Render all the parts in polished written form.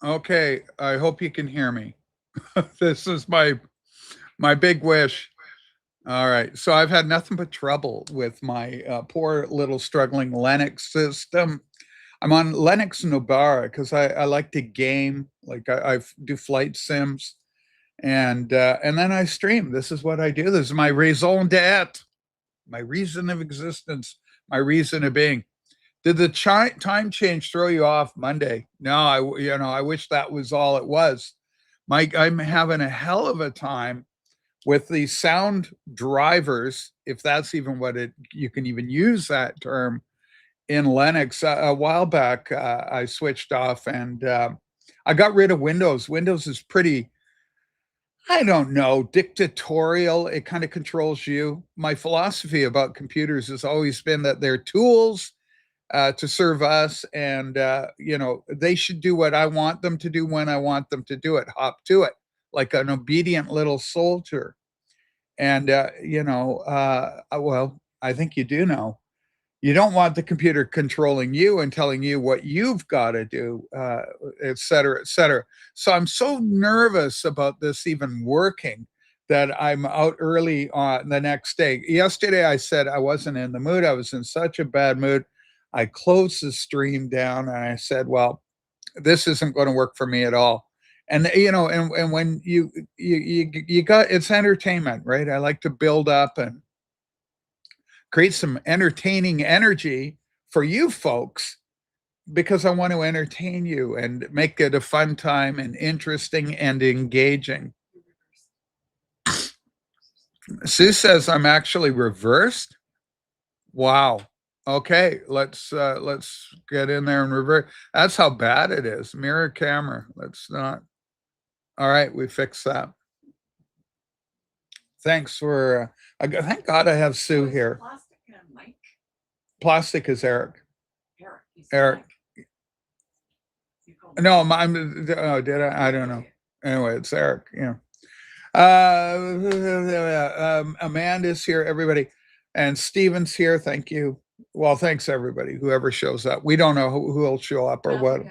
Okay, I hope you can hear me. This is my big wish. All right. So I've had nothing but trouble with my poor little struggling Linux system. I'm on Linux Nobara because I like to game, like I do flight sims, and then I stream. This is what I do. This is my raison d'être, my reason of existence, my reason of being. Did the time change throw you off Monday? No, I wish that was all it was. Mike, I'm having a hell of a time with the sound drivers, if that's even what it you can even use that term in Linux. A while back, I switched off and I got rid of Windows. Windows is pretty, I don't know, dictatorial. It kind of controls you. My philosophy about computers has always been that they're tools to serve us, and they should do what I want them to do when I want them to do it. Hop to it like an obedient little soldier. And well, I think you do know. You don't want the computer controlling you and telling you what you've got to do, et cetera, et cetera. So I'm so nervous about this even working that I'm out early on the next day. Yesterday, I said I wasn't in the mood. I was in such a bad mood. I closed the stream down and I said, well, this isn't going to work for me at all. And and when you got, it's entertainment, right? I like to build up and create some entertaining energy for you folks because I want to entertain you and make it a fun time and interesting and engaging. Sue says I'm actually reversed. Wow. Okay, let's get in there and revert. That's how bad it is. Mirror camera. Let's not. All right, we fixed that. Thanks for. Thank God I have Sue here. Plastic is Eric. Eric. No, I'm. Oh, did I? I don't know. Anyway, it's Eric. Yeah. Amanda's here. Everybody, and Steven's here. Thank you. Well, thanks everybody. Whoever shows up. We don't know who will show up or what.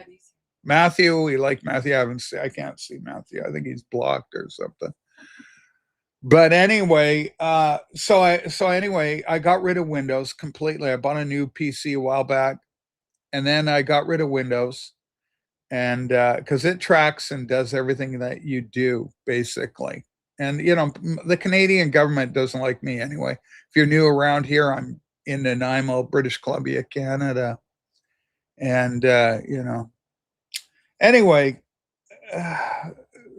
Matthew, we like Matthew. I can't see Matthew. I think he's blocked or something. But anyway, anyway, I got rid of Windows completely. I bought a new PC a while back, and then I got rid of Windows, and because it tracks and does everything that you do basically. And the Canadian government doesn't like me anyway. If you're new around here, I'm in Nanaimo, British Columbia, Canada, and anyway,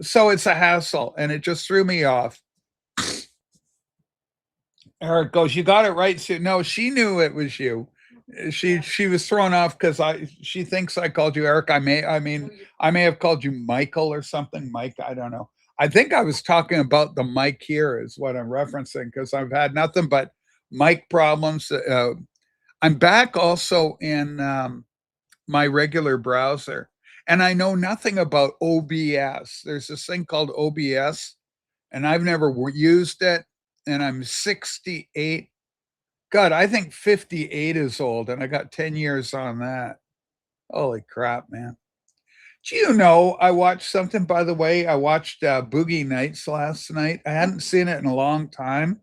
so it's a hassle, and it just threw me off. Eric goes, "You got it right, Sue." No, she knew it was you. She was thrown off because she thinks I called you Eric. I may have called you Michael or something. Mike, I don't know. I think I was talking about the mic here is what I'm referencing because I've had nothing but mic problems. I'm back also in my regular browser, and I know nothing about OBS. There's this thing called OBS, and I've never used it. And I'm 68. God, I think 58 is old, and I got 10 years on that. Holy crap, man. Do you know, I watched something, by the way. I watched Boogie Nights last night. I hadn't seen it in a long time.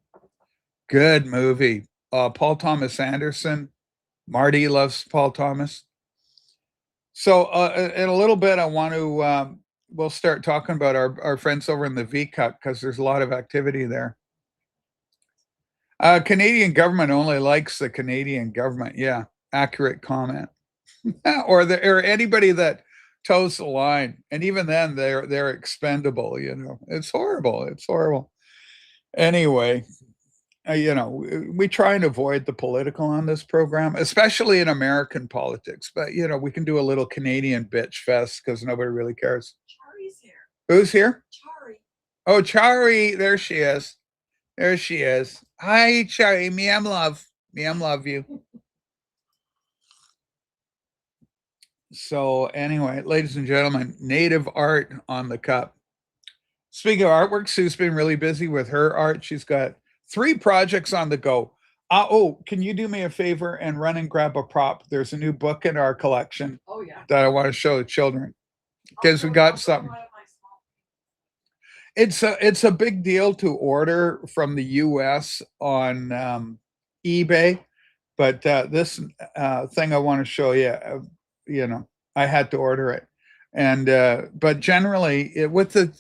Good movie. Paul Thomas Anderson. Marty loves Paul Thomas. So in a little bit, I want to, we'll start talking about our friends over in the Vcuk because there's a lot of activity there. Canadian government only likes the Canadian government. Yeah, accurate comment. or anybody that toes the line, and even then they're expendable. It's horrible. It's horrible. Anyway, we try and avoid the political on this program, especially in American politics. But we can do a little Canadian bitch fest because nobody really cares. Chari's here. Who's here? Chari. Oh, Chari, there she is. There she is. Hi, Chari. Me, I'm love. Me, I'm love you. So anyway, ladies and gentlemen, native art on the cup. Speaking of artwork, Sue's been really busy with her art. She's got 3 projects on the go. Can you do me a favor and run and grab a prop? There's a new book in our collection. Oh, yeah. That I want to show the children. because we got something. It's a big deal to order from the US on eBay, but this thing I want to show you, you know, I had to order it, and but generally with the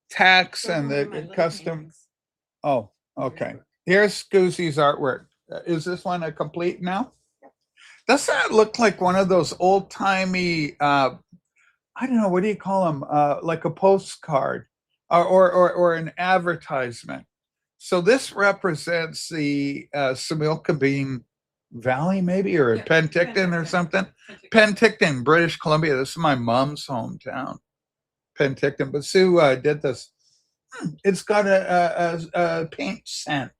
tax and the custom. Oh, okay. Here's Scoozy's artwork. Is this one a complete now? Doesn't that look like one of those old timey? I don't know, what do you call them? Like a postcard or an advertisement. So this represents the Similkameen Valley, maybe, or Penticton or something. Penticton, British Columbia. This is my mom's hometown, Penticton. But Sue did this. It's got a paint scent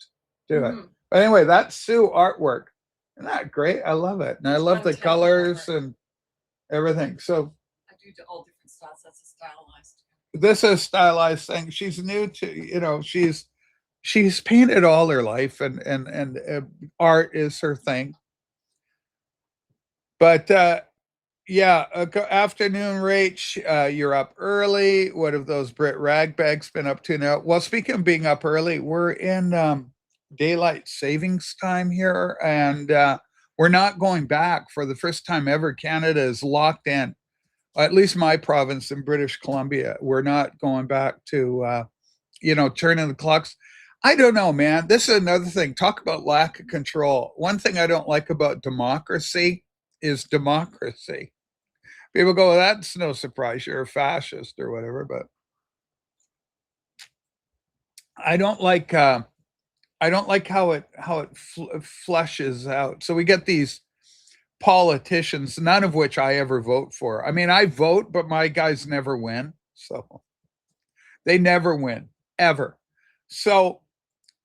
to it. But anyway, that's Sue artwork. Isn't that great? I love it. And I love the colors and everything. So all different styles. That's a stylized. This is a stylized thing. She's new to, you know, she's painted all her life, and art is her thing. But yeah, afternoon, Rach. You're up early. What have those Brit ragbags been up to now? Well, speaking of being up early, we're in daylight savings time here, and we're not going back. For the first time ever, Canada is locked in. At least my province in British Columbia, we're not going back to, you know, turning the clocks. I don't know, man. This is another thing. Talk about lack of control. One thing I don't like about democracy is democracy. People go, well, that's no surprise. You're a fascist or whatever, but I don't like how it flushes out. So we get these politicians, none of which I ever vote for. I mean, I vote, but my guys never win. So they never win, ever. So,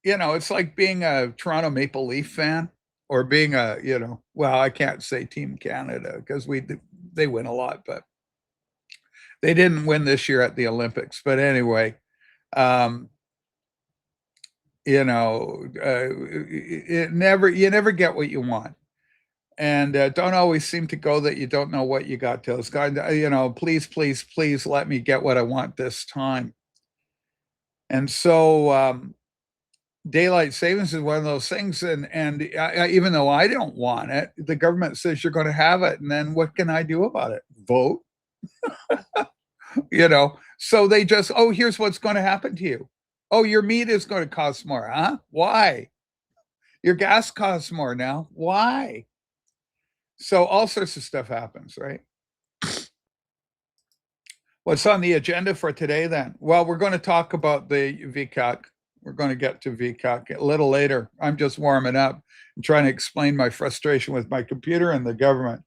you know, it's like being a Toronto Maple Leaf fan or being a, you know, well, I can't say Team Canada because they win a lot, but they didn't win this year at the Olympics. But anyway, you know, you never get what you want. And don't always seem to go that you don't know what you got till it's gone. You know, please, please, please let me get what I want this time. And so daylight savings is one of those things. And even though I don't want it, the government says you're going to have it. And then what can I do about it? Vote. You know, so they just, oh, here's what's going to happen to you. Oh, your meat is going to cost more. Huh? Why? Your gas costs more now. Why? So all sorts of stuff happens, right? What's on the agenda for today then? Well, we're going to talk about the Vcuk. We're going to get to Vcuk a little later. I'm just warming up and trying to explain my frustration with my computer and the government.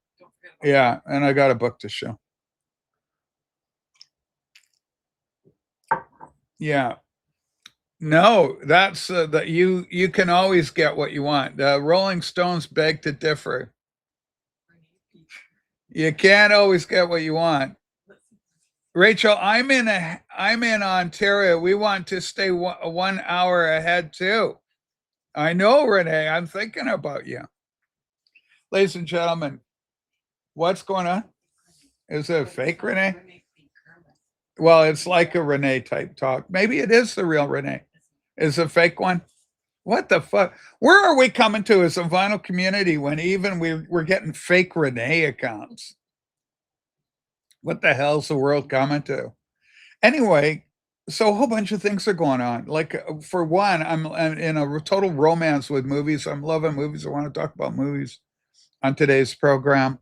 Yeah, and I got a book to show. Yeah. No, that's that you can always get what you want. The Rolling Stones beg to differ. You can't always get what you want. Rachel, I'm in Ontario. We want to stay 1 hour ahead too. I know, Renee. I'm thinking about you. Ladies and gentlemen, what's going on? Is it a fake Renee? Well, it's like a Renee type talk. Maybe it is the real Renee. Is a fake one? What the fuck? Where are we coming to as a vinyl community when even we're getting fake Renee accounts? What the hell's the world coming to? Anyway, so a whole bunch of things are going on. Like for one, I'm in a total romance with movies. I'm loving movies. I want to talk about movies on today's program.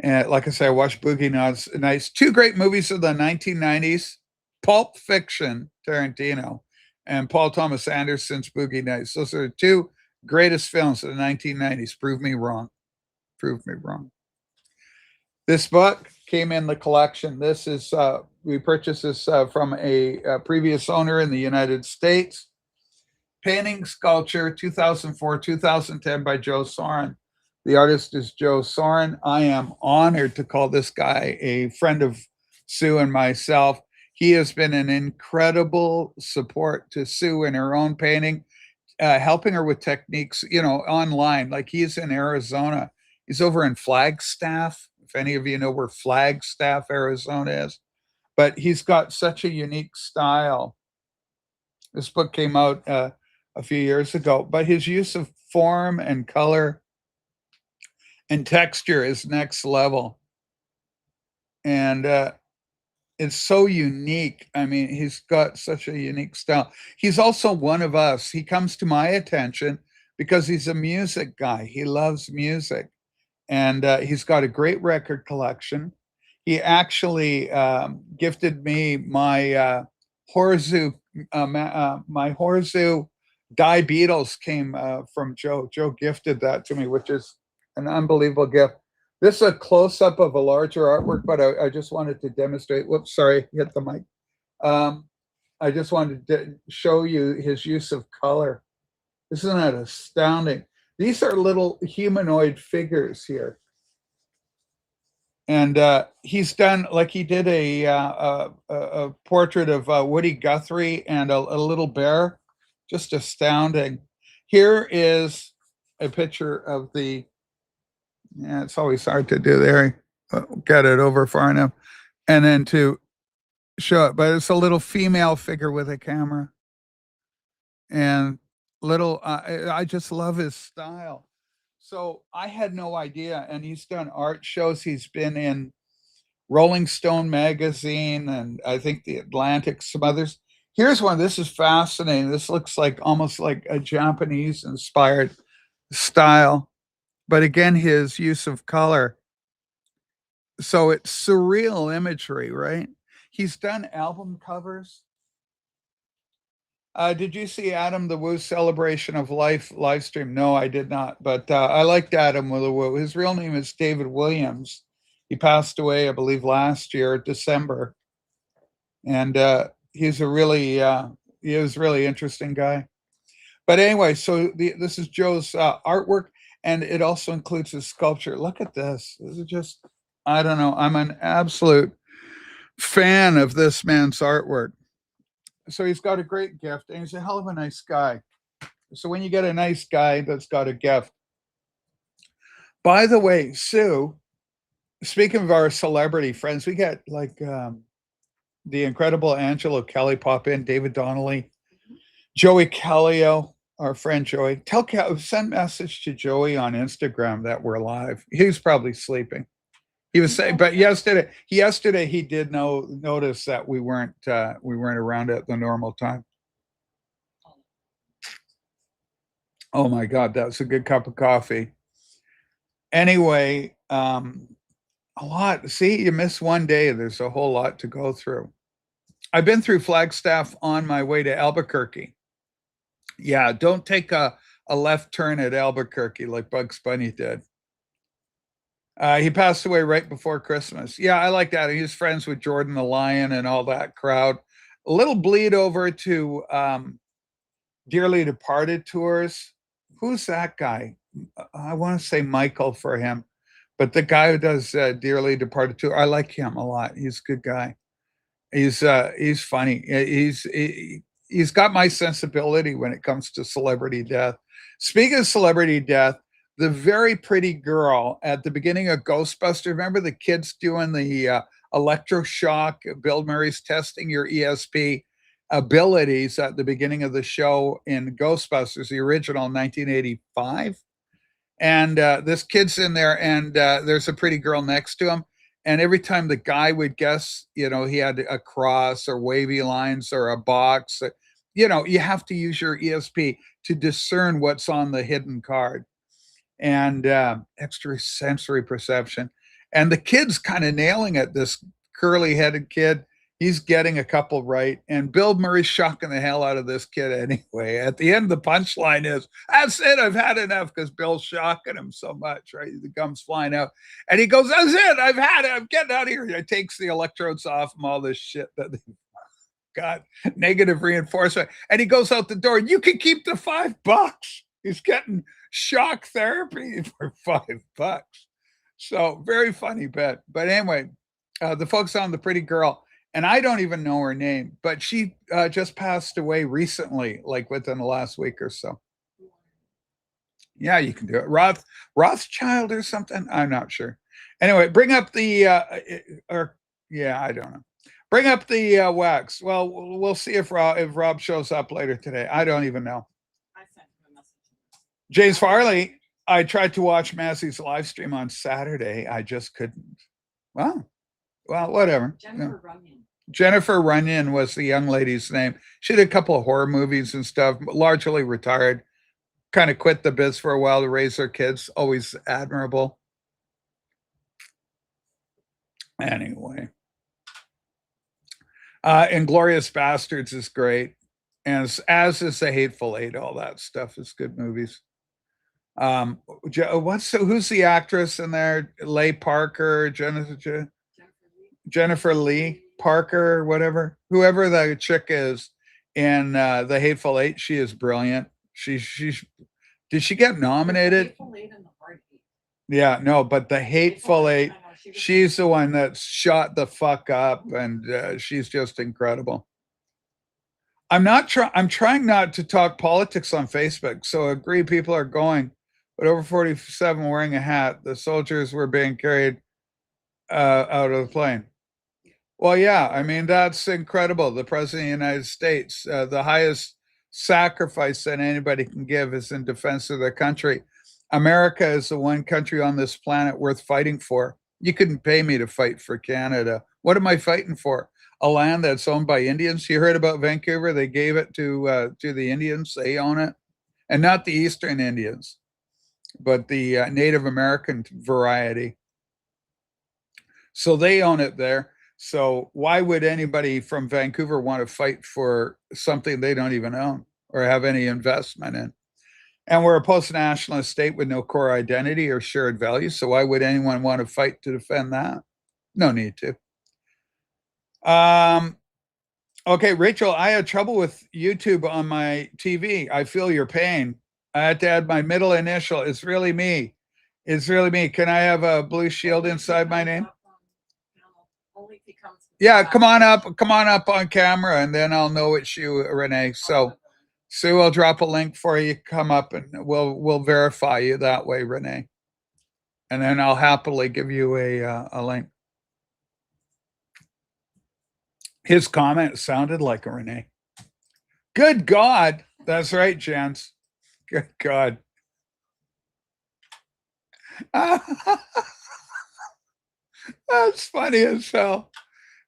And like I say, I watched Boogie Nights. Two great movies of the 1990s: Pulp Fiction, Tarantino, and Paul Thomas Anderson's Boogie Nights. Those are the two greatest films of the 1990s. Prove me wrong. Prove me wrong. This book came in the collection. This is, we purchased this from a previous owner in the United States. Painting Sculpture, 2004-2010 by Joe Soren. The artist is Joe Soren. I am honored to call this guy a friend of Sue and myself. He has been an incredible support to Sue in her own painting, helping her with techniques, you know, online. Like he's in Arizona. He's over in Flagstaff, if any of you know where Flagstaff, Arizona is. But he's got such a unique style. This book came out a few years ago, but his use of form and color and texture is next level. And it's so unique. I mean, he's got such a unique style. He's also one of us. He comes to my attention because he's a music guy. He loves music, and he's got a great record collection. He actually gifted me my Horzu, my Horzu Die Beatles came from Joe. Joe gifted that to me, which is an unbelievable gift. This is a close-up of a larger artwork, but I just wanted to demonstrate. Whoops, sorry, hit the mic. I just wanted to show you his use of color. Isn't that astounding? These are little humanoid figures here. And he's done, like he did a portrait of Woody Guthrie and a little bear, just astounding. Here is a picture of the, yeah, it's always hard to do there. Get it over far enough. And then to show it, but it's a little female figure with a camera. And little, I just love his style. So I had no idea. And he's done art shows. He's been in Rolling Stone magazine and I think the Atlantic, some others. Here's one. This is fascinating. This looks like almost like a Japanese inspired style. But again, his use of color. So it's surreal imagery, right? He's done album covers. Did you see Adam the Woo Celebration of Life live stream? No, I did not. But I liked Adam the Woo. His real name is David Williams. He passed away, I believe, last year, December. And he's a really, he was a really interesting guy. But anyway, so this is Joe's artwork, and it also includes his sculpture. Look at this. This is just, I don't know. I'm an absolute fan of this man's artwork. So he's got a great gift, and he's a hell of a nice guy. So when you get a nice guy that's got a gift. By the way, Sue, speaking of our celebrity friends, we got like the incredible Angelo Kelly pop in, David Donnelly, Joey Callio, our friend Joey. Send message to Joey on Instagram that we're live. He's probably sleeping. He was saying, but yesterday he did notice that we weren't around at the normal time. Oh my God, that's a good cup of coffee. Anyway, a lot. See, you miss one day. There's a whole lot to go through. I've been through Flagstaff on my way to Albuquerque. Yeah, don't take a left turn at Albuquerque like Bugs Bunny did. He passed away right before Christmas. Yeah, I like that. He was friends with Jordan the Lion and all that crowd. A little bleed over to Dearly Departed tours. Who's that guy? I want to say Michael for him, but the guy who does Dearly Departed tour, I like him a lot. He's a good guy. He's funny. He's got my sensibility when it comes to celebrity death. Speaking of celebrity death, the very pretty girl at the beginning of Ghostbusters, remember the kids doing the electroshock? Bill Murray's testing your ESP abilities at the beginning of the show in Ghostbusters, the original 1985. And this kid's in there, and there's a pretty girl next to him. And every time the guy would guess, he had a cross or wavy lines or a box. You have to use your ESP to discern what's on the hidden card. And extrasensory perception. And the kid's kind of nailing it, this curly-headed kid. He's getting a couple right. And Bill Murray's shocking the hell out of this kid anyway. At the end, the punchline is, that's it, I've had enough, because Bill's shocking him so much, right? The gum's flying out. And he goes, that's it, I've had it, I'm getting out of here. He takes the electrodes off him, all this shit that they got, negative reinforcement. And he goes out the door, and you can keep the $5. He's getting shock therapy for $5. So very funny bit. But anyway, the folks on the pretty girl, and I don't even know her name, but she just passed away recently, like within the last week or so. Yeah, you can do it. Rothschild or something. I'm not sure. Anyway, bring up the or yeah, I don't know. Bring up the wax. Well, we'll see if Rob shows up later today. I don't even know. I sent him a message. James Farley, I tried to watch Massey's live stream on Saturday. I just couldn't. Well, whatever. Jennifer Runyon. Jennifer Runyon was the young lady's name. She did a couple of horror movies and stuff, largely retired. Kind of quit the biz for a while to raise her kids. Always admirable. Anyway. Inglorious Bastards is great. And as is The Hateful Eight. All that stuff is good movies. Who's the actress in there? Leigh Parker, Jennifer Lee Parker, whatever, whoever the chick is in The Hateful Eight. She is brilliant. She did she get nominated? Yeah, no, but The Hateful Eight. She's the one that shot the fuck up, and she's just incredible. I'm trying not to talk politics on Facebook. So agree, people are going, but over 47 wearing a hat. The soldiers were being carried out of the plane. Well, yeah, I mean, that's incredible. The president of the United States, the highest sacrifice that anybody can give is in defense of their country. America is the one country on this planet worth fighting for. You couldn't pay me to fight for Canada. What am I fighting for? A land that's owned by Indians. You heard about Vancouver? They gave it to the Indians. They own it, and not the Eastern Indians, but the Native American variety. So they own it there. So why would anybody from Vancouver want to fight for something they don't even own or have any investment in? And we're a post-nationalist state with no core identity or shared values. So why would anyone want to fight to defend that? No need to. Okay, Rachel, I had trouble with YouTube on my TV. I feel your pain. I had to add my middle initial. It's really me. It's really me. Can I have a blue shield inside my name? Yeah, come on up on camera, and then I'll know it's you, Renee. So Sue will drop a link for you. Come up and we'll verify you that way, Renee. And then I'll happily give you a link. His comment sounded like a Renee. Good God. That's right, gents. Good God. That's funny as hell.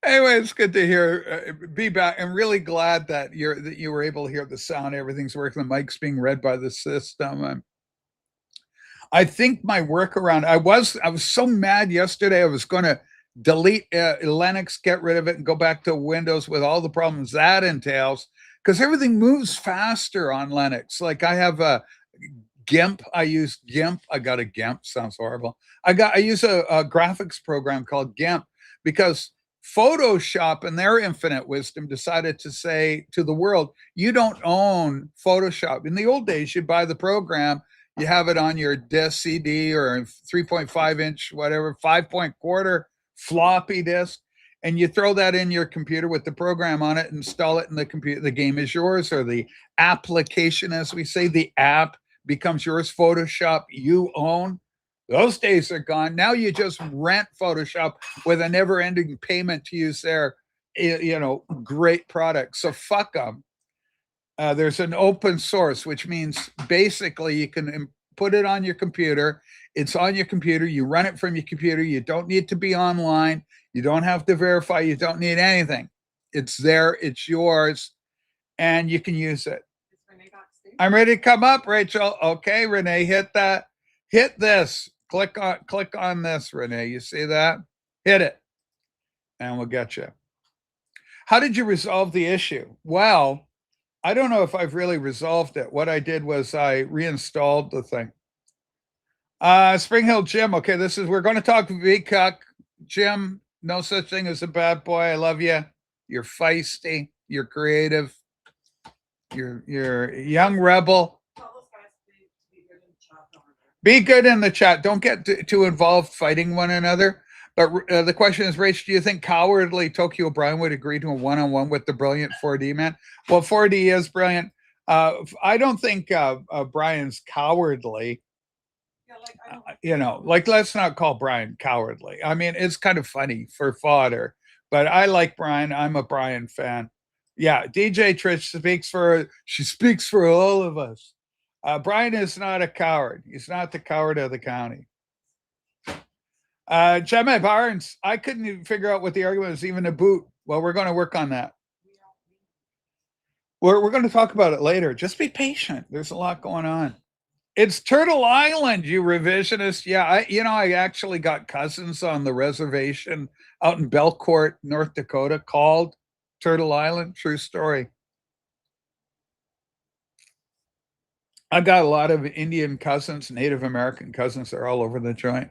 Anyway, it's good to hear, be back. I'm really glad that you were able to hear the sound. Everything's working. The mic's being read by the system. I think my workaround. I was so mad yesterday. I was going to delete Linux, get rid of it, and go back to Windows with all the problems that entails. Because everything moves faster on Linux. Like I have a GIMP. I use GIMP. I got a GIMP. Sounds horrible. I use a graphics program called GIMP because Photoshop, in their infinite wisdom, decided to say to the world, you don't own Photoshop. In the old days, you buy the program, you have it on your disk CD or 3.5-inch, whatever, 5.25 floppy disk, and you throw that in your computer with the program on it, install it in the computer. The game is yours, or the application, as we say, the app becomes yours. Photoshop you own. Those days are gone. Now you just rent Photoshop with a never-ending payment to use their, great product. So fuck them. There's an open source, which means basically you can put it on your computer. It's on your computer. You run it from your computer. You don't need to be online. You don't have to verify. You don't need anything. It's there. It's yours, and you can use it. I'm ready to come up, Rachel. Okay, Renee, hit that. Hit this. Click on this, Renee. You see that? Hit it, and we'll get you. How did you resolve the issue? Well, I don't know if I've really resolved it. What I did was I reinstalled the thing. Spring Hill Jim. Okay, we're going to talk Vcuk. Jim, no such thing as a bad boy. I love you. You're feisty. You're creative. You're a young rebel. Be good in the chat. Don't get too involved fighting one another. But the question is, Rach, do you think cowardly Tokyo Brian would agree to a one-on-one with the brilliant 4D man? Well, 4D is brilliant. I don't think Brian's cowardly. Yeah, You know, like let's not call Brian cowardly. I mean, it's kind of funny for fodder, but I like Brian. I'm a Brian fan. Yeah, DJ Trish she speaks for all of us. Brian is not a coward. He's not the coward of the county. Gemma Barnes, I couldn't even figure out what the argument was, even a boot. Well, we're going to work on that. We're going to talk about it later. Just be patient. There's a lot going on. It's Turtle Island, you revisionist. Yeah, I actually got cousins on the reservation out in Belcourt, North Dakota, called Turtle Island. True story. I've got a lot of Indian cousins, Native American cousins. They're all over the joint.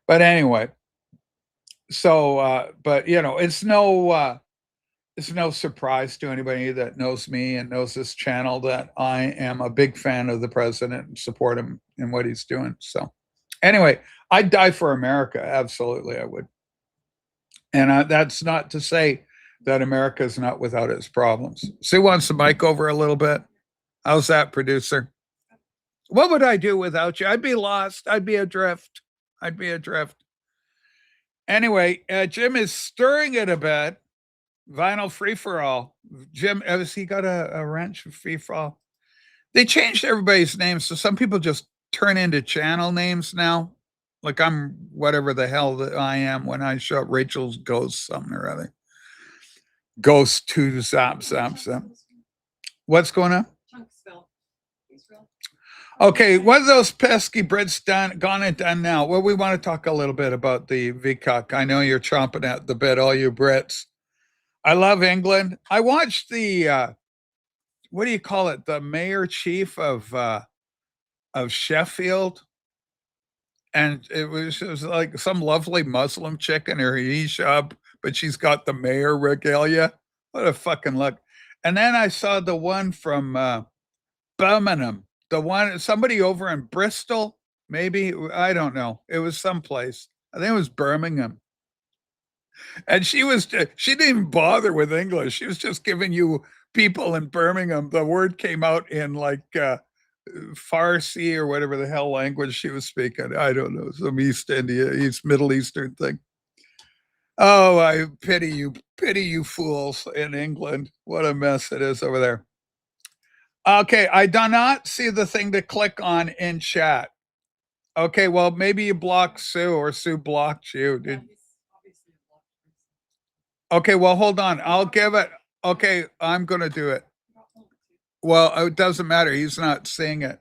But anyway, so but it's no surprise to anybody that knows me and knows this channel that I am a big fan of the president and support him in what he's doing. So anyway, I'd die for America. Absolutely, I would. And that's not to say that America is not without its problems. Sue wants the mic over a little bit. How's that, producer? What would I do without you? I'd be lost. I'd be adrift. I'd be adrift. Anyway, Jim is stirring it a bit. Vinyl free for all. Jim, has he got a ranch free for all? They changed everybody's names, so some people just turn into channel names now. Like I'm whatever the hell that I am when I show up Rachel's Ghost something or other. Ghost to zap. What's going on? Okay, what are those pesky Brits gone and done now? Well, we want to talk a little bit about the Vcuk. I know you're chomping at the bit, all you Brits. I love England. I watched the what do you call it? The mayor chief of Sheffield, and it was like some lovely Muslim chick in her hijab, but she's got the mayor regalia. What a fucking look! And then I saw the one from Birmingham, the one somebody over in Bristol, maybe I don't know. It was someplace. I think it was Birmingham. And she didn't even bother with English. She was just giving you people in Birmingham. The word came out in like Farsi or whatever the hell language she was speaking. I don't know, some East Middle Eastern thing. Oh, I pity you fools in England. What a mess it is over there. Okay, I do not see the thing to click on in chat. Okay, well, maybe you blocked Sue or Sue blocked you. Okay, well, hold on. I'll give it. Okay, I'm going to do it. Well, it doesn't matter. He's not seeing it.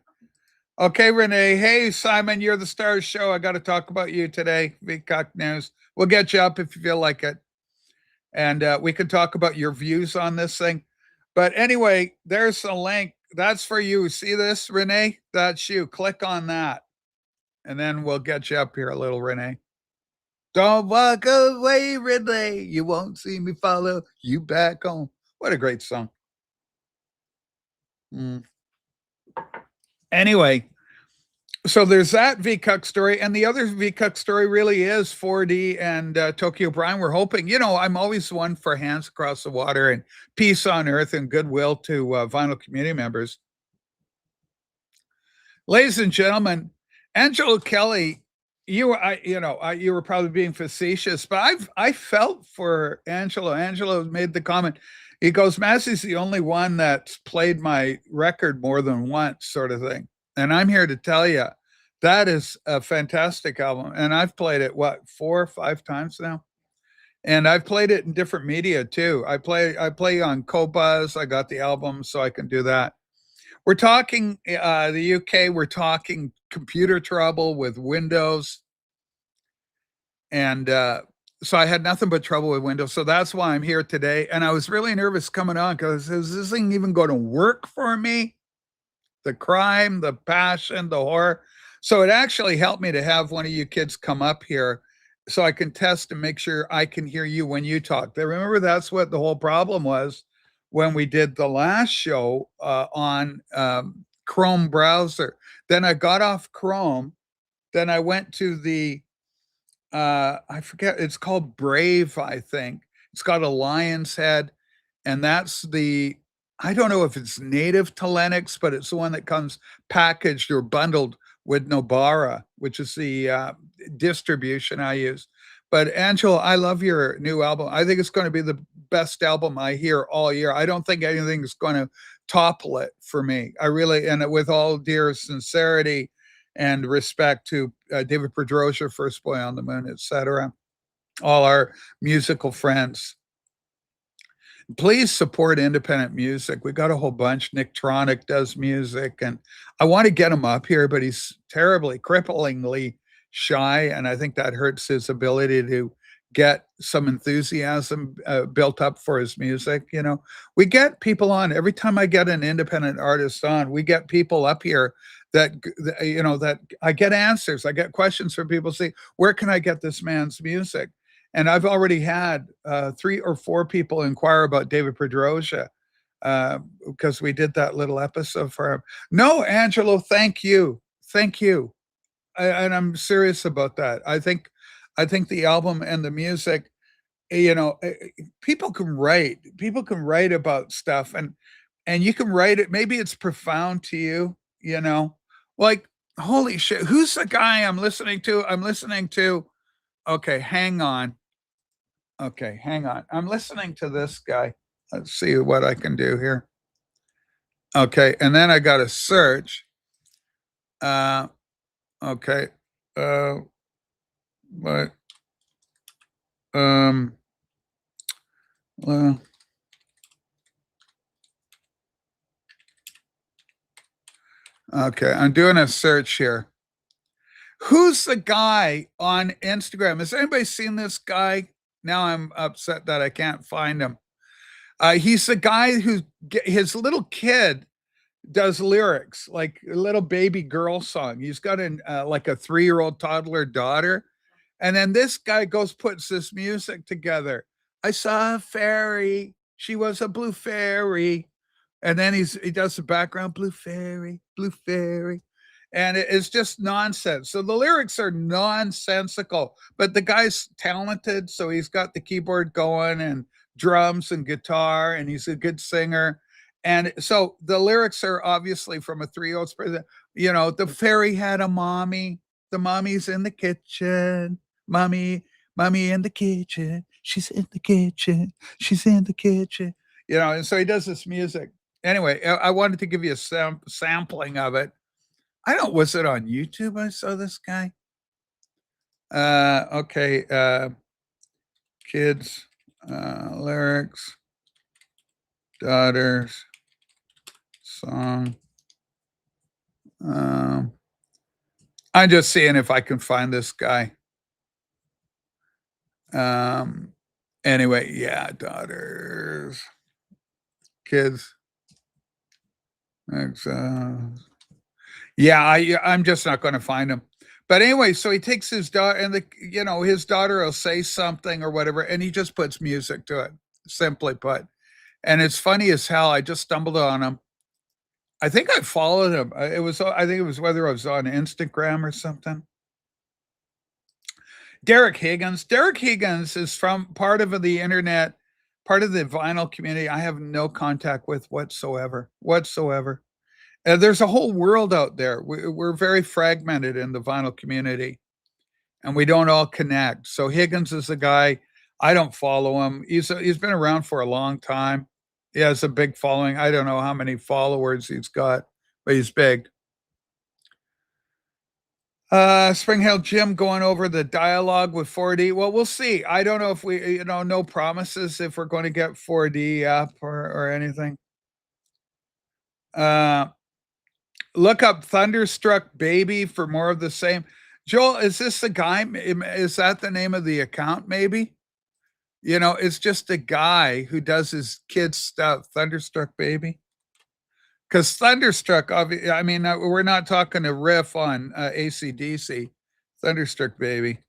Okay, Renee. Hey, Simon, you're the star of the show. I got to talk about you today. Vcuk News. We'll get you up if you feel like it. And we can talk about your views on this thing. But anyway, there's a link. That's for you. See this, Renee? That's you. Click on that. And then we'll get you up here a little, Renee. Don't walk away, Renee. You won't see me follow you back home. What a great song. Anyway, so there's that Vcuk story. And the other Vcuk story really is 4D and Tokyo Brian. We're hoping, I'm always one for hands across the water and peace on earth and goodwill to vinyl community members. Ladies and gentlemen, Angelo Kelly, you were probably being facetious, but I felt for Angelo. Angelo made the comment. He goes, Massey's the only one that's played my record more than once, sort of thing. And I'm here to tell you that is a fantastic album. And I've played it, 4 or 5 times now. And I've played it in different media too. I play on Cobuzz. I got the album, so I can do that. We're talking the UK. We're talking computer trouble with Windows. And so I had nothing but trouble with Windows. So that's why I'm here today. And I was really nervous coming on because is this thing even going to work for me? The crime, the passion, the horror. So it actually helped me to have one of you kids come up here so I can test and make sure I can hear you when you talk. Remember, that's what the whole problem was when we did the last show on Chrome browser. Then I got off Chrome. Then I went to the, I forget, it's called Brave, I think. It's got a lion's head. And that's I don't know if it's native to Linux, but it's the one that comes packaged or bundled with Nobara, which is the distribution I use. But Angela, I love your new album. I think it's going to be the best album I hear all year. I don't think anything's going to topple it for me. I really, and with all dear sincerity and respect to David Pedrosa, First Boy on the Moon, etc., all our musical friends, please support independent music. We got a whole bunch. Nick Tronic does music, and I want to get him up here, but he's terribly, cripplingly shy, and I think that hurts his ability to get some enthusiasm built up for his music. You know, we get people on every time I get an independent artist on. We get people up here that that I get answers. I get questions from people. Say, where can I get this man's music? And I've already had 3 or 4 people inquire about David Pedrosa because we did that little episode for him. No, Angelo, thank you, thank you, and I'm serious about that. I think the album and the music, people can write about stuff, and you can write it. Maybe it's profound to you, like holy shit, who's the guy I'm listening to? Okay, hang on. Okay, hang on. I'm listening to this guy. Let's see what I can do here. Okay, and then I got to search. Okay. But well, okay, I'm doing a search here. Who's the guy on Instagram? Has anybody seen this guy? Now I'm upset that I can't find him. He's the guy who his little kid does lyrics like a little baby girl song. He's got an like a 3-year-old toddler daughter, and then this guy puts this music together. I saw a fairy. She was a blue fairy, and then he does the background blue fairy, and it's just nonsense. So the lyrics are nonsensical, but the guy's talented, so he's got the keyboard going and drums and guitar, and he's a good singer. And so the lyrics are obviously from a 3-year-old's person. The fairy had a mommy. The mommy's in the kitchen. Mommy in the kitchen. She's in the kitchen. She's in the kitchen. And so he does this music. Anyway, I wanted to give you a sampling of it. Was it on YouTube I saw this guy? Okay. Kids, lyrics, daughters, song. I'm just seeing if I can find this guy. Anyway, yeah, daughters, kids. Yeah, I'm just not going to find him. But anyway, so he takes his daughter, and his daughter will say something or whatever, and he just puts music to it. Simply put, and it's funny as hell. I just stumbled on him. I think I followed him. I think it was whether I was on Instagram or something. Derek Higgins. Derek Higgins is from part of the internet, part of the vinyl community I have no contact with whatsoever. There's a whole world out there. We're very fragmented in the vinyl community, and we don't all connect. So Higgins is a guy. I don't follow him. He's been around for a long time. He has a big following. I don't know how many followers he's got, but he's big. Spring Hill Jim going over the dialogue with 4D. Well, we'll see. I don't know if we, no promises if we're going to get 4D up or anything. Look up Thunderstruck Baby for more of the same. Joel, is this the guy? Is that the name of the account? Maybe. It's just a guy who does his kids stuff. Thunderstruck Baby. Because Thunderstruck, I mean, we're not talking a riff on AC/DC. Thunderstruck Baby.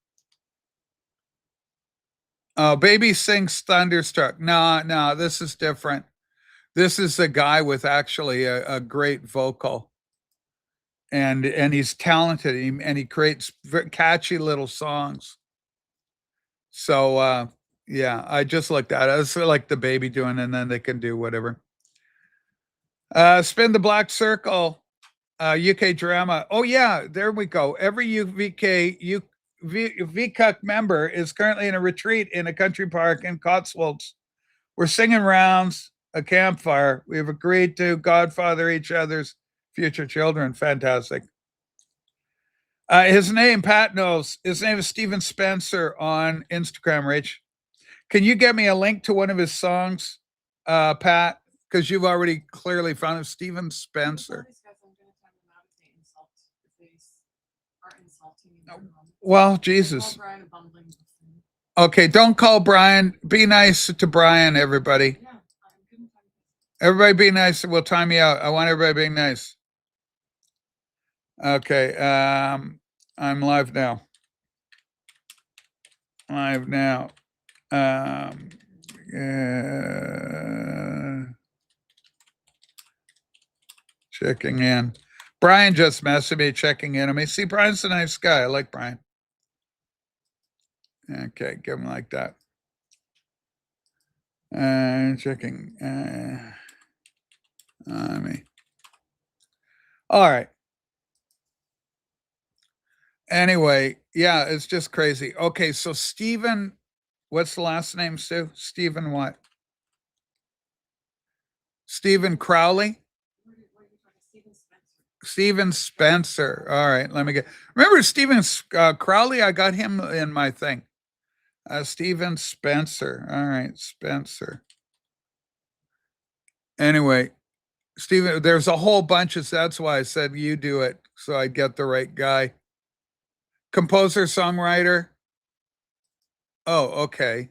Oh, Baby sings Thunderstruck. No, this is different. This is a guy with actually a great vocal. And he's talented, and he creates catchy little songs. So, yeah, I just looked at it. It's like the Baby doing, and then they can do whatever. Spin the Black Circle. UK drama. Oh yeah, there we go. Every Vcuk member is currently in a retreat in a country park in Cotswolds. We're singing rounds a campfire. We've agreed to godfather each other's future children. Fantastic. His name, Pat knows. His name is Steven Spencer on Instagram, Rach. Can you get me a link to one of his songs, Pat? Because you've already clearly found him, Steven Spencer. Well, Jesus. Okay, don't call Brian. Be nice to Brian, everybody. Everybody be nice. We'll time you out. I want everybody being nice. Okay, I'm live now. Live now. Checking in. Brian just messaged me checking in. I mean, see, Brian's a nice guy. I like Brian. Okay, give him like that. Checking on me. All right. Anyway, yeah, it's just crazy. Okay, so Stephen, what's the last name, Sue? Stephen what? Stephen Crowley? Stephen Spencer. All right, let me get. Remember Stephen Crowley? I got him in my thing. Stephen Spencer. All right, Spencer. Anyway, Stephen, there's a whole bunch of. That's why I said you do it, so I get the right guy. Composer, songwriter. Oh, okay.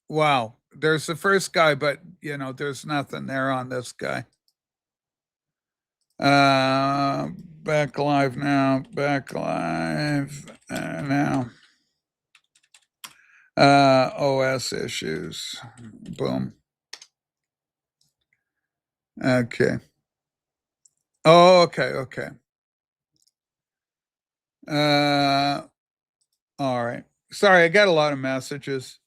Wow. There's the first guy, but there's nothing there on this guy. Back live now. Back live now. OS issues. Boom. Okay. Oh, okay. All right. Sorry, I got a lot of messages.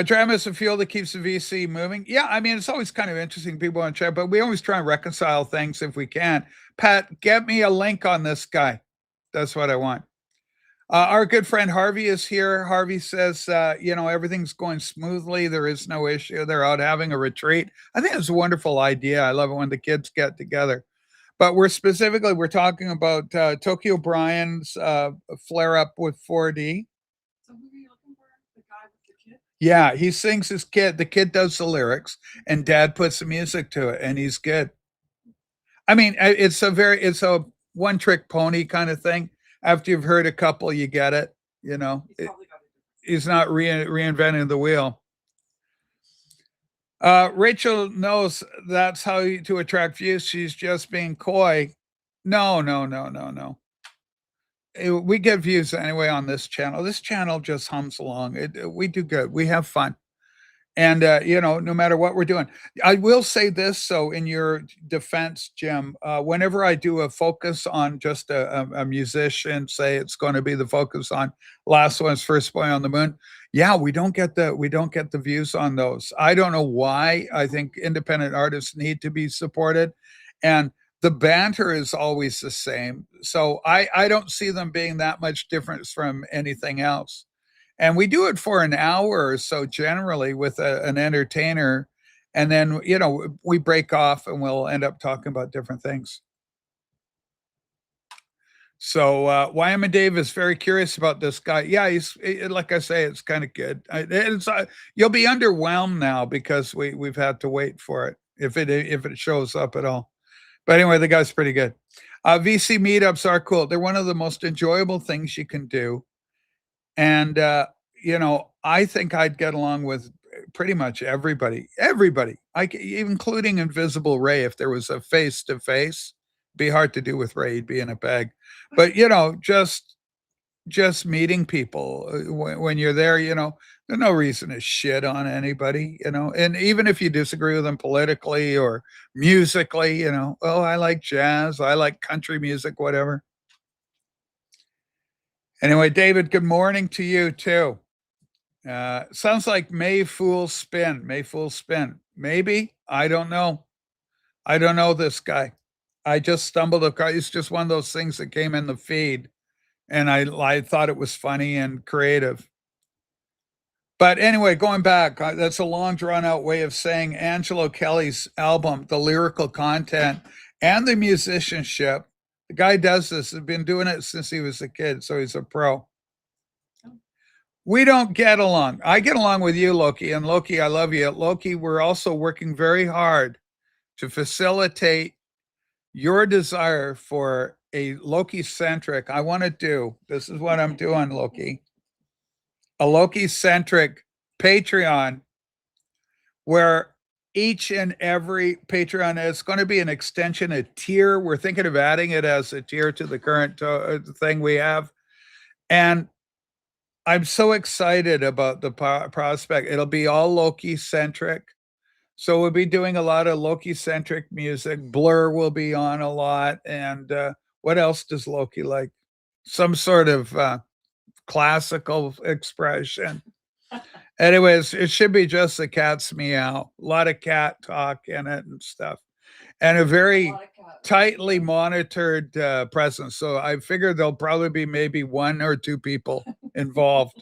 Drama is a fuel that keeps the VC moving. Yeah, I mean, it's always kind of interesting people on chat, but we always try and reconcile things if we can. Pat, get me a link on this guy. That's what I want. Our good friend Harvey is here. Harvey says, everything's going smoothly. There is no issue. They're out having a retreat. I think it's a wonderful idea. I love it when the kids get together. But we're talking about Tokyo Brian's flare up with 4D. So who are you looking for? The guy with the kid? Yeah, he sings his kid. The kid does the lyrics, and Dad puts the music to it, and he's good. I mean, it's a one trick pony kind of thing. After you've heard a couple, you get it. He's not reinventing the wheel. Rachel knows that's how to attract views. She's just being coy. No. We get views anyway on this channel. This channel just hums along. We do good. We have fun. And, no matter what we're doing, I will say this. So in your defense, Jim, whenever I do a focus on just a musician, say it's going to be the focus on Last One's First Boy on the Moon. Yeah, we don't get the views on those. I don't know why. I think independent artists need to be supported. And the banter is always the same. So I don't see them being that much different from anything else. And we do it for an hour or so generally with an entertainer. And then, we break off and we'll end up talking about different things. So Wyman Dave is very curious about this guy. Yeah, he's like I say, it's kind of good. You'll be underwhelmed now because we've had to wait for it if it shows up at all. But anyway, the guy's pretty good. VC meetups are cool. They're one of the most enjoyable things you can do. And, I think I'd get along with pretty much everybody, including Invisible Ray. If there was a face-to-face, be hard to do with Ray. He'd be in a bag. But, just meeting people when you're there, there's no reason to shit on anybody, and even if you disagree with them politically or musically, oh, I like jazz, I like country music, whatever. Anyway, David, good morning to you too. Sounds like May Fool's Spin. Maybe. I don't know this guy. I just stumbled across. It's just one of those things that came in the feed, and I thought it was funny and creative. But anyway, going back, that's a long drawn out way of saying Angelo Kelly's album, the lyrical content and the musicianship. The guy does this, has been doing it since he was a kid, so he's a pro. We don't get along. I get along with you, Loki, and Loki, I love you. Loki, we're also working very hard to facilitate your desire for a Loki centric. I want to do this is what I'm doing, Loki. A Loki centric Patreon where each and every Patreon is going to be an extension, a tier. We're thinking of adding it as a tier to the current thing we have. And I'm so excited about the prospect. It'll be all Loki centric. So we'll be doing a lot of Loki centric music. Blur will be on a lot. And what else does Loki like? Some sort of classical expression. Anyways, it should be just the cat's meow. A lot of cat talk in it and stuff. And a very tightly monitored presence. So I figured there'll probably be maybe 1 or 2 people involved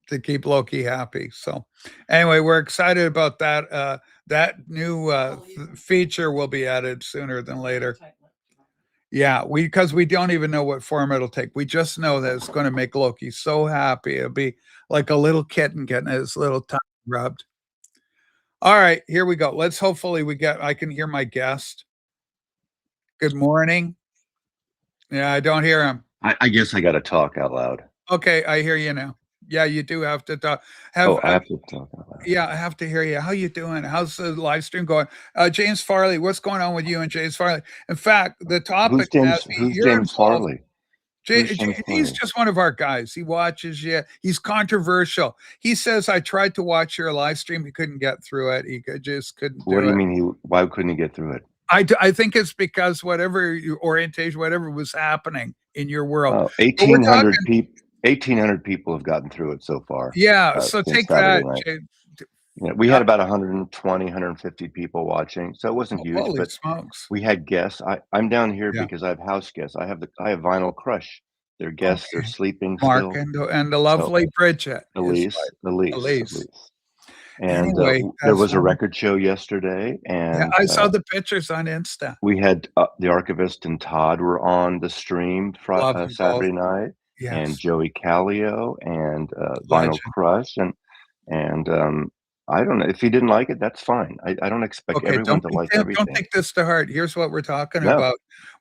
to keep Loki happy. So anyway, we're excited about that. That new feature will be added sooner than later. Yeah, because we don't even know what form it'll take. We just know that it's going to make Loki so happy. It'll be like a little kitten getting his little tongue rubbed. All right, here we go. Let's hopefully I can hear my guest. Good morning. Yeah, I don't hear him. I guess I got to talk out loud. Okay, I hear you now. Yeah, you do have to talk. I have to talk out loud. Yeah, I have to hear you. How you doing? How's the live stream going? James Farley, what's going on with you and James Farley? In fact, the topic who's James Farley? He's just one of our guys. He watches you. He's controversial. He says, I tried to watch your live stream. He couldn't get through it. He just couldn't do it. What do you mean? Why couldn't he get through it? I think it's because whatever your orientation, whatever was happening in your world. 1,800 people have gotten through it so far. Yeah, so take that. Yeah, we had about 120, 150 people watching, so it wasn't huge. Holy but smokes. We had guests. I'm down here because I have house guests. I have Vinyl Crush. They're guests. They're sleeping Mark still. and the lovely Bridget. Elise. And anyway, there was a record show yesterday, and I saw the pictures on Insta. We had the Archivist and Todd were on the stream Saturday night, and Joey Callio and Vinyl Crush, and I don't know if he didn't like it. That's fine. I don't expect everyone to like everything. Don't take this to heart. Here's what we're talking about.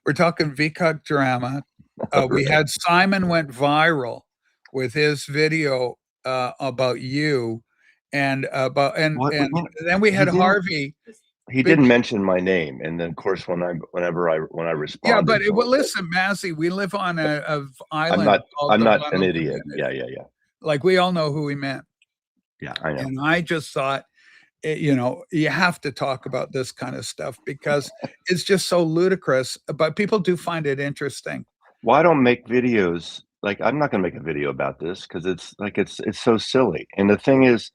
We're talking Vcuk drama. We had Simon went viral with his video about you. And then we had Harvey. He didn't mention my name, and then of course whenever I responded. Yeah, but listen, Massey, we live on a island. I'm not an idiot. Yeah. Like we all know who he meant. Yeah, I know. And I just thought, you have to talk about this kind of stuff because it's just so ludicrous. But people do find it interesting. Why don't make videos? Like I'm not going to make a video about this because it's so silly. And the thing is.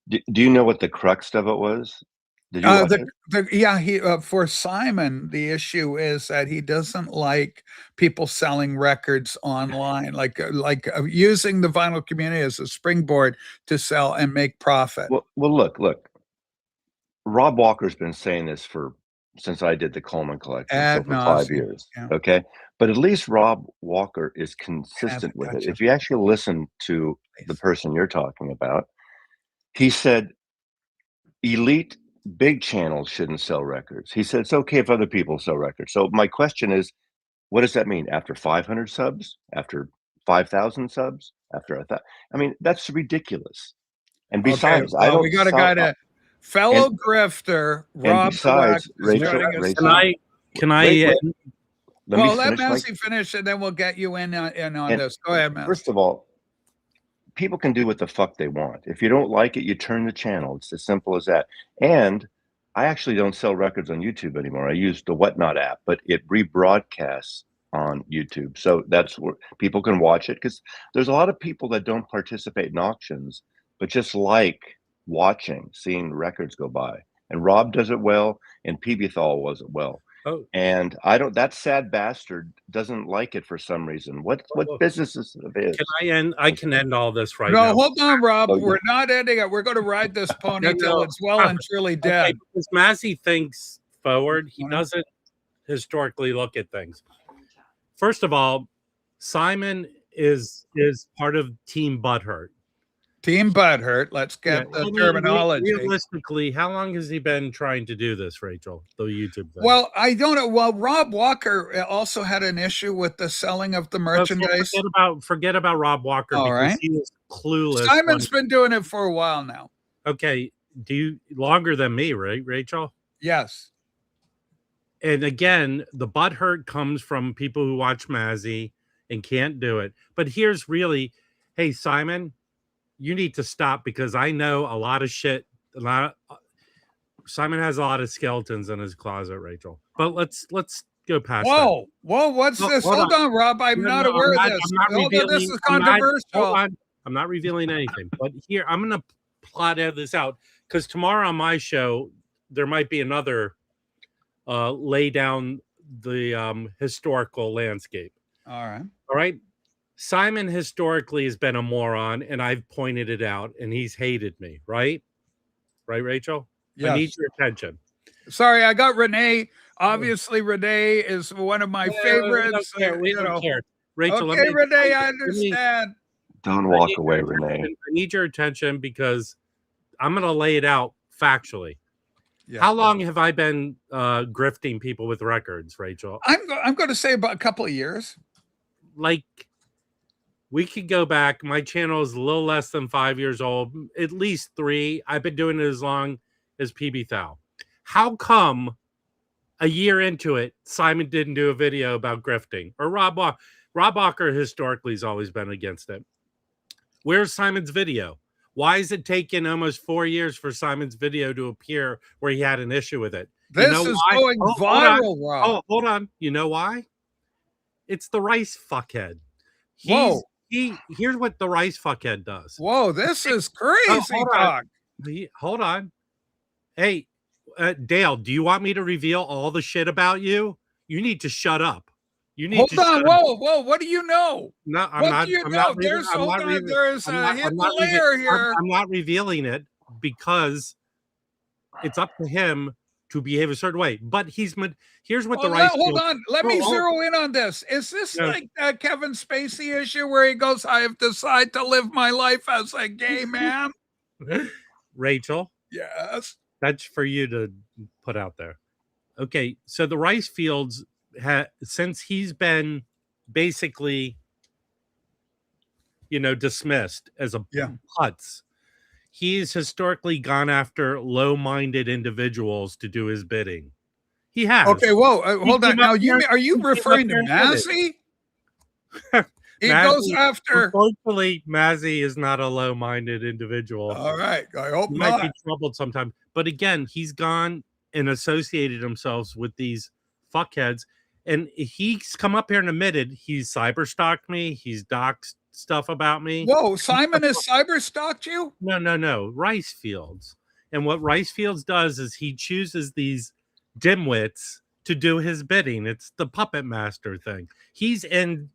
Do you know what the crux of it was? Did you watch it? For Simon, the issue is that he doesn't like people selling records online, like using the vinyl community as a springboard to sell and make profit. Well, look. Rob Walker's been saying this since I did the Coleman collection, for 5 years. Yeah. Okay, but at least Rob Walker is consistent with it. If you actually listen to the person you're talking about. He said, elite big channels shouldn't sell records. He said, it's okay if other people sell records. So my question is, what does that mean? After 500 subs? After 5,000 subs? After 1,000? I mean, that's ridiculous. And besides, we got a guy to fellow grifter, Rob. Besides, Rachel, can I? Let Massey finish, and then we'll get you in on this. Go ahead, Massey. First of all, people can do what the fuck they want. If you don't like it, you turn the channel. It's as simple as that. And I actually don't sell records on YouTube anymore. I use the Whatnot app, but it rebroadcasts on YouTube. So that's where people can watch it because there's a lot of people that don't participate in auctions, but just like seeing records go by. And Rob does it well, and PB Thal does it well. Oh, And I don't. That sad bastard doesn't like it for some reason. What well, business is of his? can I end? I can end all this right No, now. hold on, Rob. Oh, yeah. We're not ending it. We're going to ride this pony No, till no. it's well and truly Okay, dead. because Massey thinks forward. He Mhm. doesn't historically look at things. First of all, Simon is part of Team Butthurt. Team Butthurt. Let's Yeah, get the I mean, terminology. realistically, how long has he been trying to do this, Rachel? The YouTube thing. Well, I don't know. Well, Rob Walker also had an issue with the selling of the merchandise. Forget about Rob Walker All because right. he was clueless. Simon's been doing it for a while now. Okay, do you longer than me, right, Rachel? Yes. And again, the butthurt comes from people who watch Mazzy and can't do it. But here's really, hey, Simon, you need to stop because I know a lot of shit. Simon has a lot of skeletons in his closet, Rachel. But let's go past that. Whoa, what's No, this? hold Hold on, Rob. I'm No, not no, aware I'm of this. not Hold on, this revealing- is I'm not- controversial. hold on. I'm not revealing anything. But here, I'm going to plot this out because tomorrow on my show, there might be another lay down the historical landscape. All right. All right. Simon historically has been a moron, and I've pointed it out, and he's hated me, right? Right, Rachel? Yes. I need your attention. Sorry, I got Renee. Obviously, Renee is one of my favorites. We don't care. Rachel, okay, Renee, I understand. Don't walk away, Renee. I need your attention because I'm going to lay it out factually. Yeah. How long have I been grifting people with records, Rachel? I'm going to say about a couple of years. Like, we could go back. My channel is a little less than 5 years old, at least 3. I've been doing it as long as PB Thou. How come a year into it, Simon didn't do a video about grifting? Or Rob Walker? Rob Walker historically has always been against it. Where's Simon's video? Why is it taking almost 4 years for Simon's video to appear where he had an issue with it? This You know is why? going viral, Rob. Oh, hold on. You know why? It's the rice fuckhead. Whoa. Here's what the rice fuckhead does. Whoa, this is crazy talk. Hold on. Hey, Dale, do you want me to reveal all the shit about you? You need to shut up. You need Hold to on. shut up. Whoa, what do you know? No, I'm what not. do you I'm know? not There's I'm not revealing- there's I'm a not- hidden I'm not layer revealing- here. I'm not revealing it because it's up to him to behave a certain way. But here's what the rice. Hold on. Let me Oh, zero in on this. Is this No. like that Kevin Spacey issue where he goes, I have decided to live my life as a gay man? Rachel, Yes. that's for you to put out there. Okay, so the rice fields since he's been basically, dismissed as a putz, he's historically gone after low-minded individuals to do his bidding. He has. Okay, whoa, hold on. Now, are you he came referring up to there and did Massey? He Massey- goes after. Unfortunately, Mazzy is not a low-minded individual. All right, I hope He might be not. troubled sometimes. But again, he's gone and associated himself with these fuckheads. And he's come up here and admitted he's cyber-stalked me. He's doxed stuff about me. Whoa, Simon has cyber stalked you? No. Rice Fields. And what Rice Fields does is he chooses these dimwits to do his bidding. It's the puppet master thing. He's in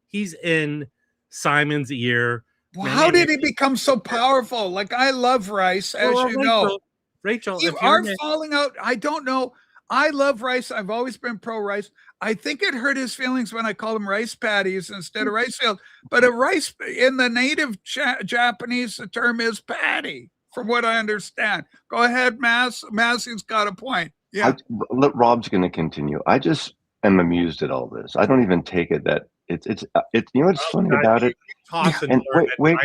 Simon's ear. Well, how did he become so powerful? Like, I love Rice, as you know. Rachel, You are falling out. I don't know. I love Rice. I've always been pro Rice. I think it hurt his feelings when I called him rice patties instead of rice field. But a rice in the native Japanese, the term is patty, from what I understand. Go ahead, Massey's got a point. Yeah. Rob's going to continue. I just am amused at all this. I don't even take it that it's you know what's funny about it? And wait.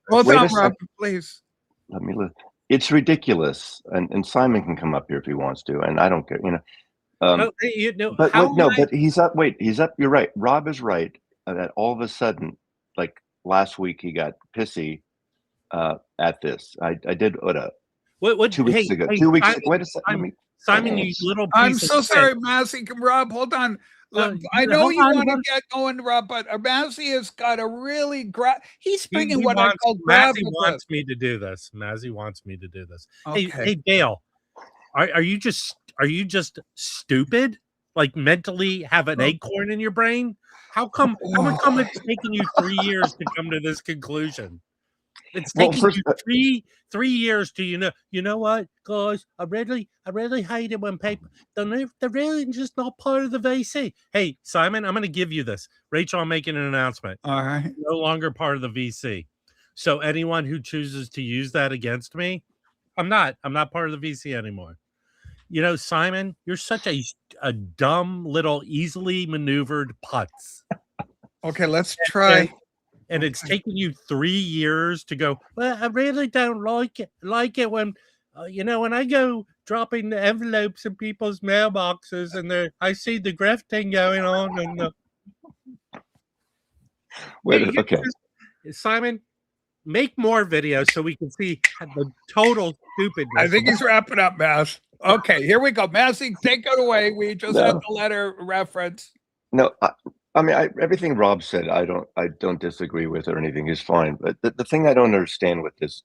Hold wait on, Rob, please. Let me listen. It's ridiculous, and Simon can come up here if he wants to, and I don't care, but he's up. Wait, he's up. You're right. Rob is right. That all of a sudden, like last week, he got pissy at this. I did what 2 weeks ago. 2 weeks ago. Wait a second. Simon, you little. I'm so sorry, Massey. Rob, hold on. I know you want to get going, Rob, but Massey has got a really he's bringing what I call Massey wants me to do this. Massey wants me to do this. Okay. Hey, Dale, are you just stupid? like mentally have an acorn in your brain? How come it's taking you 3 years to come to this conclusion? It's taking you three years to you know what, guys? I really hate it when people they're really just not part of the VC. Hey, Simon, I'm gonna give you this. Rachel, I'm making an announcement. All right. No longer part of the VC. So anyone who chooses to use that against me, I'm not part of the VC anymore. You know, Simon, you're such a dumb little easily maneuvered putz. Okay, let's try. And it's taken you 3 years to go, well, I really don't like it when, when I go dropping the envelopes in people's mailboxes and I see the grifting going on. And okay. Simon, make more videos so we can see the total stupidness. I think he's wrapping up, Maz. Okay, here we go. Massey, take it away. We just had the letter reference. No, I mean, everything Rob said, I don't disagree with or anything is fine. But the thing I don't understand with this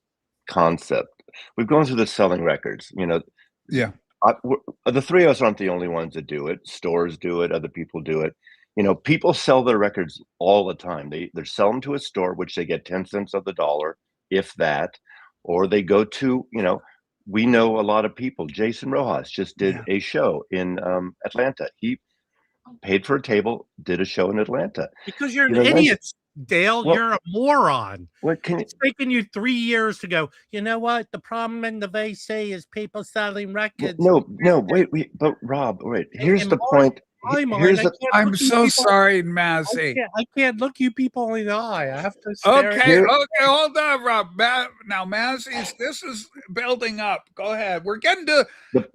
concept, we've gone through the selling records. Yeah. The three of us aren't the only ones that do it. Stores do it. Other people do it. People sell their records all the time. They sell them to a store, which they get 10 cents of the dollar, if that, or they go to, we know a lot of people. Jason Rojas just did a show in Atlanta. He paid for a table, did a show in Atlanta. Because you're an idiot, Dale. Well, you're a moron. It's taken you 3 years to go, you know what? The problem in the VC is people selling records. No, wait, but Rob, wait, here's the point. I'm so sorry, Massey. I can't look you people in the eye. I have to stare okay, hold on, Rob. Now, Massey, this is building up. Go ahead. We're getting to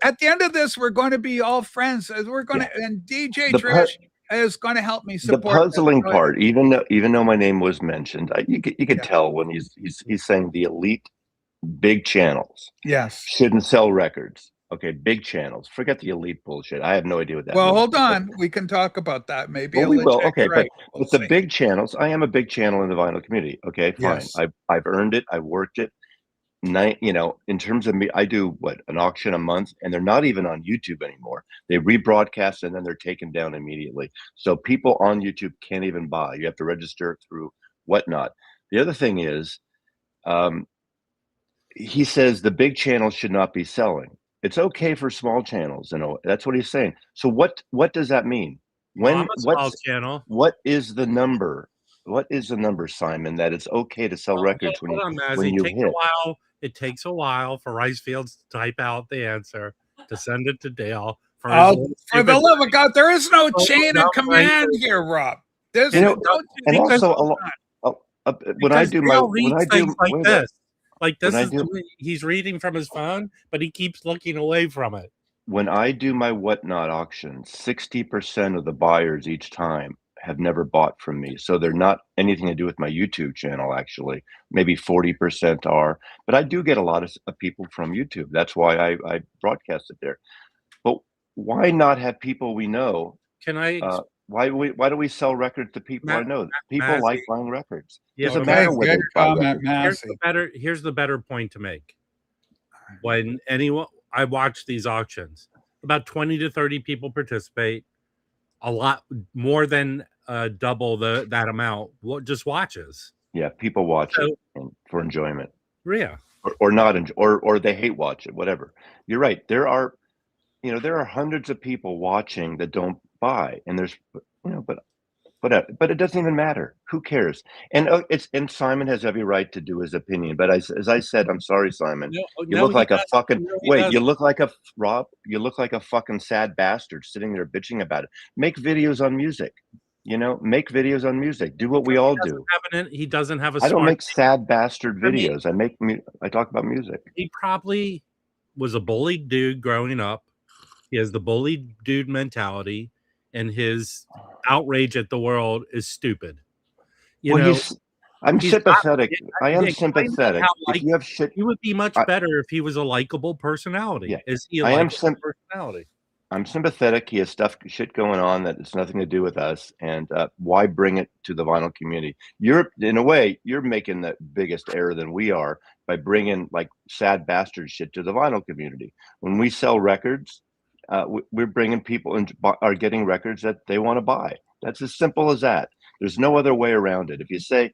at the end of this, we're going to be all friends. We're going to and DJ Trish is going to help me support the puzzling part, even though my name was mentioned. You could tell when he's saying the elite big channels shouldn't sell records. Okay, big channels. Forget the elite bullshit. I have no idea what that means. Hold on. We can talk about that. Maybe we will. Okay, but with the big channels, I am a big channel in the vinyl community. Okay, fine. Yes. I've earned it. I've worked it. In terms of me, I do an auction a month, and they're not even on YouTube anymore. They rebroadcast and then they're taken down immediately. So people on YouTube can't even buy. You have to register through whatnot. The other thing is, he says the big channels should not be selling. It's okay for small channels, that's what he's saying. So what does that mean? Channel. What is the number? What is the number, Simon, that it's okay to sell records when you hit? It takes a while for Ricefields to type out the answer to send it to Dale. For the love of God, there is no chain of command here, Rob. There's and also when I do this. Like this he's reading from his phone, but he keeps looking away from it. When I do my whatnot auction, 60% of the buyers each time have never bought from me. So they're not anything to do with my YouTube channel, actually. Maybe 40% are. But I do get a lot of people from YouTube. That's why I broadcast it there. But why not have people we know? Can I... Why do we sell records to people I know? People like buying records. Yeah, doesn't matter whether here's the better point to make. When I watch these auctions, about 20 to 30 people participate. A lot more than double that amount just watches. Yeah, people watch it for enjoyment. Yeah, or not enjoy, or they hate watch it. Whatever. You're right. There are hundreds of people watching that don't buy, and there's but it doesn't even matter. Who cares? And Simon has every right to do his opinion. But as I said, I'm sorry, Simon. You look like a fucking you look like a Rob. You look like a fucking sad bastard sitting there bitching about it. Make videos on music. Make videos on music. Do what we all do. He doesn't have a. I don't make sad bastard videos. I talk about music. He probably was a bullied dude growing up. He has the bullied dude mentality, and his outrage at the world is stupid. I'm sympathetic. I am sympathetic. If you have shit, he would be much better if he was a likable personality. Yeah. Is he a likable personality? I'm sympathetic. He has shit going on that has nothing to do with us. And why bring it to the vinyl community? In a way, you're making the biggest error than we are by bringing like sad bastard shit to the vinyl community. When we sell records, we're bringing people and are getting records that they want to buy. That's as simple as that. There's no other way around it. If you say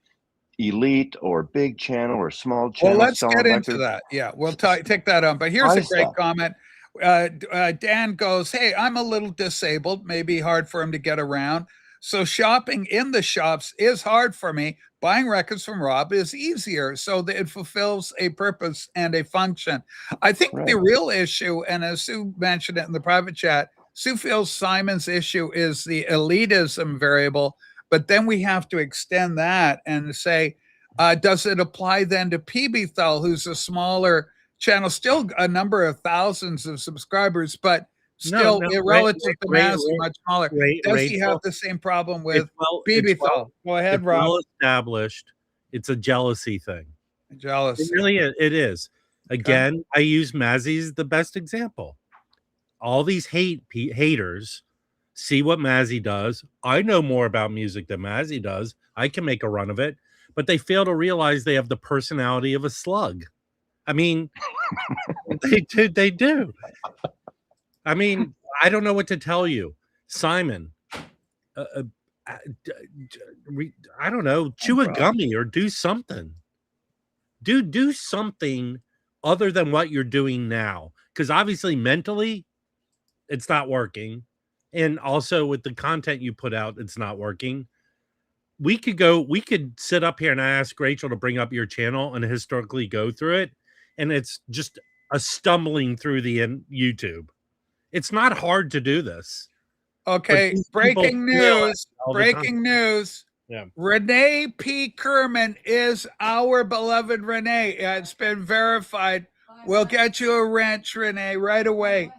elite or big channel or small channel, well, let's selling get into records, that. Yeah, we'll take that on. But here's a great comment. Dan goes, hey, I'm a little disabled, maybe hard for him to get around. So shopping in the shops is hard for me. Buying records from Rob is easier, so that it fulfills a purpose and a function. I think the real issue, and as Sue mentioned it in the private chat, Sue feels Simon's issue is the elitism variable, but then we have to extend that and say, does it apply then to PB Thal, who's a smaller channel, still a number of thousands of subscribers, but still relative to Mass, much smaller. Does he have the same problem with BB Thal? Go ahead, Rob. Well established. It's a jealousy thing. Jealousy. It really is. It is. Again, I use Mazzy as the best example. All these haters see what Mazzy does. I know more about music than Mazzy does. I can make a run of it, but they fail to realize they have the personality of a slug. I mean, they do. I mean, I don't know what to tell you. Simon, I don't know, chew a gummy or do something. Do something other than what you're doing now. Because obviously mentally, it's not working. And also with the content you put out, it's not working. We could sit up here and I ask Rachel to bring up your channel and historically go through it. And it's just a stumbling through the YouTube. It's not hard to do this. Okay, breaking news. Breaking news. Yeah. Renee P. Kerman is our beloved Renee. It's been verified. We'll get you a wrench, Renee, right away.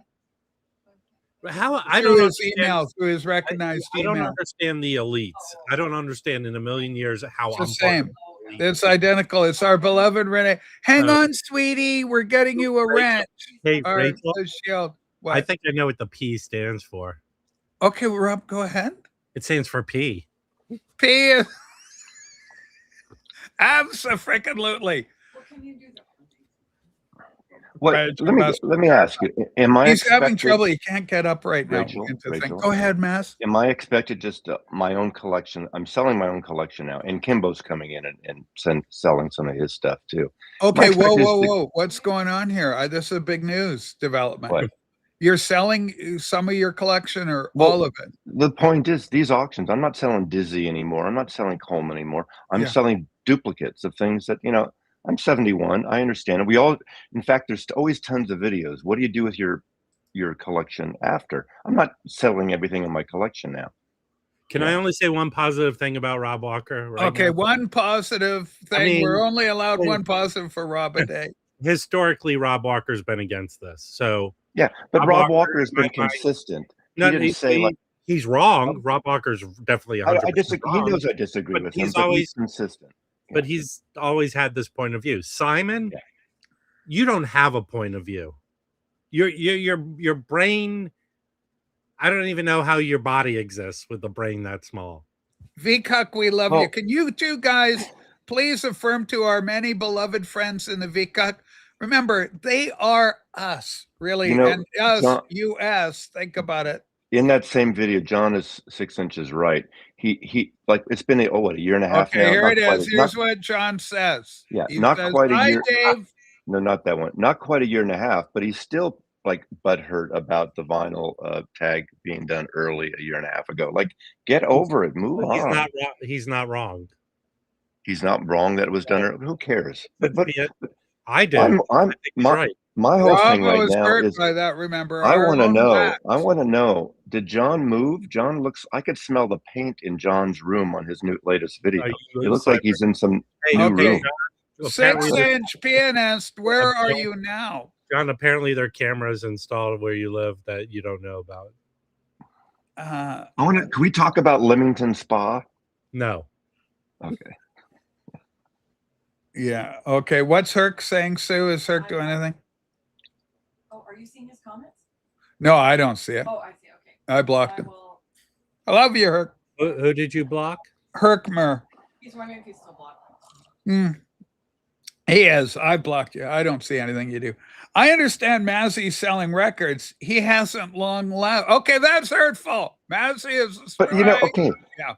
How I don't understand email, through his recognized email. I don't understand the elites. I don't understand in a million years how it's the same. It's identical. It's our beloved Renee. Hang on, sweetie. We're getting you a wrench. Hey, Rachel. Shield. I think I know what the P stands for. Okay, Rob, go ahead. It stands for P. P is abso-freaking-lutely. What can you do that? Let me ask you. Am I? He's having trouble. He can't get up right now. Rachel, go ahead, Mass. Am I expected just my own collection? I'm selling my own collection now, and Kimbo's coming in and selling some of his stuff too. Okay, whoa! What's going on here? This is a big news development. What? You're selling some of your collection or all of it? The point is, these auctions. I'm not selling Dizzy anymore. I'm not selling Coleman anymore. I'm selling duplicates of things that I'm 71. I understand it. In fact, there's always tons of videos. What do you do with your collection after? I'm not selling everything in my collection now. Can I only say one positive thing about Rob Walker? Okay, one positive thing. I mean, we're only allowed one positive for Rob a day. Historically, Rob Walker's been against this. So yeah, but Rob Walker has been consistent. No, he's wrong. Rob Walker's definitely 100% I disagree. wrong, he knows I disagree with him, but he's consistent. But he's always had this point of view. Simon, you don't have a point of view. Your brain, I don't even know how your body exists with a brain that small. Vcuk, we love you. Can you two guys please affirm to our many beloved friends in the Vcuk? Remember, they are us, really, and us, John, US. Think about it. In that same video, John is 6 inches right. He like it's been a year and a half now. Okay, here it is. Here's what John says. Yeah, he not says, quite a year. Dave. No, not that one. Not quite a year and a half, but he's still like butthurt about the vinyl tag being done early a year and a half ago. Like, get over it. Move on. He's not wrong. He's not wrong that it was done early. Who cares? But I do. My whole thing right now hurt is by that. Remember, I want to know. I want to know. Did John move? John looks. I could smell the paint in John's room on his latest video. It looks like he's in some new room. 6-inch pianist. Where are you now, John? Apparently, there are cameras installed where you live that you don't know about. Can we talk about Leamington Spa? No. Okay. Yeah. Okay. What's Herc saying, Sue? Is Herc doing anything? Oh, are you seeing his comments? No, I don't see it. Oh, I see. Okay. I blocked him. I love you, Herc. Who did you block? Herkmer. He's wondering if he's still blocked. He is. I blocked you. I don't see anything you do. I understand Mazzy's selling records. He hasn't long left. Okay, that's hurtful. Mazzy is a But you know, strike. okay, Yeah.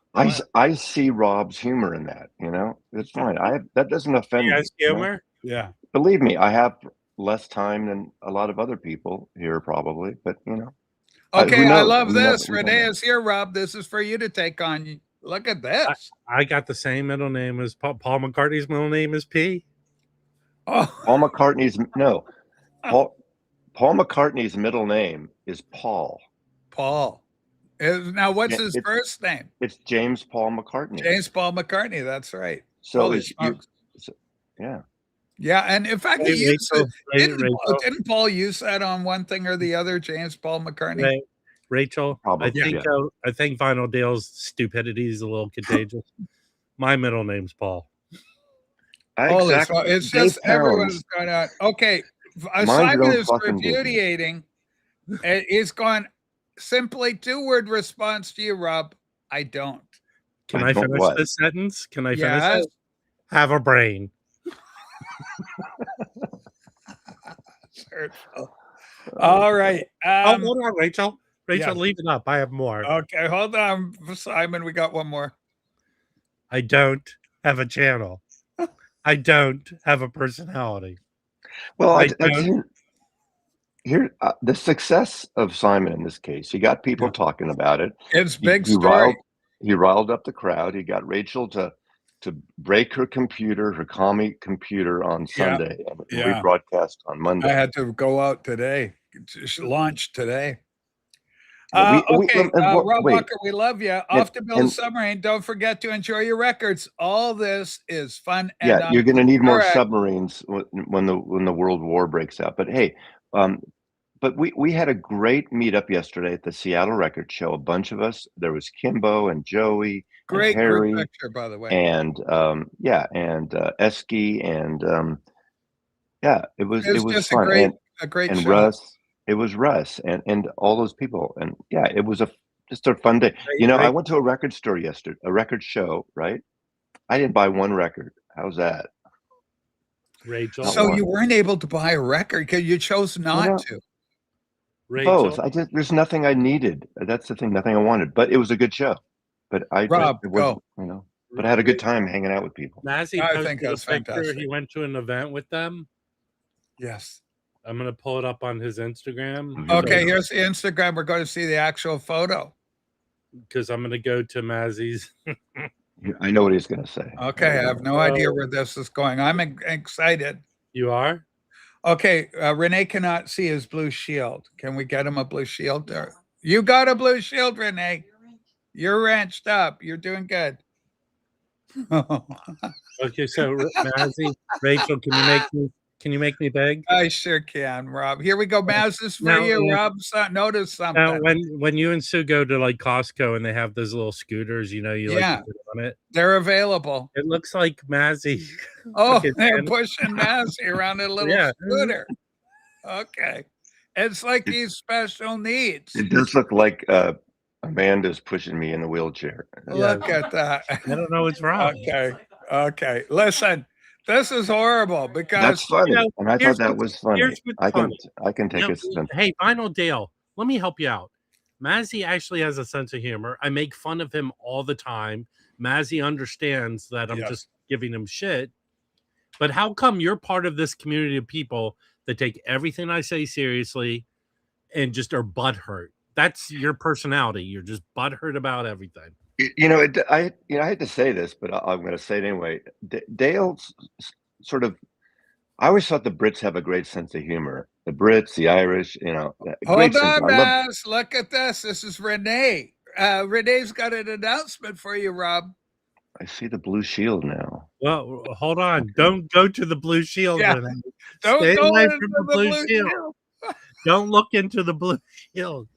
I see Rob's humor in that. You know, it's fine. That doesn't offend me. Yes, You know? humor. Yeah. Believe me, I have less time than a lot of other people here, probably. But you know, who Okay, I knows? love We never, this. we don't Renee know. is here, Rob. This is for you to take on. Look at I, this. I got the same middle name as Paul McCartney's middle name is P. Oh, Paul McCartney's no, Paul McCartney's middle name is Paul. Paul. Now, what's his It's first name? it's James Paul McCartney. James Paul McCartney. That's right. So Holy is you, smokes. so, yeah. Yeah, and in fact, he Wait, used it. Rachel, Didn't Paul use that on one thing or the other? James Paul McCartney. Rachel, Probably, I think Vinyl Dale's stupidity is a little contagious. My middle name's Paul. Holy Exactly. smokes. It's Dave just everyone's Pounds. going on. Okay, Mind Simon your own is fucking business. repudiating. He's gone simply 2-word response to you, Rob. I don't. Can I I don't finish what? this sentence? Can I finish Yes. it? Have a brain. All right. Oh, hold on, Rachel. yeah. Leave it up. I have more. Okay, hold on, Simon. We got one more. I don't have a channel. I don't have a personality. Well, I don't. here the success of Simon in this case, he got people talking about it. It's He, big he story. riled up the crowd. He got Rachel to break her commie computer on Sunday and Yeah. rebroadcast on Monday. I had to go out today. Just launch today. Yeah, Okay, Rob wait. Walker, we love you. Off to build a submarine. Don't forget to enjoy your records. All this is fun. And Yeah, you're going to need more correct. submarines when the World War breaks out. But hey, but we had a great meetup yesterday at the Seattle Record Show. A bunch of us. There was Kimbo and Joey Great and Harry group picture, by the way. and Esky and yeah, it was just fun. a great and show. Russ, it was Russ and all those people. And yeah, it was just a fun day. You know, I went to a record store yesterday, a record show, right? I didn't buy one record. How's that? Rachel. So you weren't able to buy a record because you chose not to. Rachel. Both. There's nothing I needed. That's the thing, nothing I wanted. But it was a good show. But Rob, it wasn't, you know. But I had a good time hanging out with people. Mazzy I posted think a that's picture. fantastic. He went to an event with them. Yes. I'm gonna pull it up on his Instagram. Okay, here's the Instagram. We're going to see the actual photo. Because I'm gonna go to Mazzy's. I know what he's going to say. Okay, I have no idea where this is going. I'm excited. You are? Okay, Renee cannot see his blue shield. Can we get him a blue shield? You got a blue shield, Renee. You're wrenched up. You're doing good. Okay, so Mazzy, Rachel, can you make me beg? I sure can, Rob. Here we go. Maz, this is for you, Rob. Notice something. Now, when you and Sue go to like Costco and they have those little scooters, you know, you like to get on it. They're available. It looks like Mazzy. Oh, they're pushing Mazzy around a little scooter. Okay. It's like he's special needs. It does look like Amanda's pushing me in a wheelchair. Look at that. I don't know what's wrong. Okay. Listen, this is horrible because that's funny, you know, and I thought that was funny. I can take it. Hey, Vinyl Dale, let me help you out. Mazzy actually has a sense of humor. I make fun of him all the time. Mazzy understands that I'm just giving him shit. But how come you're part of this community of people that take everything I say seriously and just are butthurt? That's your personality. You're just butthurt about everything. You know, I hate to say this, but I'm going to say it anyway. Dale's sort of. I always thought the Brits have a great sense of humor. The Brits, the Irish, you know. Hold on, Maz. Look at this. This is Renee. Renee's got an announcement for you, Rob. I see the blue shield now. Well, hold on. Don't go to the blue shield. Renee. Don't Stay go away into from the blue shield. Don't look into the blue shield.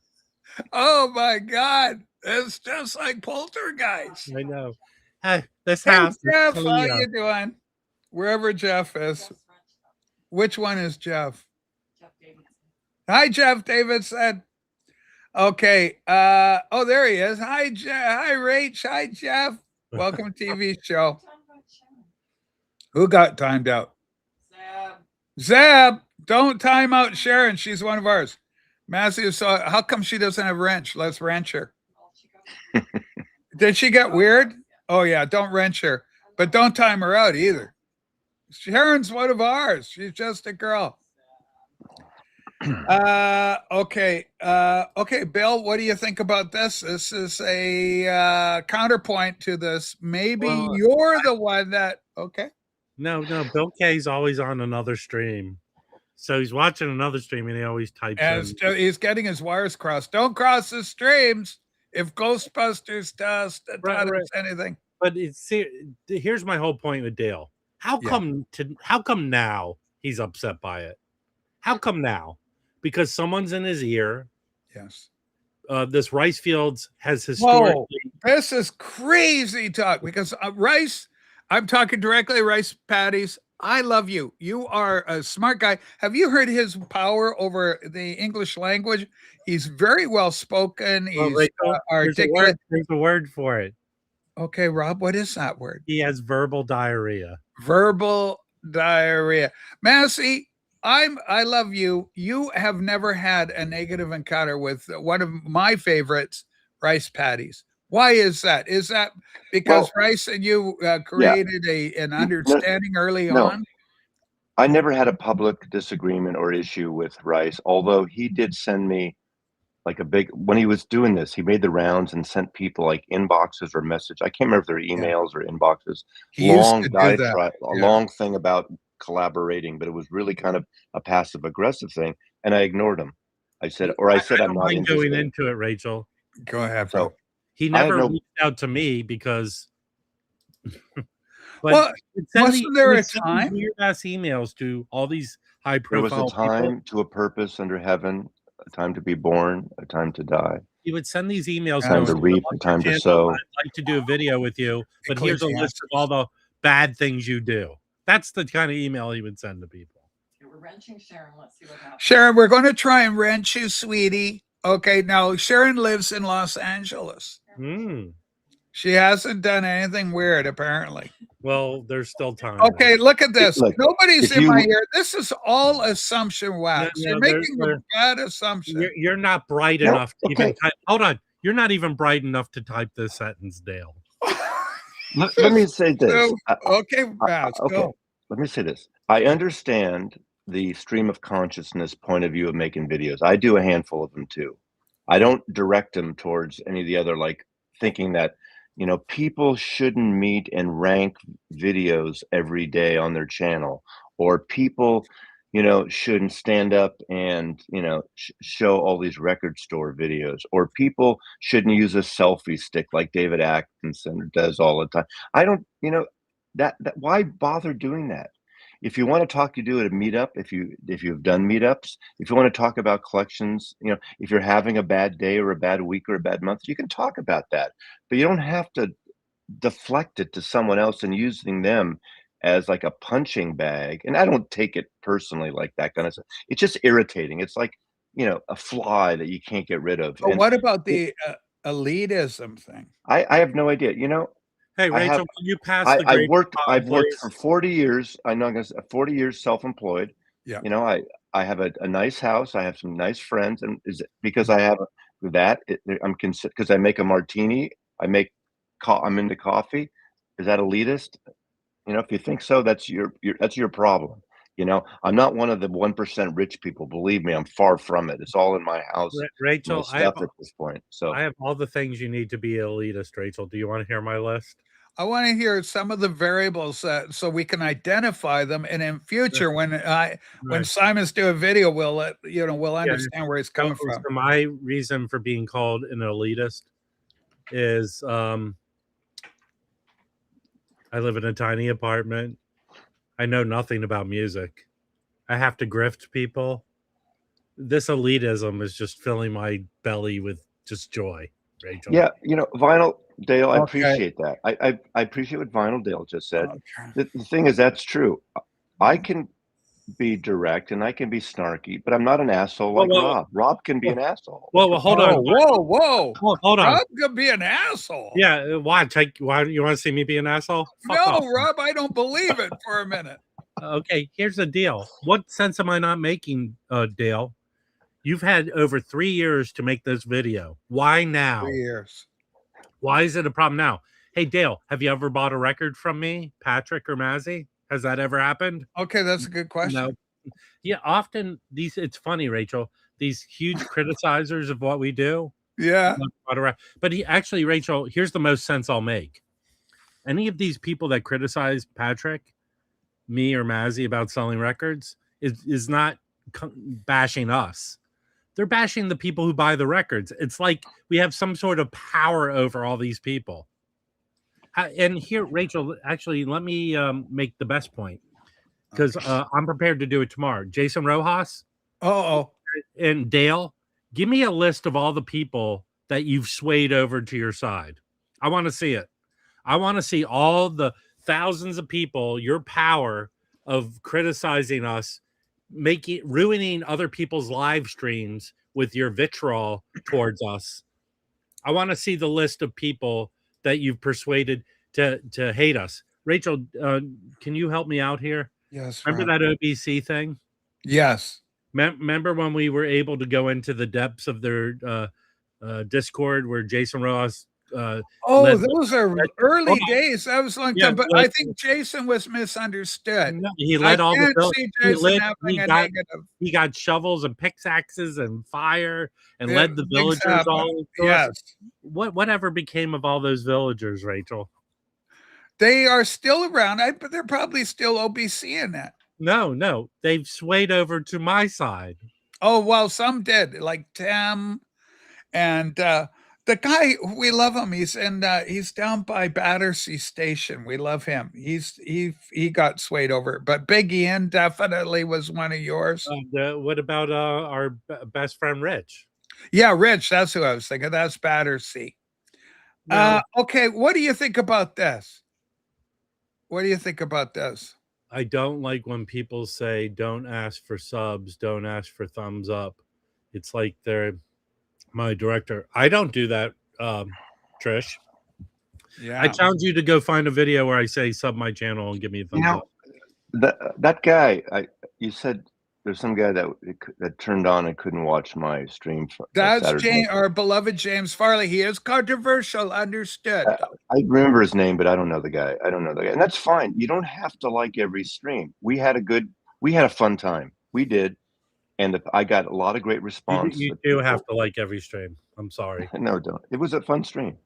Oh my God. It's just like Poltergeist. I know. Hey, this house. Jeff, how you doing? Wherever Jeff is. Which one is Jeff? Hi, Jeff Davidson. Okay. Oh, there he is. Hi, Hi, Rach. Hi, Jeff. Welcome to TV show. Who got timed out? Zeb, don't time out Sharon. She's one of ours. Matthew, so how come she doesn't have wrench? Let's wrench her. Did she get weird? Oh, yeah, don't wrench her. But don't time her out either. Sharon's one of ours. She's just a girl. Okay. Okay, Bill, what do you think about this? This is a counterpoint to this. Maybe you're the one that, okay. No, Bill K's always on another stream. So he's watching another stream and he always types in. He's getting his wires crossed. Don't cross the streams if Ghostbusters does anything. But here's my whole point with Dale. How come now he's upset by it? How come now? Because someone's in his ear. Yes. This Rice Fields has historically. Whoa, this is crazy talk because Rice, I'm talking directly Rice Patties. I love you. You are a smart guy. Have you heard his power over the English language? He's very well spoken. He's articulate. There's a word for it. Okay, Rob, what is that word? He has verbal diarrhea. Verbal diarrhea. Massey, I love you. You have never had a negative encounter with one of my favorites, Rice Patties. Why is that? Is that because Rice and you created an understanding early on? I never had a public disagreement or issue with Rice, although he did send me like when he was doing this, he made the rounds and sent people like inboxes or message. I can't remember if they're emails or inboxes. Long thing about collaborating, but it was really kind of a passive aggressive thing. And I ignored him. I said I'm not going into it, Rachel. Go ahead. So he never reached out to me because. But wasn't there a time? Weird ass emails to all these high profile. There was a time to a purpose under heaven, a time to be born, a time to die. He would send these emails. Time to reap, a time to sow. I'd like to do a video with you, but here's a list of all the bad things you do. That's the kind of email he would send to people. Okay, we're wrenching Sharon. Let's see what happens. Sharon, we're going to try and wrench you, sweetie. Okay, now Sharon lives in Los Angeles. She hasn't done anything weird, apparently. Well, there's still time. Okay, look at this. Nobody's in my ear. This is all assumption wax. You're making a bad assumption. You're not bright enough to even type. Hold on. You're not even bright enough to type this sentence, Dale. Let me say this. Okay, go. Let me say this. I understand the stream of consciousness point of view of making videos. I do a handful of them too. I don't direct them towards any of the other, like thinking that, people shouldn't meet and rank videos every day on their channel, or people, shouldn't stand up and, show all these record store videos, or people shouldn't use a selfie stick like David Atkinson does all the time. I don't, that why bother doing that? If you want to talk, you do it at a meetup. If you've done meetups, if you want to talk about collections, if you're having a bad day or a bad week or a bad month, you can talk about that. But you don't have to deflect it to someone else and using them as like a punching bag. And I don't take it personally like that kind of stuff. It's just irritating. It's like, a fly that you can't get rid of. Well, what about the elitism thing? I have no idea. Hey, Rachel, when you pass I've worked for 40 years. I know I'm going to say 40 years self-employed. Yeah. I have a nice house. I have some nice friends. And is it because I have because I make a martini, I'm into coffee. Is that elitist? If you think so, that's your problem. I'm not one of the 1% rich people. Believe me, I'm far from it. It's all in my house. Rachel, at this point. So I have all the things you need to be elitist, Rachel. Do you want to hear my list? I want to hear some of the variables so we can identify them, and in future, when Simon's do a video, we'll understand where he's coming from. So my reason for being called an elitist is I live in a tiny apartment. I know nothing about music. I have to grift people. This elitism is just filling my belly with just joy, Rachel. Yeah, Vinyl Dale, I appreciate that. I appreciate what Vinyl Dale just said. The thing is, that's true. I can be direct and I can be snarky, but I'm not an asshole like Rob. Rob can be an asshole. Well, hold on. Whoa. Hold on. Rob can be an asshole. Yeah, why? You want to see me be an asshole? No, Rob, I don't believe it for a minute. Okay, here's the deal. What sense am I not making, Dale? You've had over 3 years to make this video. Why now? 3 years. Why is it a problem now? Hey, Dale, have you ever bought a record from me, Patrick or Mazzy? Has that ever happened? Okay, that's a good question. No. Yeah, often it's funny, Rachel, these huge criticizers of what we do. Yeah. But actually, Rachel, here's the most sense I'll make. Any of these people that criticize Patrick, me or Mazzy about selling records is not bashing us. They're bashing the people who buy the records. It's like we have some sort of power over all these people. And here, Rachel, actually, let me make the best point, because I'm prepared to do it tomorrow. Jason Rojas and Dale, give me a list of all the people that you've swayed over to your side. I want to see it. I want to see all the thousands of people, your power of criticizing us, ruining other people's live streams with your vitriol towards us. I want to see the list of people that you've persuaded to hate us. Rachel, can you help me out here? Yes. Remember that OBC thing? Yes. Remember when we were able to go into the depths of their Discord where Jason Ross those are early days. That was a long time, but I think Jason was misunderstood. He led all the he got shovels and pickaxes and fire and led the villagers all. Yes. Whatever became of all those villagers, Rachel? They are still around, but they're probably still OBC in that. No, they've swayed over to my side. Oh, well, some did, like Tim and the guy, we love him. He's down by Battersea Station. We love him. He got swayed over, but Big Ian definitely was one of yours. What about our best friend Rich? Yeah, Rich. That's who I was thinking. That's Battersea. No. Okay, what do you think about this? What do you think about this? I don't like when people say, don't ask for subs, don't ask for thumbs up. It's like they're my director. I don't do that, Trish. Yeah. I challenge you to go find a video where I say sub my channel and give me a thumbs up. That guy, you said there's some guy that turned on and couldn't watch my stream. That's our beloved James Farley. He is controversial, understood. I remember his name, but I don't know the guy. And that's fine. You don't have to like every stream. We had a fun time. We did. And I got a lot of great response. You do have to like every stream. I'm sorry. No, don't. It was a fun stream.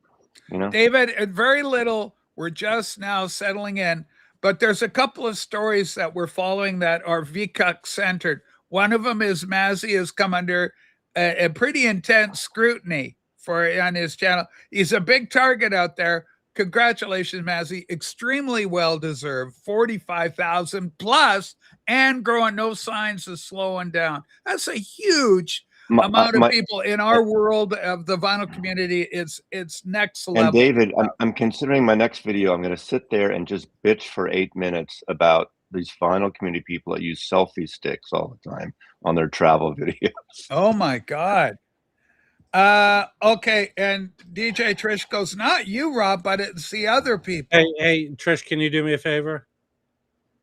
David, very little. We're just now settling in. But there's a couple of stories that we're following that are Vcuk centered. One of them is Mazzy has come under a pretty intense scrutiny on his channel. He's a big target out there. Congratulations, Mazzy. Extremely well-deserved. 45,000 plus and growing, no signs of slowing down. That's a huge amount of people in our world of the vinyl community. It's next level. And David, I'm considering my next video. I'm going to sit there and just bitch for 8 minutes about these vinyl community people that use selfie sticks all the time on their travel videos. Oh my God. Okay. And DJ Trish goes, not you, Rob, but it's the other people. Hey, Trish, can you do me a favor?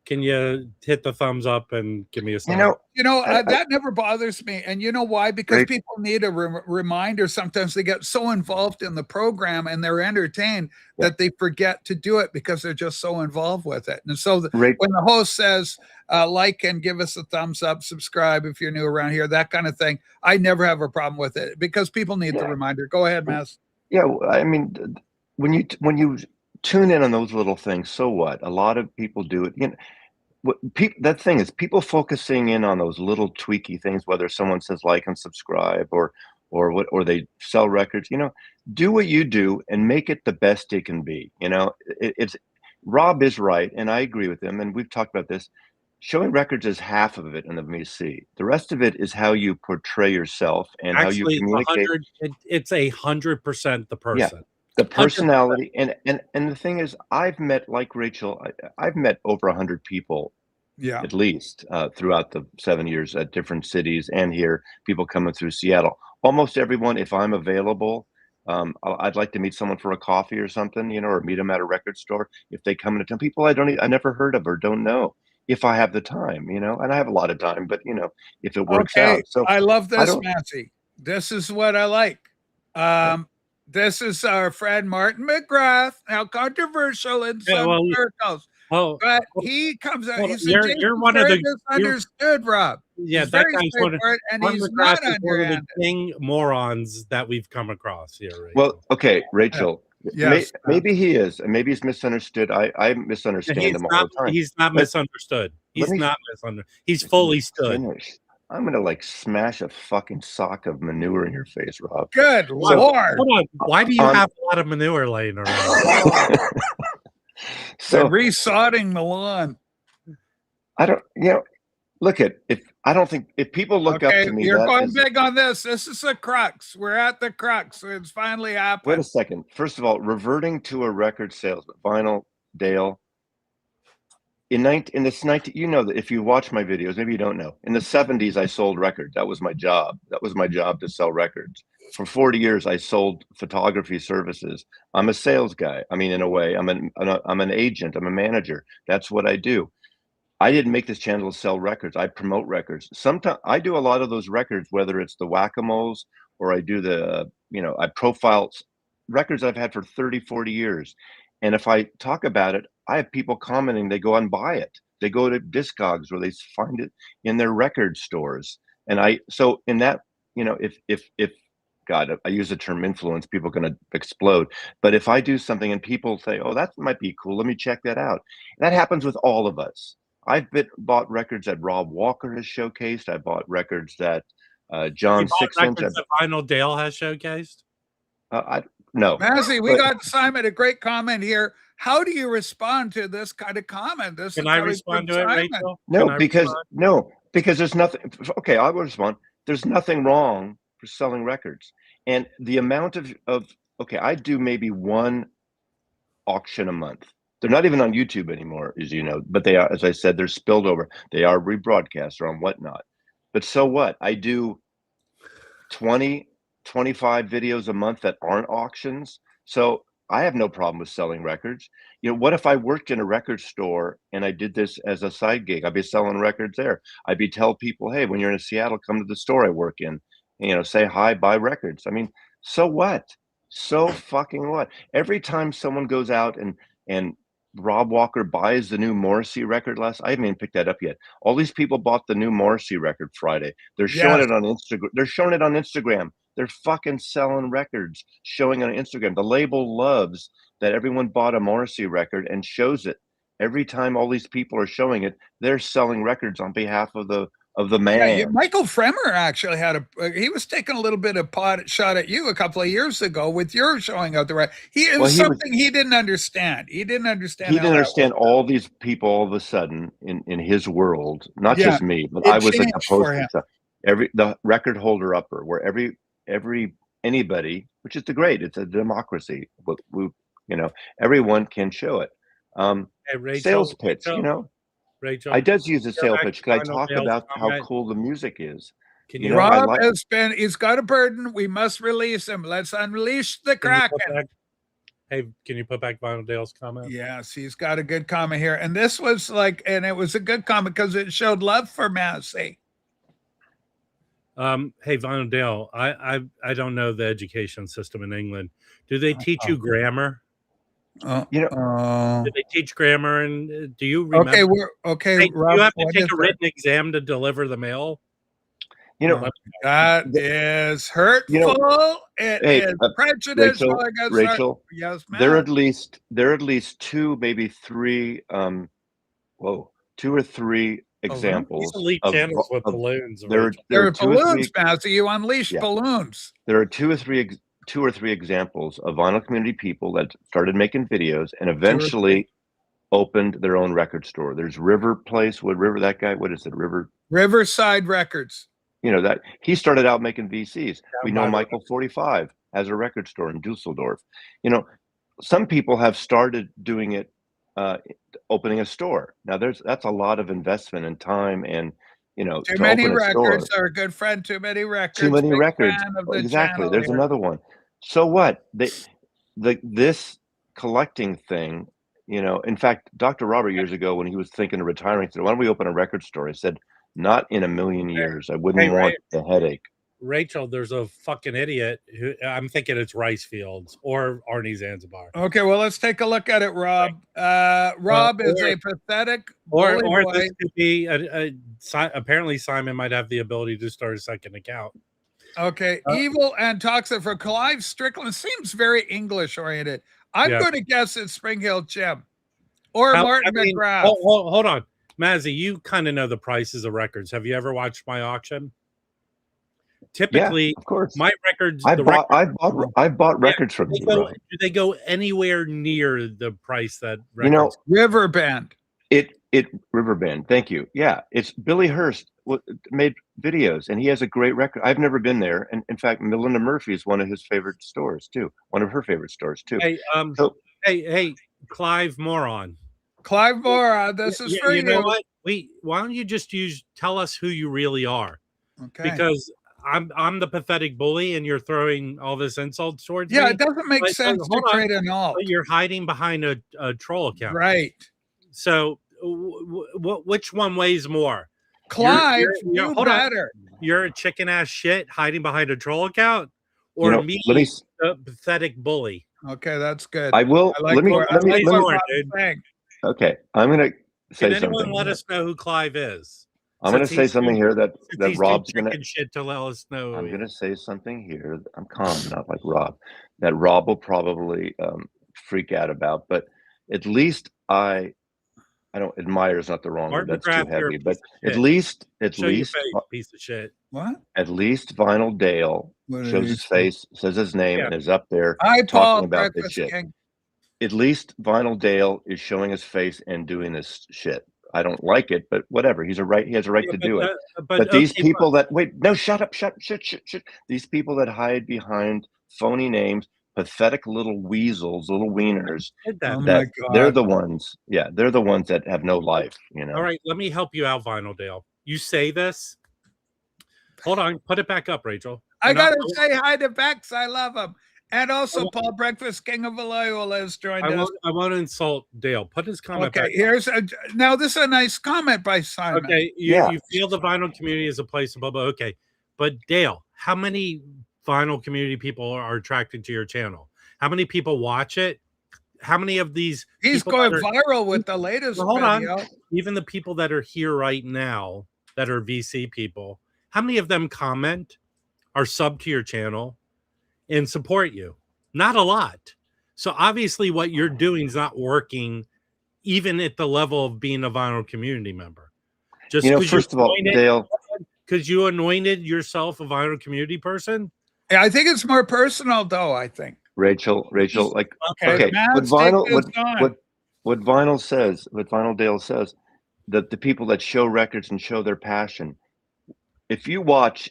Can you hit the thumbs up and give me a sign? That never bothers me. And you know why? Because people need a reminder. Sometimes they get so involved in the program and they're entertained that they forget to do it because they're just so involved with it. And so when the host says, like and give us a thumbs up, subscribe if you're new around here, that kind of thing, I never have a problem with it because people need the reminder. Go ahead, Maz. Yeah, I mean, when you tune in on those little things, so what? A lot of people do it. That thing is people focusing in on those little tweaky things, whether someone says like and subscribe or they sell records. Do what you do and make it the best it can be. It's Rob is right, and I agree with him. And we've talked about this. Showing records is half of it in the VC. The rest of it is how you portray yourself and how you communicate. It's 100% the person. Yeah. The personality 100%. and the thing is, I've met, like Rachel, I've met over 100 people, at least throughout the 7 years at different cities and here, people coming through Seattle. Almost everyone, if I'm available, I'd like to meet someone for a coffee or something, or meet them at a record store. If they come into town, people I never heard of or don't know. if I have the time, and I have a lot of time, but if it works out. So I love I this, don't. Massey. This is what I like. This is our friend Martin McGrath, now controversial in Yeah, some well, circles, oh, but he comes out. well, He's you're one of very the misunderstood, Rob. yeah, He's that very guy's one of straightforward, and Martin he's McGrath not is one of the underhanded. king morons that we've come across here. Well, okay, Rachel. Yes, Maybe he is, and maybe he's misunderstood. I misunderstand him all the time. He's not But misunderstood. let He's me not misunderstood. He's let me fully stood. finish. I'm gonna smash a fucking sock of manure in your face, Rob. good So, Lord. Hold on. Why do you on- have a lot of manure laying around? They're so resodding the lawn. I don't. Look at if I don't think if people look up Okay, to me, you're that going is. big on this. This is the crux. We're at the crux. It's finally Wait a happened. second. First of all, reverting to a record salesman, vinyl Dale. In this 19, that if you watch my videos, maybe you don't know. In the 70s, I sold records. That was my job. That was my job, to sell records. For 40 years, I sold photography services. I'm a sales guy. I mean, in a way, I'm an agent. I'm a manager. That's what I do. I didn't make this channel to sell records. I promote records. Sometimes I do a lot of those records, whether it's the whack-a-moles or I do I profile records I've had for 30, 40 years. And if I talk about it, I have people commenting, they go and buy it. They go to Discogs or they find it in their record stores. And so in that, if God, I use the term influence, people are going to explode. But if I do something and people say, oh, that might be cool, let me check that out. That happens with all of us. I've bought records that Rob Walker has showcased. I bought records that John Sixon. Records that Vinyl Dale has showcased. No, Massey, we got Simon a great comment here. How do you respond to this kind of comment? Can I respond to it, Rachel? No, because there's nothing. Okay, I will respond. There's nothing wrong for selling records, and the amount of okay, I do maybe one auction a month. They're not even on YouTube anymore, as you know, but they are, as I said, they're spilled over. They are rebroadcast or on whatnot. But so what? I do 20, 25 videos a month that aren't auctions. So I have no problem with selling records. What if I worked in a record store and I did this as a side gig? I'd be selling records there. I'd be tell people, hey, when you're in Seattle, come to the store I work in, say hi, buy records. I mean, so what? So fucking what? Every time someone goes out and Rob Walker buys the new Morrissey record I haven't even picked that up yet. All these people bought the new Morrissey record Friday. They're showing it on Instagram. They're showing it on Instagram. They're fucking selling records, showing on Instagram. The label loves that everyone bought a Morrissey record and shows it. Every time all these people are showing it, they're selling records on behalf of the man. Yeah, Michael Fremer actually had he was taking a little bit of shot at you a couple of years ago with your showing out the right. It was something he didn't understand. He didn't understand. He didn't understand all these people all of a sudden in his world, not just me, but I was like a poster. The record holder upper, where anybody, which is it's a democracy. Everyone can show it. Hey, Rachel, sales pitch, Rachel, I does use a sales pitch. Can I talk about how cool the music is? Rob he's got a burden. We must release him. Let's unleash the Kraken. Hey, can you put back Vinyl Dale's comment? Yes, he's got a good comment here. And this was and it was a good comment because it showed love for Massey. Hey, Vinyl Dale, I don't know the education system in England. Do they teach you grammar? Do they teach grammar? And do you remember? Okay. Hey, Rob, you have to take a written exam to deliver the mail. That is hurtful. It is prejudicial. Rachel, yes, ma'am. There are at least two, maybe three. 2 or 3 examples. These elite channels with balloons. There are balloons, Massey. You unleash balloons. There are 2 or 3 examples of vinyl community people that started making videos and eventually opened their own record store. There's River Place. That guy? What is it? Riverside Records. That he started out making VCs. We know Michael 45 has a record store in Dusseldorf. Some people have started doing it, opening a store. Now that's a lot of investment and time and too many records. Our good friend, Too Many Records. Too Many Records. Exactly. There's another one. So what? This collecting thing, You know, in fact, Dr. Robert years ago, when he was thinking of retiring, he said, "Why don't we open a record store?" I said, "Not in a million years. I wouldn't want the headache." Rachel, there's a fucking idiot who I'm thinking it's Rice Fields or Arnie Zanzibar. Okay, well, let's take a look at it, Rob. Rob is a pathetic or bully boy. this could be apparently Simon might have the ability to start a second account. Okay, evil and toxic for Clive Strickland seems very English oriented. I'm going to guess it's Spring Hill Jim or Martin McGrath. Hold on, Mazzy, you kind of know the prices of records. Have you ever watched my auction? Typically, of course, my records. I bought records from you. Do they go anywhere near the price that records? You know, Riverbend. Riverbend. Thank you. Yeah, it's Billy Hurst made videos, and he has a great record. I've never been there, and in fact, Melinda Murphy is one of his favorite stores too. One of her favorite stores too. Hey, hey, Clive Moron. Clive Moron. This is for you. You know what? Why don't you just tell us who you really are? Okay. Because I'm the pathetic bully, and you're throwing all this insults towards me. Yeah, it doesn't make sense to create an alt. You're hiding behind a troll account, right? So, which one weighs more? Clive, you better. You're a chicken ass shit hiding behind a troll account, or me, a pathetic bully. Okay, that's good. I will. Let me. Okay, I'm gonna say something. Can anyone let us know who Clive is? I'm going to say something here that Rob's going to shit to let us know. I'm going to say something here. I'm calm, not like Rob. That Rob will probably freak out about, but at least I don't admire is not the wrong word. That's too heavy. But at least piece of shit. What? At least Vinyl Dale shows his face, says his name, and is up there talking about this shit. At least Vinyl Dale is showing his face and doing this shit. I don't like it, but whatever. He has a right to do it. But these people shut up. These people that hide behind phony names, pathetic little weasels, little wieners, they're the ones. Yeah, they're the ones that have no life. You know. All right, let me help you out, Vinyl Dale. You say this. Hold on, put it back up, Rachel. I gotta say hi to Bex. I love him. And also, Paul Breakfast King of Vallejo has joined us. I won't insult Dale. Put his comment back. Now this is a nice comment by Simon. Okay, you feel the vinyl community is a place of bubble. Okay, but Dale, how many vinyl community people are attracted to your channel? How many people watch it? How many of these? He's going viral with the latest video. Even the people that are here right now that are VC people, how many of them comment, are sub to your channel, and support you? Not a lot. So obviously what you're doing is not working even at the level of being a vinyl community member. Just first of all, Dale, because you anointed yourself a vinyl community person. Yeah, I think it's more personal though. I think Rachel, like okay. What Vinyl Dale says, that the people that show records and show their passion, if you watch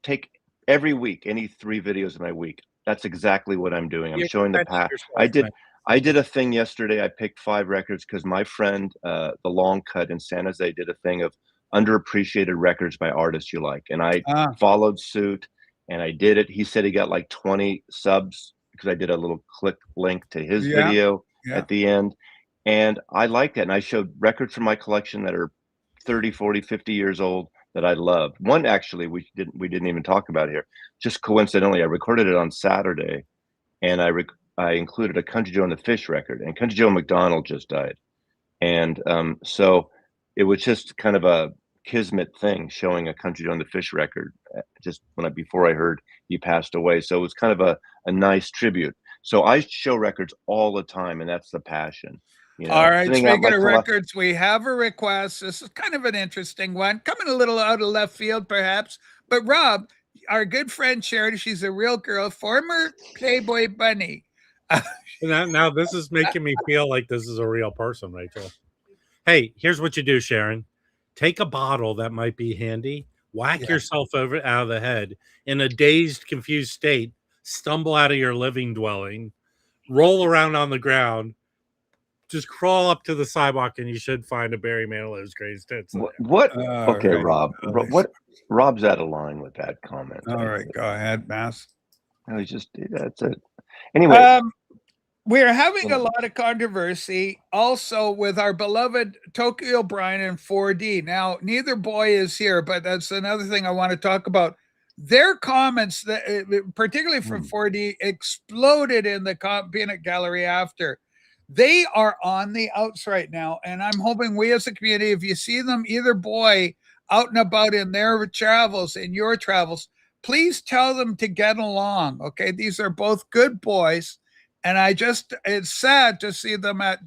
take every week, any 3 videos in my week, that's exactly what I'm doing. I'm showing the path. I did a thing yesterday. I picked 5 records because my friend, the Long Cut in San Jose, did a thing of underappreciated records by artists you like. And I followed suit and I did it. He said he got like 20 subs because I did a little click link to his video at the end. And I liked it. And I showed records from my collection that are 30, 40, 50 years old that I love. One actually we didn't even talk about here. Just coincidentally, I recorded it on Saturday, and I included a Country Joe and the Fish record. And Country Joe McDonald just died, and so it was just kind of a kismet thing, showing a Country Joe and the Fish record just before I heard he passed away. So it was kind of a nice tribute. So I show records all the time, and that's the passion. You know, all right, speaking of records, we have a request. This is kind of an interesting one, coming a little out of left field, perhaps. But Rob, our good friend Charity, she's a real girl, former Playboy bunny. Now this is making me feel like this is a real person, Rachel. Hey, here's what you do, Sharon. Take a bottle that might be handy, whack yourself out of the head in a dazed, confused state, stumble out of your living dwelling, roll around on the ground, just crawl up to the sidewalk, and you should find a Barry Manilow's greatest hits. What? Okay, right. Rob. What? Rob's out of line with that comment. All right, go ahead, Mass. No, that's it. Anyway, We're having You a know. lot of controversy also with our beloved Tokyo Brian and 4D. Now, neither boy is here, but that's another thing I want to talk about. Their comments, that particularly from 4D, exploded in the peanut gallery after. They are on the outs right now, and I'm hoping we as a community, if you see them, either boy, out and about in their travels, in your travels, please tell them to get along. Okay, these are both good boys. And it's sad to see them at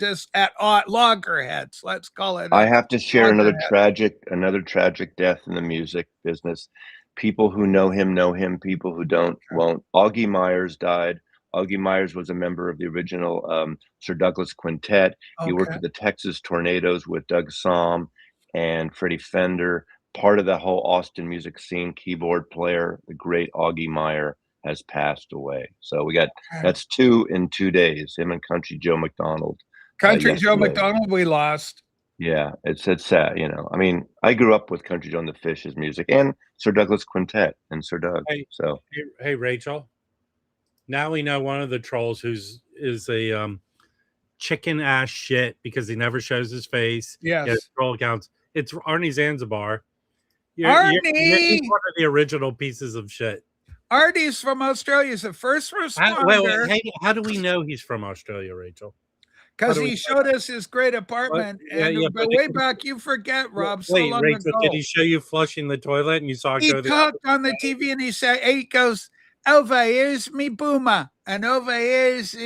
loggerheads. Let's call it. I have to share another loggerhead. tragic death in the music business. People who know him. People who don't won't. Augie Myers died. Augie Myers was a member of the original Sir Douglas Quintet. He worked Okay. with the Texas Tornadoes with Doug Somm and Freddie Fender. Part of the whole Austin music scene, keyboard player, the great Augie Meyer has passed away. So we got that's 2 in 2 days. Him and Country Joe McDonald. Country Joe Yesterday. McDonald, we lost. Yeah, it's sad, you know. I mean, I grew up with Country Joe and the Fish's music and Sir Douglas Quintet and Sir Doug. So hey Rachel. Now we know one of the trolls is a chicken ass shit because he never shows his face. Yes. Troll accounts. It's Arnie Zanzibar. Arnie! You're one of the original pieces of shit. Artie's from Australia. He's the first responder. Wait, how do we know he's from Australia, Rachel? Because he showed us his great apartment. But way back, you forget, Rob, so long Rachel, ago. did he show you flushing the toilet and you saw it He go there? talked on the TV and he goes, over here's me boomer, and over here is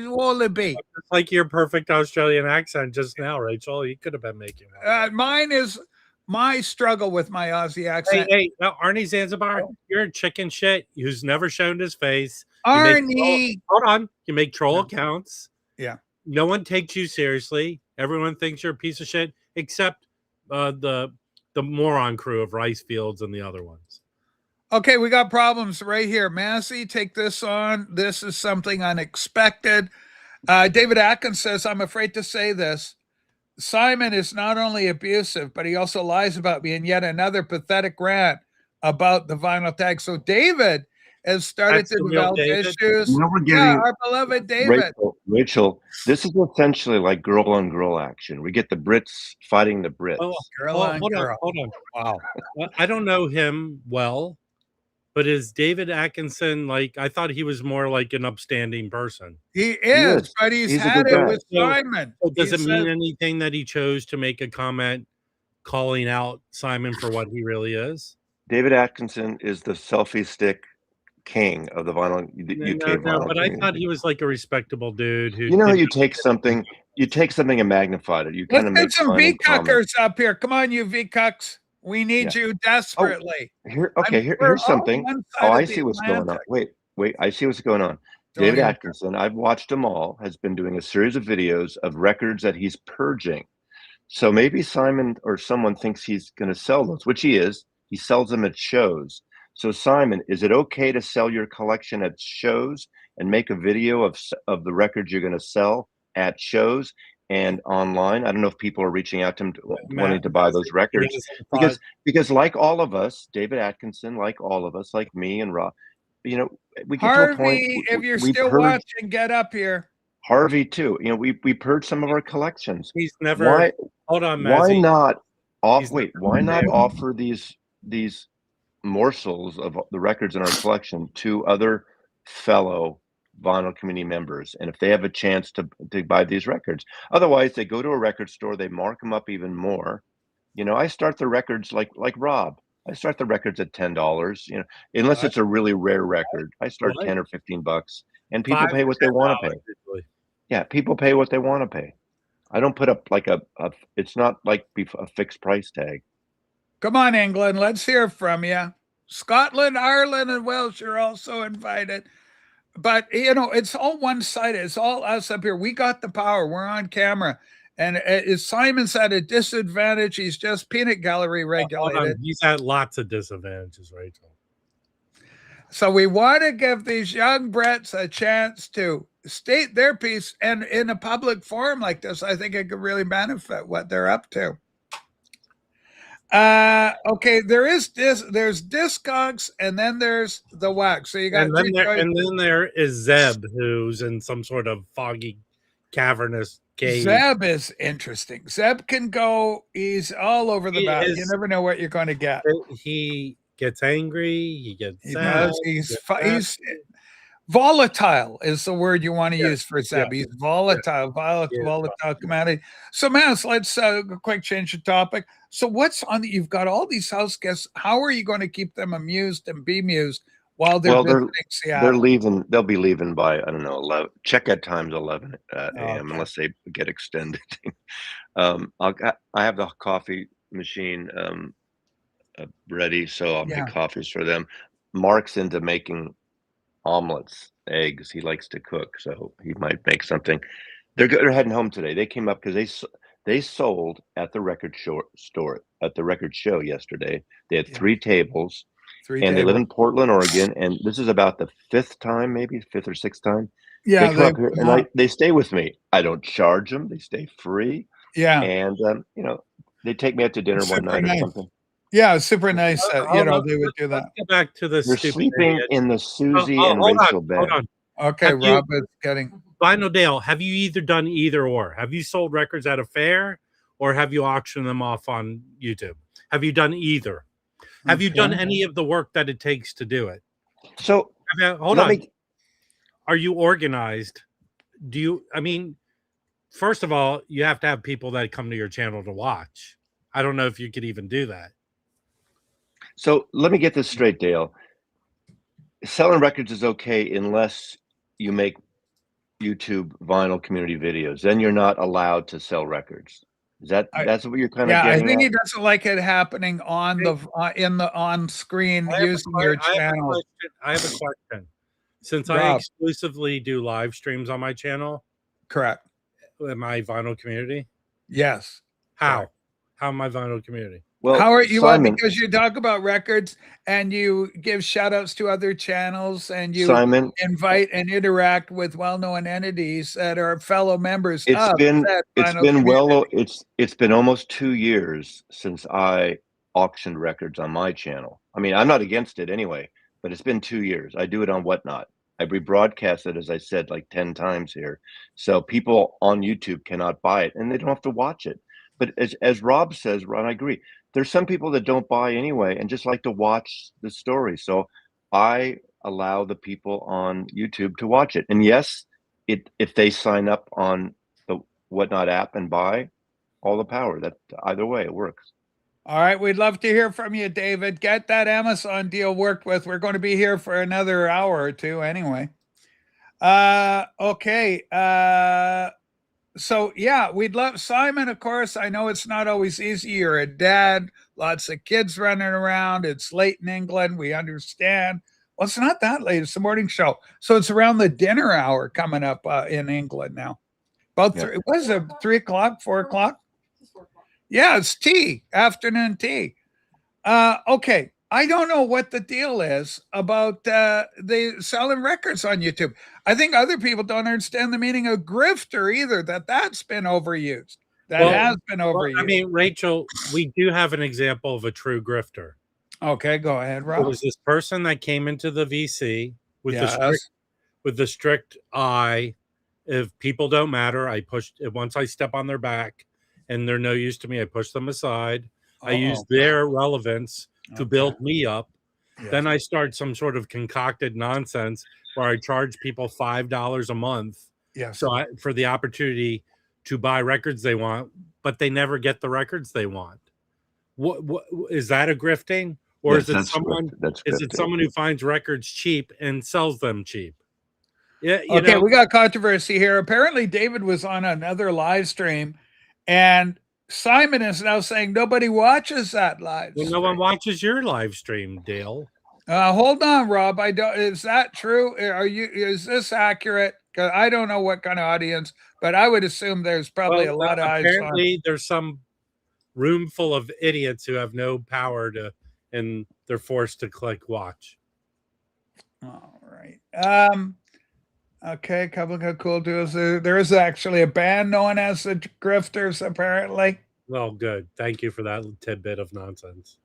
wallaby. It's like your perfect Australian accent just now, Rachel. He could have been making one. Mine is my struggle with my Aussie accent. Hey, Arnie Zanzibar, you're a chicken shit who's never shown his face. Arnie, hold on. You make troll accounts. Yeah. No one takes you seriously. Everyone thinks you're a piece of shit, except the moron crew of Rice Fields and the other ones. Okay, we got problems right here. Massey, take this on. This is something unexpected. David Atkins says, I'm afraid to say this. Simon is not only abusive, but he also lies about me in yet another pathetic rant about the vinyl tag. So David has started to develop issues. Now we're getting our beloved David. Rachel, this is essentially like girl on girl action. We get the Brits fighting the Brits. Hold on. Wow. I don't know him well, but is David Atkinson like? I thought he was more like an upstanding person. He is, but he's had it with Simon. So does it mean anything that he chose to make a comment calling out Simon for what he really is? David Atkinson is the selfie stick king of the vinyl UK vinyl. But I thought he was like a respectable dude who. You know, you take something and magnify it. You kind of make some Vcuckers up here. Come on, you Vcucks. We need you desperately. Here's something. Oh, I see what's going on. Wait, I see what's going on. David Atkinson, I've watched them all, has been doing a series of videos of records that he's purging. So maybe Simon or someone thinks he's going to sell those, which he is. He sells them at shows. So Simon, is it okay to sell your collection at shows and make a video of the records you're going to sell at shows and online? I don't know if people are reaching out to him wanting to buy those records because like all of us, David Atkinson, like all of us, like me and Rob, you know, we get Harvey, to a point. If you're still watching, get up here. Harvey too. You know, we purged some of our collections. He's never. Hold on, Mazzy. Why not? Why not offer these morsels of the records in our collection to other fellow vinyl community members, and if they have a chance to buy these records? Otherwise, they go to a record store, they mark them up even more. You know, I start the records like Rob. I start the records at $10. You know, unless it's a really rare record, I start 10 or $15, and people pay what they want to pay. Yeah, people pay what they want to pay. I don't put up like it's not like a fixed price tag. Come on, England. Let's hear from you. Scotland, Ireland, and Wales, you're also invited. But, you know, it's all one-sided. It's all us up here. We got the power. We're on camera. And Simon's at a disadvantage. He's just peanut gallery regulated. He's at lots of disadvantages, Rachel. So we want to give these young Brits a chance to state their piece. And in a public forum like this, I think it could really benefit what they're up to. Okay, there's Discogs, and then there's the wax. So you got And then there is Zeb, who's in some sort of foggy, cavernous cave. Zeb is interesting. Zeb can go. He's all over the map. You never know what you're going to get. He gets angry. He gets He sad. does. He's volatile is the word you want to use for Zeb. He's volatile, volatile commodity. So, Mass, let's quick change the topic. So, what's on the? You've got all these house guests. How are you going to keep them amused and bemused while they're visiting Seattle? They're leaving. They'll be leaving by, I don't know, 11. Check-out time's 11 a.m. unless they get extended. I have the coffee machine ready, so I'll make coffees for them. Mark's into making omelets, eggs. He likes to cook, so he might make something. They're heading home today. They came up because they sold at the record store at the record show yesterday. They had 3 tables. They live in Portland, Oregon, and this is about the 5th time, maybe 5th or 6th time. Yeah, they come up here and they stay with me. I don't charge them; they stay free. Yeah, and they take me out to dinner one night or something. Yeah, super nice. They would do that. Let's get back to this. You're sleeping in the Susie and Rachel bed. Hold on. Okay, Rob is getting. Vinyl Dale, have you done either or? Have you sold records at a fair, or have you auctioned them off on YouTube? Have you done either? Have you done any of the work that it takes to do it? So hold on. Are you organized? First of all, you have to have people that come to your channel to watch. I don't know if you could even do that. So let me get this straight, Dale. Selling records is okay unless you make YouTube vinyl community videos. Then you're not allowed to sell records. That's what you're kind of getting I think at? he doesn't like it happening on the on screen using your channel. I have a question. Since I exclusively do live streams on my channel, correct? In my vinyl community, yes. How? Correct. How am I vinyl community? Well, how are you? Well, because you talk about records and you give shout outs to other channels and you invite and interact with well-known entities that are fellow members. It's been almost 2 years since I auctioned records on my channel. I mean, I'm not against it anyway, but it's been 2 years. I do it on Whatnot. I rebroadcast it, as I said, like 10 times here. So people on YouTube cannot buy it and they don't have to watch it. But as Rob says, Ron, I agree. There's some people that don't buy anyway and just like to watch the story. So I allow the people on YouTube to watch it. And yes, if they sign up on the Whatnot app and buy, all the power. That either way, it works. All right, we'd love to hear from you, David. Get that Amazon deal worked with. We're going to be here for another hour or two anyway. Okay. So yeah, we'd love Simon. Of course, I know it's not always easy. You're a dad, lots of kids running around. It's late in England. We understand. Well, it's not that late. It's the morning show, so it's around the dinner hour coming up in England now. About what is it? 3 o'clock, 4 o'clock? Yeah, it's tea, afternoon tea. Okay. I don't know what the deal is about the selling records on YouTube. I think other people don't understand the meaning of grifter either, that's been overused. Has been overused. Well, I mean, Rachel, we do have an example of a true grifter. Okay, go ahead, Rob. It was this person that came into the VC with the strict eye. If people don't matter, I pushed it. Once I step on their back and they're no use to me, I push them aside. I use their relevance to build me up. Yes. Then I start some sort of concocted nonsense where I charge people $5 a month. Yes. So for the opportunity to buy records they want, but they never get the records they want. What is that a grifting? Or is it someone who finds records cheap and sells them cheap? Yeah. Okay, we got controversy here. Apparently David was on another live stream and Simon is now saying nobody watches that live stream. No one watches your live stream, Dale. Hold on, Rob. Is that true? Is this accurate? Because I don't know what kind of audience, but I would assume there's probably a lot of eyes on. Apparently, there's some room full of idiots who have no power and they're forced to click watch. All right. Okay, couple of cool duos. There is actually a band known as the Grifters, apparently. Well, good. Thank you for that tidbit of nonsense.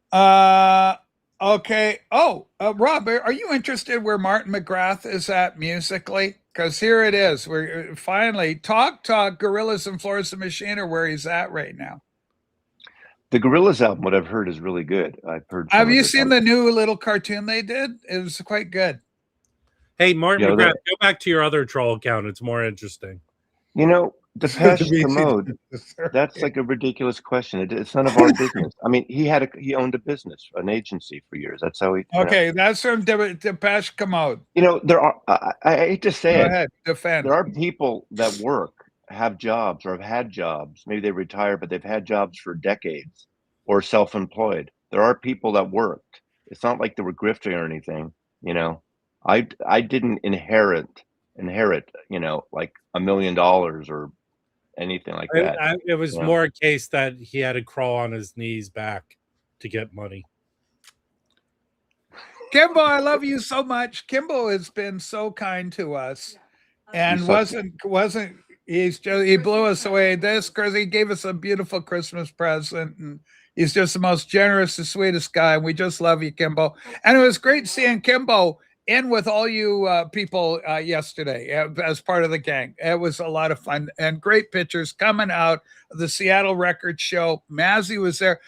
Okay. Oh, Rob, are you interested where Martin McGrath is at musically? Because here it is. We're finally Talk Gorillas and Florence and the Machine are where he's at right now. The Gorillaz album, what I've heard, is really good. I've heard. Have you seen the new little cartoon they did? It was quite good. Hey, Martin McGrath, go back to your other troll account. It's more interesting. You know, Depeche Mode, that's like a ridiculous question. It's none of our business. I mean, he owned a business, an agency for years. That's how he. Okay, that's from Depeche Mode. You know, there are. I hate to say Go it. Ahead, defend. There are people that work, have jobs, or have had jobs. Maybe they retired, but they've had jobs for decades, or self-employed. There are people that worked. It's not like they were grifting or anything. You know, I didn't inherit, you know, like $1 million or anything like that. It was more a case that he had to crawl on his knees back to get money. Kimbo, I love you so much. Kimbo has been so kind to us, and he blew us away. Because he gave us a beautiful Christmas present, and he's just the most generous, the sweetest guy. We just love you, Kimbo. And it was great seeing Kimbo in with all you people yesterday as part of the gang. It was a lot of fun and great pictures coming out of the Seattle Record Show. Mazzy was there.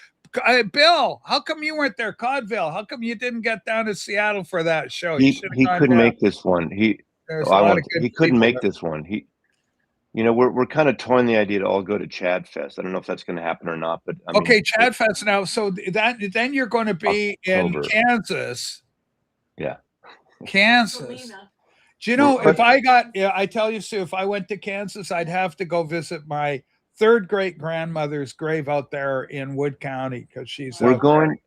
Bill, how come you weren't there? Codville, how come you didn't get down to Seattle for that show? He couldn't make this one. He couldn't make this one. You know, we're kind of toying the idea to all go to Chad Fest. I don't know if that's going to happen or not, but I mean, Chad Fest now. So then you're going to be October. In Kansas. Yeah. Kansas. Do you know, I tell you, Sue, if I went to Kansas, I'd have to go visit my third great grandmother's grave out there in Wood County because she's. We're going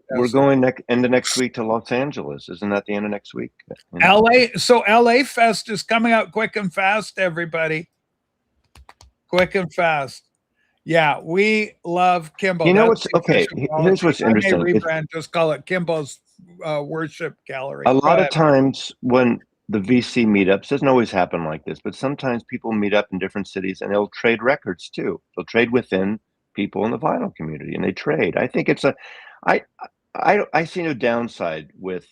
end of next week to Los Angeles. Isn't that the end of next week? LA. So LA Fest is coming out quick and fast, everybody. Quick and fast. Yeah, we love Kimbo. You know what's okay? Here's what's interesting. Rebrand, just call it Kimbo's worship gallery. A lot of times when the VC meetups, doesn't always happen like this, but sometimes people meet up in different cities and they'll trade records too. They'll trade within people in the vinyl community, and they trade. I think I see no downside with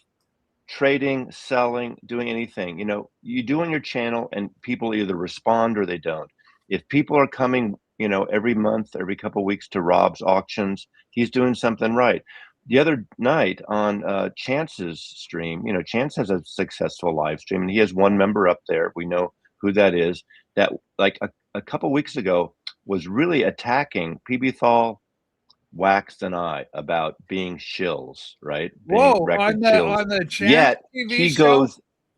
trading, selling, doing anything. You know, you do on your channel, and people either respond or they don't. If people are coming, you know, every month, every couple of weeks to Rob's auctions, he's doing something right. The other night on Chance's stream, you know, Chance has a successful live stream, and he has one member up there. We know who that is. That like a couple of weeks ago was really attacking PB Thal, Wax, and I about being shills, right? Whoa, on the Chance TV show?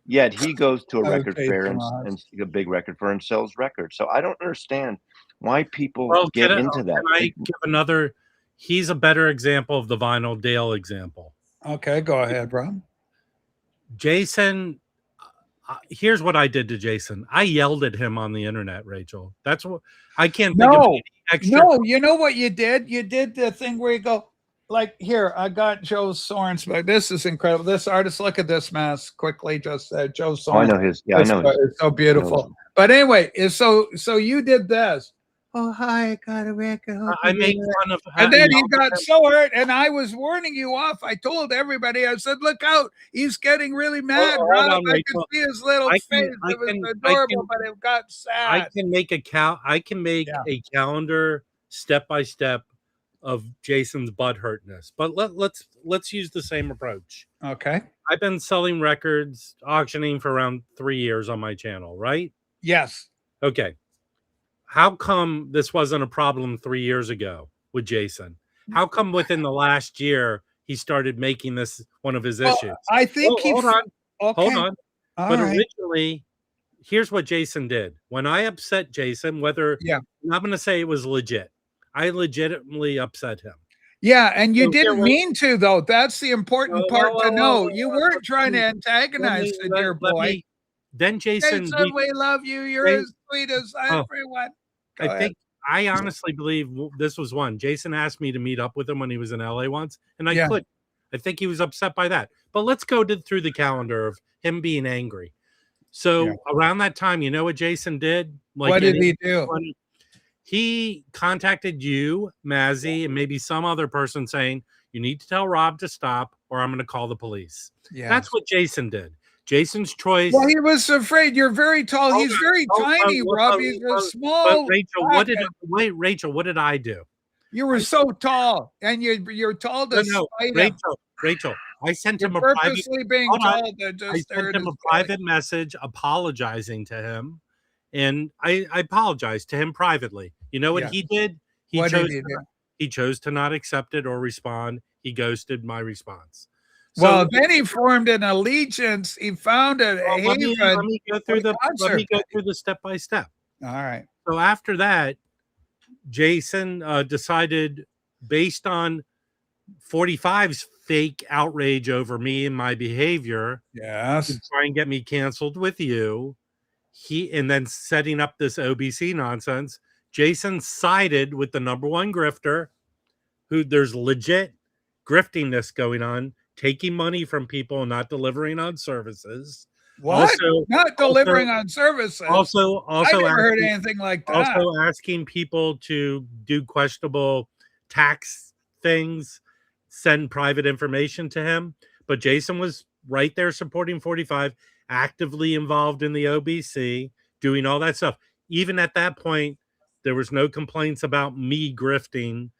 He goes to a record fair and a big record fair and sells records. So I don't understand why people get into that. Can I give another? He's a better example of the Vinyl Dale example. Okay, go ahead, Rob. Jason, here's what I did to Jason. I yelled at him on the internet, Rachel. That's what I can't think of any extra. No, you know what you did? You did the thing where you go, like, here, I got Joe Soren's book. This is incredible. This artist, look at this mask quickly. Just Joe Soren. I know his. Yeah, I know. It's so beautiful. But anyway, so you did this. Oh, hi, I got a record. I made fun of. And then he got so hurt, and I was warning you off. I told everybody. I said, "Look out! He's getting really mad." I could see his little face. It was adorable, but it got sad. I can make a a calendar step by step of Jason's butthurtness. But let's use the same approach. Okay. I've been selling records, auctioning for around 3 years on my channel, right? Yes. Okay. How come this wasn't a problem 3 years ago with Jason? How come within the last year he started making this one of his issues? I think hold on. But originally, here's what Jason did. When I upset Jason, I'm not going to say it was legit. I legitimately upset him. Yeah, and you didn't mean to, though. That's the important part to know. You weren't trying to antagonize the dear boy. Then Jason, we love you. You're as sweet as everyone. I honestly believe this was one. Jason asked me to meet up with him when he was in LA once, and I couldn't. I think he was upset by that. But let's go through the calendar of him being angry. So around that time, you know what Jason did? What did he do? he contacted you, Mazzy, and maybe some other person saying, you need to tell Rob to stop or I'm going to call the police. Yeah. That's what Jason did. Jason's choice. Well, he was afraid. You're very tall. He's very tiny, Rob. He's a small. But Rachel, Rachel, what did I do? You were so tall, and you're tall to spite him. Rachel, I sent You're him a purposely being tall to just I sent him a private message apologizing to him, and I apologized to him privately. You know what he did? He chose to not accept it or respond. He ghosted my response. So, then he formed an allegiance. He found a haven. Let me go through the step by step. All right. So after that, Jason decided, based on 45's fake outrage over me and my behavior, to try and get me canceled with you. And then setting up this OBC nonsense. Jason sided with the #1 grifter, who there's legit griftingness going on, taking money from people and not delivering on services. What? Not delivering on services. Also, I never heard anything like that. Also asking people to do questionable tax things, send private information to him. But Jason was right there supporting 45, actively involved in the OBC, doing all that stuff. Even at that point, there was no complaints about me grifting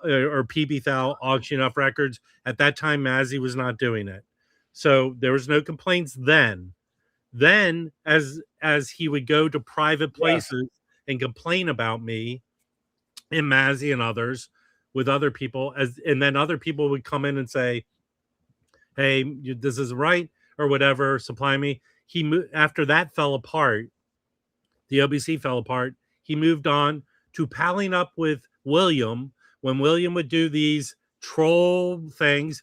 or PB Thal auctioning off records. At that time, Mazzy was not doing it. So there was no complaints then. Then, as he would go to private places and complain about me and Mazzy and others with other people, and then other people would come in and say, hey, this is right, or whatever, supply me. After that fell apart, the OBC fell apart, he moved on to palling up with William. When William would do these troll things,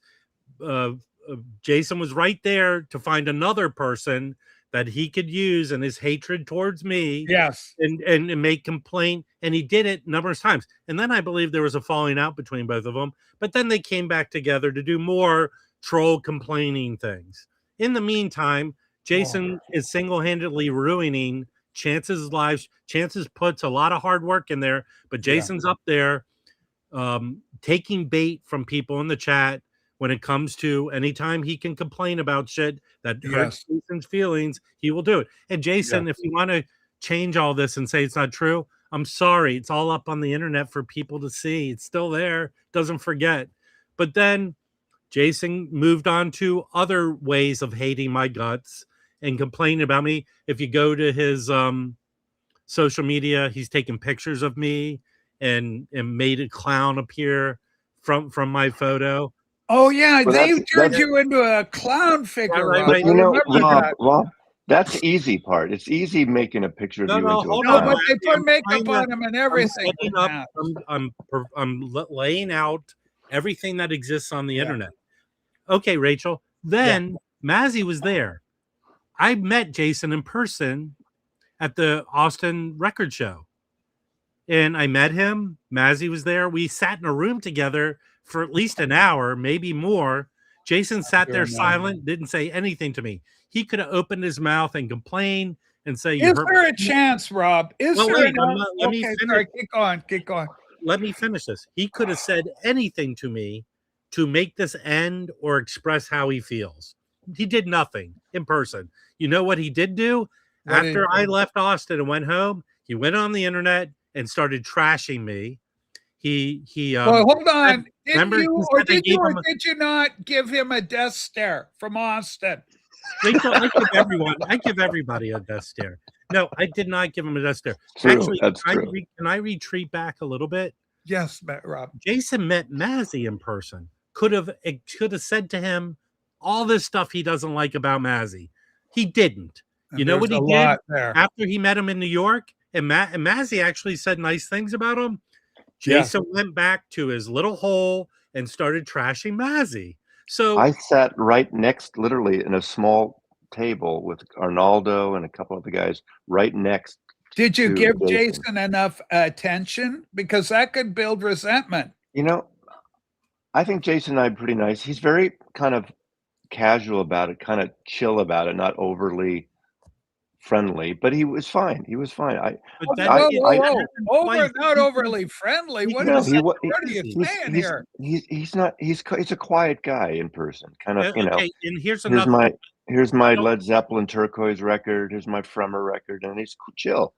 Jason was right there to find another person that he could use in his hatred towards me. Yes. And make complaint. And he did it numerous times. And then I believe there was a falling out between both of them. But then they came back together to do more troll complaining things. In the meantime, Jason is single-handedly ruining Chance's lives. Chance's puts a lot of hard work in there, but Jason's up there taking bait from people in the chat when it comes to anytime he can complain about shit that hurts Jason's feelings, he will do it. And Jason, if you want to change all this and say it's not true, I'm sorry. It's all up on the internet for people to see. It's still there. Doesn't forget. But then Jason moved on to other ways of hating my guts and complaining about me. If you go to his social media, he's taking pictures of me and made a clown appear from my photo. Oh yeah, they turned you into a clown figure. Right. You know, Rob, that's the easy part. It's easy making a picture of you into a clown. No, but they put makeup on him and everything. I'm laying out everything that exists on the internet. Okay, Rachel. Then Mazzy was there. I met Jason in person at the Austin record show. And I met him. Mazzy was there. We sat in a room together for at least an hour, maybe more. Jason sat there silent, didn't say anything to me. He could have opened his mouth and complained and say, "Is there a chance, Rob? Is there? Let me finish. Keep going. Let me finish this. He could have said anything to me to make this end or express how he feels. He did nothing in person. You know what he did do? After I left Austin and went home, he went on the internet and started trashing me. Well, hold on. Did you not give him a death stare from Austin? Rachel, I give everybody a death stare. No, I did not give him a death stare. True, actually, true. Can I retreat back a little bit? Yes, Rob. Jason met Mazzy in person. Could have said to him all this stuff he doesn't like about Mazzy. He didn't. You know what he did after he met him in New York? And Mazzy actually said nice things about him. Jason went back to his little hole and started trashing Mazzy. So I sat right next, literally in a small table with Arnaldo and a couple of the guys right next. Did you give Jason enough attention? Because that could build resentment. You know, I think Jason and I are pretty nice. He's very kind of casual about it, kind of chill about it, not overly friendly, but he was fine. He was fine. But Whoa, that whoa, it- whoa, that whoa. happened Over, twice. not overly friendly. What No, is he that? wa- What are you saying here? he's not he's a quiet guy in person. Kind of, you know. Okay, and here's Here's another. my Led Zeppelin Turquoise record. Here's my Fremer record, and he's chill.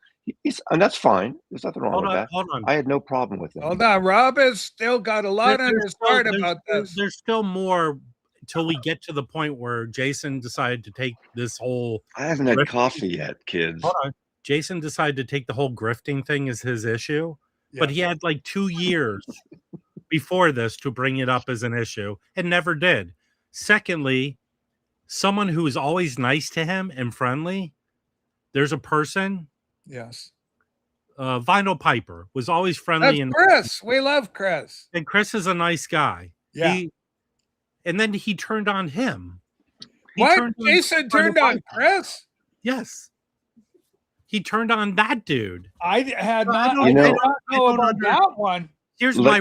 And that's fine. There's nothing wrong with that. Hold on. I had no problem with him. Hold on. Rob has still got a lot on his heart about this. There's still more till we get to the point where Jason decided to take this whole. I haven't had coffee yet, kids. Hold on. Jason decided to take the whole grifting thing as his issue, but he had like 2 years before this to bring it up as an issue and never did. Secondly, someone who is always nice to him and friendly. There's a person. Yes. Vinyl Piper was always friendly. That's Chris. We love Chris. And Chris is a nice guy. Yeah. And then he turned on him. Jason turned on Chris? Yes. He turned on that dude. I had not. I don't know about that one. Here's my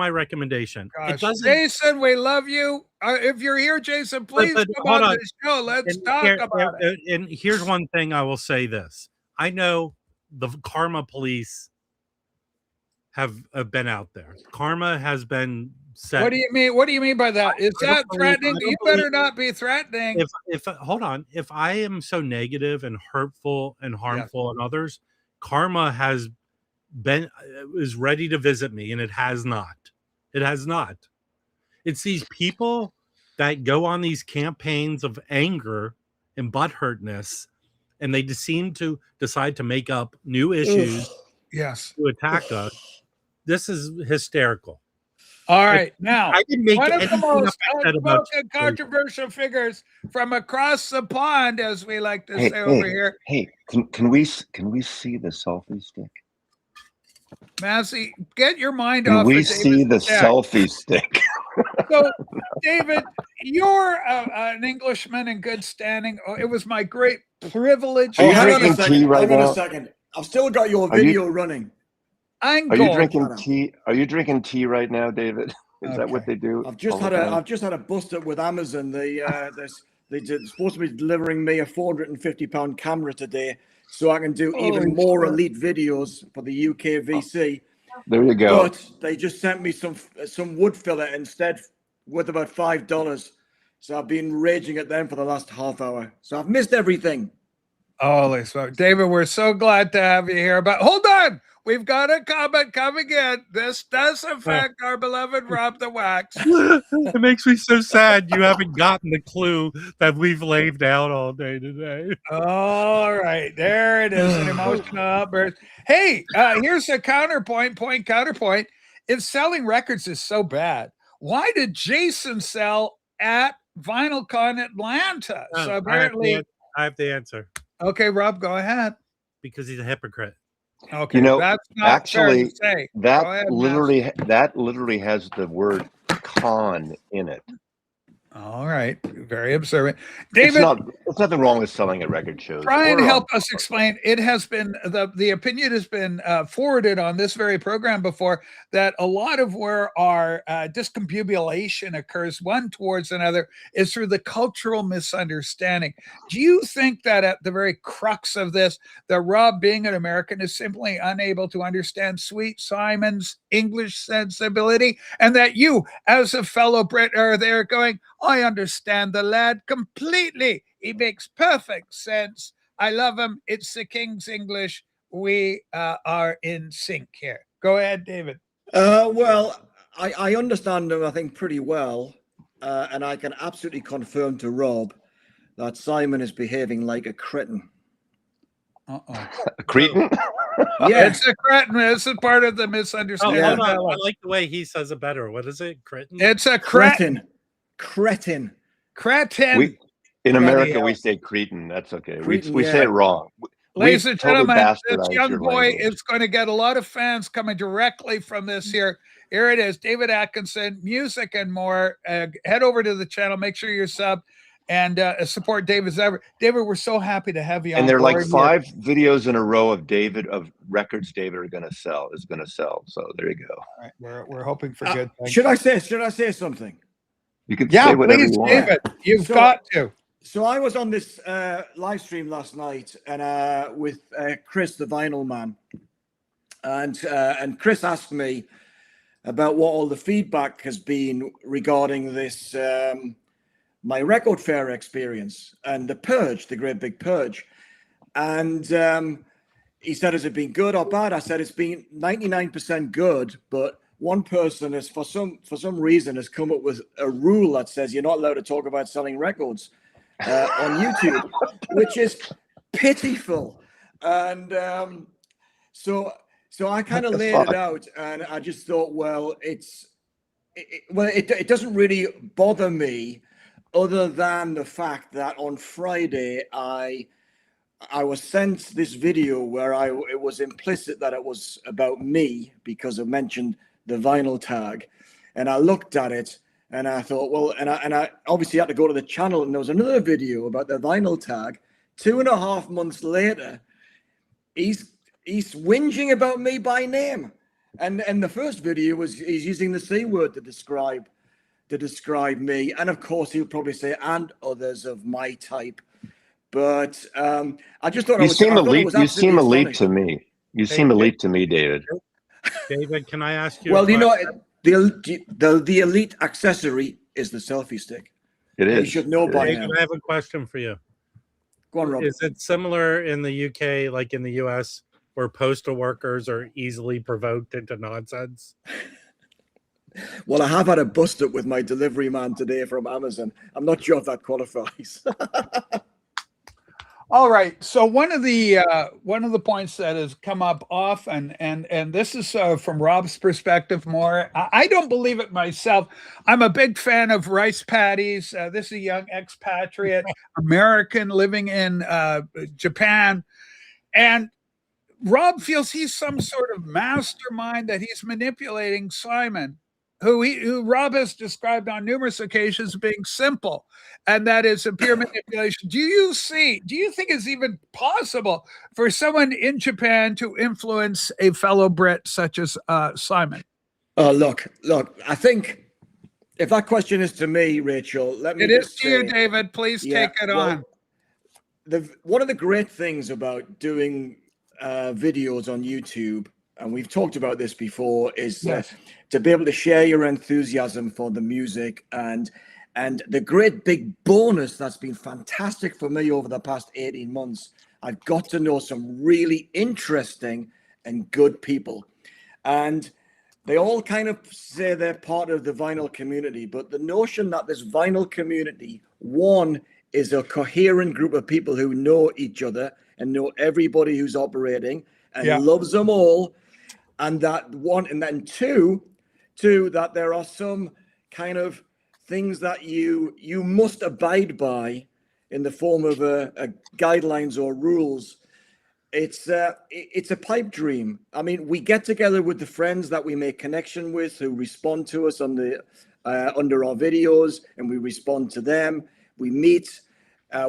recommendation. Gosh, Jason, we love you. If you're here, Jason, please come on the show. Let's talk about it. And here's one thing I will say this. I know the Karma police have been out there. Karma has been set. What do you mean? What do you mean by that? Is that threatening? You better not be threatening. If hold on, if I am so negative and hurtful and harmful on others, Karma is ready to visit me, and it has not. It has not. It's these people that go on these campaigns of anger and butthurtness, and they just seem to decide to make up new issues to attack us. This is hysterical. All right, now I didn't make one of the anything most about outspoken controversial figures from across the pond, as we like to say over here. Hey, can we see the selfie stick? Massey, get your mind Can off. we of see the stick. selfie stick? So, David, you're an Englishman in good standing. Oh, it was my great privilege. Are you hang on drinking a second. tea right hang on now? a second. I've still got your video running. Are you drinking tea? Are you drinking tea right now, David? Is that what they do? I've just had a bust up with Amazon. They're supposed to be delivering me a £450 camera today, so I can do even more elite videos for the UK VC. There you go. But they just sent me some wood filler instead, worth about $5. So I've been raging at them for the last half hour. So I've missed everything. Holy smoke. David, we're so glad to have you here. But hold on. We've got a comment coming in. This does affect our beloved Rob the Wax. It makes me so sad you haven't gotten the clue that we've laid out all day today. All right. There it is. An emotional outburst. Hey, here's a counterpoint. If selling records is so bad, why did Jason sell at VinylCon Atlanta? So apparently I have the answer. Okay, Rob, go ahead. Because he's a hypocrite. Okay, that's not actually fair to say. that literally has the word con in it. All right, very observant. David, it's nothing wrong with selling at record shows. Try and help us explain. It has been the opinion has been forwarded on this very program before that a lot of where our discombobulation occurs one towards another is through the cultural misunderstanding. Do you think that at the very crux of this, that Rob, being an American, is simply unable to understand Sweet Simon's English sensibility, and that you, as a fellow Brit, are there going, I understand the lad completely. He makes perfect sense. I love him. It's the King's English. We are in sync here. Go ahead, David. Well, I understand him, I think, pretty well. And I can absolutely confirm to Rob that Simon is behaving like a cretin. Uh-oh. A cretin? Yeah. It's a cretin. This is part of the misunderstanding. Hold on. I like the way he says it better. What is it? Cretin? It's a cretin. Cretin. In America, we say cretin. That's okay. Cretin, we say it wrong. Ladies and gentlemen, this bastardized young your boy language. is going to get a lot of fans coming directly from this here. Here it is, David Atkinson, music and more. Head over to the channel. Make sure you're subbed and support David's ever. David, we're so happy to have you on. And there are like board 5 videos in a row of records David is going to sell. So there you go. All right, we're hoping for good things. Should I say something? You can say whatever please, you want. David, you've got to. So I was on this live stream last night and with Chris, the Vinyl Man, and Chris asked me about what all the feedback has been regarding this my record fair experience and the purge, the great big purge, and he said, "Has it been good or bad?" I said, "It's been 99% good, but one person has for some reason has come up with a rule that says you're not allowed to talk about selling records on YouTube, which is pitiful." And so I kind of laid it out, and I just thought, well, it doesn't really bother me, other than the fact that on Friday I was sent this video where it was implicit that it was about me because I mentioned the vinyl tag, and I looked at it and I thought, well, and I obviously had to go to the channel, and there was another video about the vinyl tag. 2.5 months later, he's whinging about me by name, and the first video was he's using the C word to describe me, and of course he'll probably say and others of my type. But I just thought you seem elite. You seem elite to me. You seem elite to me, David. David, can I ask you? Well, you know, the elite accessory is the selfie stick. It is. You should know by now. I have a question for you. Go on, Rob. Is it similar in the UK, like in the US, where postal workers are easily provoked into nonsense? Well, I have had a bust up with my delivery man today from Amazon. I'm not sure if that qualifies. All right. So one of the points that has come up often, and this is from Rob's perspective more. I don't believe it myself. I'm a big fan of rice patties. This is a young expatriate American living in Japan, and Rob feels he's some sort of mastermind, that he's manipulating Simon, who Rob has described on numerous occasions being simple, and that is a pure manipulation. Do you think it's even possible for someone in Japan to influence a fellow Brit such as Simon? Oh, look, I think if that question is to me, Rachel, let me. It is to you, David. Please take it on. One of the great things about doing videos on YouTube, and we've talked about this before, is to be able to share your enthusiasm for the music, and the great big bonus that's been fantastic for me over the past 18 months. I've got to know some really interesting and good people, and they all kind of say they're part of the vinyl community, but the notion that this vinyl community, one, is a coherent group of people who know each other and know everybody who's operating and loves them all, and then two, that there are some kind of things that you must abide by in the form of guidelines or rules. It's a pipe dream. I mean, we get together with the friends that we make connection with, who respond to us on the under our videos, and we respond to them. We meet,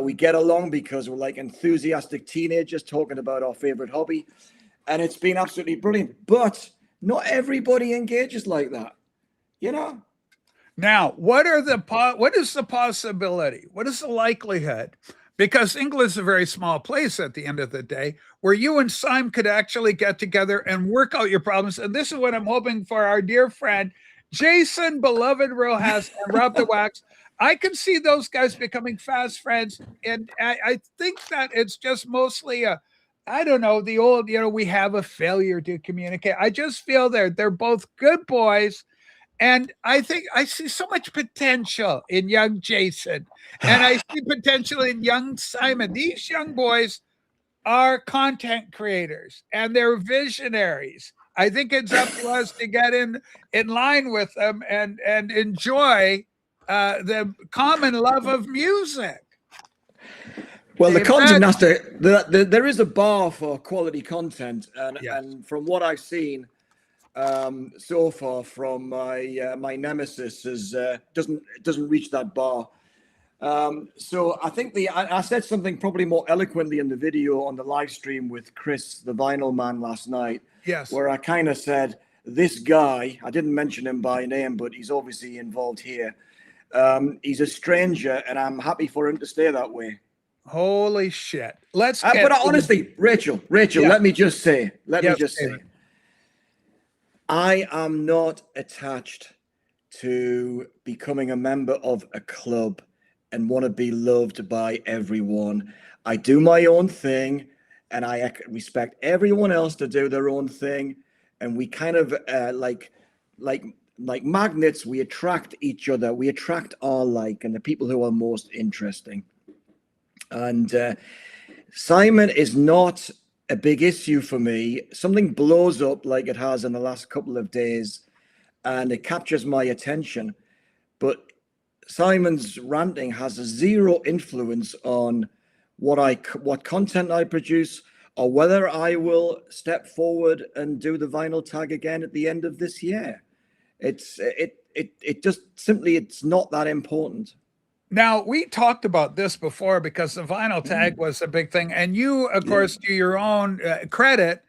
we get along because we're like enthusiastic teenagers talking about our favorite hobby, and it's been absolutely brilliant. But not everybody engages like that, you know. Now, what is the possibility? What is the likelihood? Because England is a very small place at the end of the day, where you and Simon could actually get together and work out your problems. And this is what I'm hoping for our dear friend, Jason, beloved Rojas, and Rob the Wax. I can see those guys becoming fast friends. And I think that it's just mostly I don't know, the old, we have a failure to communicate. I just feel they're both good boys. And I think I see so much potential in young Jason, and I see potential in young Simon. These young boys are content creators and they're visionaries. I think it's up to us to get in line with them and enjoy the common love of music. Well, the content has to. There is a bar for quality content, and from what I've seen so far from my nemesis, doesn't reach that bar. So I think I said something probably more eloquently in the video on the live stream with Chris, the Vinyl Man, last night. Yes. Where I kind of said, this guy, I didn't mention him by name, but he's obviously involved here. He's a stranger, and I'm happy for him to stay that way. Holy shit. Let's but honestly, Rachel, Yeah. let me just say, David. I am not attached to becoming a member of a club and want to be loved by everyone. I do my own thing, and I respect everyone else to do their own thing. And we kind of like magnets, we attract each other. We attract our like and the people who are most interesting. And Simon is not a big issue for me. Something blows up like it has in the last couple of days, and it captures my attention. But Simon's ranting has a zero influence on what content I produce, or whether I will step forward and do the vinyl tag again at the end of this year. It just simply, it's not that important. Now, we talked about this before because the vinyl tag was a big thing. And you, of course, to your own credit,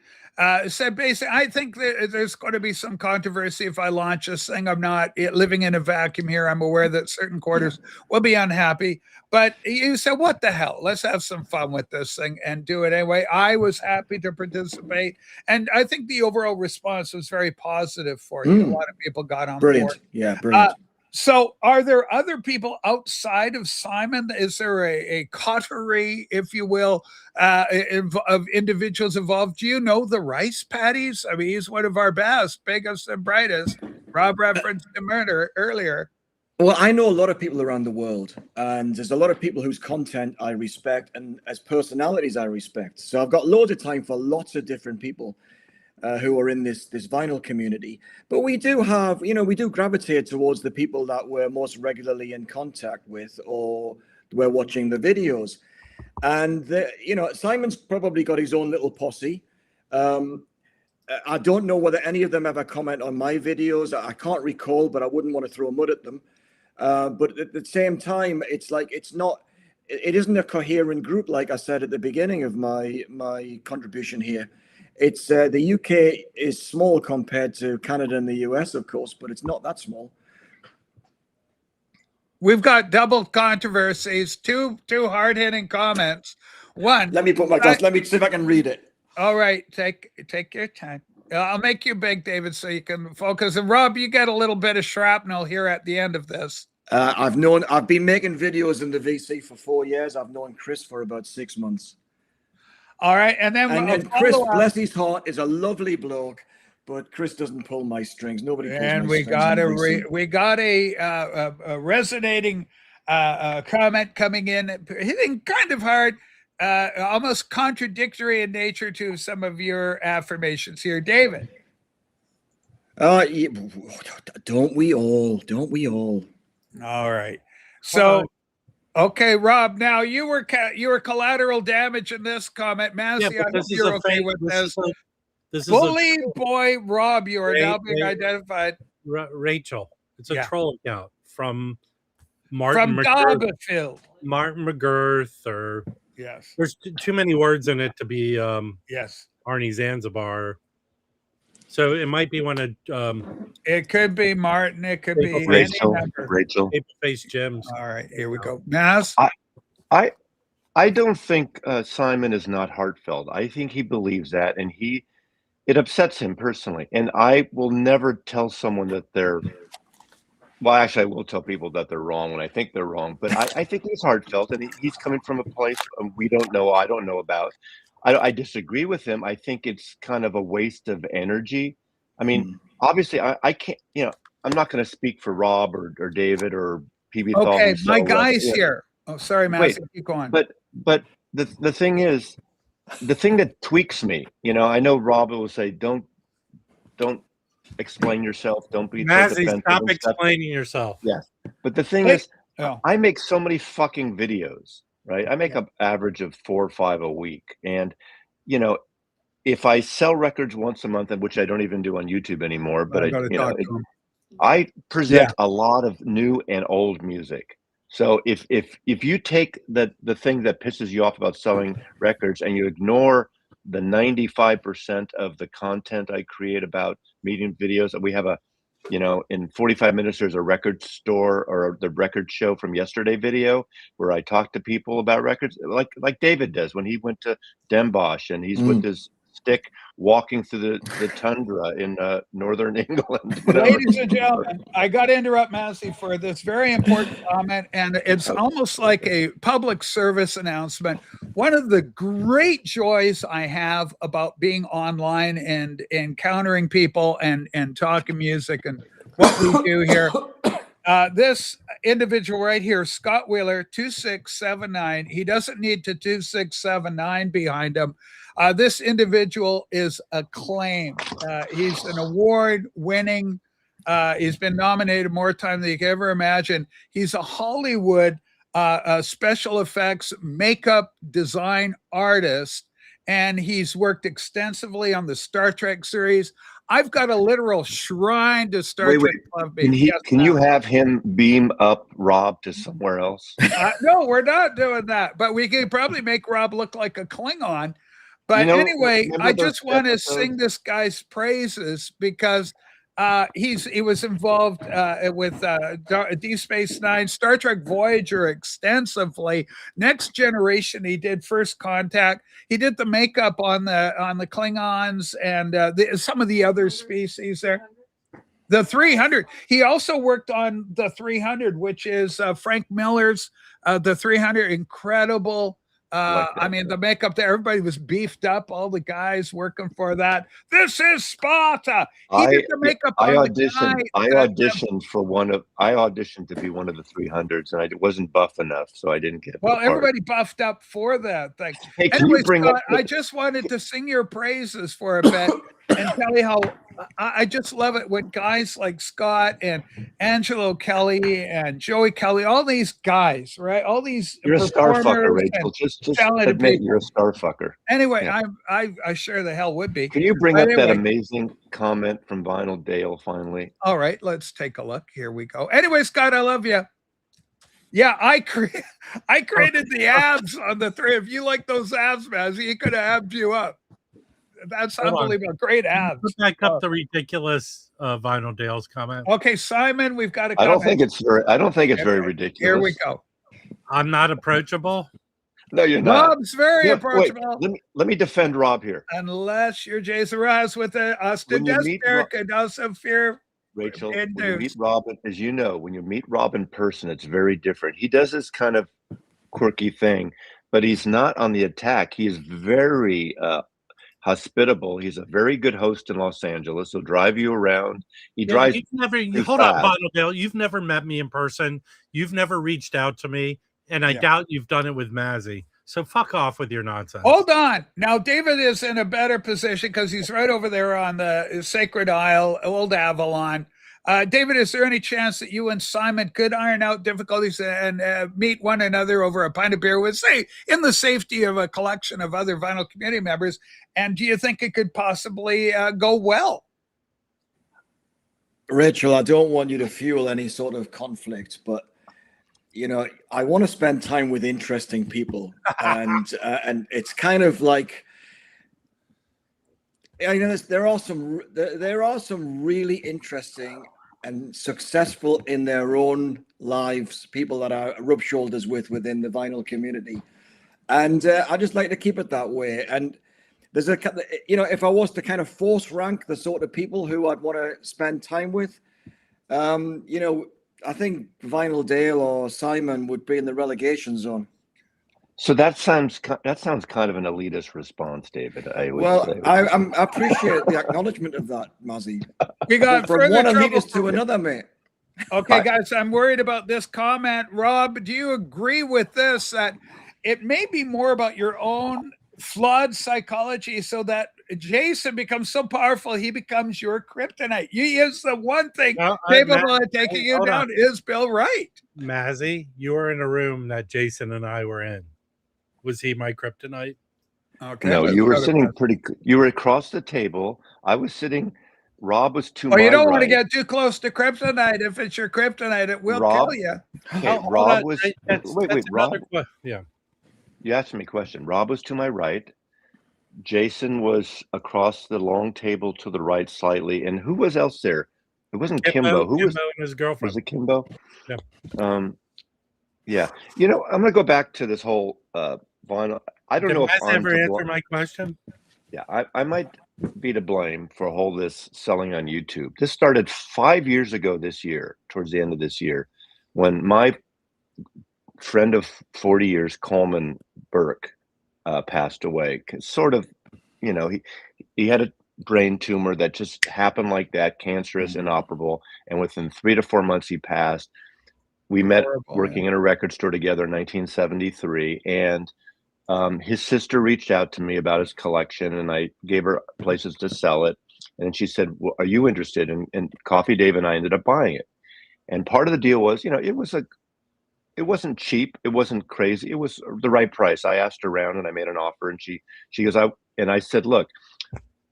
said basically, I think that there's going to be some controversy if I launch this thing. I'm not living in a vacuum here. I'm aware that certain quarters will be unhappy. But you said, what the hell? Let's have some fun with this thing and do it anyway. I was happy to participate. And I think the overall response was very positive for you. A lot of people got on board. Yeah, brilliant. So are there other people outside of Simon? Is there a coterie, if you will, of individuals involved? Do you know the Rice Paddies? I mean, he's one of our best, biggest and brightest. Rob referenced the murder earlier. Well, I know a lot of people around the world, and there's a lot of people whose content I respect and as personalities I respect. So I've got loads of time for lots of different people who are in this vinyl community. But we do have, we do gravitate towards the people that we're most regularly in contact with, or we're watching the videos. And, Simon's probably got his own little posse. I don't know whether any of them ever comment on my videos. I can't recall, but I wouldn't want to throw mud at them. But at the same time, it's like, it isn't a coherent group, like I said at the beginning of my contribution here. It's the UK is small compared to Canada and the US, of course, but it's not that small. We've got double controversies, two hard-hitting comments. One. Let me put my glass. Let me see if I can read it. All right, take your time. I'll make you big, David, so you can focus. And Rob, you get a little bit of shrapnel here at the end of this. I've been making videos in the VC for 4 years. I've known Chris for about 6 months. All right, and then Chris, bless his heart, is a lovely bloke, but Chris doesn't pull my strings. Nobody pulls and my strings. We got a resonating comment coming in, hitting kind of hard, almost contradictory in nature to some of your affirmations here, David. Don't we all? Don't we all? All right, so. Okay, Rob. Now you were collateral damage in this comment, Massey. I hope you're okay with this. This bully boy, Rob. You are now being identified. Rachel, it's a troll account from Martin Dobbefield. Martin McGirth, or yes. There's too many words in it to be yes. Arnie Zanzibar. So it might be one of it could be Martin, it could be Rachel. Face Gems. All right, here we go. Mass. I don't think Simon is not heartfelt. I think he believes that, and it upsets him personally. And I will never tell someone that they're well, actually I will tell people that they're wrong when I think they're wrong, but I think he's heartfelt, and he's coming from a place we don't know, I don't know about. I disagree with him. I think it's kind of a waste of energy. I mean, obviously, I can't. I'm not going to speak for Rob or David or PB. Okay, my guy's here. Oh, sorry, Matt. Keep going. But the thing is, the thing that tweaks me. I know Rob will say, "Don't explain yourself. Don't be Mazzy, stop explaining yourself." Yes, but the thing is, I make so many fucking videos. Right. I make an average of 4 or 5 a week. And, if I sell records once a month, which I don't even do on YouTube anymore, but I present a lot of new and old music. So if you take the thing that pisses you off about selling records and you ignore the 95% of the content I create about medium videos, we have a you know, in 45 minutes, there's a record store or the record show from yesterday video where I talk to people about records, like David does when he went to Den Bosch and he's with his stick walking through the tundra in northern England. Whatever. Ladies and gentlemen, I got to interrupt Massey for this very important comment, and it's almost like a public service announcement. One of the great joys I have about being online and encountering people and talking music and what we do here. This individual right here, Scott Wheeler, 2679. He doesn't need to 2679 behind him. This individual is acclaimed. He's an award-winning. He's been nominated more times than you can ever imagine. He's a Hollywood special effects makeup design artist, and he's worked extensively on the Star Trek series. I've got a literal shrine to Star Trek. Can you have him beam up Rob to somewhere else? No, we're not doing that. But we can probably make Rob look like a Klingon. But anyway, I just want to sing this guy's praises because he was involved with Deep Space Nine, Star Trek Voyager extensively. Next Generation, he did First Contact. He did the makeup on the Klingons and some of the other species there. The 300. He also worked on the 300, which is Frank Miller's the 300. Incredible. I mean, the makeup there, everybody was beefed up. All the guys working for that. This is Sparta. He did the makeup. I auditioned to be one of the 300s, and I wasn't buff enough, so I didn't get. Well, everybody buffed up for that thing. Hey, anyway, Scott, I just wanted to sing your praises for a bit and tell you how I just love it when guys like Scott and Angelo Kelly and Joey Kelly, all these guys, right? All these you're a star fucker, Rachel. Just admit you're a star fucker. Anyway, yeah. I sure the hell would be. Can you bring up that amazing comment from Vinyl Dale finally? All right, let's take a look. Here we go. Anyway, Scott, I love you. Yeah, I created the abs on the three. If you like those abs, man, he could have abbed you up. That's unbelievable. Great abs. Put back up the ridiculous Vinyl Dale's comment. Okay, Simon, we've got a comment. I don't think it's very ridiculous. Here we go. I'm not approachable. No, you're not. Rob's very approachable. Wait, let me defend Rob here. Unless you're Jason Ross with Austin Derek and also Fear. Rachel, when you meet Robin, as you know, when you meet Rob in person, it's very different. He does this kind of quirky thing, but he's not on the attack. He is very hospitable. He's a very good host in Los Angeles. He'll drive you around. He drives. Hold on, Vinyl Dale. You've never met me in person. You've never reached out to me, and I doubt you've done it with Mazzy. So fuck off with your nonsense. Hold on. Now, David is in a better position because he's right over there on the Sacred Isle, Old Avalon. David, is there any chance that you and Simon could iron out difficulties and meet one another over a pint of beer with, say, in the safety of a collection of other Vinyl community members? And do you think it could possibly go well? Rachel, I don't want you to fuel any sort of conflict, but you know, I want to spend time with interesting people, and it's kind of like, you know, there are some really interesting and successful in their own lives people that I rub shoulders with within the vinyl community, and I just like to keep it that way. And there's you know, if I was to kind of force rank the sort of people who I'd want to spend time with, you know, I think Vinyl Dale or Simon would be in the relegation zone. So that sounds kind of an elitist response, David. I appreciate the acknowledgement of that, Mazzy. We got from one elitist to another, mate. Okay, guys, I'm worried about this comment. Rob, do you agree with this, that it may be more about your own flawed psychology so that Jason becomes so powerful he becomes your kryptonite? He is the one thing capable of taking you down. Is Bill right? Mazzy, you were in a room that Jason and I were in. Was he my kryptonite? Okay. No, you were sitting you were across the table. I was sitting. Rob was to my right. You don't want to get too close to kryptonite. If it's your kryptonite, it will kill you. Okay, Rob was. Wait, Rob. Yeah. You asked me a question. Rob was to my right. Jason was across the long table to the right slightly. And who was else there? It wasn't Kimbo. Who was Kimbo and his girlfriend? Was it Kimbo? Yeah. Yeah. You know, I'm gonna go back to this whole vinyl. I don't Did know if Wes I'm ever to answer blame. my question? Yeah, I might be to blame for all this selling on YouTube. This started 5 years ago this year, towards the end of this year, when my friend of 40 years, Coleman Burke, passed away. Sort of, you know, he had a brain tumor that just happened like that, cancerous, inoperable, and within 3 to 4 months he passed. We met Horrible, working yeah. in a record store together in 1973, and his sister reached out to me about his collection, and I gave her places to sell it. And she said, well, "Are you interested?" And Coffee Dave and I ended up buying it. And part of the deal was, you know, it wasn't cheap, it wasn't crazy, it was the right price. I asked around and I made an offer, and she goes, I said, "Look,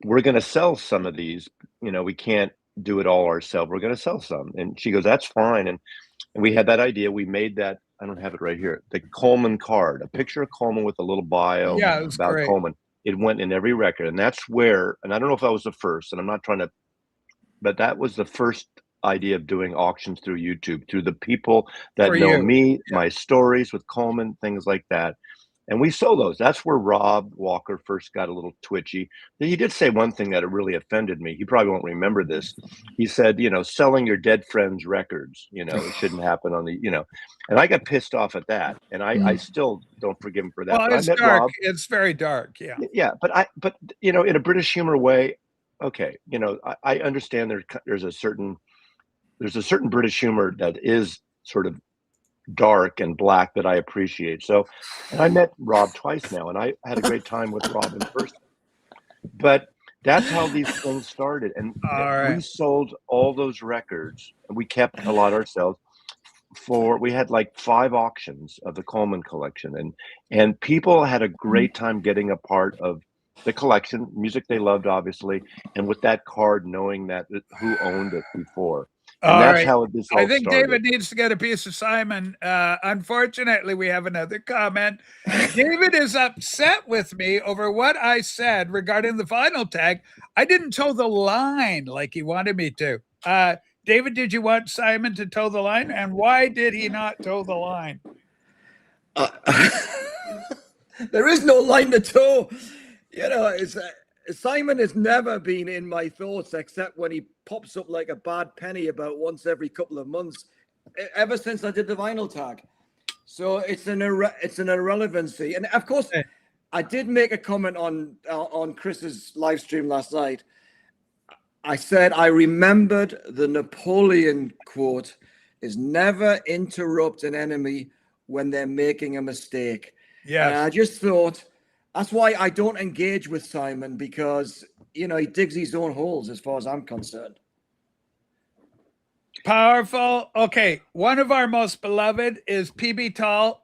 we're going to sell some of these. You know, we can't do it all ourselves. We're going to sell some." And she goes, "That's fine." And we had that idea. We made that. I don't have it right here. The Coleman card, a picture of Coleman with a little bio Yeah, it was about great. Coleman. It went in every record, and that's where. And I don't know if I was the first, and I'm not trying to, but that was the first idea of doing auctions through YouTube, through the people that For know you. me, Yeah. my stories with Coleman, things like that. And we sold those. That's where Rob Walker first got a little twitchy. He did say one thing that really offended me. He probably won't remember this. He said, you know, selling your dead friends records, you know, it shouldn't happen on the, you know, and I got pissed off at that. And I still don't forgive him for that. Well, But I it's met dark. Rob. It's very dark. Yeah. Yeah, but you know, in a British humor way, okay, you know, I understand there's a certain British humor that is sort of dark and black that I appreciate. So, and I met Rob twice now, and I had a great time with Rob in person. But that's how these things started, and All we right. sold all those records, and we kept a lot ourselves. We had like 5 auctions of the Coleman collection, and people had a great time getting a part of the collection, music they loved, obviously, and with that card, knowing that who owned it before. And All that's right. how this I all think started. David needs to get a piece of Simon. Unfortunately, we have another comment. David is upset with me over what I said regarding the final tag. I didn't toe the line like he wanted me to. David, did you want Simon to toe the line? And why did he not toe the line? There is no line to toe. You know, Simon has never been in my thoughts except when he pops up like a bad penny about once every couple of months, ever since I did the vinyl tag. So it's an irrelevancy. And of course, I did make a comment on Chris's live stream last night. I said I remembered the Napoleon quote: "Is never interrupt an enemy when they're making a mistake." Yes. And I just thought that's why I don't engage with Simon, because, you know, he digs his own holes as far as I'm concerned. Powerful. Okay. One of our most beloved is PB Tall.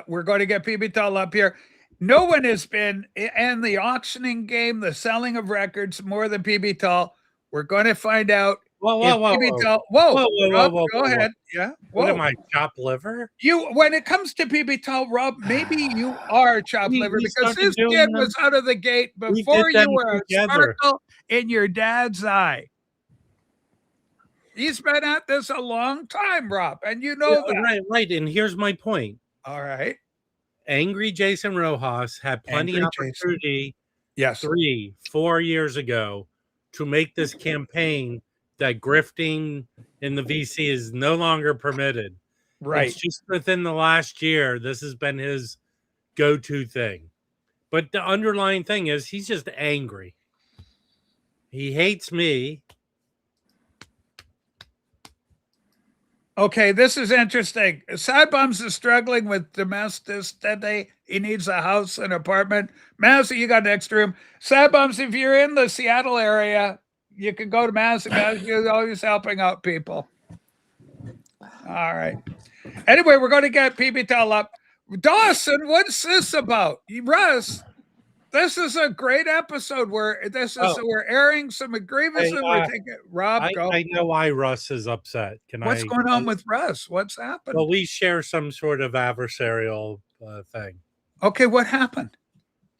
We're going to get PB Tall up here. No one has been in the auctioning game, the selling of records, more than PB Tall. We're going to find out. Whoa, Rob, go ahead. Yeah. What am I, chopped liver? When it comes to PB Tall, Rob, maybe you are chopped liver, because this kid was out of the gate before you were a sparkle in your dad's eye. He's been at this a long time, Rob, and you know that. Right. And here's my point. All right. Angry Jason Rojas had plenty of opportunity 3-4 years ago to make this campaign that grifting in the VC is no longer permitted. Right. It's just within the last year, this has been his go-to thing. But the underlying thing is he's just angry. He hates me. Okay, this is interesting. Sad Bums is struggling with domesticity. He needs a house, an apartment. Massey, you got next room. Sad Bums, if you're in the Seattle area, you can go to Massey. Massey is always helping out people. All right. Anyway, we're going to get PB Tell up. Dawson, what's this about? Russ, this is a great episode where we're airing some grievances. Rob, go. I know why Russ is upset. What's going on with Russ? What's happened? Well, we share some sort of adversarial thing. Okay, what happened?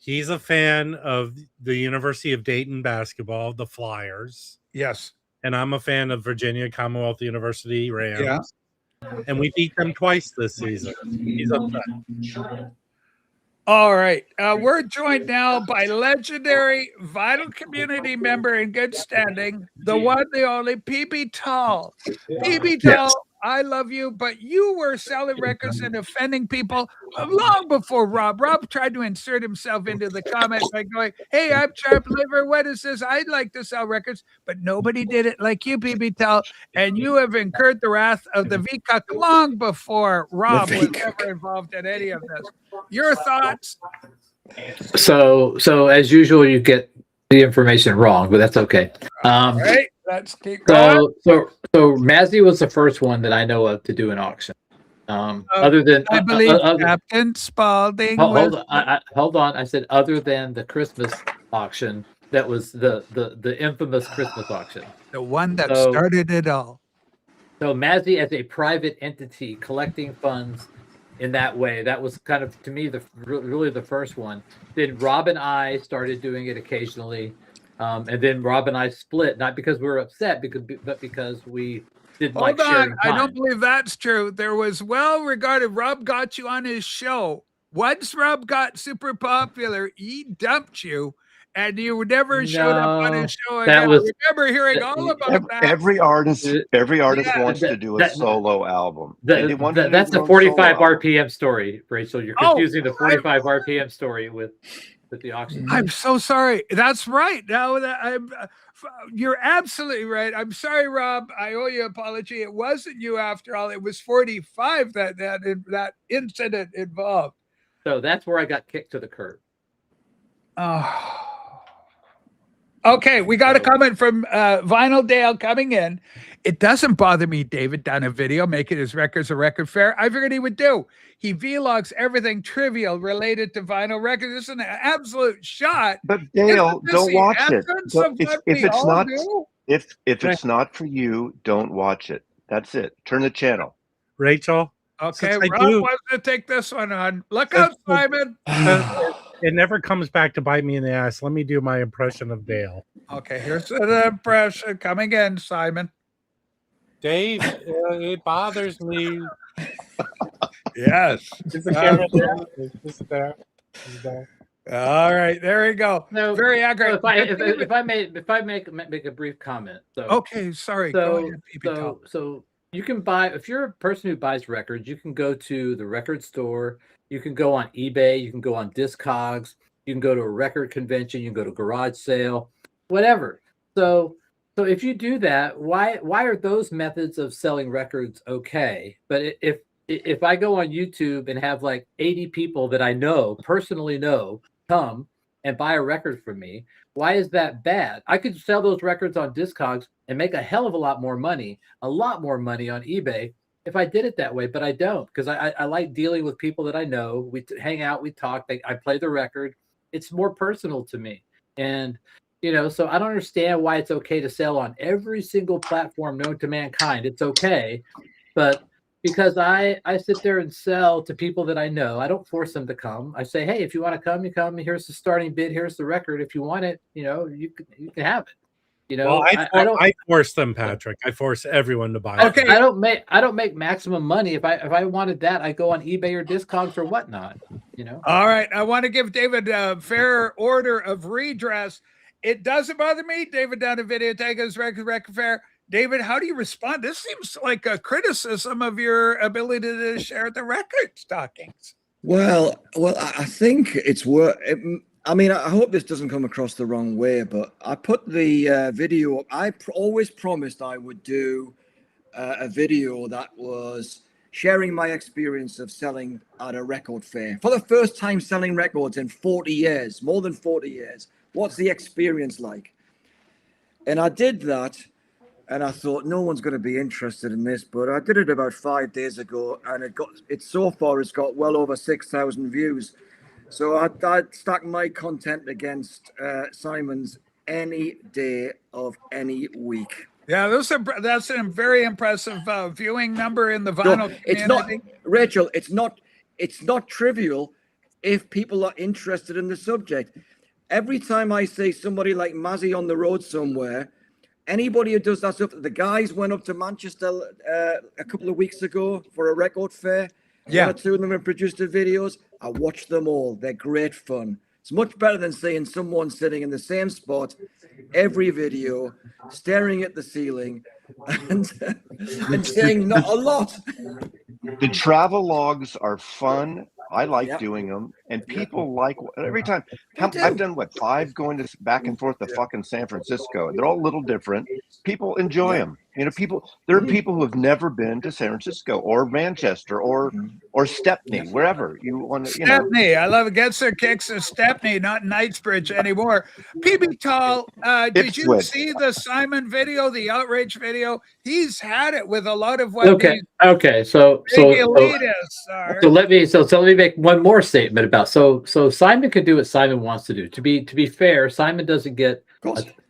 He's a fan of the University of Dayton basketball, the Flyers. Yes. and I'm a fan of Virginia Commonwealth University Rams. Yeah. And we beat them twice this season. He's upset. All right. We're joined now by legendary Vital community member in good standing, the one, the only, PB Tall. PB Tall, I love you, but you were selling records and offending people long before Rob. Rob tried to insert himself into the comment by going, hey, I'm Sharp Liver. What is this? I'd like to sell records, but nobody did it like you, PB Tall. And you have incurred the wrath of the Vcuk long before Rob was ever involved in any of this. Your thoughts? So as usual, you get the information wrong, but that's okay. Right, let's keep going. So Mazzy was the first one that I know of to do an auction. Other than I believe Captain Spaulding. Hold on. I said other than the Christmas auction, that was the infamous Christmas auction, the one that started it all. So Mazzy, as a private entity collecting funds in that way, that was kind of, to me, really the first one. Then Rob and I started doing it occasionally, and then Rob and I split, not because we were upset, but because we didn't like sharing time. I don't believe that's true. There was well-regarded. Rob got you on his show. Once Rob got super popular, he dumped you, and you never showed up on his show again. I remember hearing all about that. Every artist wants to do a solo album. That's the 45 RPM story, Rachel. You're confusing the 45 RPM story with the auction. I'm so sorry. That's right. Now that you're absolutely right. I'm sorry, Rob. I owe you an apology. It wasn't you after all. It was 45 that incident involved. So that's where I got kicked to the curb. Oh. Okay, we got a comment from Vinyl Dale coming in. It doesn't bother me David done a video making his records a record fair. I figured he would do. He vlogs everything trivial related to vinyl records. This is an absolute shot. But Dale, don't watch it. If it's not for you, don't watch it. That's it. Turn the channel. Rachel. Okay, Rob wants to take this one on. Look out, Simon. It never comes back to bite me in the ass. Let me do my impression of Dale. Okay, here's the impression coming in, Simon. Dave, it bothers me. Yes. Is the camera there? Is it there? All right, there we go. No, very accurate. If I make a brief comment. So okay, sorry. Go ahead, so you can buy, if you're a person who buys records, you can go to the record store. You can go on eBay. You can go on Discogs. You can go to a record convention. You can go to garage sale, whatever. So if you do that, why are those methods of selling records okay? But if I go on YouTube and have like 80 people that I personally know come and buy a record from me, why is that bad? I could sell those records on Discogs and make a hell of a lot more money on eBay if I did it that way, but I don't, because I like dealing with people that I know. We hang out, we talk, I play the record. It's more personal to me. And, so I don't understand why it's okay to sell on every single platform known to mankind. It's okay. But because I sit there and sell to people that I know, I don't force them to come. I say, hey, if you want to come, you come. Here's the starting bid. Here's the record. If you want it, you can have it. Well, I force them, Patrick. I force everyone to buy. Okay, I don't make maximum money. If I wanted that, I go on eBay or Discogs or whatnot. All right, I want to give David a fair order of redress. It doesn't bother me. David done a video taking his record fair. David, how do you respond? This seems like a criticism of your ability to share the record stockings. Well, I think it's worth. I mean, I hope this doesn't come across the wrong way, but I put the video up. I always promised I would do a video that was sharing my experience of selling at a record fair. For the first time selling records in 40 years, more than 40 years. What's the experience like? And I did that, and I thought no one's going to be interested in this, but I did it about 5 days ago, and it's got well over 6,000 views. So I'd stack my content against Simon's any day of any week. Yeah, that's a very impressive viewing number in the vinyl community. It's not, Rachel. It's not trivial if people are interested in the subject. Every time I say somebody like Mazzy on the road somewhere, Anybody who does that stuff, the guys went up to Manchester a couple of weeks ago for a record fair. Yeah. One or two of them have produced their videos. I watched them all. They're great fun. It's much better than seeing someone sitting in the same spot every video, staring at the ceiling and saying not a lot. The travel logs are fun. I like Yep. doing them, and people like every time. They do. I've done what, 5 going to back and forth to fucking San Francisco. They're all a little different. People enjoy Yeah. them. You know, there are people who have never been to San Francisco or Manchester or Stepney, wherever you want to. Stepney, I love it. Gets their kicks at Stepney, not Knightsbridge anymore. PB Tall, did you Ipswich. see the Simon video, the outrage video? He's had it with a lot of what Okay. these Okay. So big elitists are. So let me make one more statement about so Simon can do what Simon wants to do. To be fair, Simon doesn't get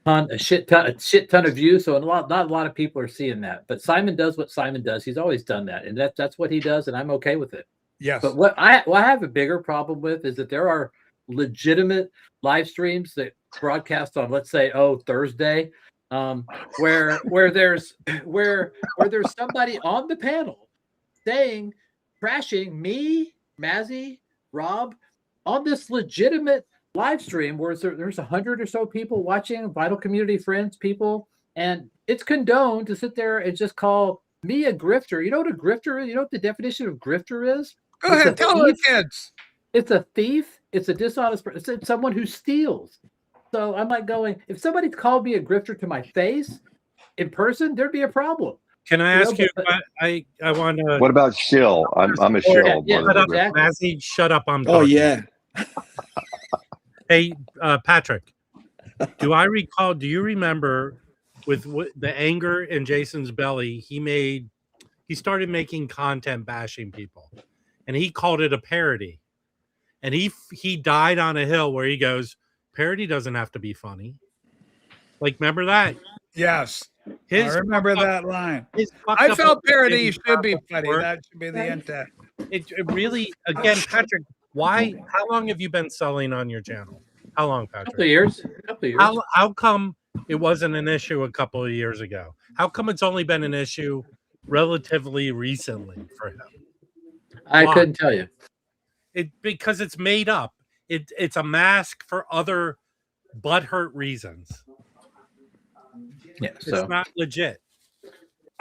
a shit ton of views, so not a lot of people are seeing that. But Simon does what Simon does. He's always done that, and that's what he does, and I'm okay with it. Yes. But what I have a bigger problem with is that there are legitimate live streams that broadcast on, let's say, Thursday, where there's somebody on the panel saying, trashing me, Mazzy, Rob, on this legitimate live stream where there's 100 or so people watching, Vital Community Friends people, and it's condoned to sit there and just call me a grifter. You know what a grifter is? You know what the definition of grifter is? Go ahead, tell the kids. It's a thief. It's a dishonest person. It's someone who steals. So I'm like going, if somebody called me a grifter to my face in person, there'd be a problem. Can I ask you? I want to. What about shill? I'm a shill. Yeah, Shut up, exactly. Mazzy, shut up. I'm Oh talking. yeah. Hey, Patrick, do you remember with the anger in Jason's belly, he started making content bashing people, and he called it a parody, and he died on a hill where he goes, parody doesn't have to be funny. Like, remember that? Yes. I remember that line. I felt parody should be funny. That should be the intent. It really, again, Patrick, how long have you been selling on your channel? How long, Patrick? A couple of years. How come it wasn't an issue a couple of years ago? How come it's only been an issue relatively recently for him? I couldn't tell you. Because it's made up. It's a mask for other butthurt reasons. Yeah, it's not legit.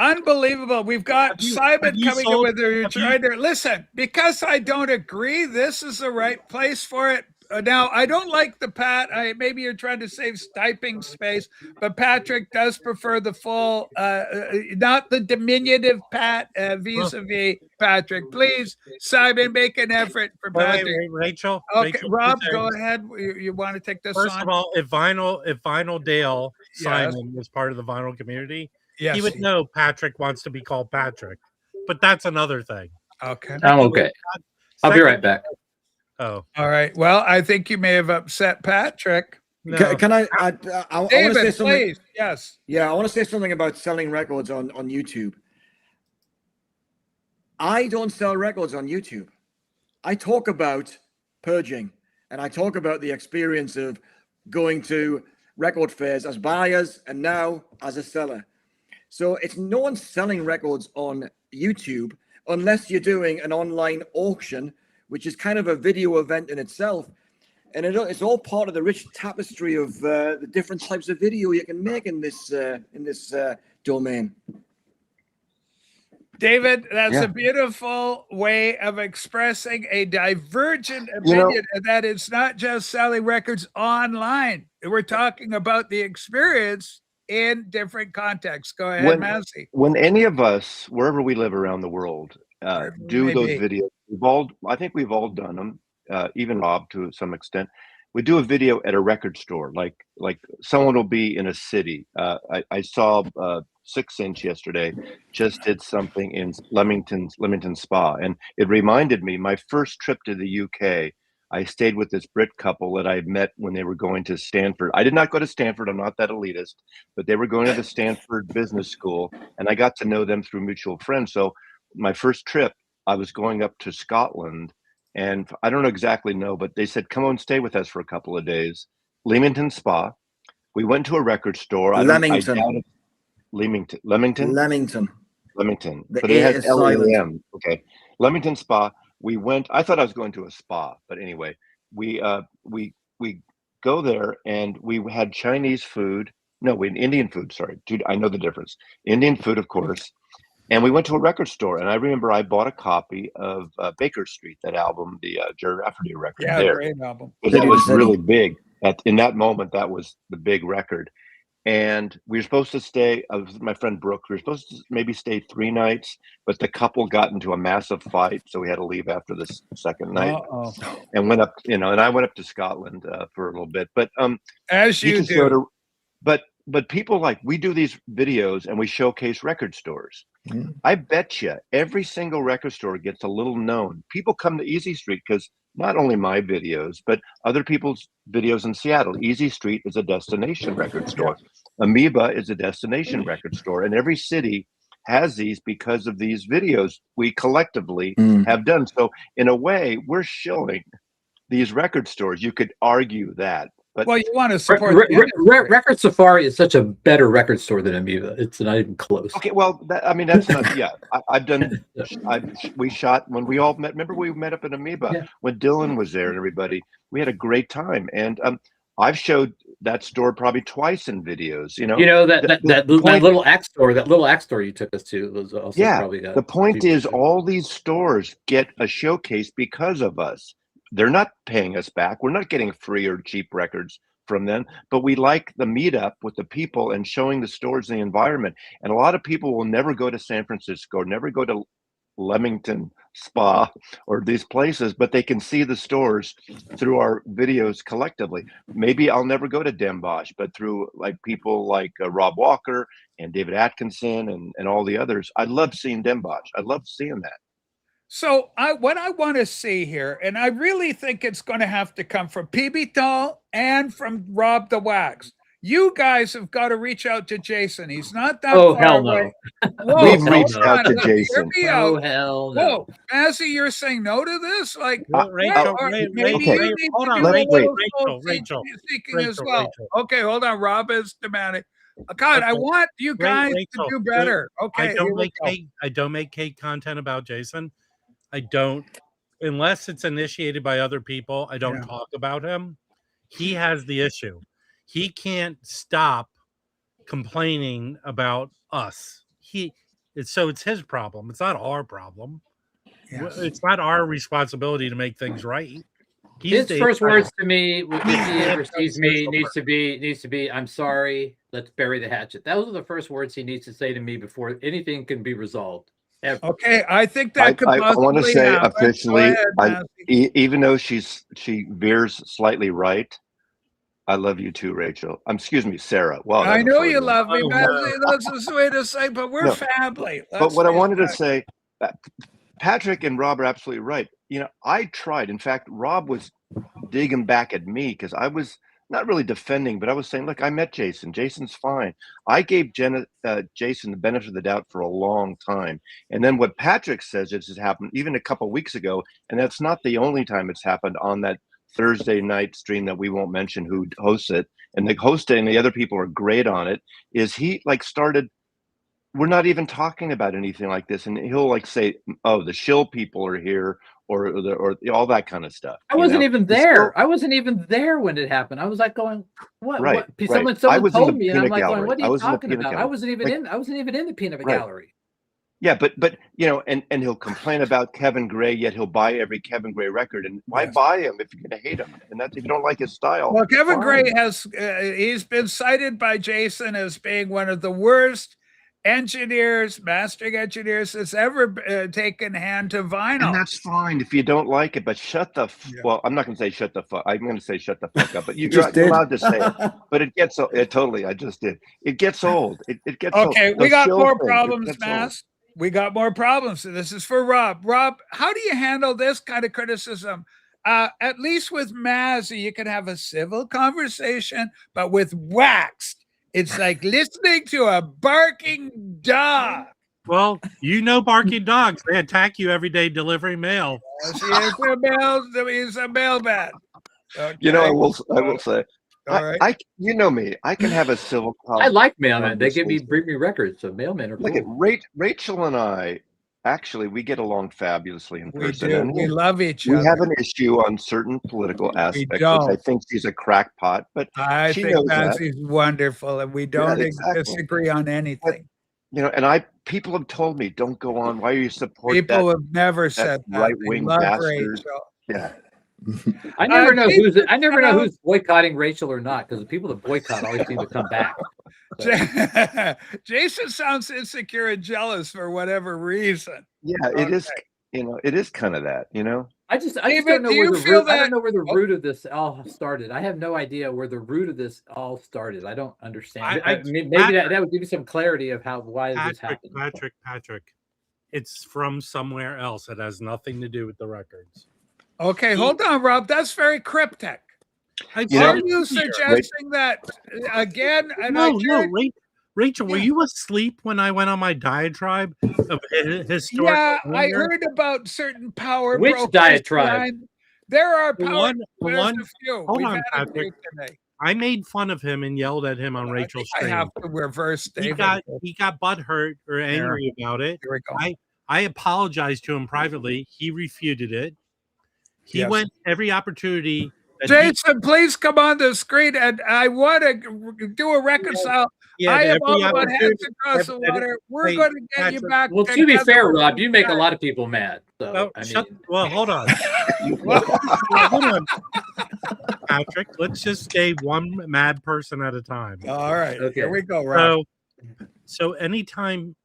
Unbelievable. We've got Simon coming in with her rider. Listen, because I don't agree, this is the right place for it. Now, I don't like the Pat. Maybe you're trying to save typing space, but Patrick does prefer the full, not the diminutive Pat vis-a-vis Patrick. Please, Simon, make an effort for Patrick. Wait, Rachel. Okay, Rachel, Rob, go ahead. You want to take this on? First of all, if Vinyl Dale Simon was part of the vinyl community, he would know Patrick wants to be called Patrick. But that's another thing. Okay. I'm okay. I'll be right back. Oh, all right. Well, I think you may have upset Patrick. No. Can I David, want to say something. Please. Yes. Yeah, I want to say something about selling records on YouTube. I don't sell records on YouTube. I talk about purging, and I talk about the experience of going to record fairs as buyers and now as a seller. So it's no one's selling records on YouTube unless you're doing an online auction, which is kind of a video event in itself. And it's all part of the rich tapestry of the different types of video you can make in this domain. David, that's a beautiful way of expressing a divergent opinion, and that it's not just selling records online. We're talking about the experience in different contexts. Go ahead, Massey. When any of us, wherever we live around the world, do those videos, I think we've all done them, even Rob to some extent. We do a video at a record store, like someone will be in a city. I saw 6 Inch yesterday, just did something in Leamington Spa, and it reminded me my first trip to the UK. I stayed with this Brit couple that I met when they were going to Stanford. I did not go to Stanford. I'm not that elitist, but they were going to the Stanford Business School, and I got to know them through mutual friends. So my first trip, I was going up to Scotland, and I don't exactly know, but they said, come on, stay with us for a couple of days. Leamington Spa. We went to a record store. Leamington. Leamington, The but it A has is silent. LEM. Okay, Leamington Spa. We went. I thought I was going to a spa, but anyway, we go there and we had Chinese food. No, we had Indian food. Sorry, dude, I know the difference. Indian food, of course. And we went to a record store, and I remember I bought a copy of Baker Street, that album, the Jerry Rafferty record. Yeah, there, great album. because that was really big. In that moment, that was the big record. And we were supposed to stay, with my friend Brooke, we were supposed to maybe stay 3 nights, but the couple got into a massive fight, so we had to leave after the second night. And went up, and I went up to Scotland for a little bit. But as you do. But people, like, we do these videos and we showcase record stores. I bet you every single record store gets a little known. People come to Easy Street because not only my videos, but other people's videos in Seattle. Easy Street is a destination record store. Amoeba is a destination record store. And every city has these because of these videos we collectively have done. So in a way, we're shilling these record stores. You could argue that. But well, you want to support Record Safari is such a better record store than Amoeba. It's not even close. Okay, well, that's not. Yeah, I've done. We shot when we all met. Remember, we met up in Amoeba when Dylan was there and everybody. We had a great time, and I've showed that store probably twice in videos. That little axe store. That little axe store you took us to was also probably got. The point is, all these stores get a showcase because of us. They're not paying us back. We're not getting free or cheap records from them, but we like the meetup with the people and showing the stores and the environment. And a lot of people will never go to San Francisco, never go to Leamington Spa or these places, but they can see the stores through our videos collectively. Maybe I'll never go to Den Bosch, but through like people like Rob Walker and David Atkinson and all the others, I love seeing Den Bosch. I love seeing that. So what I want to see here, and I really think it's going to have to come from PB Thal and from Rob the Wax. You guys have got to reach out to Jason. He's not that far hell away. No. Whoa, we've reached out to Jason. Oh hell no. Whoa, Mazzy, you're saying no to this? Like, Rachel, hold on, Rachel, as well. Okay, hold on. Rob is demanding. God, I want you guys to do better. Okay, I don't make cake content about Jason. I don't, unless it's initiated by other people, I don't talk about him. He has the issue. He can't stop complaining about us. So it's his problem. It's not our problem. Yes. It's not our responsibility to make things right. His first words to me, if he ever sees me, needs to be, I'm sorry, let's bury the hatchet. Those are the first words he needs to say to me before anything can be resolved. Ever. Okay, I think that could I want to say happen. Officially, even though she veers slightly right, I love you too, Rachel. Excuse me, Sarah. Well, I know you love me, Mazzy. That's the way to say, but we're family. But what I wanted to say, Patrick and Rob are absolutely right. I tried. In fact, Rob was digging back at me because I was not really defending, but I was saying, look, I met Jason. Jason's fine. I gave Jason the benefit of the doubt for a long time. And then what Patrick says has happened even a couple of weeks ago, and that's not the only time it's happened on that Thursday night stream that we won't mention who hosts it. And the host and the other people are great on it, is he started, we're not even talking about anything like this. And he'll say, oh, the shill people are here, or all that kind of stuff. I wasn't even there. I wasn't even there when it happened. I was like going, what? Right. Someone told me, and I'm like going, what are you talking about? I wasn't even in the peanut gallery. Yeah, but and he'll complain about Kevin Gray, yet he'll buy every Kevin Gray record. And why buy him if you're going to hate him? And that's if you don't like his style. Well, Kevin Gray has he's been cited by Jason as being one of the worst mastering engineers that's ever taken hand to vinyl. And that's fine if you don't like it, but shut the well, I'm not going to say shut the fuck. I'm going to say shut the fuck up, but you're allowed to say it. But it gets totally. I just did. It gets old. It gets okay. Old. We got more problems, Mass. We got more problems. So this is for Rob. Rob, how do you handle this kind of criticism? At least with Mazzy, you can have a civil conversation, but with Waxed, it's like listening to a barking dog. Well, barking dogs. They attack you every day delivering mail. He's a mailman. Okay. I will say, All right. You know me. I can have a civil. I like mailmen. They bring me records, so mailmen are Look cool. at Rachel and I. Actually, we get along fabulously in We person. do. And We love each we other. have an issue on certain political aspects, which I don't. think she's a crackpot, but I she think knows that. Mazzy's wonderful, and we don't exactly. disagree on anything. You know, and people have told me, don't go on. Why are you supporting that? People have never said that. Right-wing They love bastard. Rachel. Yeah. I never know Jason, I never know who's boycotting Rachel or not, because the people that boycott always seem to come back. So. Jason sounds insecure and jealous for whatever reason. Yeah, it is. You know, it is kind of that. You know. I just David, don't know do where you the feel root. I that- don't know where the root of this all started. I have no idea where the root of this all started. I don't understand. Maybe that would give you some clarity of why this happened. Patrick, it's from somewhere else. It has nothing to do with the records. Okay, hold on, Rob. That's very cryptic. Are you suggesting that again? And no, Rachel, were you asleep when I went on my diatribe of historical? Yeah, I heard about certain power. Which brokers diatribe? There are power. Hold We've on, had a Patrick. few today. I made fun of him and yelled at him on Rachel's I stream. have to reverse He David. got butthurt or angry about it. Here we go. I apologized to him privately. He refuted it. He went every opportunity. Jason, please come on the screen, and I want to do a reconcile. I am all about heads across the water. We're going to get you back. Well, to be fair, Rob, you make a lot of people mad. So hold on. Hold on, Patrick. Let's just stay one mad person at a time. All right, here we go, Rob. So anytime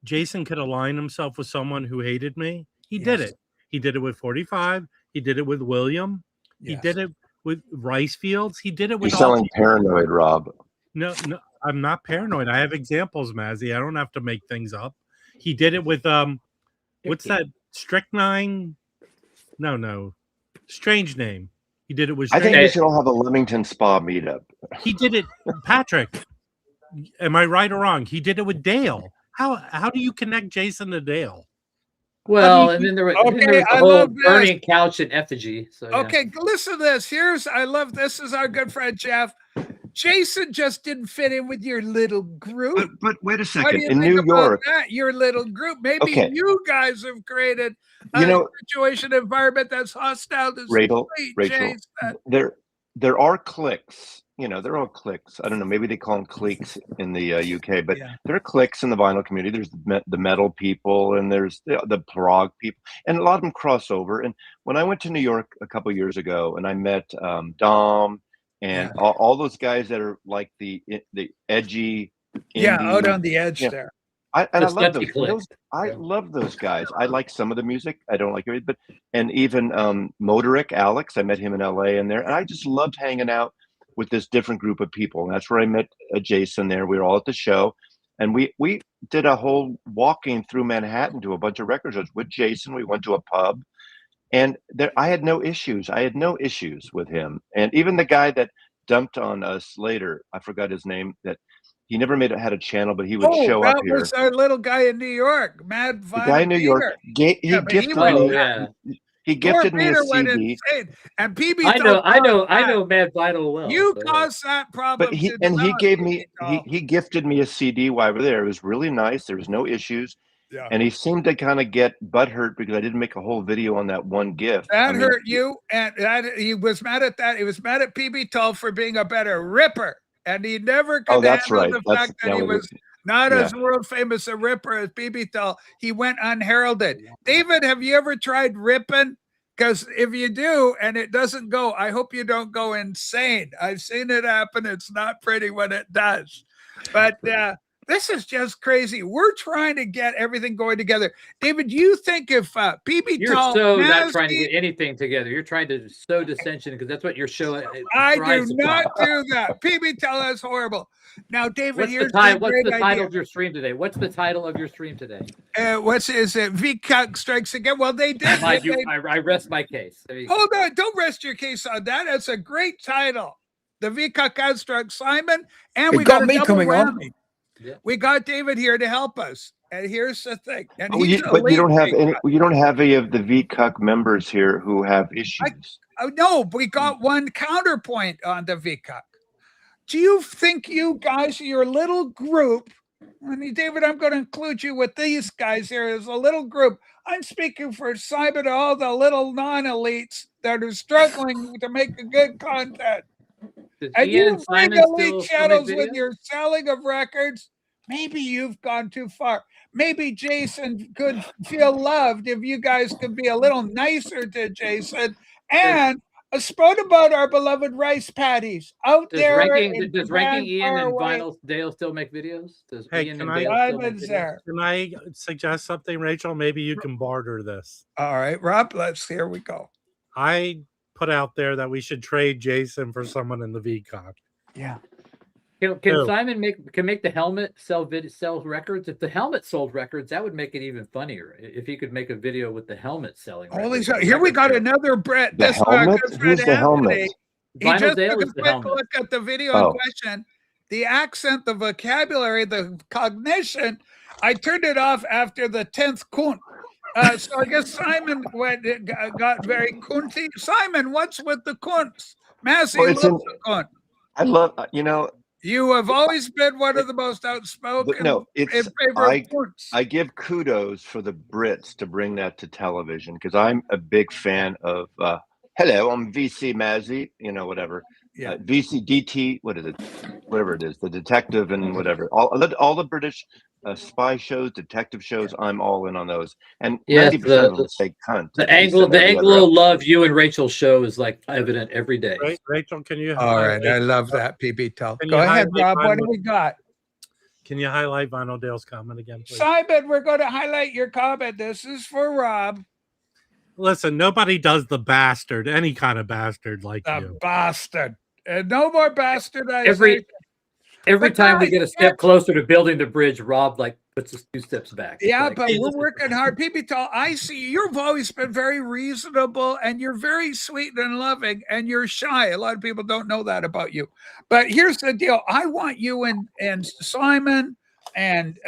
Jason could align himself with someone who hated me, he did it. He did it with 45. He did it with William. He did it with Rice Fields. He did it with. You're sounding paranoid, Rob. No, I'm not paranoid. I have examples, Mazzy. I don't have to make things up. He did it with what's that? Strychnine? No. Strange name. He did it with. I think we should all have a Leamington Spa meetup. He did it, Patrick. Am I right or wrong? He did it with Dale. How do you connect Jason to Dale? Well, and then there was the whole burning couch and effigy. So, okay, listen to this. I love this. Is our good friend Jeff. Jason just didn't fit in with your little group. But wait a second. What do you in think New about York, that? Your little group. Maybe you guys have created a situation environment that's hostile to Rachel. Jason. There are cliques. You know, they're all cliques. I don't know. Maybe they call them cliques in the UK, but there are cliques in the vinyl community. There's the metal people, and there's the prog people, and a lot of them cross over. And when I went to New York a couple of years ago, and I met Dom and all those guys that are like the edgy, out on the edge there. I love those. I love those guys. I like some of the music. I don't like it, and even Moderick Alex. I met him in LA, and I just loved hanging out with this different group of people. And that's where I met Jason there. We were all at the show, and we did a whole walking through Manhattan to a bunch of record shows with Jason. We went to a pub, and I had no issues. I had no issues with him. And even the guy that dumped on us later, I forgot his name, that he never had a channel, but he would show up here. That was our little guy in New York, Mad Vinyl. The guy in New York, he gifted me a CD. And PB, I know Mad Vinyl well. You caused that problem. But he gifted me a CD while we were there. It was really nice. There was no issues. Yeah. And he seemed to kind of get butthurt because I didn't make a whole video on that one gift. That hurt you, and he was mad at that. He was mad at PB Tull for being a better ripper, and he never could handle the fact that he was not as world famous a ripper as PB Tull. He went unheralded. David, have you ever tried ripping? Because if you do and it doesn't go, I hope you don't go insane. I've seen it happen. It's not pretty when it does. But this is just crazy. We're trying to get everything going together. David, do you think if PB You're Tull... not trying to get anything together. You're trying to sow dissension because that's what your show I do not do that. PB Tull is horrible. Now, David, what's the title of your stream today? What's the title of your stream today? Is it Vcuk Strikes Again? Well, they did. I rest my case. Hold on. Don't rest your case on that. It's a great title. The Vcuk Outstruck Simon. And we got me coming on. Yeah. We got David here to help us. And here's the thing. And but you don't have any of the Vcuk members here who have issues. No, we got one counterpoint on the Vcuk. Do you think you guys, your little group, and David, I'm going to include you with these guys here as a little group. I'm speaking for Simon, all the little non-elites that are struggling to make a good content. Does And Ian you and bring Simon elite still make channels with videos? your selling of records. Maybe you've gone too far. Maybe Jason could feel loved if you guys could be a little nicer to Jason. And a spot about our beloved rice patties out there in Does ranking Japan, Ian far and away. Dale still make videos? Does Hey, Ian can and I- Dale still make Simon's videos? there. Can I suggest something, Rachel? Maybe you can barter this. All right, Rob, here we go. I put out there that we should trade Jason for someone in the Vcuk. Yeah. Can Who? Simon make the helmet sell records? If the helmet sold records, that would make it even funnier. If he could make a video with the helmet selling. Holy records, shit. Here we record got sales. another Brett. The This helmet? good friend Who's the helmet? Anthony. He Vinyl just Dale took a is the quick helmet. look at the video in Oh. question. The accent, the vocabulary, the cognition. I turned it off after the 10th kunt. So I guess Simon got very kunty. Simon, what's with the kunts? Massey Well, loves it's the kunt. I love, you know, You have always been one of the most outspoken no, in it's favor of kunts. I give kudos for the Brits to bring that to television because I'm a big fan of hello, I'm VC Mazzy, you know, whatever. Yeah. VCDT, what is it? Whatever it is, the detective and whatever. All the British spy shows, detective shows, I'm all in on those. And Yes, 90% of them say cunt. The He said every other Anglo episode. love you and Rachel show is like evident every day. Rachel, can you? All right. I highlight- love that, PB Tell. Can Go you ahead, highlight Rob. What do Vinyl- we got? Can you highlight Vinyl Dale's comment again, please? Simon, we're going to highlight your comment. This is for Rob. Listen, nobody does the bastard, any kind of bastard like The you. bastard. And no more bastardization. Every But time we guys, get a step closer to building the bridge, Rob like puts us 2 steps back. It's Yeah, like, but hey, we're this is- working hard. PB Tell, I see you've always been very reasonable and you're very sweet and loving and you're shy. A lot of people don't know that about you. But here's the deal. I want you and Simon and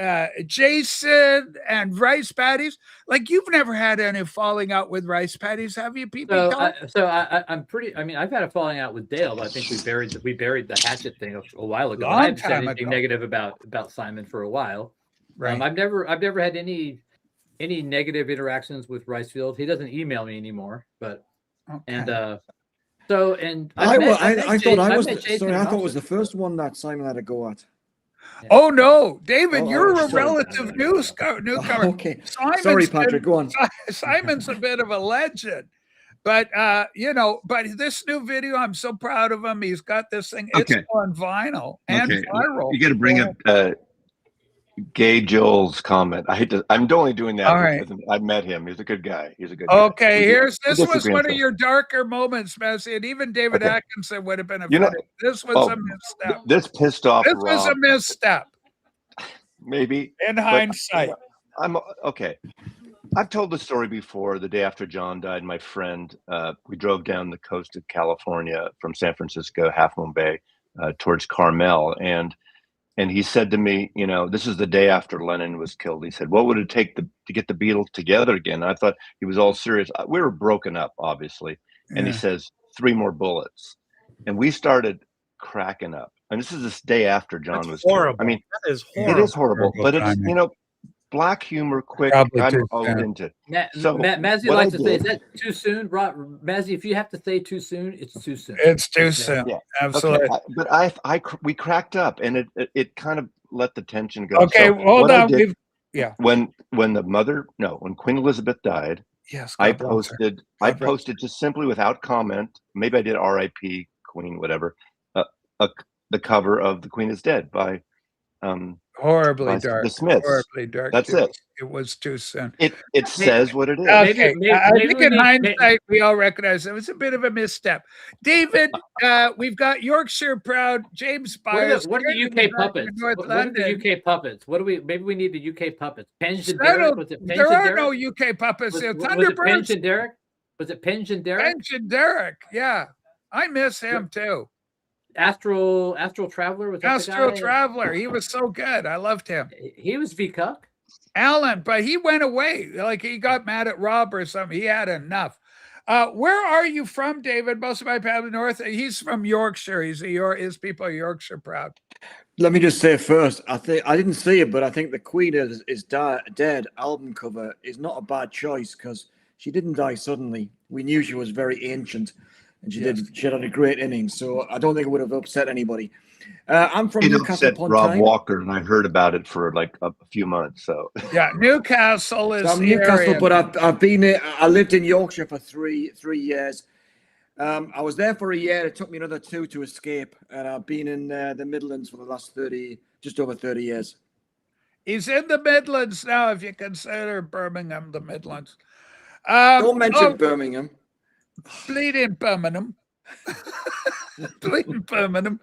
Jason and Rice Patties. Like you've never had any falling out with Rice Patties, have you, PB Tell? I'm pretty. I mean, I've had a falling out with Dale. But I think we buried the hatchet thing a while ago. Long I haven't said time anything ago. negative about Simon for a while. Right. I've never had any negative interactions with Ricefield. He doesn't email me anymore, but and Okay. I thought I was met Jason sorry. I and thought it was Austin. the first one that Simon had to go at. Oh no, David, Oh, you're a sorry. relative newcomer. Okay, Simon's sorry, been- Patrick. Go on. Simon's a bit of a legend. But but this new video, I'm so proud of him. He's got this thing. It's Okay. on vinyl and viral. You got to bring up Gay Joel's comment. I'm only doing that All right. because I met him. He's a good guy. He's a good guy. Okay, this I was disagree one on of your darker moments, Messi, and even David Okay. Atkinson would have been You know- offended. This was a Oh, misstep. This pissed off This was a Rob. misstep Maybe in hindsight. I'm okay. I've told the story before. The day after John died, my friend, we drove down the coast of California from San Francisco, Half Moon Bay, towards Carmel, and he said to me, you know, this is the day after Lennon was killed. He said, "What would it take to get the Beatles together again?" And I thought he was all serious. We were broken up, obviously, and he Yeah. says, "3 more bullets," and we started cracking up. And this is this day after John That's was killed. horrible. I mean, that is it horrible. is horrible, Horrible but it's timing. you know, black humor, quick. Probably I'm too all soon. into. Mazzy what likes I to say, did- "Is that too soon, Mazzy? If you have to say too soon, it's too soon." It's too soon. Yeah. Absolutely. Okay, we cracked up, and it kind of let the tension go. Okay, So hold what I on. did Yeah. when when Queen Elizabeth died, Yes. I God bless her. God bless posted just simply without comment. Maybe I did R.I.P. Queen, whatever. The cover of "The Queen is Dead" by Horribly by dark. the Smiths. Horribly dark. That's too. it. It was too soon. It says what it is. Okay, I maybe think we in need- hindsight, we all recognize it was a bit of a misstep. David, we've got Yorkshire proud James Byers. What are the UK puppets? North What are the London. UK puppets? Maybe we need the UK puppets. Penge and Derek? Settled. Was it Penge There and are Derek? no UK puppets. Was There. it Penge Thunderbirds, and Derek? Was it Penge and Derek? Bench and Derek. Yeah, I miss him too. Astral Traveler was that Astro the guy? Traveler. He was so good. I loved him. He was Vcuk. Alan, but he went away. Like he got mad at Rob or something. He had enough. Where are you from, David? Most of my family north. He's from Yorkshire. His people are Yorkshire proud. Let me just say first, I didn't see it, but I think the Queen is Dead album cover is not a bad choice because she didn't die suddenly. We knew she was very ancient, and she had a great innings. So I don't think it would have upset anybody. I'm from Newcastle upon Rob Tyne. Walker, and I heard about it for like a few months. So yeah, Newcastle is. So I'm Newcastle, but I've been. I lived in Yorkshire for three years. I was there for a year. It took me another 2 to escape, and I've been in the Midlands for the last just over 30 years. He's in the Midlands now, if you consider Birmingham the Midlands. Don't mention Birmingham. Bleeding Birmingham. Bleeding Birmingham.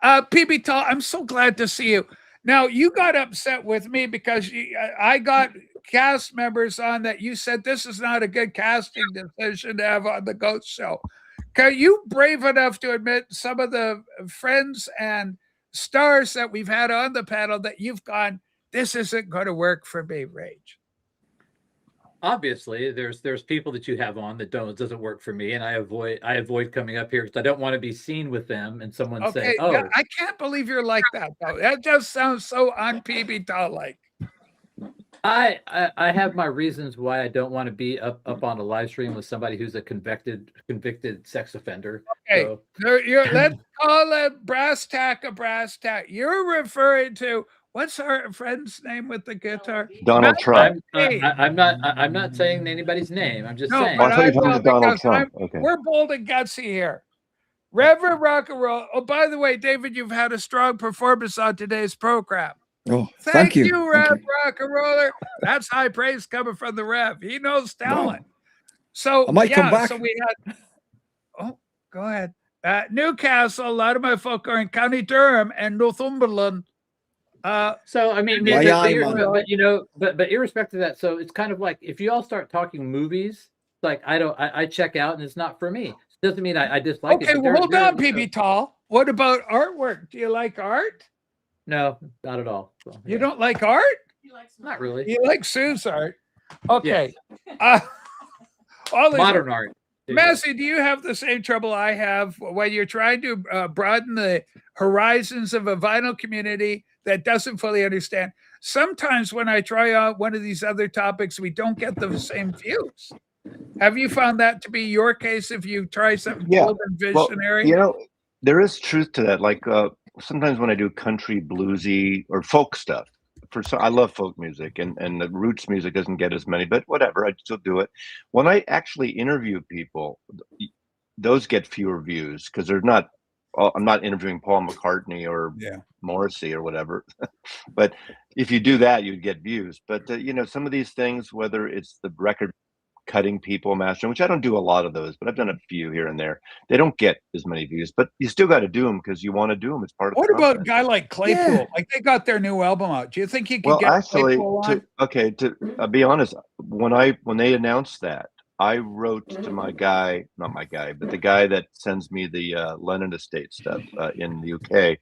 PB Tall, I'm so glad to see you. Now, you got upset with me because I got cast members on that you said this is not a good casting decision to have on the Ghost Show. Are you brave enough to admit some of the friends and stars that we've had on the panel that you've gone, this isn't going to work for me, Rage? Obviously, there's people that you have on that doesn't work for me, and I avoid coming up here because I don't want to be seen with them and someone say, "Oh, I can't believe you're like that." Though that just sounds so on PB Tall like. I have my reasons why I don't want to be up on a live stream with somebody who's a convicted sex offender. Okay, so. let's call it brass tack a brass tack. You're referring to. What's our friend's name with the guitar? Donald Trump. I'm not saying anybody's name. I'm just saying. But I will, Donald Trump. Okay. We're bold and gutsy here. Reverend Rock and Roll. Oh, by the way, David, you've had a strong performance on today's program. Oh, thank you, Rev Rock and Roller. That's high praise coming from the Rev. He knows talent. Wow. So I might come back. So we had. Oh, go ahead. Newcastle. A lot of my folk are in County Durham and Northumberland. So I mean, but irrespective of that, so it's kind of like if you all start talking movies, like I check out and it's not for me. It doesn't mean I dislike it. Okay, well, hold on, PB Tall. What about artwork? Do you like art? No, not at all. So, you don't like art? Not really. You like Sue's art? Okay. Yes. Modern art. Massey, do you have the same trouble I have when you're trying to broaden the horizons of a vinyl community that doesn't fully understand? Sometimes when I try out one of these other topics, we don't get the same views. Have you found that to be your case if you try something bold and visionary? Well, there is truth to that. Like sometimes when I do country, bluesy, or folk stuff, I love folk music, and the roots music doesn't get as many, but whatever, I still do it. When I actually interview people, those get fewer views because they're not. I'm not interviewing Paul McCartney or Morrissey or whatever. But if you do that, you'd get views. But some of these things, whether it's the record cutting people, mastering, which I don't do a lot of those, but I've done a few here and there. They don't get as many views, but you still got to do them because you want to do them. It's part of. What about a guy like Claypool? Yeah. Like they got their new album out. Do you think you could get Claypool on? To be honest, when they announced that, I wrote to not my guy, but the guy that sends me the Lennon Estate stuff in the UK,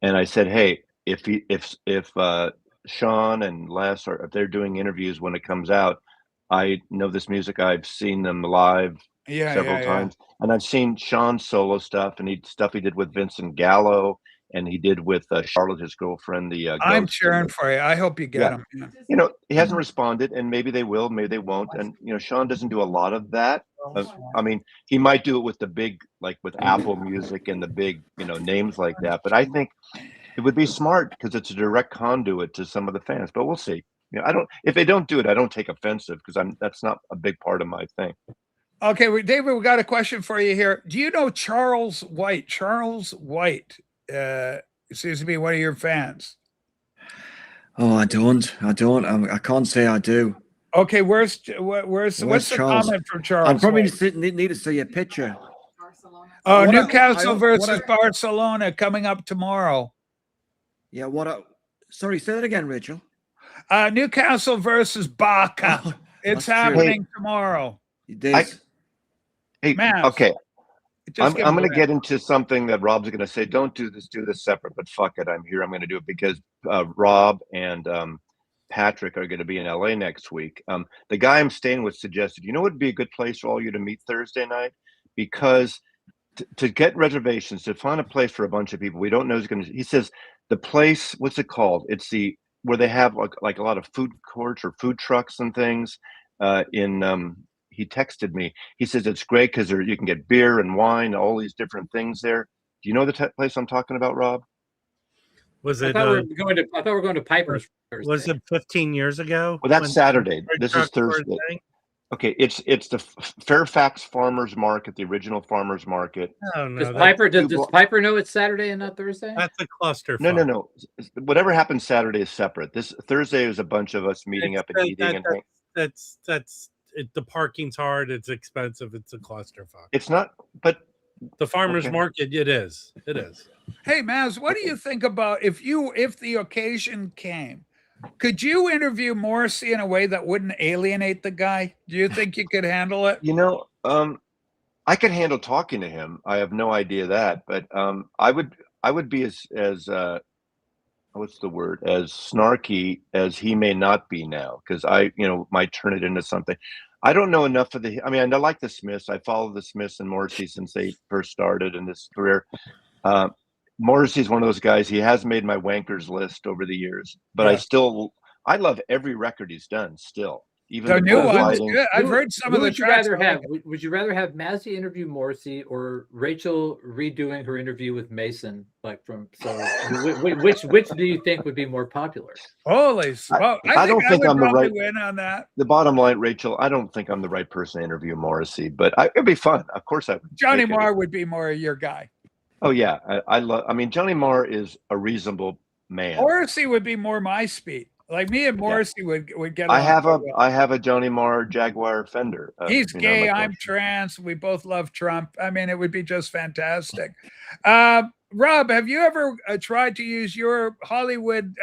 and I said, hey, if Sean and Les if they're doing interviews when it comes out. I know this music. I've seen them live several times, and I've seen Sean's solo stuff and stuff he did with Vincent Gallo, and he did with Charlotte, his girlfriend. I'm cheering for you. I hope you get him. Yeah. He hasn't responded, and maybe they will, maybe they won't. And Sean doesn't do a lot of that. I mean, he might do it with the big, like with Apple Music and the big, names like that. But I think it would be smart because it's a direct conduit to some of the fans. But we'll see. If they don't do it, I don't take offensive because that's not a big part of my thing. Okay, David, we got a question for you here. Do you know Charles White? Charles White seems to be one of your fans. Oh, I don't. I can't say I do. Okay, what's the comment from Charles? I probably need to see a picture. Oh, Newcastle versus Barcelona coming up tomorrow. Yeah, sorry, say that again, Rachel. Newcastle versus Barca. It's happening tomorrow. Okay. I'm going to get into something that Rob's going to say. Don't do this separate, but fuck it. I'm here. I'm going to do it because Rob and Patrick are going to be in LA next week. The guy I'm staying with suggested, you know, what would be a good place for all you to meet Thursday night, because to get reservations, to find a place for a bunch of people we don't know is going to. He says the place, what's it called? It's the where they have like a lot of food courts or food trucks and things. He texted me. He says it's great because you can get beer and wine, all these different things there. Do you know the place I'm talking about, Rob? Was I it? thought we were going to Piper's. Was it 15 years ago? Well, that's Saturday. This is Thursday. Thing? Okay, it's the Fairfax Farmers Market, the original farmers market. Oh no! Does Piper know it's Saturday and not Thursday? That's a cluster. No. Whatever happens Saturday is separate. This Thursday is a bunch of us meeting up and eating. That's the parking's hard. It's expensive. It's a clusterfuck. It's not, but the farmers market. It is. It is. Hey, Maz, what do you think about if the occasion came? Could you interview Morrissey in a way that wouldn't alienate the guy? Do you think you could handle it? You know, I could handle talking to him. I have no idea that, but I would be as what's the word, as snarky as he may not be now, because I might turn it into something. I don't know enough of I like the Smiths. I follow the Smiths and Morrissey since they first started in this career. Morrissey's one of those guys. He has made my wankers list over the years, but I love every record he's done still. Even the new ones. Good. I've heard some of the tracks. Would you rather have Mazzy interview Morrissey or Rachel redoing her interview with Mason? Which do you think would be more popular? Holy smoke! I don't think I'm the right win on that. The bottom line, Rachel, I don't think I'm the right person to interview Morrissey, but it'd be fun. Of course, Johnny Marr would be more your guy. Oh yeah, Johnny Marr is a reasonable man. Morrissey would be more my speed. Like me and Morrissey would get. I have a Johnny Marr Jaguar Fender. He's gay. I'm trans. We both love Trump. I mean, it would be just fantastic. Rob, have you ever tried to use your Hollywood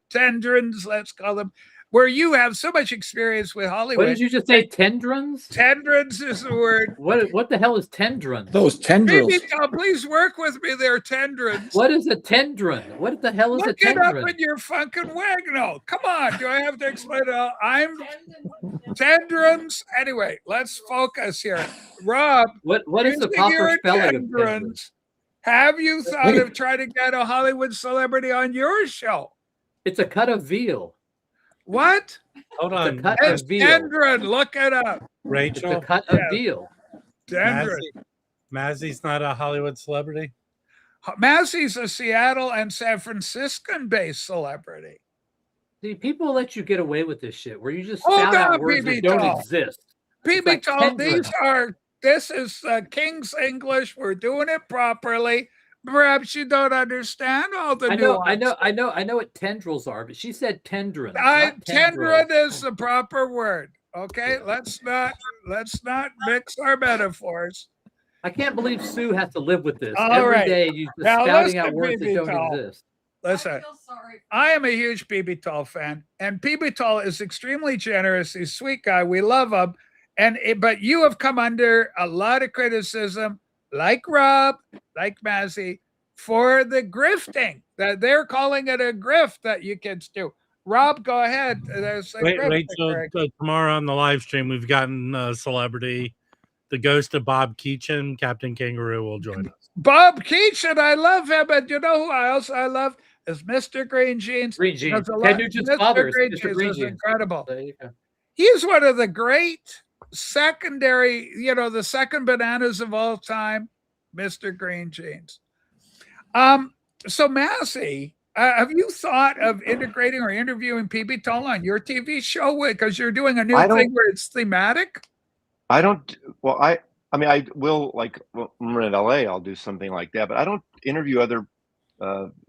tendrons, let's call them, where you have so much experience with Hollywood? What did you just say? Tendrons? Tendrons is the word. What the hell is tendrons? Those tendrils. Please work with me there, tendrons. What is a tendron? What the hell is a tendron? Look it up in your fucking wagno. Come on. Do I have to explain it all? I'm tendrons. Anyway, let's focus here. Rob, what is the proper spelling of tendrons? Have you thought of trying to get a Hollywood celebrity on your show? It's a cut of veal. What? Hold on. It's tendron. Look it up. Rachel. It's a cut of veal. Tendron. Mazzy's not a Hollywood celebrity? Mazzy's a Seattle and San Franciscan-based celebrity. See, people let you get away with this shit where you just spout out words that don't exist. PB Tall, this is King's English. We're doing it properly. Perhaps you don't understand all the nuances. I know what tendrils are, but she said tendron. Tendron is the proper word. Okay, let's not mix our metaphors. I can't believe Sue has to live with this. Every day you're just spouting out words that don't exist. Listen, I am a huge PB Tall fan, and PB Tall is extremely generous. He's a sweet guy. We love him. But you have come under a lot of criticism, like Rob, like Mazzy, for the grifting. That they're calling it a grift that you kids do. Rob, go ahead. Rachel, tomorrow on the live stream, we've gotten a celebrity. The ghost of Bob Keachin, Captain Kangaroo, will join us. Bob Keachin, I love him. And you know who else I love? Is Mr. Green Jeans. Green Jeans. Ted Nugent's father is Mr. Green Jeans. Incredible. He's one of the great secondary, the second bananas of all time, Mr. Green Jeans. So Massey, have you thought of integrating or interviewing PB Tall on your TV show? Because you're doing a new thing where it's thematic. I don't. Well, I will, like, when we're in LA, I'll do something like that. But I don't interview other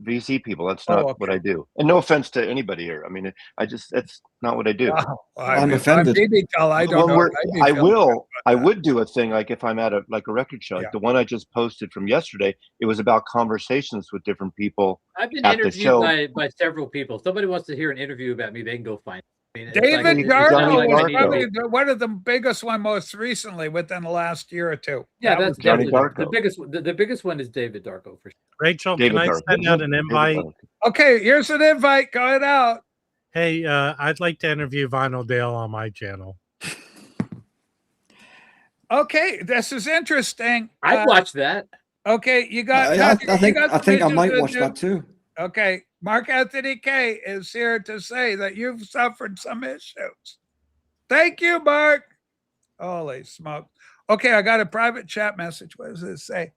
VC people. That's not what I do. And no offense to anybody here. I mean, that's not what I do. I'm offended. I would do a thing like if I'm at a record show, like the one I just posted from yesterday. It was about conversations with different people. I've been interviewed by several people. If somebody wants to hear an interview about me, they can go find it. David Darko was probably one of the biggest one most recently within the last year or two. Yeah, that's definitely the biggest. The biggest one is David Darko for sure. Rachel, can I send out an invite? Okay, here's an invite. Go ahead out. Hey, I'd like to interview Vinyl Dale on my channel. Okay, this is interesting. I'd watch that. Okay, you got. I you got think I permission might to watch do- that too. Okay, Mark Anthony K is here to say that you've suffered some issues. Thank you, Mark. Holy smoke. Okay, I got a private chat message. What does it say?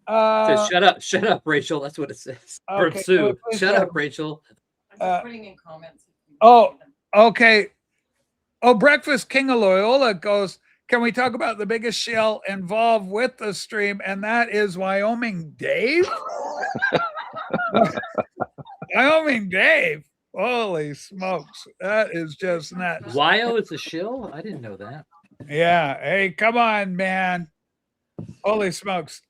It says, shut up, Rachel. That's what it says. From Okay, Sue. please Shut go. up, Rachel. I'm just putting in comments. Oh, okay. Oh, Breakfast King of Loyola goes, can we talk about the biggest shill involved with the stream? And that is Wyoming Dave. Wyoming Dave. Holy smokes. That is just nuts. Wyo is a shill? I didn't know that. Yeah. Hey, come on, man. Holy smokes.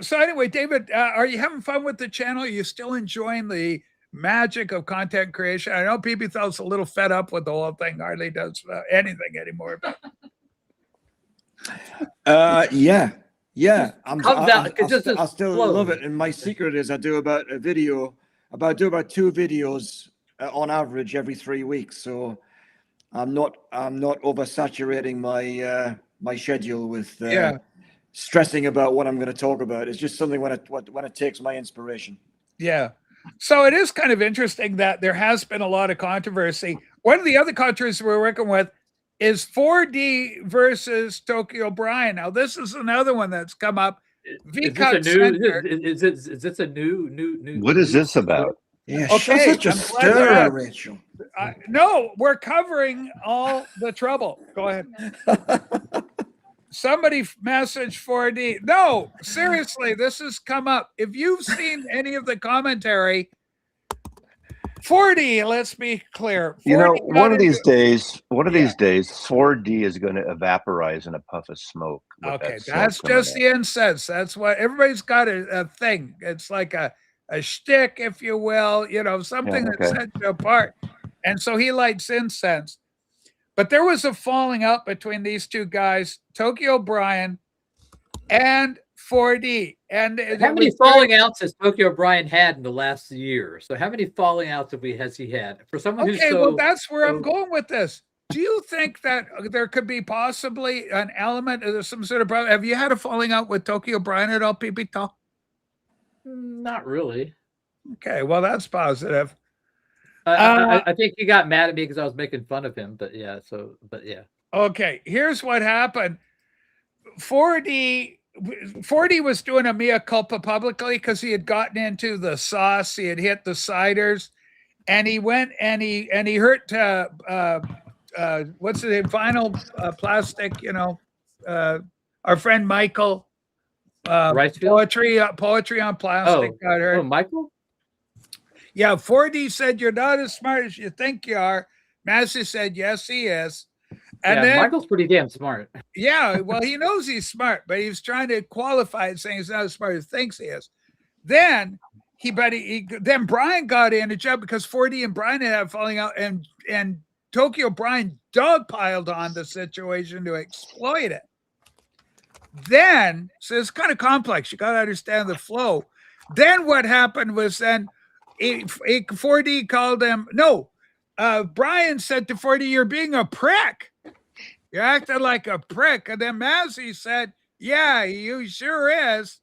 So anyway, David, are you having fun with the channel? Are you still enjoying the magic of content creation? I know PB Though's a little fed up with the whole thing, hardly does anything anymore. But Yeah. I still flows. love it. And my secret is I do about 2 videos on average every 3 weeks. So I'm not oversaturating my schedule with stressing about what I'm going to talk about. It's just something when it takes my inspiration. yeah. So it is kind of interesting that there has been a lot of controversy. One of the other controversies we're working with is 4D versus Tokyo Brian. Now, this is another one that's come up. Vcuk Is this a new? What is this about? Yeah, Okay, such a I'm glad you stirrer, asked. Rachel. No, we're covering all the trouble. Go ahead. Somebody message 4D. No, seriously, this has come up. If you've seen any of the commentary, 4D, let's be clear. You know, 4D one of got these into- days, 4D is going to evaporize in a puff of smoke. with Okay, that smoke that's coming just out. the incense. That's what everybody's got a thing. It's like a shtick, if you will, something that okay. sets you apart. And so he lights incense. But there was a falling out between these two guys, Tokyo Brian and 4D. And How many falling outs has Tokyo Brian had in the last year? So how many falling outs has he had? For someone who's Okay, well, that's where I'm going with this. Do you think that there could be possibly an element of some sort of problem? Have you had a falling out with Tokyo Brian at all, Pipito? Not really. Okay, well, that's positive. I think he got mad at me because I was making fun of him, but yeah. Okay, here's what happened. 4D was doing a mea culpa publicly because he had gotten into the sauce, he had hit the ciders, and he went and he hurt what's the name? Vinyl plastic, our friend Michael. Poetry on plastic got hurt. Oh, Michael? Yeah, 4D said you're not as smart as you think you are. Massey said yes, he is. And then Michael's pretty damn smart. Yeah, well, he knows he's smart, but he's trying to qualify it, saying he's not as smart as he thinks he is. Then then Brian got in a job because 4D and Brian had falling out, and Tokyo Brian dogpiled on the situation to exploit it. Then, so it's kind of complex. You got to understand the flow. Then what happened was 4D called him. No, Brian said to 4D, "You're being a prick. You're acting like a prick." And then Massey said, "Yeah, you sure is."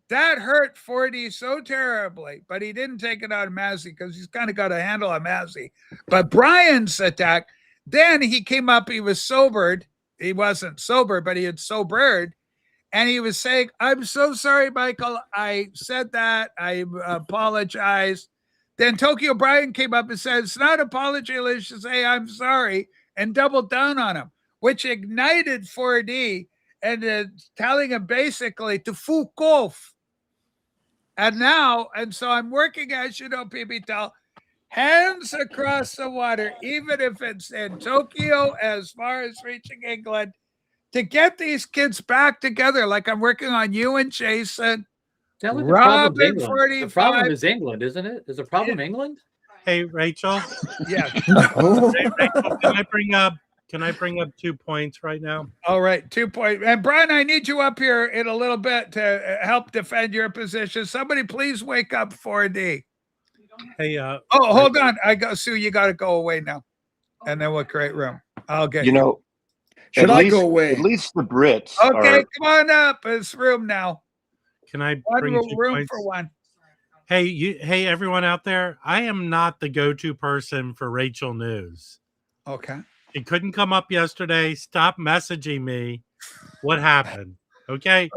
That hurt 4D so terribly, but he didn't take it out of Massey because he's kind of got a handle on Massey. But Brian's attack, then he came up, he was sobered. He wasn't sober, but he had sobered. And he was saying, "I'm so sorry, Michael. I said that. I apologize." Then Tokyo Brian came up and said, "It's not an apology. Let's just say I'm sorry," and doubled down on him, which ignited 4D and telling him basically to fuck off. And so I'm working, as you know, PB hands across the water, even if it's in Tokyo, as far as reaching England, to get these kids back together. Like I'm working on you and Jason. Sounds like Robin, the 45. problem is England, isn't it? Is the problem England? Hey, Rachel. Yeah. Hey, Rachel, can I bring up 2 points right now? All right, 2 points. And Brian, I need you up here in a little bit to help defend your position. Somebody please wake up 4D. Hey, Oh, hold on. Sue, you got to go away now. And then we'll create room. I'll get You know, Should I go away? At least the Brits Okay, are. come on up. It's room now. can I One bring room, 2 room points? for one. Hey, everyone out there! I am not the go-to person for Rachel News. Okay. She couldn't come up yesterday. Stop messaging me. What happened? Okay,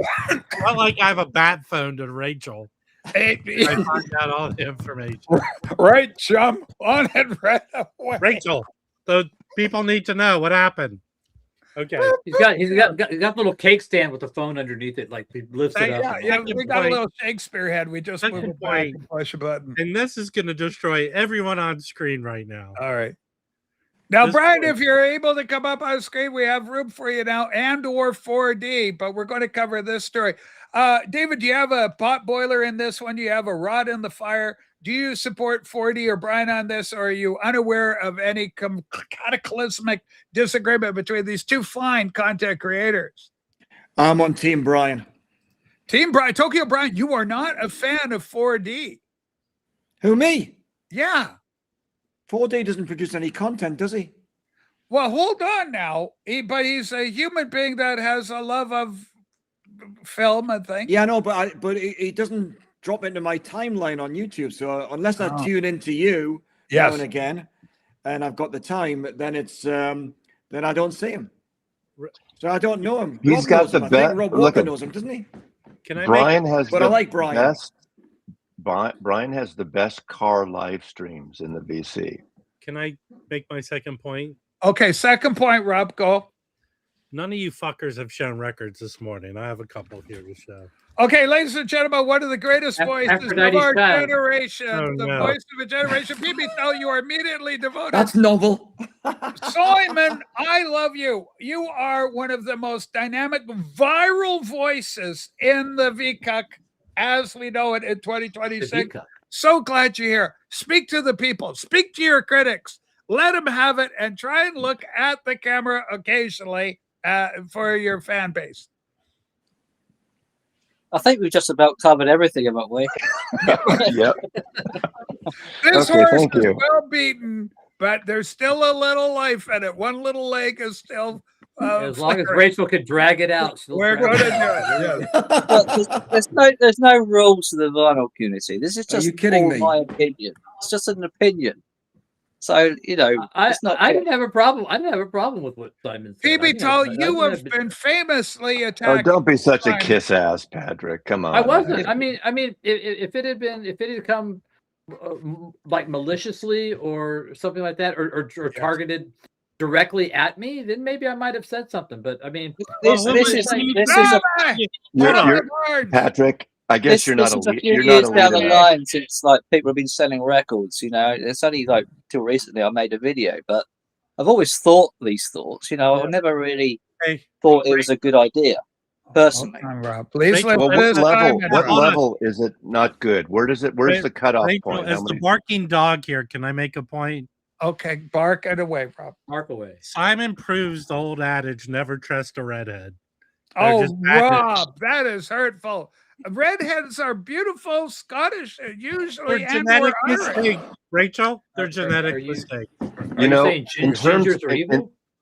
not like I have a bat phone to Rachel. I find out all the information. Right, chum. On it right away. Rachel, the people need to know what happened. Okay. He's got a little cake stand with the phone underneath it, like he lifts it up. Yeah, we got a little Shakespeare head. We just move it back and push a button. And this is going to destroy everyone on screen right now. All right. Now, This Brian, point- if you're able to come up on screen, we have room for you now and or 4D, but we're going to cover this story. David, do you have a pot boiler in this one? Do you have a rod in the fire? Do you support 4D or Brian on this, or are you unaware of any cataclysmic disagreement between these two fine content creators? I'm on Team Brian. Team Brian, Tokyo Brian, you are not a fan of 4D. Who, me? Yeah. 4D doesn't produce any content, does he? Well, hold on now. But he's a human being that has a love of film, I think. Yeah, no, but it doesn't drop into my timeline on YouTube. So unless I tune into you now and again, and I've got the time, then it's then I don't see him. So I don't know him. He's got the best. Rob Walker knows him, doesn't he? Brian has but I like Brian. Best. Brian has the best car live streams in the VC. Can I make my second point? Okay, second point, Rob, go. None of you fuckers have shown records this morning. I have a couple here to show. Okay, ladies and gentlemen, one of the greatest voices of our generation, the voice of a generation. People tell you are immediately devoted. That's novel. Simon, I love you. You are one of the most dynamic, viral voices in the Vcuk as we know it in 2026. So glad you're here. Speak to the people. Speak to your critics. Let them have it and try and look at the camera occasionally for your fan base. I think we've just about covered everything, haven't we? Yep. This horse is well beaten, but there's still a little life in it. One little leg is still. As long as Rachel could drag it out, we're going to do it. Well, there's no rules to the vinyl community. This is just my opinion. It's just an opinion. So I didn't have a problem. I didn't have a problem with what Simon said. PB, you have been famously attacked. Oh, don't be such a kiss ass, Patrick. Come on. I wasn't. I mean, if it had come like maliciously or something like that, or targeted directly at me, then maybe I might have said something. But I mean, this is Patrick. I guess you're not a few years down the line since like people have been selling records. It's only like till recently I made a video, but I've always thought these thoughts. I never really thought it was a good idea personally. Please, what level is it not good? Where's the cutoff point? As the barking dog here, can I make a point? Okay, bark it away, Rob. Bark away. Simon proves the old adage: never trust a redhead. Oh, Rob, that is hurtful. Redheads are beautiful, Scottish, usually. They're genetic mistake, Rachel. They're genetic mistake.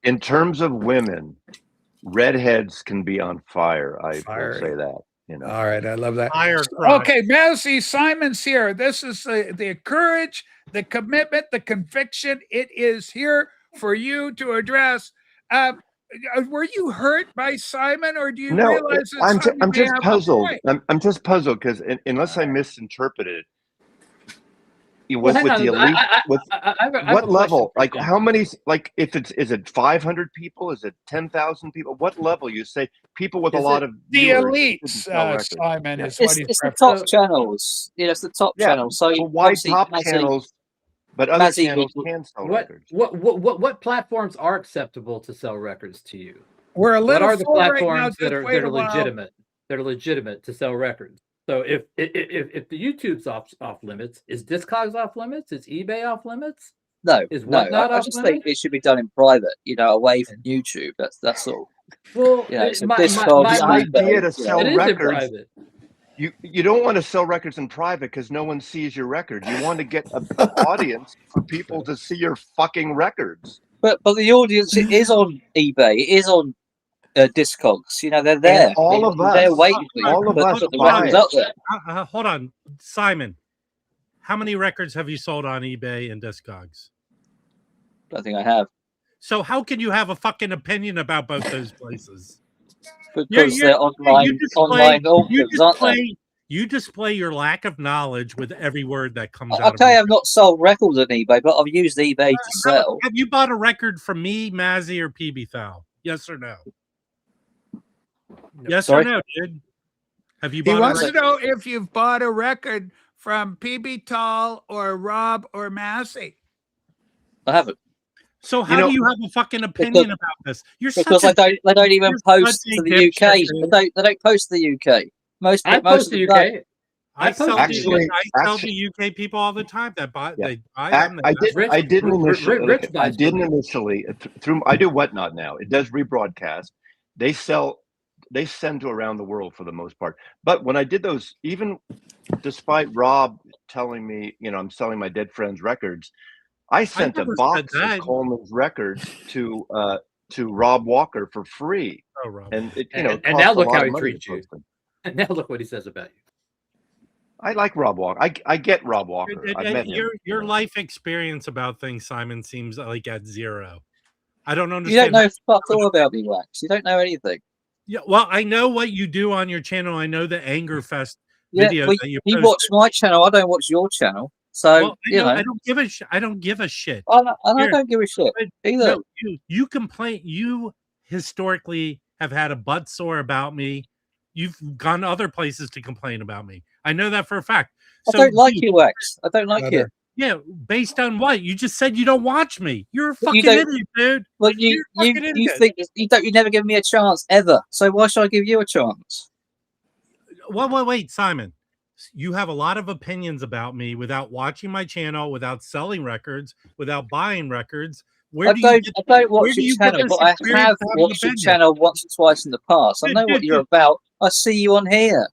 In terms of women, redheads can be on fire. I will say that. All right, I love that. Fire. Okay, Massey, Simon's here. This is the courage, the commitment, the conviction. It is here for you to address. Were you hurt by Simon, or do you realize that I'm just puzzled. I'm just puzzled because unless I misinterpreted with the elite, what level? Like how many? Like is it 500 people? Is it 10,000 people? What level? You say people with a lot of the elites? Simon is what he's. It's the top channels. It's the top channels. So why top channels? But other channels can sell records. What platforms are acceptable to sell records to you? We're a little. What are the platforms that are legitimate? That are legitimate to sell records. So if the YouTube's off limits, is Discogs off limits? Is eBay off limits? No, is Whatnot I just think it should be done in private. Away from YouTube. That's all. Well, the idea to sell records. You don't want to sell records in private because no one sees your record. You want to get an audience for people to see your fucking records. But the audience is on eBay. It is on Discogs. You know, they're there. And all of us, they're waiting for you. all of us Put the buy records it. up there. Hold on, Simon. How many records have you sold on eBay and Discogs? I think I have. So how can you have a fucking opinion about both those places? Because they're online auctions, aren't they? You display your lack of knowledge with every word that comes out. Okay, I've not sold records on eBay, but I've used eBay to sell. Have you bought a record from me, Mazzy, or PB Thal? Yes or no? Yes or no, dude? Have you bought He wants a to know if you've bought a record from PB Tall or Rob or Massey. I haven't. So how do you have a fucking opinion about this? Because they don't even post to the UK. They don't post to the UK. I post the UK. I sell the UK people all the time that buy. Yeah. They buy them. I didn't initially. Through I do Whatnot now. It does rebroadcast. They send to around the world for the most part. But when I did those, even despite Rob telling me, I'm selling my dead friends' records, I sent a box of Coleman's records to Rob Walker for free. Oh, Rob. And now look how he treats you. And now look what he says about you. I like Rob Walker. I get Rob Walker. I've met him. Your life experience about things, Simon, seems like at zero. I don't understand. You don't know fuck all about me, Wax. You don't know anything. Yeah, well, I know what you do on your channel. I know the Anger Fest videos that you post. You watch my channel. I don't watch your channel. So I don't give a shit. I don't give a shit. I don't give a shit either. No, you complain. You historically have had a butt sore about me. You've gone other places to complain about me. I know that for a fact. I don't like you, Wax. I don't like you. Yeah, based on what? You just said you don't watch me. You're a fucking idiot, dude. Well, you think you never give me a chance ever. So why should I give you a chance? Wait, Simon. You have a lot of opinions about me without watching my channel, without selling records, without buying records. I don't watch your channel, but I have watched your channel once or twice in the past. I know what you're about. I see you on here.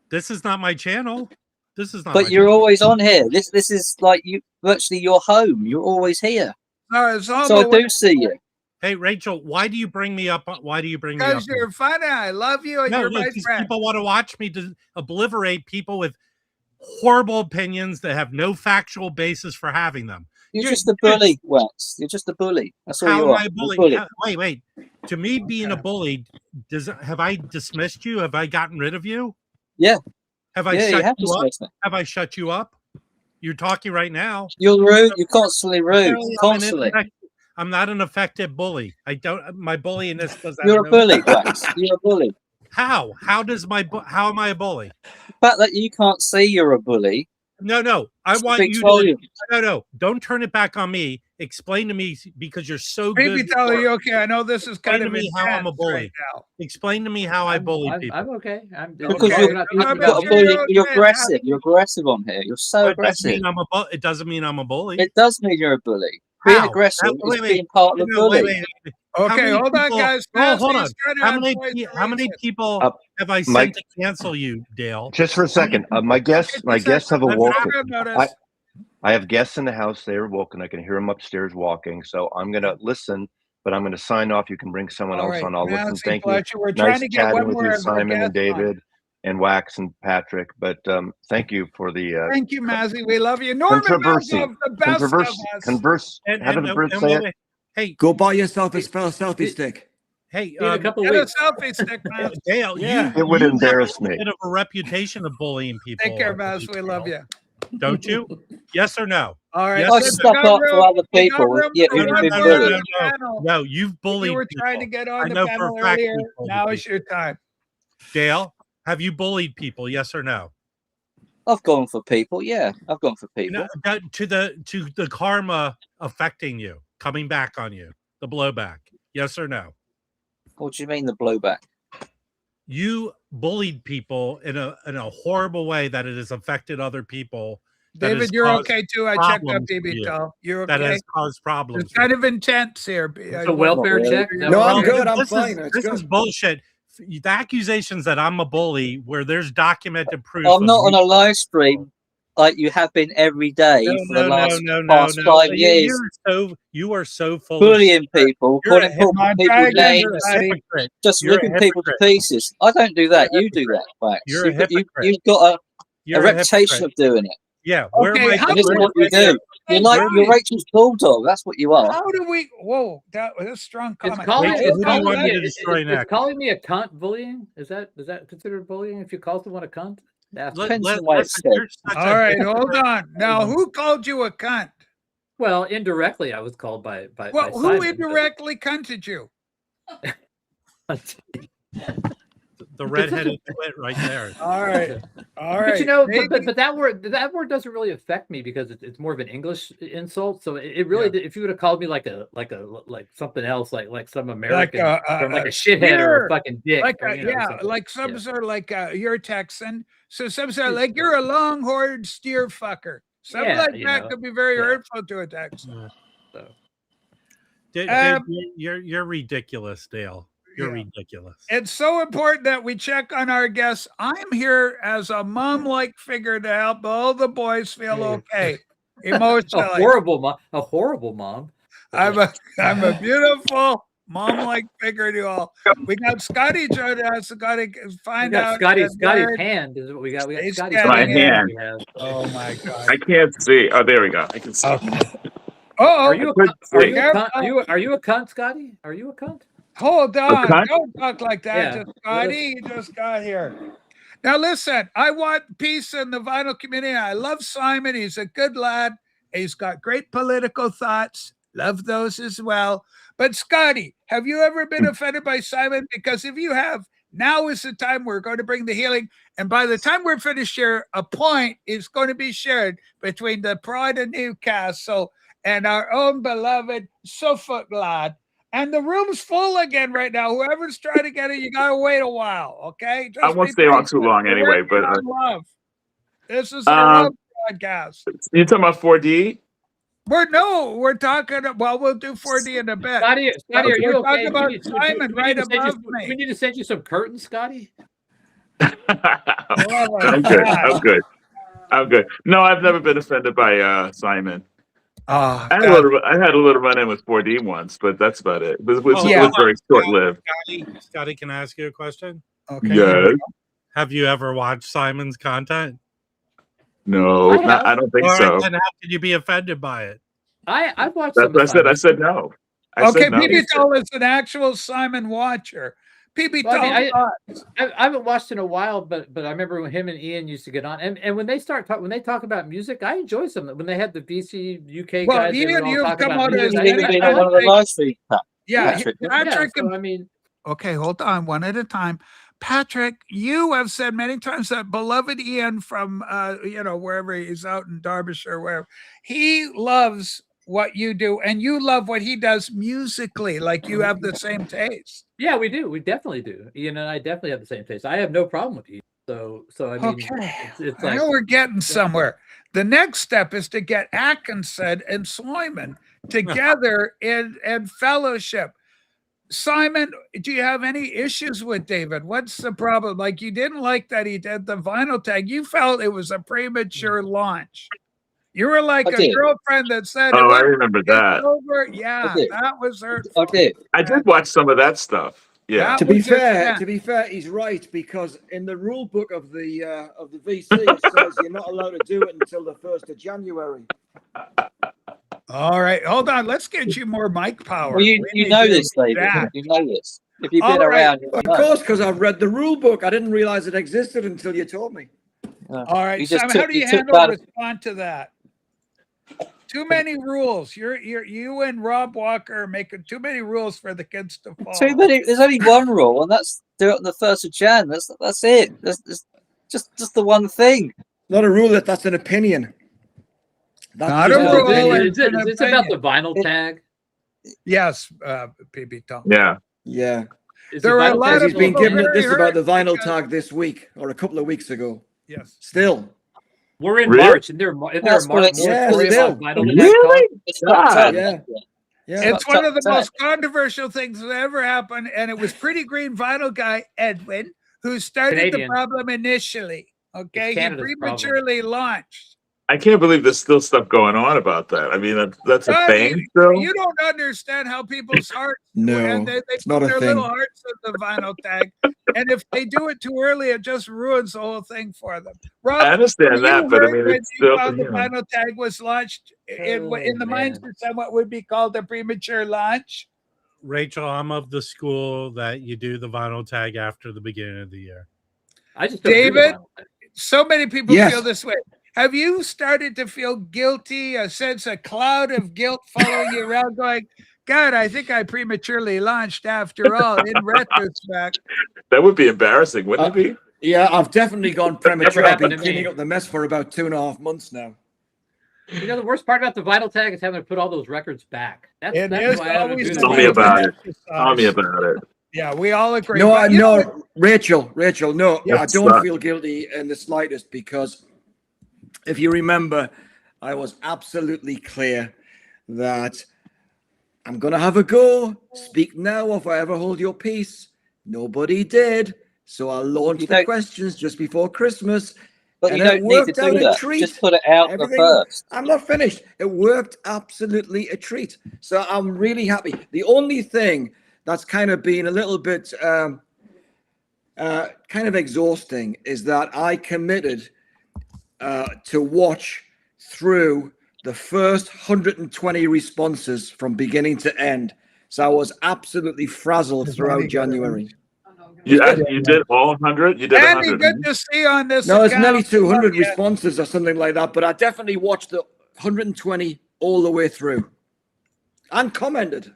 This is not my channel. This is not. But you're always on here. This is like virtually your home. You're always here. So I do see you. Hey, Rachel, why do you bring me up? Why do you bring me up? Because you're funny. I love you, and you're my friend. People want to watch me to obliterate people with horrible opinions that have no factual basis for having them. You're just a bully, Wax. You're just a bully. That's all you are. How am I a bully? Wait. To me, being a bully, have I dismissed you? Have I gotten rid of you? Yeah. Have I shut you up? Have I shut you up? You're talking right now. You're rude. You're constantly rude. Constantly. I'm not an effective bully. My bullyingness does that. You're a bully, Wax. You're a bully. How? How am I a bully? The fact that you can't see you're a bully. No. I want you to. No. Don't turn it back on me. Explain to me because you're so good. Maybe tell you, okay, I know this is kind of me how I'm a bully. Right now. Explain to me how I bully people. I'm okay. Because you're aggressive. You're aggressive on here. You're so aggressive. It doesn't mean I'm a bully. It does mean you're a bully. Being aggressive is being part of the bully. Okay, hold on, guys. Hold on. How many people have I sent to cancel you, Dale? Just for a second. My guests have awoken. I have guests in the house. They are woken. I can hear them upstairs walking. So I'm going to listen, but I'm going to sign off. You can bring someone else on. I'll listen. Thank you. We're trying to get one with more you, Simon and David and Wax and Patrick. But thank you for the. Thank you, Mazzy. We love you. Norman controversy. The best Converse. How did the Brits say it? Hey, go buy yourself a selfie stick. Hey, a selfie stick, man. Dale, it would embarrass me. A bit of a reputation of bullying people. Take care, Maz. We love you. Don't you? Yes or no? All right. Yes, I stuck up for other people. No, you've bullied. You were trying to get on the panel earlier. Now is your time. Dale, have you bullied people? Yes or no? I've gone for people. Yeah, I've gone for people. To the karma affecting you, coming back on you, the blowback. Yes or no? What do you mean the blowback? You bullied people in a horrible way that it has affected other people. David, you're okay too. I checked up BB. You're okay. That has caused problems. It's kind of intense here. It's a welfare check. No, I'm good. I'm fine. This is bullshit. the accusations that I'm a bully, where there's documented proof. I'm not of on a live stream like you have been every day for the last past 5 years. You are so full bullying people, calling Come on, people try again, names, buddy. just You're a ripping people to hypocrite. pieces. I don't do that. You do that, Max. You're a hypocrite. You've got a You're reputation hypocrite. of doing it. Yeah, where Okay, am I? how And this is do what you do. You're like Guys, you're Rachel's bulldog. That's what you are. How do we? Whoa, that was a strong comment. It's calling, Rachel, it's who do you calling want me, me to destroy it's next? calling me a cunt bullying. Is that considered bullying if you call someone a cunt? Depends on what it's said. All right, hold on. Now, who called you a cunt? Well, indirectly, I was called by Well, by who Simon, indirectly cunted you? but- The redheaded twit right there. All right, all right. But you know, Maybe- but that word doesn't really affect me because it's more of an English insult. So it really, if you would have called me like something else, like some American term, like a shithead or a fucking dick, like or, you know, yeah, something. like some sort of like you're a Texan, so some sort of like you're a longhorn steer fucker. Something Yeah, like you that know. could be very Yeah. hurtful to a Texan. So. You're ridiculous, Dale. You're ridiculous. It's so important that we check on our guests. I'm here as a mom-like figure to help all the boys feel okay emotionally. A horrible mom. I'm a beautiful mom-like figure to all. We got Scotty joining us. Got to find out. Scotty's hand is what we got. We got He's Scotty's getting My hand. we have. Oh my god! I can't see. Oh, there we go. I can see. Oh, Are you a cunt? Are you a cunt, Scotty? Are you a cunt? hold on! cunt? Don't talk like that, Yeah. to Scotty. He just got here. Now listen, I want peace in the vinyl community. I love Simon. He's a good lad. He's got great political thoughts. Love those as well. But Scotty, have you ever been offended by Simon? Because if you have, now is the time we're going to bring the healing. And by the time we're finished here, a point is going to be shared between the Pride of Newcastle and our own beloved Suffolk lad. And the room's full again right now. Whoever's trying to get it, you got to wait a while, okay? I won't stay on too long anyway, but love. This is our love podcast. you talking about 4D? We're talking. Well, we'll do 4D in a bit. Scotty, are you We're okay? talking about Simon right above We me. need to send you some curtains, Scotty. Oh, I'm good. God. I'm good. I'm good. No, I've never been offended by Simon. Oh, I had a little run in with 4D once, but that's about it. It was very short lived. Scotty, can I ask you a question? okay. Yes. Have you ever watched Simon's content? No, I don't think All right, so. then how can you be offended by it? I've watched. That's what I said. I said no. I Okay, said no. PB Toll is an actual Simon watcher. PB Well, I Toll. I haven't watched in a while, but I remember when him and Ian used to get on, and when they talk about music, I enjoy some. When they had the VC UK Well, guys, they Ian, were all you've talking come about out as music. You've been on one of the live streams. Yeah, Patrick. Patrick. Yeah, so, I mean, Okay, hold on, one at a time. Patrick, you have said many times that beloved Ian from wherever he's out in Derbyshire, wherever, he loves what you do, and you love what he does musically. Like you have the same taste. yeah, we do. We definitely do. Ian and I definitely have the same taste. I have no problem with Ian. So I mean, Okay, it's I like know we're getting somewhere. The next step is to get Atkinson and Swyman together in fellowship. Simon, do you have any issues with David? What's the problem? Like, you didn't like that he did the vinyl tag. You felt it was a premature launch. You were like I a did. girlfriend that said, Oh, "It I wasn't remember that. over." Yeah, I did. that was hurtful. I did. I did watch some of that stuff. Yeah. That To be was just fair, that. he's right, because in the rule book of the VC it says you're not allowed to do it until the 1st of January. All right, hold on. Let's get you more mic power. Well, you We need know you this, David. back. You know this. If you've All been right. around, you Of know. course, because I've read the rule book. I didn't realize it existed until you told me. All right, You just Simon, took- how do you you took handle that- respond to that? Too many rules. You and Rob Walker are making too many rules for the kids to follow. Too many. There's only one rule, and that's do it on the 1st of Jan. That's it. That's just the one thing. Not a rule, that's an opinion. That's Not just a an rule, opinion. it's about the vinyl tag. Yes, PB Tom. Yeah. Yeah. Is There the are a vinyl lot tag of He's been people given very this about the hurt vinyl because- tag this week or a couple of weeks ago. Yes. Still. We're in Really? March, and there are That's more what it's- Yeah, story still. about vinyl tag Really? talk. It's not God. done. Yeah. Yeah. It's one of the most controversial things that ever happened, and it was Pretty Green Vinyl guy Edwin who started Canadian. the problem initially. Okay, he Canada's prematurely launched. I can't believe there's still stuff going on about that. I mean, that's a John, thing still. you don't understand how people's hearts No, and they it's put not a their thing. little hearts in the vinyl tag. And if they do it too early, it just ruins the whole thing for them. Rob, I understand were you that, but I hurt mean, when it's you still, found the you know. vinyl tag was launched in the minds man. of some what would be called a premature launch? Rachel, I'm of the school that you do the vinyl tag after the beginning of the year. I just don't do the David, vinyl tag. so many people Yes. feel this way. Have you started to feel guilty, a sense, a cloud of guilt following you around going, God, I think I prematurely launched after all, in retrospect? That would be embarrassing, wouldn't it be? Yeah, I've definitely gone premature. I've happened been to cleaning me. up the mess for about 2.5 months now. You know, the worst part about the vinyl tag is having to put all those records back. That's It that's is why I haven't always do the Tell me vinyl about tag. it. Tell me about it. Yeah, we all agree. No, But you know what? no, Rachel, no, Yeah, I don't sucks. feel guilty in the slightest because if you remember, I was absolutely clear that I'm going to have a go. Speak now or forever hold your peace. Nobody did. So I launched the questions just before Christmas. But and you it don't need to worked out do a that. treat. Just put it out Everything, first. I'm not finished. It worked absolutely a treat. So I'm really happy. The only thing that's kind of been a little bit kind of exhausting is that I committed to watch through the first 120 responses from beginning to end. So I was absolutely frazzled throughout January. You did all 100? You did Andy, 100? good to see you on this No, it's nearly account. 200 responses or something like that, but I definitely watched the 120 all the way through and commented.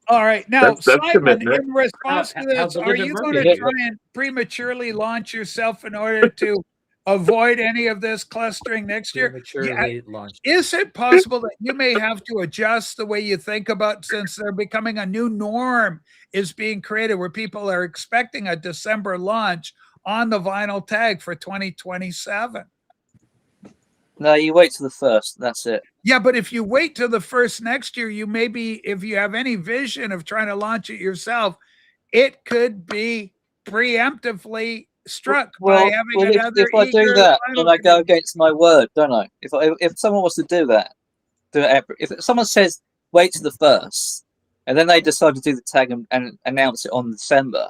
All right. Now, That's Simon, commitment. in response to how's this, the are Live you and going Murphy to do? try and prematurely launch yourself in order to avoid any of this clustering next year? Prematurely launched. Is it possible that you may have to adjust the way you think about, since they're becoming a new norm is being created where people are expecting a December launch on the vinyl tag for 2027? No, you wait till the first. That's it. Yeah, but if you wait till the first next year, you may be, if you have any vision of trying to launch it yourself, it could be preemptively struck by having another. If I do that, then I go against my word, don't I? If someone wants to do that, if someone says wait to the first, and then they decide to do the tag and announce it on December,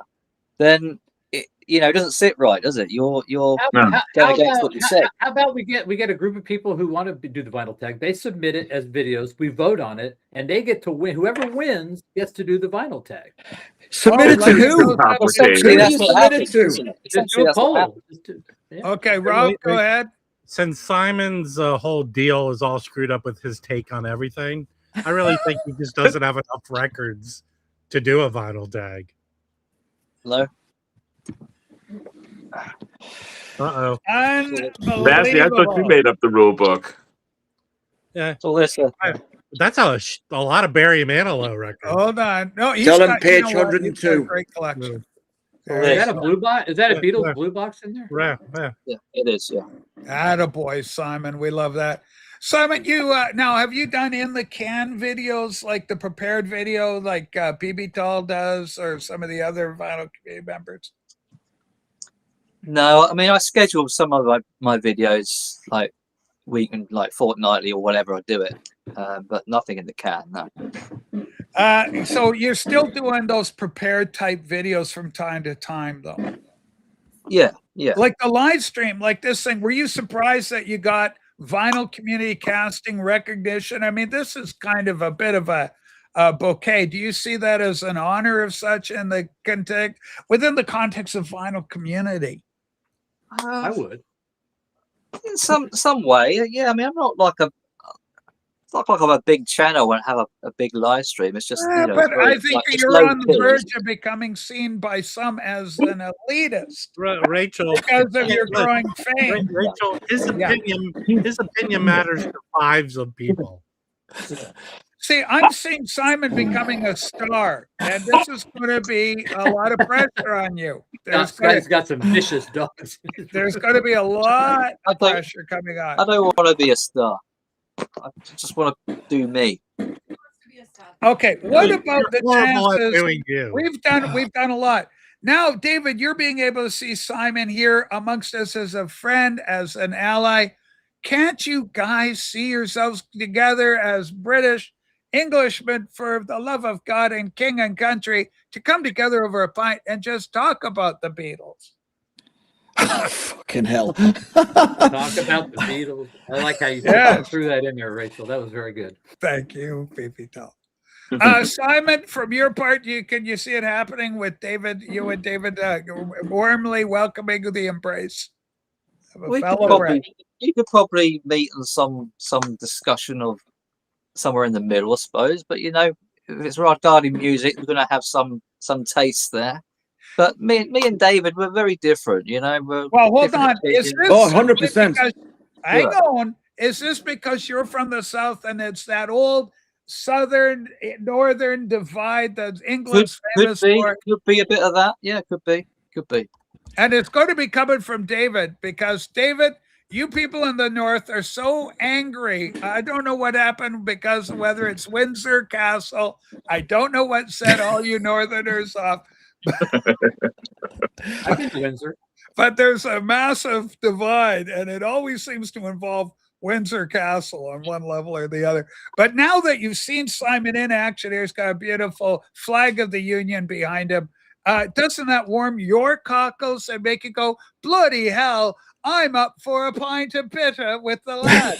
then it doesn't sit right, does it? You're going against what you said. How about we get a group of people who want to do the vinyl tag? They submit it as videos. We vote on it, and they get to win. Whoever wins gets to do the vinyl tag. Submit it to who? Essentially, that's what happens. Just do a poll. Okay, Rob, go ahead. Since Simon's whole deal is all screwed up with his take on everything, I really think he just doesn't have enough records to do a vinyl tag. Hello? Uh-oh. Unbelievable. Matthew, I thought you made up the rule book. Yeah. So listen. That's a lot of Barry Manilow records. Hold on. No, he's Tell him got, page you know what? He's got a 102. great collection. Is that a blue box? Is that a Beatles blue box in there? Yeah, it is. Yeah. Attaboy, Simon. We love that. Simon, you now have you done in the can videos, like the prepared video, like PB Tall does, or some of the other vinyl community members? No, I mean I schedule some of my videos like like fortnightly or whatever. I do it, but nothing in the can. No. So you're still doing those prepared type videos from time to time, though. Yeah. Like the live stream, like this thing. Were you surprised that you got vinyl community casting recognition? I mean, this is kind of a bit of a bouquet. Do you see that as an honor of such in the context within the context of vinyl community? I would. In some way, yeah. I mean, I'm not like it's not like I'm a big channel and have a big live stream. It's just but I think like, you're on the verge of becoming seen by some as an elitist, Rachel, because of your growing fame. Rachel, his opinion matters to fives of people. See, I'm seeing Simon becoming a star, and this is going to be a lot of pressure on you. This guy's got some vicious dogs. There's going to be a lot of pressure coming on. I don't want to be a star. I just want to do me. Okay, what about the horrible at chances? doing you. We've done a lot. Now, David, you're being able to see Simon here amongst us as a friend, as an ally. Can't you guys see yourselves together as British Englishmen, for the love of God and king and country, to come together over a pint and just talk about the Beatles? Fucking hell. Talk about the Beatles. I like how you threw that in there, Rachel. That was very good. Thank you, Pipito. Simon, from your part, can you see it happening with David? You and David warmly welcoming the embrace of a We could fellow probably, friend. you could probably meet on some discussion of somewhere in the middle, I suppose. But you know, if it's regarding music, we're going to have some taste there. But me and David, we're very different. You know. Well, hold on. Is this 100%? Hang on. Is this because you're from the South and it's that old Southern Northern divide that England's famous for? Could be a bit of that. Yeah, could be. And it's going to be coming from David, because David, you people in the North are so angry. I don't know what happened, because whether it's Windsor Castle, I don't know what set all you Northerners off. I think Windsor. But there's a massive divide, and it always seems to involve Windsor Castle on one level or the other. But now that you've seen Simon in action, he's got a beautiful flag of the Union behind him. Doesn't that warm your cockles and make you go, bloody hell, I'm up for a pint of bitter with the lad?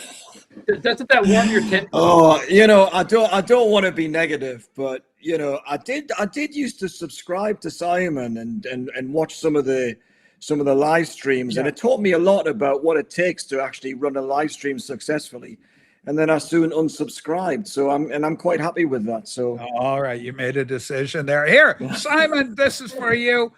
Doesn't that warm your tent? Oh, you know, I don't want to be negative, but you know, I did used to subscribe to Simon and watch some of the live streams, and it taught me a lot about what it takes to actually run a live stream successfully. And then I soon unsubscribed, so I'm quite happy with that. So all right, you made a decision there. Here, Simon, this is for you.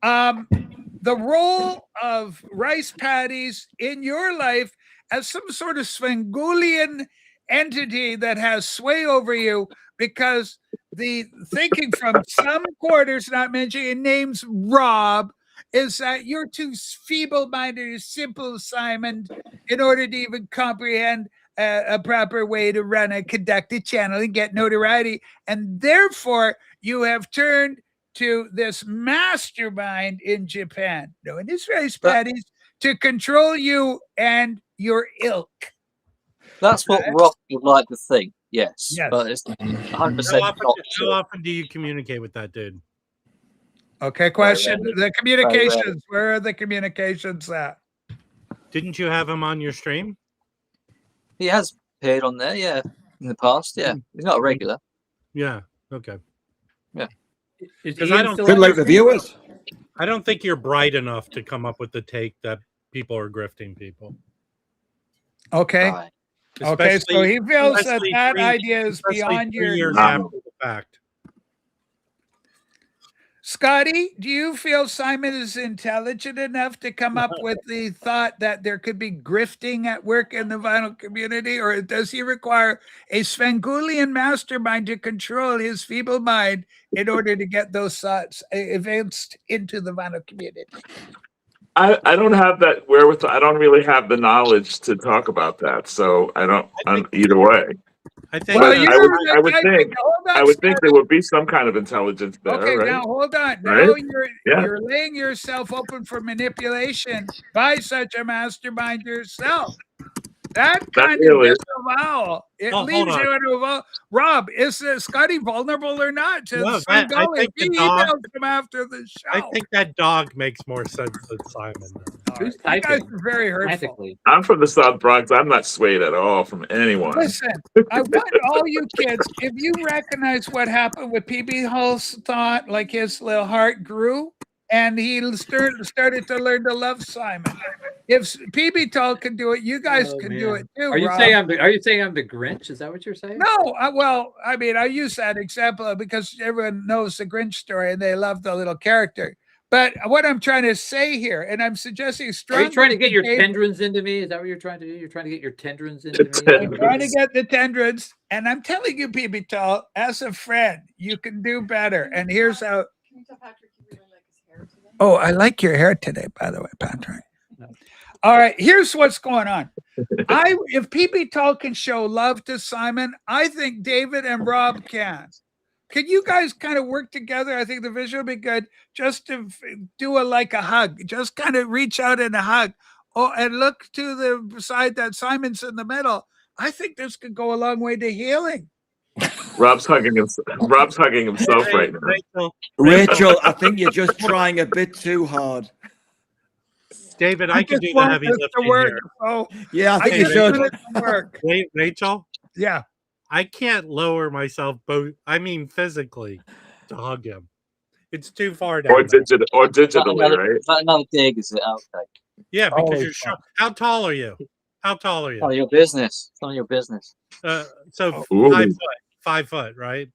The role of rice paddies in your life as some sort of Svengulian entity that has sway over you, because the thinking from some quarters, not mentioning names, Rob, is that you're too feeble-minded, simple, Simon, in order to even comprehend a proper way to run a conducted channel and get notoriety. And therefore, you have turned to this mastermind in Japan, known as rice paddies, to control you and your ilk. That's what Rock would like to think, yes. But it's 100% not How often do you communicate with that dude? Okay, question. The communications, where are the communications at? Didn't you have him on your stream? He has appeared on there, yeah, in the past, yeah. He's not a regular. Yeah, okay. Yeah. Because I don't good luck the viewers. I don't think you're bright enough to come up with the take that people are grifting people. Okay. Right. Okay, so he feels that Especially idea is beyond 3 your years after the fact. Scotty, do you feel Simon is intelligent enough to come up with the thought that there could be grifting at work in the vinyl community, or does he require a Svengulian mastermind to control his feeble mind in order to get those thoughts advanced into the vinyl community? I don't have that wherewithal. I don't really have the knowledge to talk about that, so I don't. Either way. I think. Well, I would think there would be some kind of intelligence there. Okay, right? now hold on. Right? Now you're laying yourself open for manipulation by such a mastermind yourself. That kind of disavowal. It leaves you in a Rob, is Scotty vulnerable or not to Svengali? He emailed him after the show. I think that dog makes more sense than Simon. Right. You guys are very hurtful. I'm from the South Bronx. I'm not swayed at all from anyone. Listen, I want all you kids, if you recognize what happened with PB Hull's thought, like his little heart grew, and he started to learn to love Simon. If PB Tull can do it, you guys can do it too. Are you Rob. saying I'm the Grinch? Is that what you're saying? No, well, I mean, I use that example because everyone knows the Grinch story and they love the little character. But what I'm trying to say here, and I'm suggesting strongly. Are you trying to get your tendrons into me? Is that what you're trying to do? You're trying to get your tendrons into me? I'm trying to get the tendrons, and I'm telling you, PB Tull, as a friend, you can do better. And here's how. Can you tell Patrick you really like his hair today? Oh, I like your hair today, by the way, Patrick. All right, here's what's going on. If PB Tall can show love to Simon, I think David and Rob can. Could you guys kind of work together? I think the visual would be good. Just to do like a hug. Just kind of reach out and a hug. Oh, and look to the side that Simon's in the middle. I think this could go a long way to healing. Rob's hugging himself. Rob's hugging himself right now. Rachel, I think you're just trying a bit too hard. David, I can do the heavy lifting here. So yeah, I think you should. Wait, Rachel? Yeah. I can't lower myself physically to hug him. It's too far down. Or digitally, right? Is that another dig, is it? Okay. Yeah, because you're short. How tall are you? How tall are you? Oh, your business. It's none of your business. So Ooh. 5 foot, right?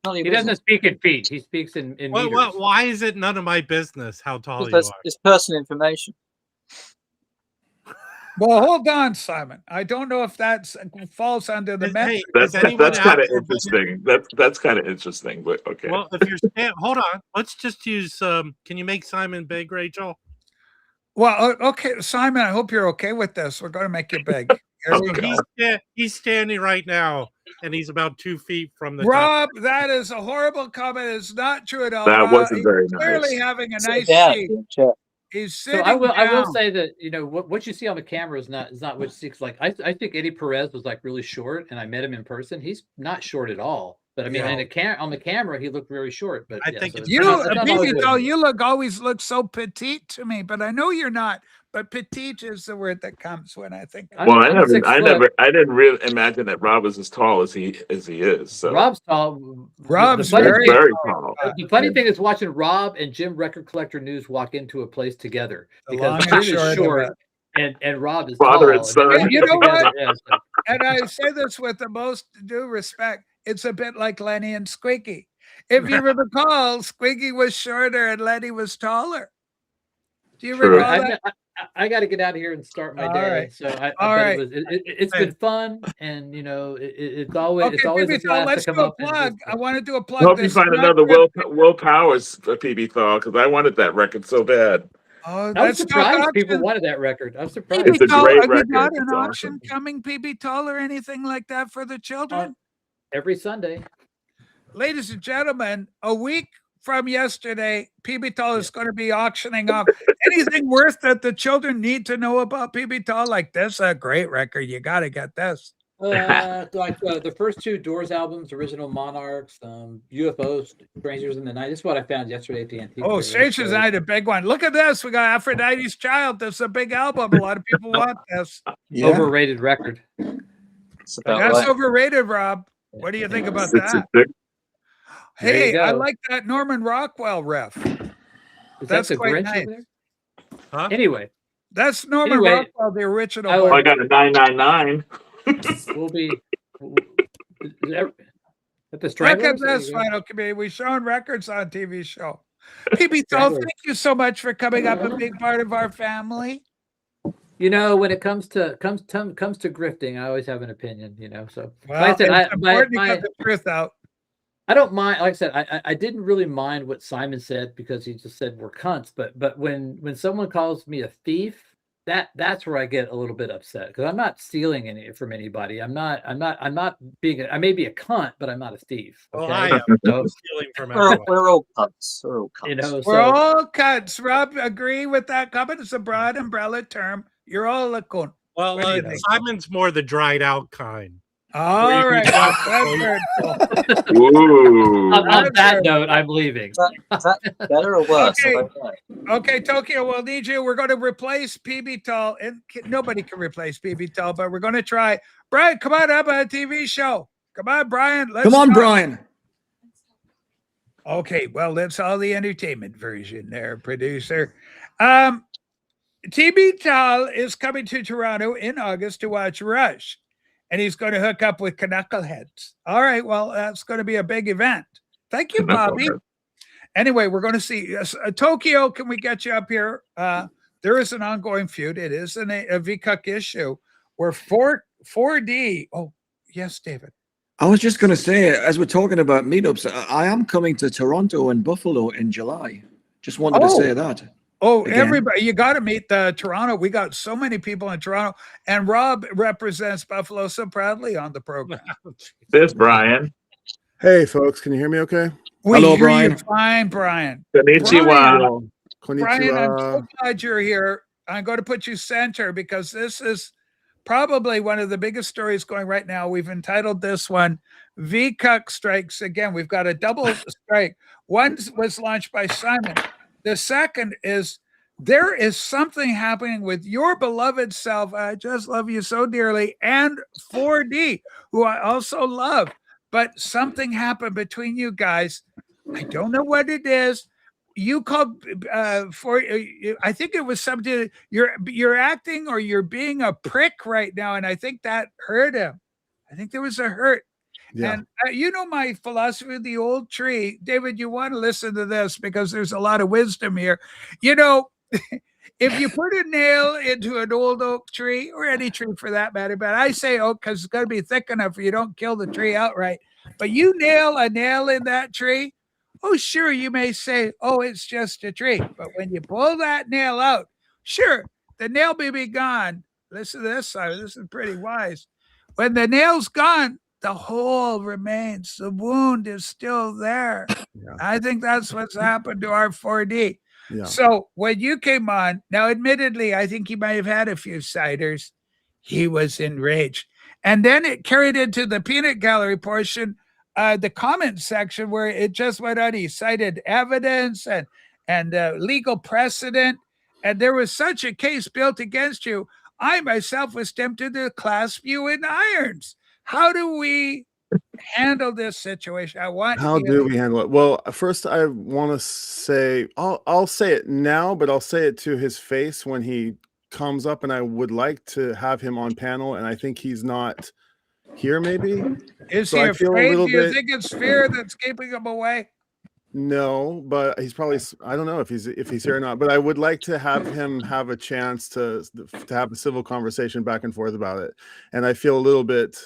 None of your He business. doesn't speak in feet. He speaks in meters. Why is it none of my business how tall you Because are? it's personal information. Well, hold on, Simon. I don't know if that falls under the Hey, metric. That's kind of interesting. That's kind of interesting, but okay. Well, if you're hold on, let's just use. Can you make Simon big, Rachel? Well, okay, Simon. I hope you're okay with this. We're going to make you big. Here we go. He's standing right now, and he's about 2 feet from the Rob, that is a horrible comment. It's not true at all. That Rob, wasn't very he's clearly nice. having a Sit nice down, seat. chair. He's So sitting I will down. say that what you see on the camera is not what you see. 'Cause like I think Eddie Perez was like really short, and I met him in person. He's not short at all. But I mean, on the camera, he looked very short. But I yeah, think so it's You, not always PB Tall, good. you always look so petite to me, but I know you're not. But petite is the word that comes when I think. Well, I I'm 6 foot. didn't really imagine that Rob was as tall as he is. So Rob's tall. Rob's the funny very thing- very tall. The funny thing is watching Rob and Jim Record Collector News walk into a place together The long because and Jim short is of short it. and Rob is Father tall. and son. they And you know together, what? yeah, so- And I say this with the most due respect. It's a bit like Lenny and Squeaky. If you recall, Squeaky was shorter and Lenny was taller. Do you True. recall that? I got to get out of here and start my All day. right. So I All bet right. it's been fun, and it's always Okay, a PB Tall, blast let's to do come a up and plug. just- I want to do a I plug. hope you This find is not another just- Will Powers PB Thaw because I wanted that record so bad. Oh, I was that's surprised people auction. wanted that record. I'm surprised. PB It's a Tall, great have you record. got an It's auction awesome. coming, PB Tall, or anything like that for the children? Every Sunday. Ladies and gentlemen, a week from yesterday, PB Tall is going to be auctioning off anything worth that the children need to know about PB Tall. Like this, a great record. You got to get this. The first 2 Doors albums, Original Monarchs, UFOs, Strangers in the Night. This is what I found yesterday at the antique. Oh, fair. Strangers So- Night, a big one. Look at this. We got Aphrodite's Child. This is a big album. A lot of people want this. Yeah. Overrated record. It's about That's right. overrated, Rob. What do you think about that? 66. There you Hey, I go. like that Norman Rockwell riff. Is That's that the quite Grinch nice. over there? Huh? Anyway, That's Norman Anyway, Rockwell, the original. I will- I got a 999. we'll be at the Look Stranglers. at this, Final Committee. We've shown records on TV show. PB Tall, thank you so much for coming up and being part of our family. You know, when it comes to grifting, I always have an opinion. So Well, like I said, it's important to get the truth out. I don't mind. Like I said, I didn't really mind what Simon said because he just said we're cunts. But when someone calls me a thief, that's where I get a little bit upset because I'm not stealing any from anybody. I'm not being. I may be a cunt, but I'm not a thief. Well, Okay? I am So, stealing from We're, everyone. we're all cunts. We're all cunts. We're all cunts. Rob, agree with that comment? It's a broad umbrella term. You're all a cunt. Well, What do you think? Simon's more the dried out kind. All you right. can Well, talk that's very cool. Ooh. on that note, I'm leaving. Is that better or worse? Okay. I don't know. Okay, Tokyo, we'll need you. We're going to replace PB Tall, and nobody can replace PB Tall, but we're going to try. Brian, come on up on a TV show. Come on, Brian. Let's Come on, talk. Brian. Okay, well, that's all the entertainment version there, producer. TB Tall is coming to Toronto in August to watch Rush, and he's going to hook up with Knuckleheads. All right, well, that's going to be a big event. Thank you, Bobby. Anyway, we're going to see Tokyo. Can we get you up here? There is an ongoing feud. It is a Vcuk issue where 4D. Oh, yes, David. I was just going to say, as we're talking about meetups, I am coming to Toronto and Buffalo in July. Just wanted to say that. Oh, Again. everybody, you got to meet the Toronto. We got so many people in Toronto, and Rob represents Buffalo so proudly on the program. There's Brian. Hey, folks, can you hear me okay? We Hello, hear Brian. you fine, Brian. Konnichiwa. Brian, I'm so Konnichiwa. glad you're here. I'm going to put you center because this is probably one of the biggest stories going right now. We've entitled this one Vcuk Strikes Again. We've got a double strike. One was launched by Simon. The second is there is something happening with your beloved self. I just love you so dearly. And 4D, who I also love. But something happened between you guys. I don't know what it is. You called I think it was something you're acting or you're being a prick right now, and I think that hurt him. I think there was a hurt. Yeah. And you know my philosophy of the old tree, David. You want to listen to this because there's a lot of wisdom here. You know, if you put a nail into an old oak tree or any tree for that matter, but I say oak because it's got to be thick enough you don't kill the tree outright. But you nail a nail in that tree. Oh, sure, you may say, oh, it's just a tree. But when you pull that nail out, sure, the nail may be gone. Listen to this, Simon. This is pretty wise. When the nail's gone, the hole remains. The wound is still there. Yeah. I think that's what's happened to our 4D. Yeah. So when you came on, now admittedly, I think he might have had a few ciders. He was enraged. And then it carried into the peanut gallery portion, the comment section where it just went on. He cited evidence and legal precedent. And there was such a case built against you. I myself was tempted to clasp you in irons. How do we handle this situation? How do we handle it? Well, first I want to say I'll say it now, but I'll say it to his face when he comes up, and I would like to have him on panel, and I think he's not here maybe. Is So he I feel a afraid? Do little you bit- think it's fear that's keeping him away? No, but he's probably, I don't know if he's here or not, but I would like to have him have a chance to have a civil conversation back and forth about it. And I feel a little bit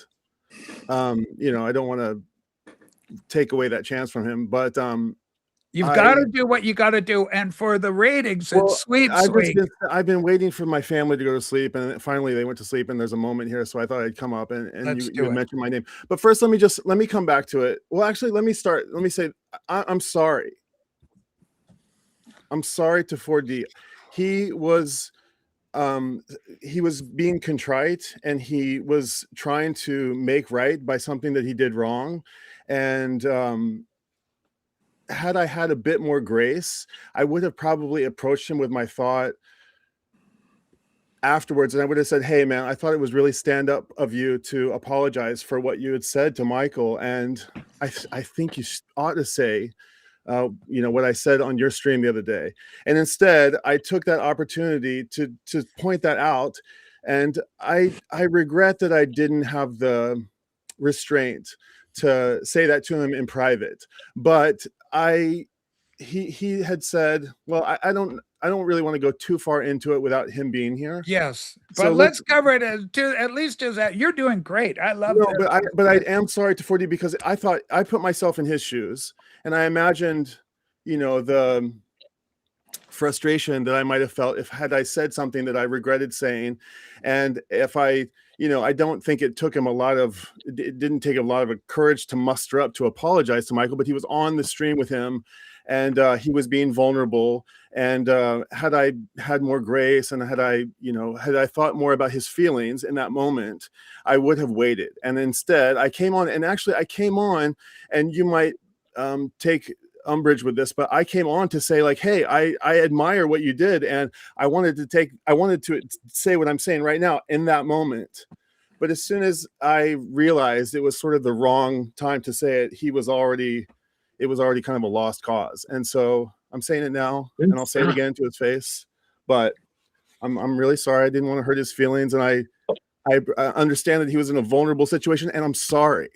you know, I don't want to take away that chance from him, but You've got to do what you got to do. And for the ratings, it's sweet. I've been waiting for my family to go to sleep, and finally they went to sleep, and there's a moment here, so I thought I'd come up and you mentioned my name. But first, let me come back to it. Well, actually, let me say I'm sorry. I'm sorry to 4D. He was being contrite, and he was trying to make right by something that he did wrong. And had I had a bit more grace, I would have probably approached him with my thought afterwards, and I would have said, hey man, I thought it was really stand up of you to apologize for what you had said to Michael, and I think you ought to say you know, what I said on your stream the other day. And instead I took that opportunity to point that out, and I regret that I didn't have the restraint to say that to him in private. But he had said, well, I don't really want to go too far into it without him being here. Yes, but So let's cover it at least as that. You're doing great. I love it. But I am sorry to 4D, because I thought, I put myself in his shoes, and I imagined, you know, the frustration that I might have felt had I said something that I regretted saying. And if I, you know, I don't think it took him it didn't take a lot of courage to muster up to apologize to Michael, but he was on the stream with him, and he was being vulnerable. And had I had more grace, and had I thought more about his feelings in that moment, I would have waited. And instead I came on, and you might take umbrage with this, but I came on to say, like, hey, I admire what you did, and I wanted to say what I'm saying right now in that moment. But as soon as I realized it was sort of the wrong time to say it, it was already kind of a lost cause. And so I'm saying it now, and I'll say it again to his face, but I'm really sorry. I didn't want to hurt his feelings, and I understand that he was in a vulnerable situation, and I'm sorry.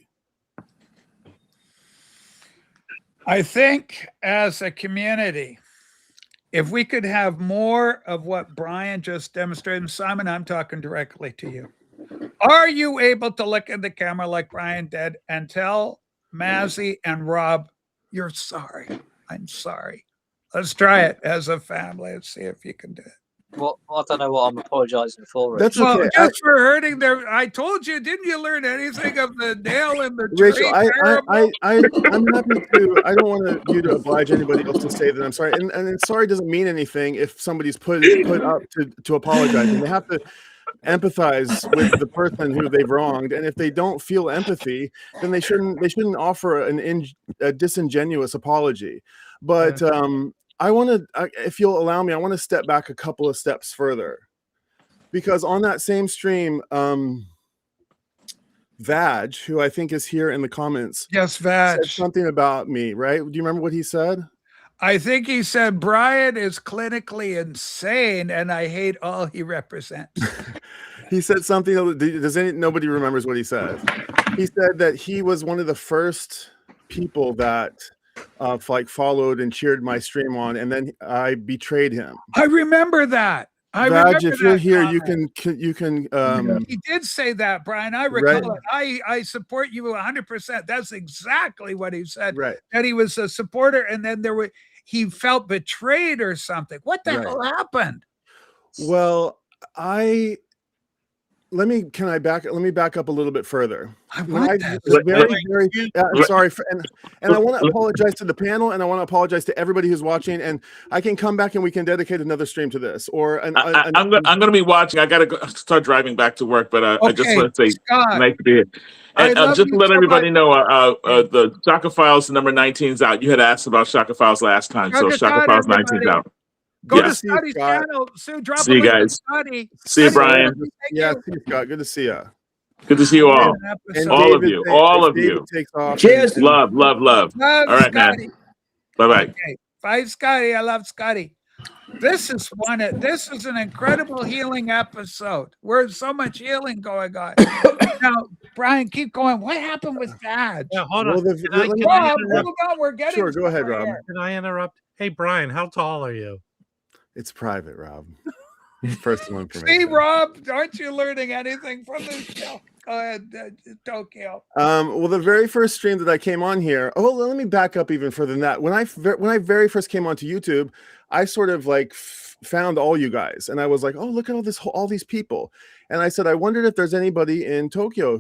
I think as a community, if we could have more of what Brian just demonstrated, Simon, I'm talking directly to you. Are you able to look in the camera like Brian did and tell Mazzy and Rob, you're sorry? I'm sorry. Let's try it as a family. Let's see if you can do it. Well, I don't know what I'm apologizing for. That's Well, okay. just for hurting their. I told you, didn't you learn anything of the nail in the tree? Rachel, parable? I'm happy to. I don't want you to oblige anybody else to say that I'm sorry, and sorry doesn't mean anything if somebody's put up to apologize, and they have to empathize with the person who they've wronged, and if they don't feel empathy, then they shouldn't offer a disingenuous apology. But I want to, if you'll allow me, I want to step back a couple of steps further, because on that same stream, Vaj, who I think is here in the comments, Yes, Vaj, said something about me, right? Do you remember what he said? I think he said Brian is clinically insane, and I hate all he represents. He said something. Nobody remembers what he said? He said that he was one of the first people that like followed and cheered my stream on, and then I betrayed him. I remember that. Vaj, if you're here, you can. He did say that, Brian. I recall it. I support you 100%. That's exactly what he said. Right. That he was a supporter, and then he felt betrayed or something. What the hell happened? Well, let me back up a little bit further. I'm sorry, and I want to apologize to the panel, and I want to apologize to everybody who's watching. And I can come back and we can dedicate another stream to this. Or I'm going to be watching. I got to start driving back to work, but I just want to say nice to be here. And just to let everybody know, the Shaka Files number 19 is out. You had asked about Shaka Files last time, so Shaka Files 19 is out. Go to Scotty's channel. So drop see you guys. See you, Brian. Yeah, see you, Scott. Good to see you. Good to see you all. All of you. All of you. Cheers. Love. All right, Scotty. man. Bye-bye. Okay. Bye, Scotty. I love Scotty. This is an incredible healing episode. There's so much healing going on. Now, Brian, keep going. What happened with Dad? Yeah, hold on. Rob, hold on. We're getting. Sure, go ahead, Rob. Can I interrupt? Hey, Brian, how tall are you? It's private, Rob. Personal information. See, Rob, aren't you learning anything from this show? Go ahead, Tokyo. Well, the very first stream that I came on here. Oh, let me back up even further than that. When I very first came onto YouTube, I sort of like found all you guys, and I was like, oh, look at all these people, and I said, I wondered if there's anybody in Tokyo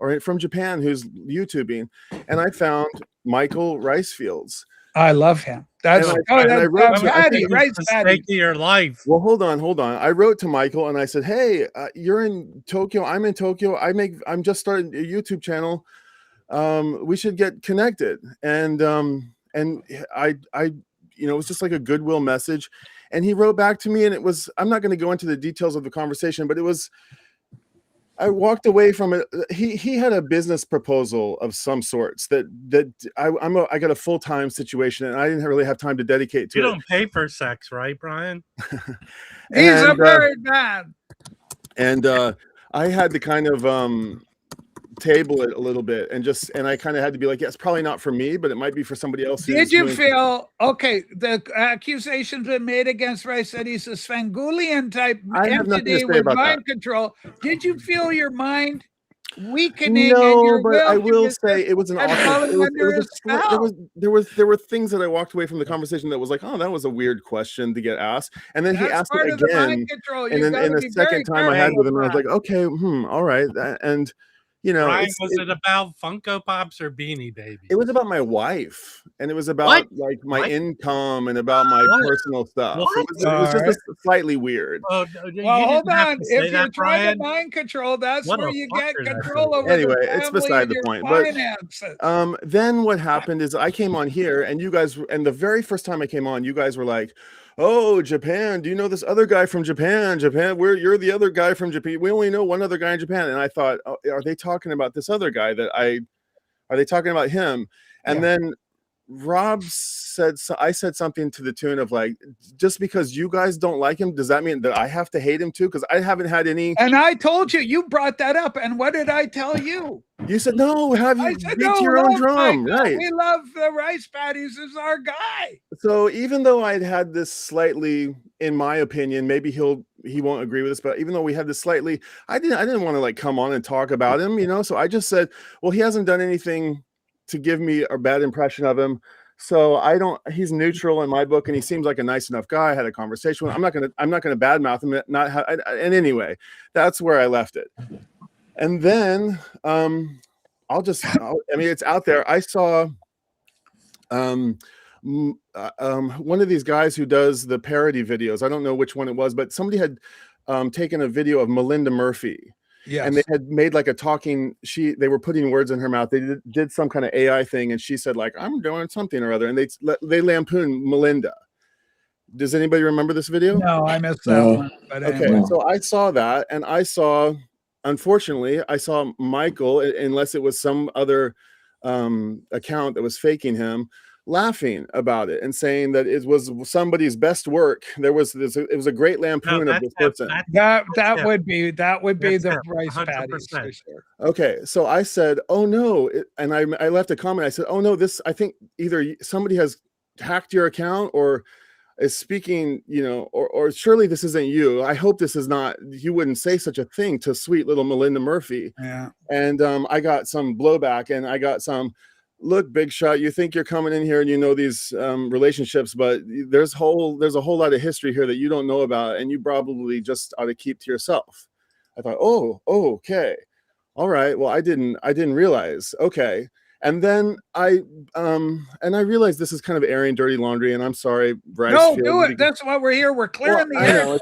or from Japan who's YouTubing, and I found Michael Ricefields. I love him. That's Patty. Your life. Well, hold on. I wrote to Michael and I said, "Hey, you're in Tokyo. I'm in Tokyo. I'm just starting a YouTube channel. We should get connected." And I it was just like a goodwill message. And he wrote back to me, and it was. I'm not going to go into the details of the conversation, but it was. I walked away from it. He had a business proposal of some sorts that I got a full-time situation, and I didn't really have time to dedicate to it. You don't pay for sex, right, Brian? He's a married man. And I had to kind of table it a little bit, and I kind of had to be like, yeah, it's probably not for me, but it might be for somebody else. Did you feel okay? The accusations been made against Rice that he's a Svengulian type entity with mind control. Did you feel your mind weakening? No, but I will say it was an awkward. There were things that I walked away from the conversation that was like, oh, that was a weird question to get asked, and then he asked it again, and then in the second time I had with him, I was like, okay, all right, and. Brian, was it about Funko Pops or Beanie Babies? It was about my wife, and it was about like my income and about my personal stuff. It was just slightly weird. Well, hold on. If you're trying to mind control, that's where you get control over. Anyway, it's beside the point. But then what happened is I came on here, and you guys, and the very first time I came on, you guys were like, oh, Japan, do you know this other guy from Japan? You're the other guy from Japan. We only know one other guy in Japan. And I thought, oh, are they talking about this other guy are they talking about him? And then Rob said, I said something to the tune of like, just because you guys don't like him, does that mean that I have to hate him too? Because I haven't had any. And I told you brought that up. And what did I tell you? You said, no, beat your own drum. Right. We love the Rice Patties is our guy. So even though I'd had this slightly, in my opinion, maybe he won't agree with this, but even though we had this slightly, I didn't want to like come on and talk about him, So I just said, well, he hasn't done anything to give me a bad impression of him. So I don't. He's neutral in my book, and he seems like a nice enough guy. I had a conversation with him. I'm not gonna badmouth him. And anyway, that's where I left it. And then I mean, it's out there. I saw one of these guys who does the parody videos. I don't know which one it was, but somebody had taken a video of Melinda Murphy. Yes. And they had made like a talking, they were putting words in her mouth. They did some kind of AI thing, and she said like, I'm doing something or other. And they lampooned Melinda. Does anybody remember this video? No, I missed that one. But okay, anyway. so I saw that, and unfortunately, I saw Michael, unless it was some other account that was faking him, laughing about it and saying that it was somebody's best work. It was a great lampoon of this person. That would be the rice patties for sure. Okay, so I said, "Oh no," and I left a comment. I said, "Oh no, I think either somebody has hacked your account or is speaking, or surely this isn't you. I hope this is not. You wouldn't say such a thing to sweet little Melinda Murphy." Yeah. And I got some blowback, and I got some. Look, big shot, you think you're coming in here and you know these relationships, but there's a whole lot of history here that you don't know about, and you probably just ought to keep to yourself. I thought, oh, okay. All right. Well, I didn't realize. Okay. And then I realized this is kind of airing dirty laundry, and I'm sorry, Bryce. No, do it. That's why we're here. We're clearing the air. I know,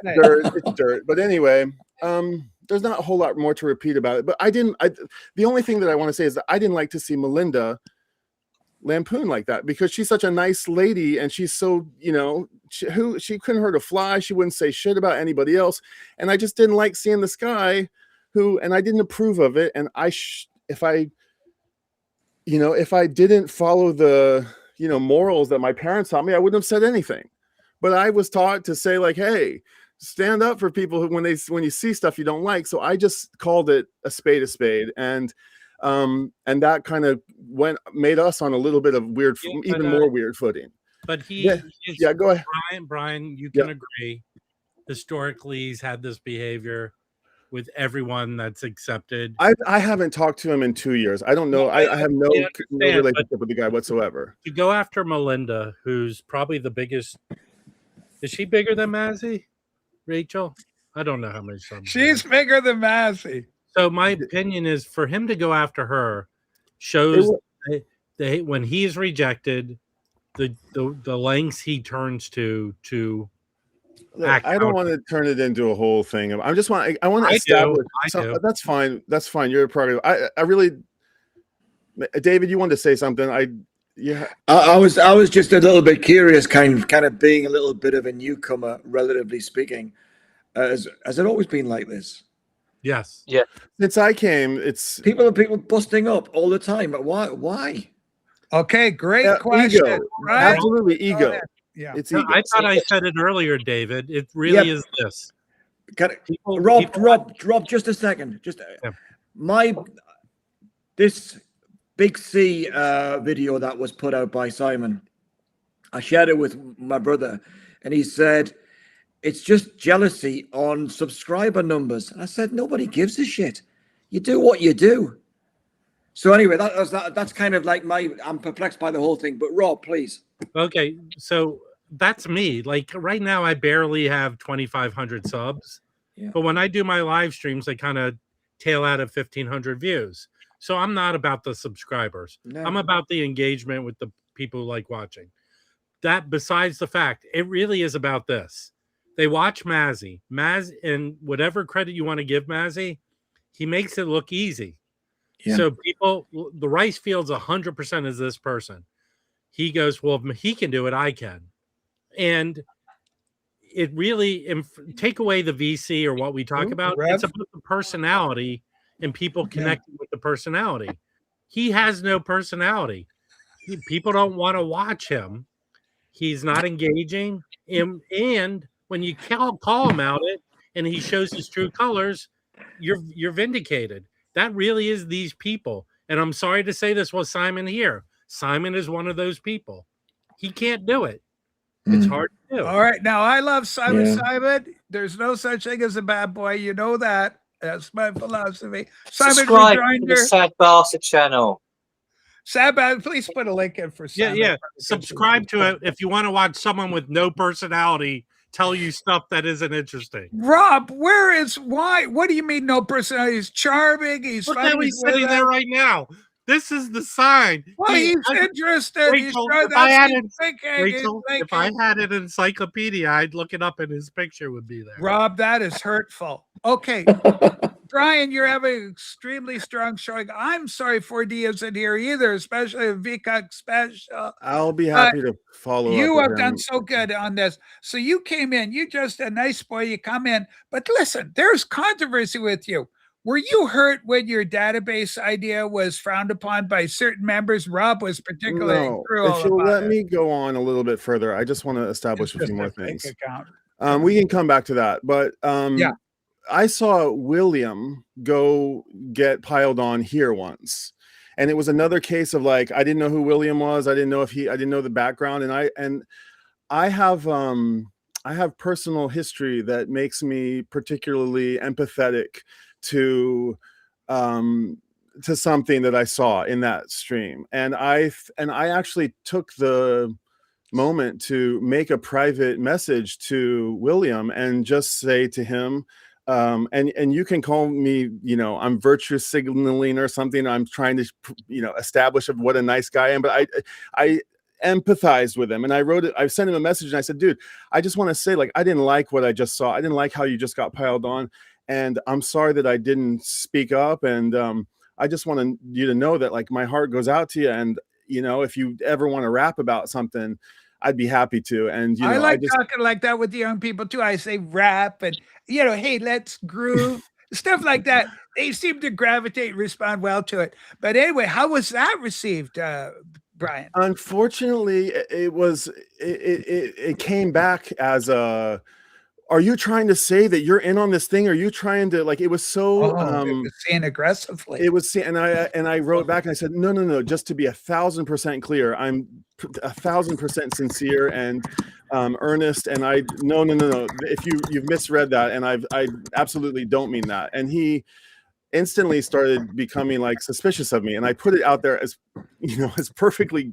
it's dirt. But anyway, there's not a whole lot more to repeat about it. But the only thing that I want to say is that I didn't like to see Melinda lampoon like that, because she's such a nice lady, and she's so, she couldn't hurt a fly. She wouldn't say shit about anybody else. And I just didn't like seeing this guy and I didn't approve of it. And if I didn't follow the, morals that my parents taught me, I wouldn't have said anything. But I was taught to say like, hey, stand up for people when you see stuff you don't like. So I just called it a spade. And that kind of made us on a little bit of more weird footing. But go ahead. Brian, you can agree. Historically, he's had this behavior with everyone that's accepted. I haven't talked to him in 2 years. I don't know. I have no relationship with the guy whatsoever. To go after Melinda, who's probably the biggest. Is she bigger than Mazzy? Rachel? I don't know how many subs. She's bigger than Mazzy. So my opinion is for him to go after her shows when he's rejected, the lengths he turns to Look, I don't want to turn it into a whole thing. I want to establish. That's fine. That's fine. You're a prerogative. I really, David, you wanted to say something. I was just a little bit curious, kind of being a little bit of a newcomer, relatively speaking. Has it always been like this? Yes. Yeah. Since I came, it's people busting up all the time. But why? Okay, great question. Ego. Right? Absolutely ego. Yeah. It's ego. I thought I said it earlier, David. It really is this. Rob, just a second. This Big C video that was put out by Simon, I shared it with my brother, and he said it's just jealousy on subscriber numbers. And I said, nobody gives a shit. You do what you do. So anyway, that's kind of like I'm perplexed by the whole thing. But Rob, please. Okay, so that's me. Like right now, I barely have 2,500 subs. Yeah. But when I do my live streams, I kind of tail out at 1,500 views. So I'm not about the subscribers. No. I'm about the engagement with the people who like watching. That besides the fact, it really is about this. They watch Mazzy, and whatever credit you want to give Mazzy, he makes it look easy. Yeah. So the rice fields 100% is this person. He goes, well, if he can do it, I can. And it really, take away the VC or what we talk about, it's about the personality and people connecting with the personality. He has no personality. People don't want to watch him. He's not engaging. And when you call him out it and he shows his true colors, you're vindicated. That really is these people. And I'm sorry to say this was Simon here. Simon is one of those people. He can't do it. It's hard to do. All right. Now, I love Simon. Yeah. Simon, there's no such thing as a bad boy. You know that. That's my philosophy. Simon, subscribe to the Sad Bastard channel. Sabbath, please put a link in for Sabbath. Yeah. Subscribe to it if you want to watch someone with no personality tell you stuff that isn't interesting. Rob, what do you mean no personality? He's charming. He's Look funny. how he's sitting there right now. This is the sign. Well, he's interested. Rachel, if I had an encyclopedia, I'd look it up and his picture would be there. Rob, that is hurtful. Okay. Brian, you're having extremely strong showing. I'm sorry 4D isn't here either, especially a Vcuk special. I'll be happy to follow up. You have done so good on this. So you came in, you just a nice boy, you come in. But listen, there's controversy with you. Were you hurt when your database idea was frowned upon by certain members? Rob was particularly cruel. If you'll let me go on a little bit further, I just want to establish a few more things. We can come back to that. But yeah. I saw William go get piled on here once, and it was another case of like, I didn't know who William was. I didn't know I didn't know the background. And I have personal history that makes me particularly empathetic to something that I saw in that stream. And I actually took the moment to make a private message to William and just say to him, and you can call me, I'm virtue signaling or something. I'm trying to, establish what a nice guy I am. But I empathized with him, and I sent him a message, and I said, dude, I just want to say, like, I didn't like what I just saw. I didn't like how you just got piled on, and I'm sorry that I didn't speak up. And I just want you to know that, like, my heart goes out to you. And if you ever want to rap about something, I'd be happy to. And I like talking like that with the young people too. I say rap and hey, let's groove, stuff like that. They seem to gravitate, respond well to it. But anyway, how was that received, Brian? Unfortunately, it came back as a, are you trying to say that you're in on this thing? Are you trying to, like, it was so it was seen aggressively. It was, and I wrote back and I said, no, just to be 1,000% clear, I'm 1,000% sincere and earnest. And no. If you've misread that, and I absolutely don't mean that. And he instantly started becoming like suspicious of me. And I put it out there as, as perfectly,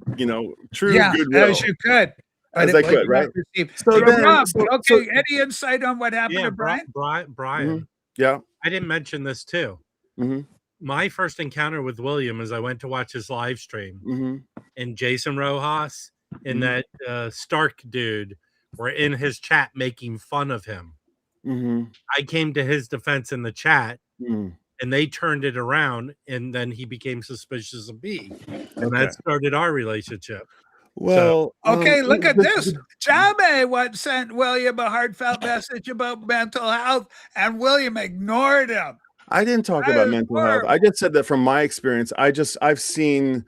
true goodwill. As you could. As I could, right? So then, Rob, any insight on what happened to Brian? Brian. Mm-hmm. Yeah. I didn't mention this too. Mm-hmm. My first encounter with William is I went to watch his live stream, mm-hmm. and Jason Rojas and that Stark dude were in his chat making fun of him. Mm-hmm. I came to his defense in the chat, mm-hmm. and they turned it around, and then he became suspicious of me, and that started our relationship. Well, okay, look at this. Jame once sent William a heartfelt message about mental health, and William ignored him. I didn't talk about mental health. I just said that from my experience. I've seen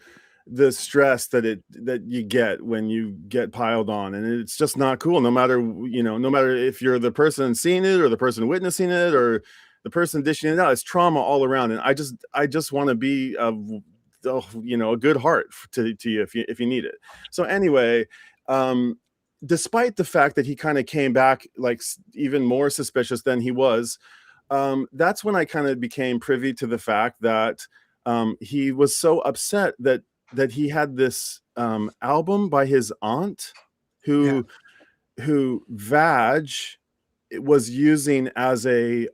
the stress that you get when you get piled on, and it's just not cool. No matter if you're the person seeing it or the person witnessing it or the person dishing it out, it's trauma all around. And I just want to be a good heart to you if you need it. So anyway, despite the fact that he kind of came back like even more suspicious than he was, that's when I kind of became privy to the fact that he was so upset that he had this album by his aunt who Vag was using as a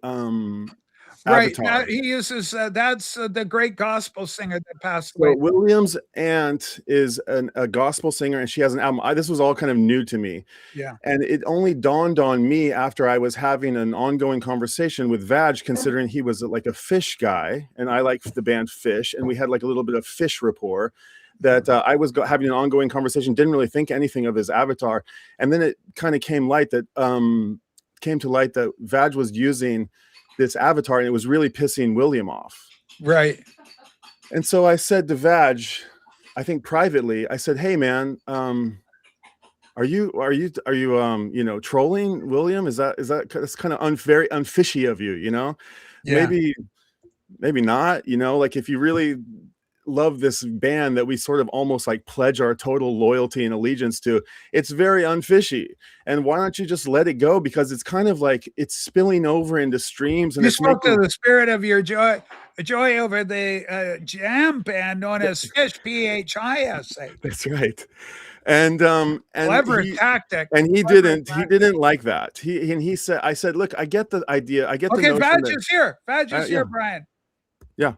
right. avatar. He uses that's the great gospel singer that passed away. So William's aunt is a gospel singer, and she has an album. This was all kind of new to me. Yeah. And it only dawned on me after I was having an ongoing conversation with Vag, considering he was like a Fish guy, and I like the band Fish, and we had like a little bit of Fish rapport. That I was having an ongoing conversation, didn't really think anything of his avatar, and then it kind of came to light that Vag was using this avatar, and it was really pissing William off. Right. And so I said to Vag, I think privately, I said, "Hey man, are you trolling William? That's kind of very unfishy of you, Yeah. Maybe not, like if you really love this band that we sort of almost like pledge our total loyalty and allegiance to, it's very unfishy. And why don't you just let it go? Because it's kind of like it's spilling over into streams. And you spoke to the spirit of your joy, joy over the jam band known as Fish, PHISA. That's right. And Clever tactic. And he didn't like that. He said, I said, look, I get the idea. I get the notion. Vag is here. Vag is here, Brian. Yeah.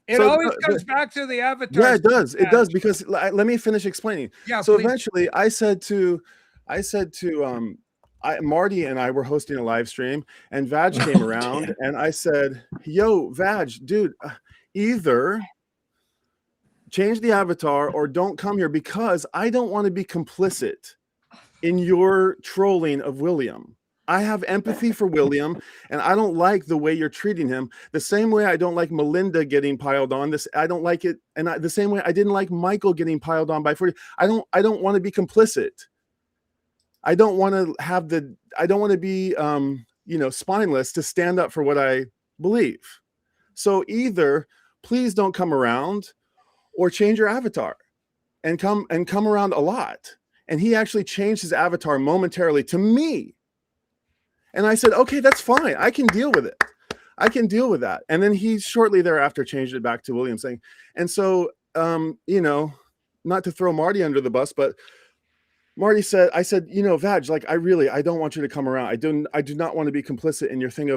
It always comes back to the avatar. Yeah, it does. It does, because let me finish explaining. Yeah. So please. eventually I said to Marty and I were hosting a live stream, and Vag came around, and I said, yo, Vag, dude, either change the avatar or don't come here, because I don't want to be complicit in your trolling of William. I have empathy for William, and I don't like the way you're treating him. The same way I don't like Melinda getting piled on. I don't like it, and the same way I didn't like Michael getting piled on by 40. I don't want to be complicit. I don't want to have I don't want to be spineless to stand up for what I believe. So either please don't come around, or change your avatar and come around a lot. And he actually changed his avatar momentarily to me. And I said, okay, that's fine. I can deal with it. I can deal with that. And then he shortly thereafter changed it back to William saying, and so, not to throw Marty under the bus, but Marty said, I said, Vag, like, I don't want you to come around. I do not want to be complicit in your thing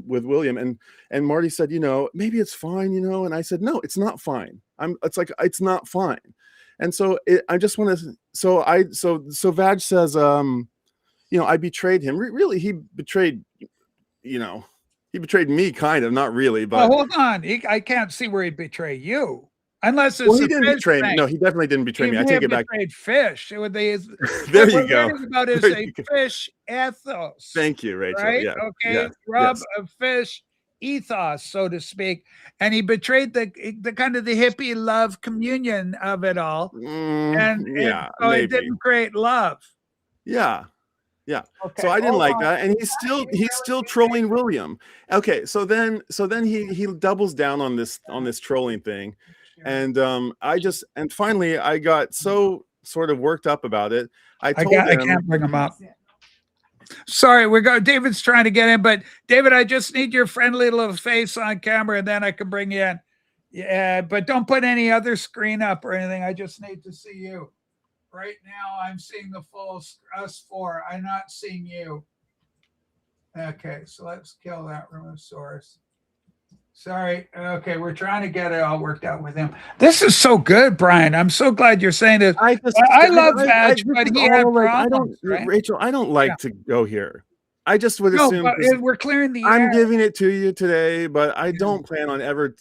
with William. And Marty said, maybe it's fine, and I said, no, it's not fine. It's not fine. And so I just want to, so Vag says, I betrayed him. Really, he betrayed, he betrayed me, kind of, not really, but. Well, hold on. I can't see where he'd betray you. Unless it's he didn't betray me. No, he definitely didn't betray me. I take it back. Fish. There you go. About is a fish ethos. Thank you, Rachel. Right? Yeah. Okay. Rub of fish ethos, so to speak, and he betrayed the kind of the hippie love communion of it all, and so it didn't create love. Yeah. Yeah. Okay, so I didn't like that, and he's still trolling William. Okay, so then he doubles down on this trolling thing, and finally I got so sort of worked up about it. I can't bring him up. Sorry, David's trying to get in, but David, I just need your friendly little face on camera, and then I can bring you in. Yeah, but don't put any other screen up or anything. I just need to see you. Right now, I'm seeing the full us four. I'm not seeing you. Okay, so let's kill that remove source. Sorry. Okay, we're trying to get it all worked out with him. This is so good, Brian. I'm so glad you're saying it. I love Vag, but he had problems. Rachel, I don't like to go here. I just would assume we're clearing the air. I'm giving it to you today, but I don't plan on ever.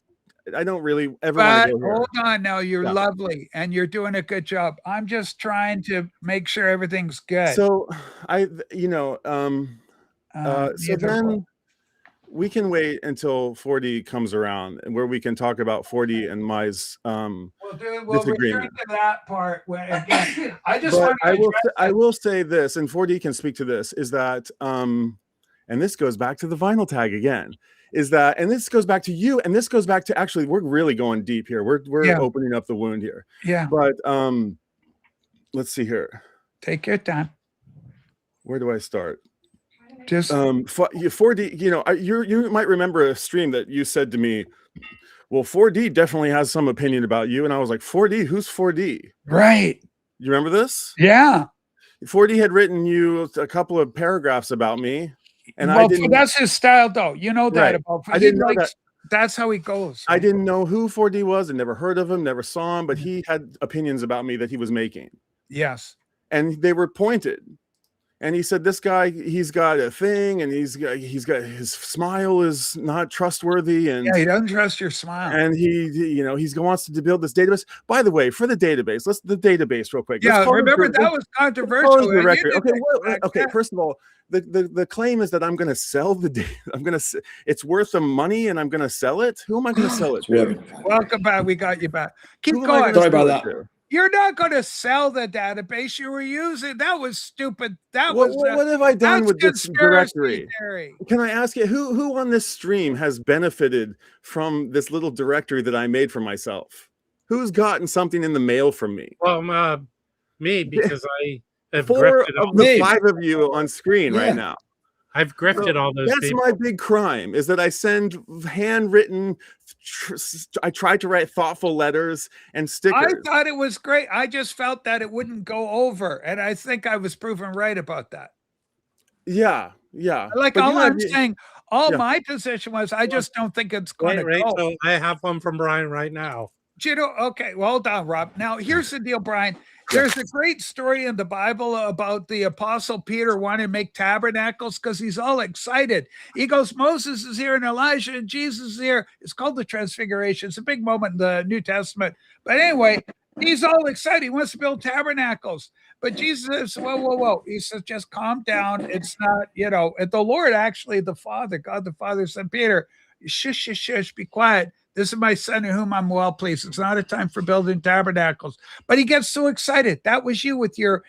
I don't really ever want to go here. Hold on now. You're lovely and you're doing a good job. I'm just trying to make sure everything's good. So so then we can wait until 4D comes around, where we can talk about 4D and Mai's we'll return to that part when again. I will say this, and 4D can speak to this, is that and this goes back to the vinyl tag again. Is that, and this goes back to you, and this goes back to, actually, we're really going deep here. We're opening up the wound here. Yeah. But let's see here. Take your time. Where do I start? Just 4D. You might remember a stream that you said to me, well, 4D definitely has some opinion about you, and I was like, 4D? Who's 4D? Right. You remember this? Yeah. 4D had written you a couple of paragraphs about me. And that's his style, though. You know that about. I didn't know that. That's how he goes. I didn't know who 4D was, and never heard of him, never saw him, but he had opinions about me that he was making. Yes, and they were pointed. And he said, "This guy, he's got a thing, and he's got his smile is not trustworthy, and he doesn't trust your smile. And he wants to build this database. By the way, for the database, the database real quick. Yeah, remember that was controversial. The record. Okay. First of all, the claim is that I'm going to sell the data. It's worth some money, and I'm going to sell it. Who am I going to sell it to? Welcome back. We got you back. Keep going. Sorry about that. You're not going to sell the database you were using. That was stupid. What have I done with this directory? Can I ask you, who on this stream has benefited from this little directory that I made for myself? Who's gotten something in the mail from me? Well, me, because I have 4 of the 5 of you on screen right now. I've grifted all those That's people. my big crime, is that I send handwritten, I tried to write thoughtful letters and stickers. I thought it was great. I just felt that it wouldn't go over. And I think I was proven right about that. Yeah. Yeah. Like But all you I'm have- saying, all yeah. my position was, I just don't think it's going to go. Rachel, I have one from Brian right now. You know, okay, well hold on, Rob. Now here's the deal, Brian. There's a great story in the Bible about the apostle Peter wanting to make tabernacles because he's all excited. He goes, Moses is here and Elijah and Jesus is here. It's called the Transfiguration. It's a big moment in the New Testament. But anyway, he's all excited. He wants to build tabernacles. But Jesus says, whoa. He says, just calm down. It's not, you know, and the Lord, actually, the Father, God the Father said, Peter, shush, be quiet. This is my son in whom I'm well pleased. It's not a time for building tabernacles. But he gets so excited. That was you with your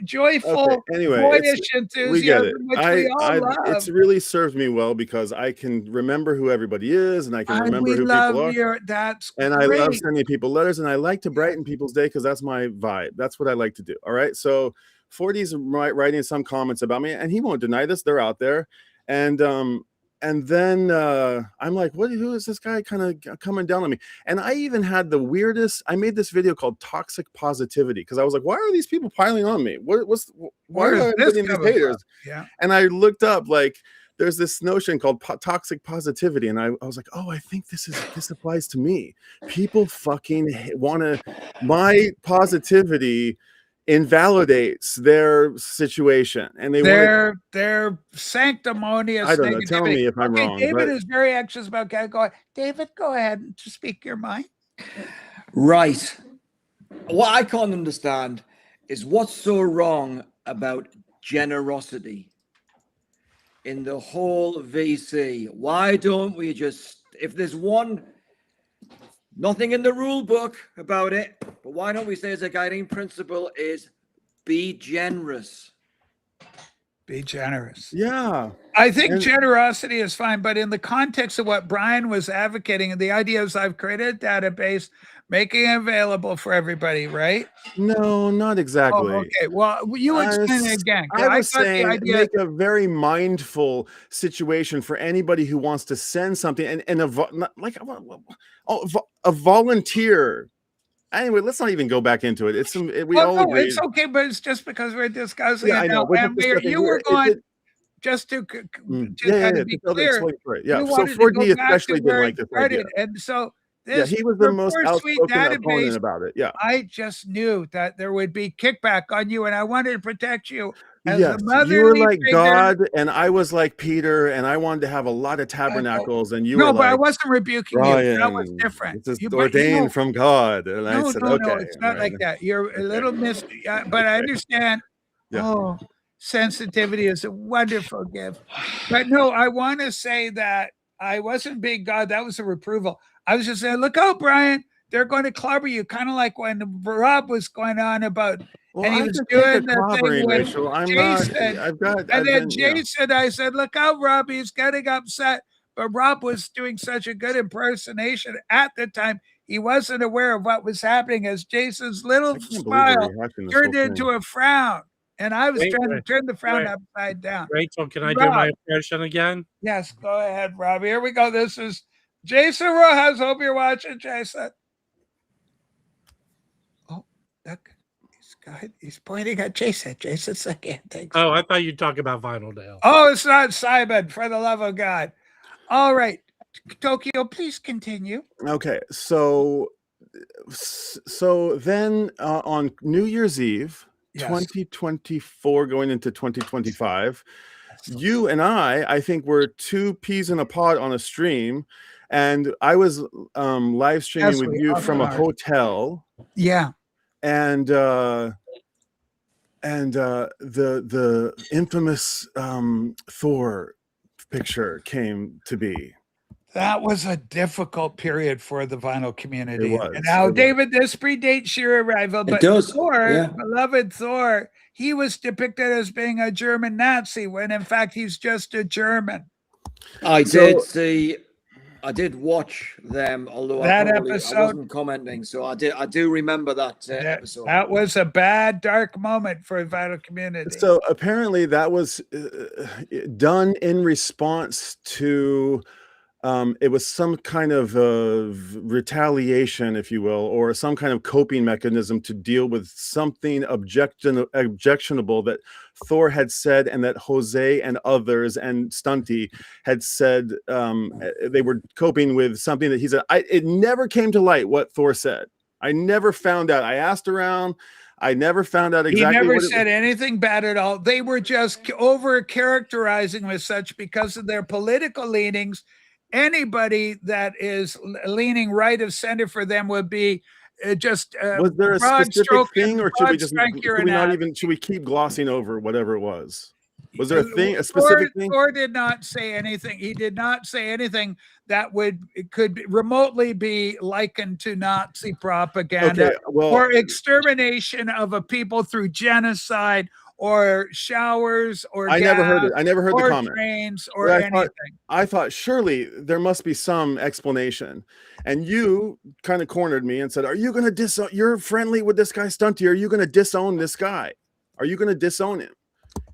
joyful, anyway, boyish enthusiasm, we get it. which we all love. It's really served me well because I can remember who everybody is, and I can remember we who love people are. That's and great. I love sending people letters, and I like to brighten people's day because that's my vibe. That's what I like to do. All right. So 40's writing some comments about me, and he won't deny this. They're out there. And then I'm like, who is this guy kind of coming down on me? And I even had the weirdest, I made this video called Toxic Positivity because I was like, why are these people piling on me? Why are I getting these haters? Yeah. And I looked up, like, there's this notion called toxic positivity. And I was like, oh, I think this applies to me. People fucking want to, my positivity invalidates their situation, and they're sanctimonious. I don't know. Tell me if I'm wrong. David is very anxious about going. David, go ahead and just speak your mind. Right. What I can't understand is what's so wrong about generosity in the whole VC. Why don't we just, if there's nothing in the rule book about it, but why don't we say as a guiding principle is be generous? Be generous. Yeah. I think generosity is fine, but in the context of what Brian was advocating, the idea is I've created a database, making it available for everybody, right? No, not exactly. Oh, okay. Well, you explain it again. I was saying make a very mindful situation for anybody who wants to send something and a volunteer. Anyway, let's not even go back into it. It's we all agree. It's okay, but it's just because we're discussing it. I now. know. And you were going just to be clear. Yeah. So 4D especially didn't like this idea. And so this, he was the most outspoken opponent about it. Yeah. I just knew that there would be kickback on you, and I wanted to protect you. Yes, you were like God, and I was like Peter, and I wanted to have a lot of tabernacles, and you were like, but I wasn't rebuking Ryan, you. That was different. This is ordained from God, and I said, okay. No, it's not like that. You're a little but I understand. Yeah. Oh, sensitivity is a wonderful gift. But no, I want to say that I wasn't being God. That was a reproval. I was just saying, look out, Brian. They're going to clobber you, kind of like when Rob was going on about. Well, and he was doing the thing with Jason. Jason, I said, look out, Rob, he's getting upset. But Rob was doing such a good impersonation at the time. He wasn't aware of what was happening as Jason's little smile turned into a frown. And I was trying to turn the frown upside down. Rachel, can I do my impression again? Yes, go ahead, Rob. Here we go. This is Jason Rojas. Hope you're watching, Jason. Oh, look. He's pointing at Jason. Jason's again. Thanks. Oh, I thought you'd talk about Vinyl Dale. Oh, it's not Simon, for the love of God. All right. Tokyo, please continue. Okay. So then on New Year's Eve, 2024 going into 2025, you and I think we're two peas in a pod on a stream. And I was live streaming with you from a hotel. Yeah. And the infamous Thor picture came to be. That was a difficult period for the vinyl community. And now, David, this predates your arrival, but Thor, beloved Thor, he was depicted as being a German Nazi when in fact he's just a German. I did see. I did watch them, although That I episode, wasn't commenting. So I do remember that episode. That was a bad, dark moment for the vital community. So apparently that was done in response to it was some kind of retaliation, if you will, or some kind of coping mechanism to deal with something objectionable that Thor had said, and that Jose and others and Stunty had said. They were coping with something that he said. It never came to light what Thor said. I never found out. I asked around. I never found out exactly. He never said anything bad at all. They were just over characterizing as such because of their political leanings. Anybody that is leaning right of center for them would be just was there a specific thing, or should we keep glossing over whatever it was? Was there a specific thing? Thor did not say anything. He did not say anything that could remotely be likened to Nazi propaganda or extermination of a people through genocide or showers or I never heard it. I never heard the comment. Trains or anything. I thought surely there must be some explanation. And you kind of cornered me and said, "Are you going to disown? You're friendly with this guy Stunty. Are you going to disown this guy? Are you going to disown him?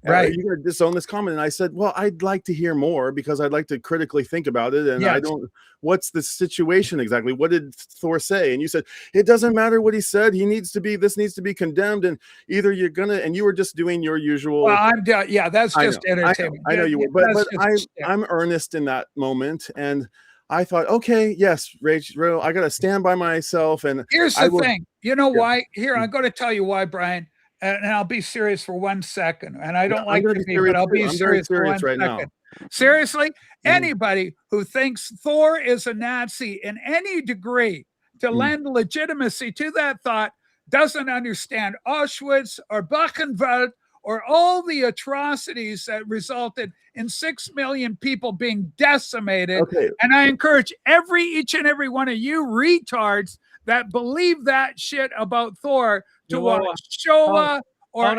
Right? Are you going to disown this comment?" And I said, "Well, I'd like to hear more because I'd like to critically think about it. And I don't. What's the situation exactly? What did Thor say?" And you said, "It doesn't matter what he said. This needs to be condemned. And either you're gonna," and you were just doing your usual. Well, I'm done. Yeah, that's just entertainment. I know you were, but I'm earnest in that moment, and I thought, okay, yes, Rachel, I got to stand by myself. And here's the thing. You know why? Here, I'm going to tell you why, Brian. And I'll be serious for 1 second. And I don't like to be, but I'll be serious for 1 second. Now. Seriously, anybody who thinks Thor is a Nazi in any degree to lend legitimacy to that thought doesn't understand Auschwitz or Buchenwald or all the atrocities that resulted in 6 million people being decimated. Okay. And I encourage each and every one of you retards that believe that shit about Thor to watch Shoah or any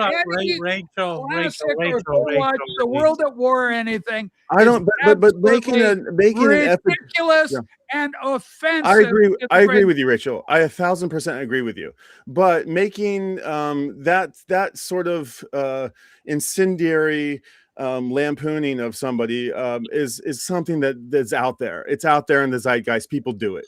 classic or watch The World at War or anything. I don't, but making an ridiculous and offensive. I agree with you, Rachel. I 1,000% agree with you. But making that sort of incendiary lampooning of somebody is something that's out there. It's out there in the zeitgeist. People do it.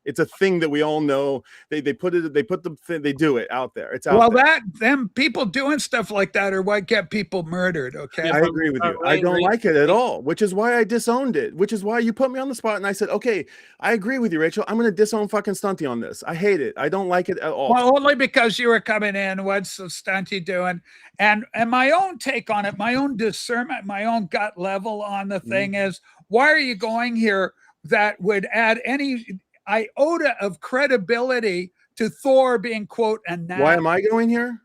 It's a thing that we all know. They do it out there. It's out there. Them people doing stuff like that are what get people murdered. Okay. I agree with you. I don't like it at all, which is why I disowned it, which is why you put me on the spot. And I said, okay, I agree with you, Rachel. I'm going to disown fucking Stunty on this. I hate it. I don't like it at all. Well, only because you were coming in. What's Stunty doing? And my own take on it, my own discernment, my own gut level on the thing is, why are you going here that would add any iota of credibility to Thor being, quote, a Nazi? Why am I going here?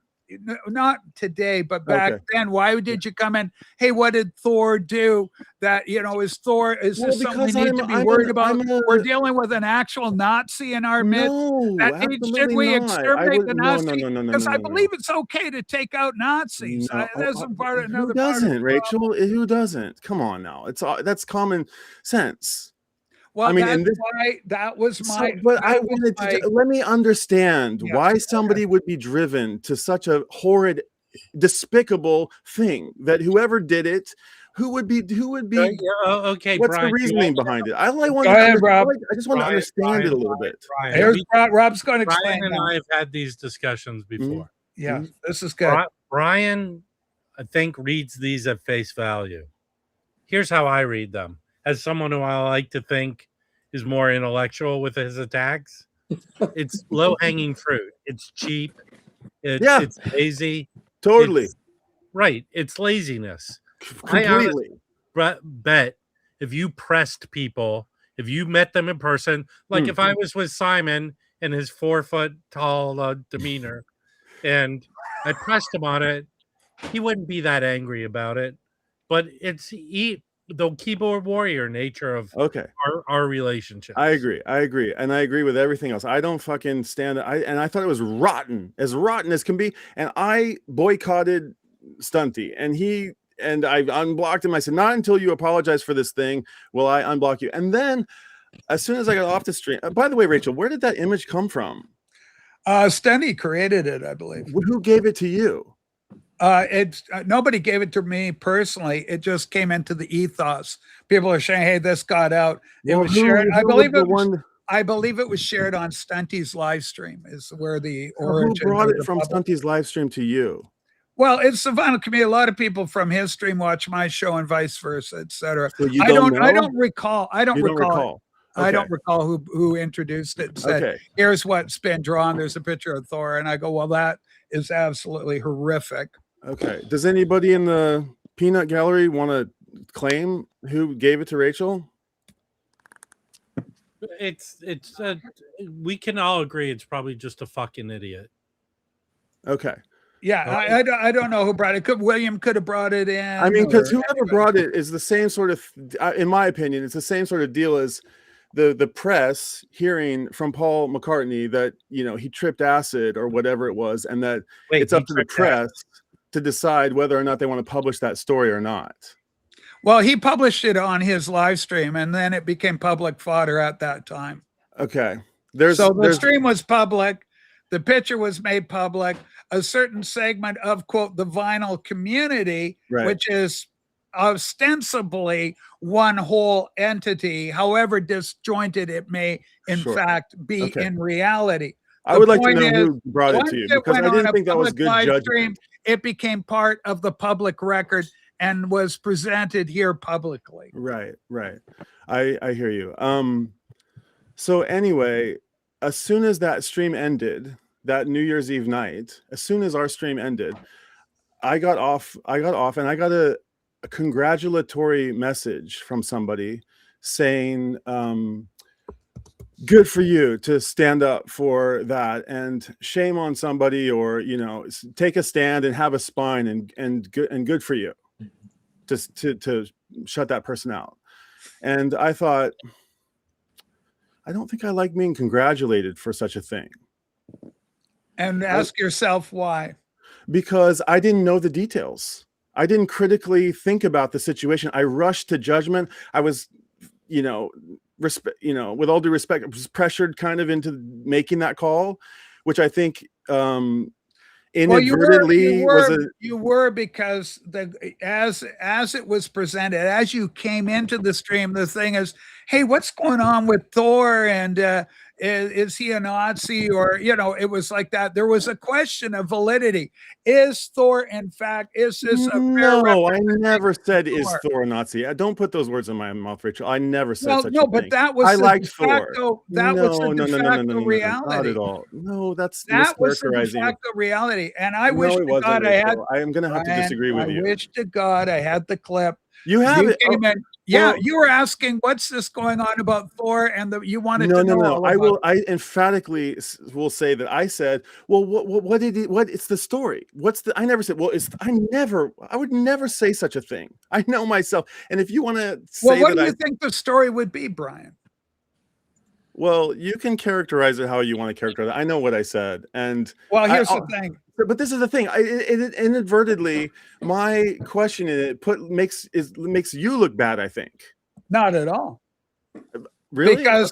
Not today, but back then. Why did you come in? Hey, what did Thor do? That, is this something we need to be worried about? We're dealing with an actual Nazi in our midst. Should we exterminate the Nazi? Because I believe it's okay to take out Nazis. That's part of another. Who doesn't, Rachel? Who doesn't? Come on now. That's common sense. Well, I mean, that was my. But I wanted to let me understand why somebody would be driven to such a horrid, despicable thing. That whoever did it, who would be? Okay, what's Brian, the reasoning behind it? I just want to understand it a little bit. Here's Rob's going to explain. Brian and I have had these discussions before. Yeah, this is good. Brian, I think, reads these at face value. Here's how I read them. As someone who I like to think is more intellectual with his attacks, it's low-hanging fruit. It's cheap. It's lazy. Totally. It's laziness. Completely. I bet if you pressed people, if you met them in person, like if I was with Simon and his 4-foot-tall demeanor, and I pressed him on it, he wouldn't be that angry about it. But it's the keyboard warrior nature of our relationship. I agree, and I agree with everything else. I don't fucking stand. I thought it was rotten as can be, and I boycotted Stunty, and I unblocked him. I said, not until you apologize for this thing will I unblock you. And then as soon as I got off the stream, by the way, Rachel, where did that image come from? Stenny created it, I believe. Who gave it to you? It's nobody gave it to me personally. It just came into the ethos. People are saying, "Hey, this got out." It was shared. I believe it was. I believe it was shared on Stunty's live stream. Is where the origin. Who brought it from Stunty's live stream to you? Well, it's the vinyl community. A lot of people from his stream watch my show and vice versa, etc. So you don't know? I don't recall. I don't recall. Okay. I don't recall who introduced it and said, "Here's what's been drawn. There's a picture of Thor," and I go, "Well, that is absolutely horrific." Okay. Does anybody in the peanut gallery want to claim who gave it to Rachel? We can all agree it's probably just a fucking idiot. Okay. Yeah, I don't know who brought it. William could have brought it in. I mean, because whoever brought it is the same sort of, in my opinion, it's the same sort of deal as the press hearing from Paul McCartney that, you know, he tripped acid or whatever it was, and that it's up to the press to decide whether or not they want to publish that story or not. Well, he published it on his live stream, and then it became public fodder at that time. Okay. So the stream was public. The picture was made public. A certain segment of, quote, the vinyl community, which is ostensibly one whole entity, however disjointed it may in fact be in reality. I would like to know who brought it to you, because I didn't think that was good judgment. Stream, it became part of the public record and was presented here publicly. Right. I hear you. So anyway, as soon as that stream ended, that New Year's Eve night, as soon as our stream ended, I got off and I got a congratulatory message from somebody saying, good for you to stand up for that, and shame on somebody, or, you know, take a stand and have a spine, and good for you to shut that person out. And I thought, I don't think I like being congratulated for such a thing. And ask yourself why. Because I didn't know the details. I didn't critically think about the situation. I rushed to judgment. I was, with all due respect, I was pressured kind of into making that call, which I think inadvertently you were because as it was presented, as you came into the stream, the thing is, hey, what's going on with Thor, and is he a Nazi, or, you know, it was like that. There was a question of validity. Is Thor, in fact, is this a fair No, I never said is Thor a Nazi. Don't put those words in my mouth, Rachel. I never said such a thing. But that was liked Thor. That was the de facto reality. Not at all. No, that's that was the de facto reality. And I wish to God I had. I am going to have to disagree with you. I wish to God I had the clip. You have it. Yeah, you were asking what's this going on about Thor, and you wanted to know. No. I emphatically will say that I said, well, what it's the story. I never said, well, I would never say such a thing. I know myself. And if you want to say what do you think the story would be, Brian? Well, you can characterize it how you want to characterize it. I know what I said. And here's the thing. But this is the thing. It inadvertently, my question in it makes you look bad, I think. Not at all. Really? Because,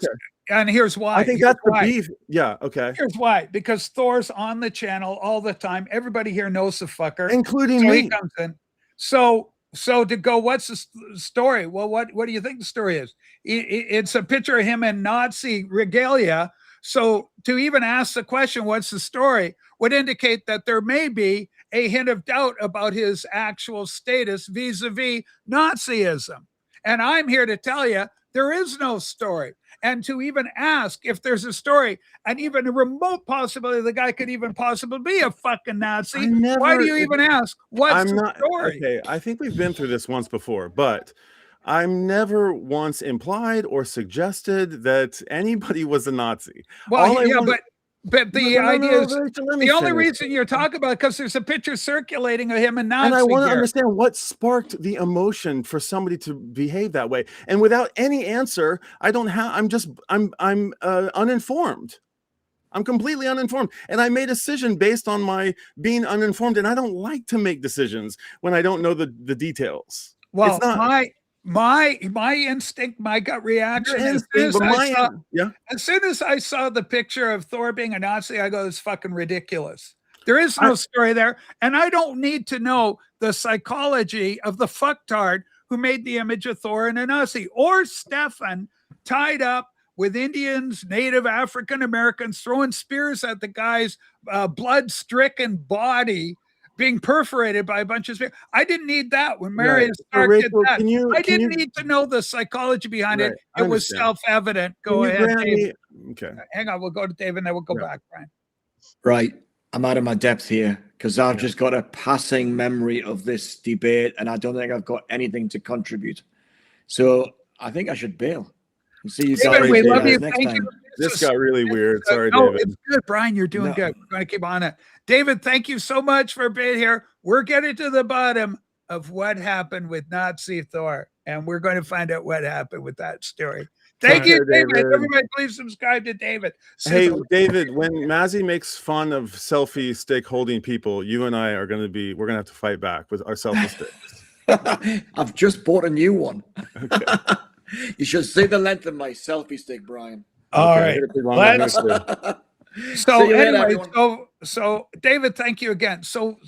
and here's why. I think that's the beef. Yeah, okay. Here's why. Because Thor's on the channel all the time. Everybody here knows the fucker. Including me. He comes in. So to go, what's the story? Well, what do you think the story is? It's a picture of him in Nazi regalia. So to even ask the question, what's the story, would indicate that there may be a hint of doubt about his actual status vis-a-vis Nazism. And I'm here to tell you, there is no story. And to even ask if there's a story, and even a remote possibility the guy could even possibly be a fucking Nazi, why do you even ask what's the story? Okay, I think we've been through this once before, but I'm never once implied or suggested that anybody was a Nazi. Well, but the idea is the only reason you're talking about it because there's a picture circulating of him in Nazi and I want to gear. understand what sparked the emotion for somebody to behave that way. And without any answer, I'm uninformed. I'm completely uninformed, and I made a decision based on my being uninformed. And I don't like to make decisions when I don't know the details. Well, my instinct, my gut reaction, as soon as I saw the picture of Thor being a Nazi, I go, it's fucking ridiculous. There is no story there. And I don't need to know the psychology of the fucktard who made the image of Thor and a Nazi, or Stefan tied up with Indians, Native African Americans, throwing spears at the guy's blood-stricken body being perforated by a bunch of spears. I didn't need that when Marion Stark did that. I didn't need to know the psychology behind it. It was self-evident. Go ahead, Dave. Okay. Hang on, we'll go to Dave and then we'll go back, Brian. Right. I'm out of my depth here because I've just got a passing memory of this debate and I don't think I've got anything to contribute. So I think I should bail. See you guys we love you. next Thank time. you. This got really weird. Sorry, no, David. It's good, Brian. You're doing good. We're going to keep on it. David, thank you so much for being here. We're getting to the bottom of what happened with Nazi Thor, and we're going to find out what happened with that story. Thank you, David. Everybody, please subscribe to David. Hey, David, when Mazzy makes fun of selfie stick holding people, you and I are going to we're going to have to fight back with our selfie sticks. I've just bought a new one. Okay. You should see the length of my selfie stick, Brian. All right. So anyway, so David, thank you again. So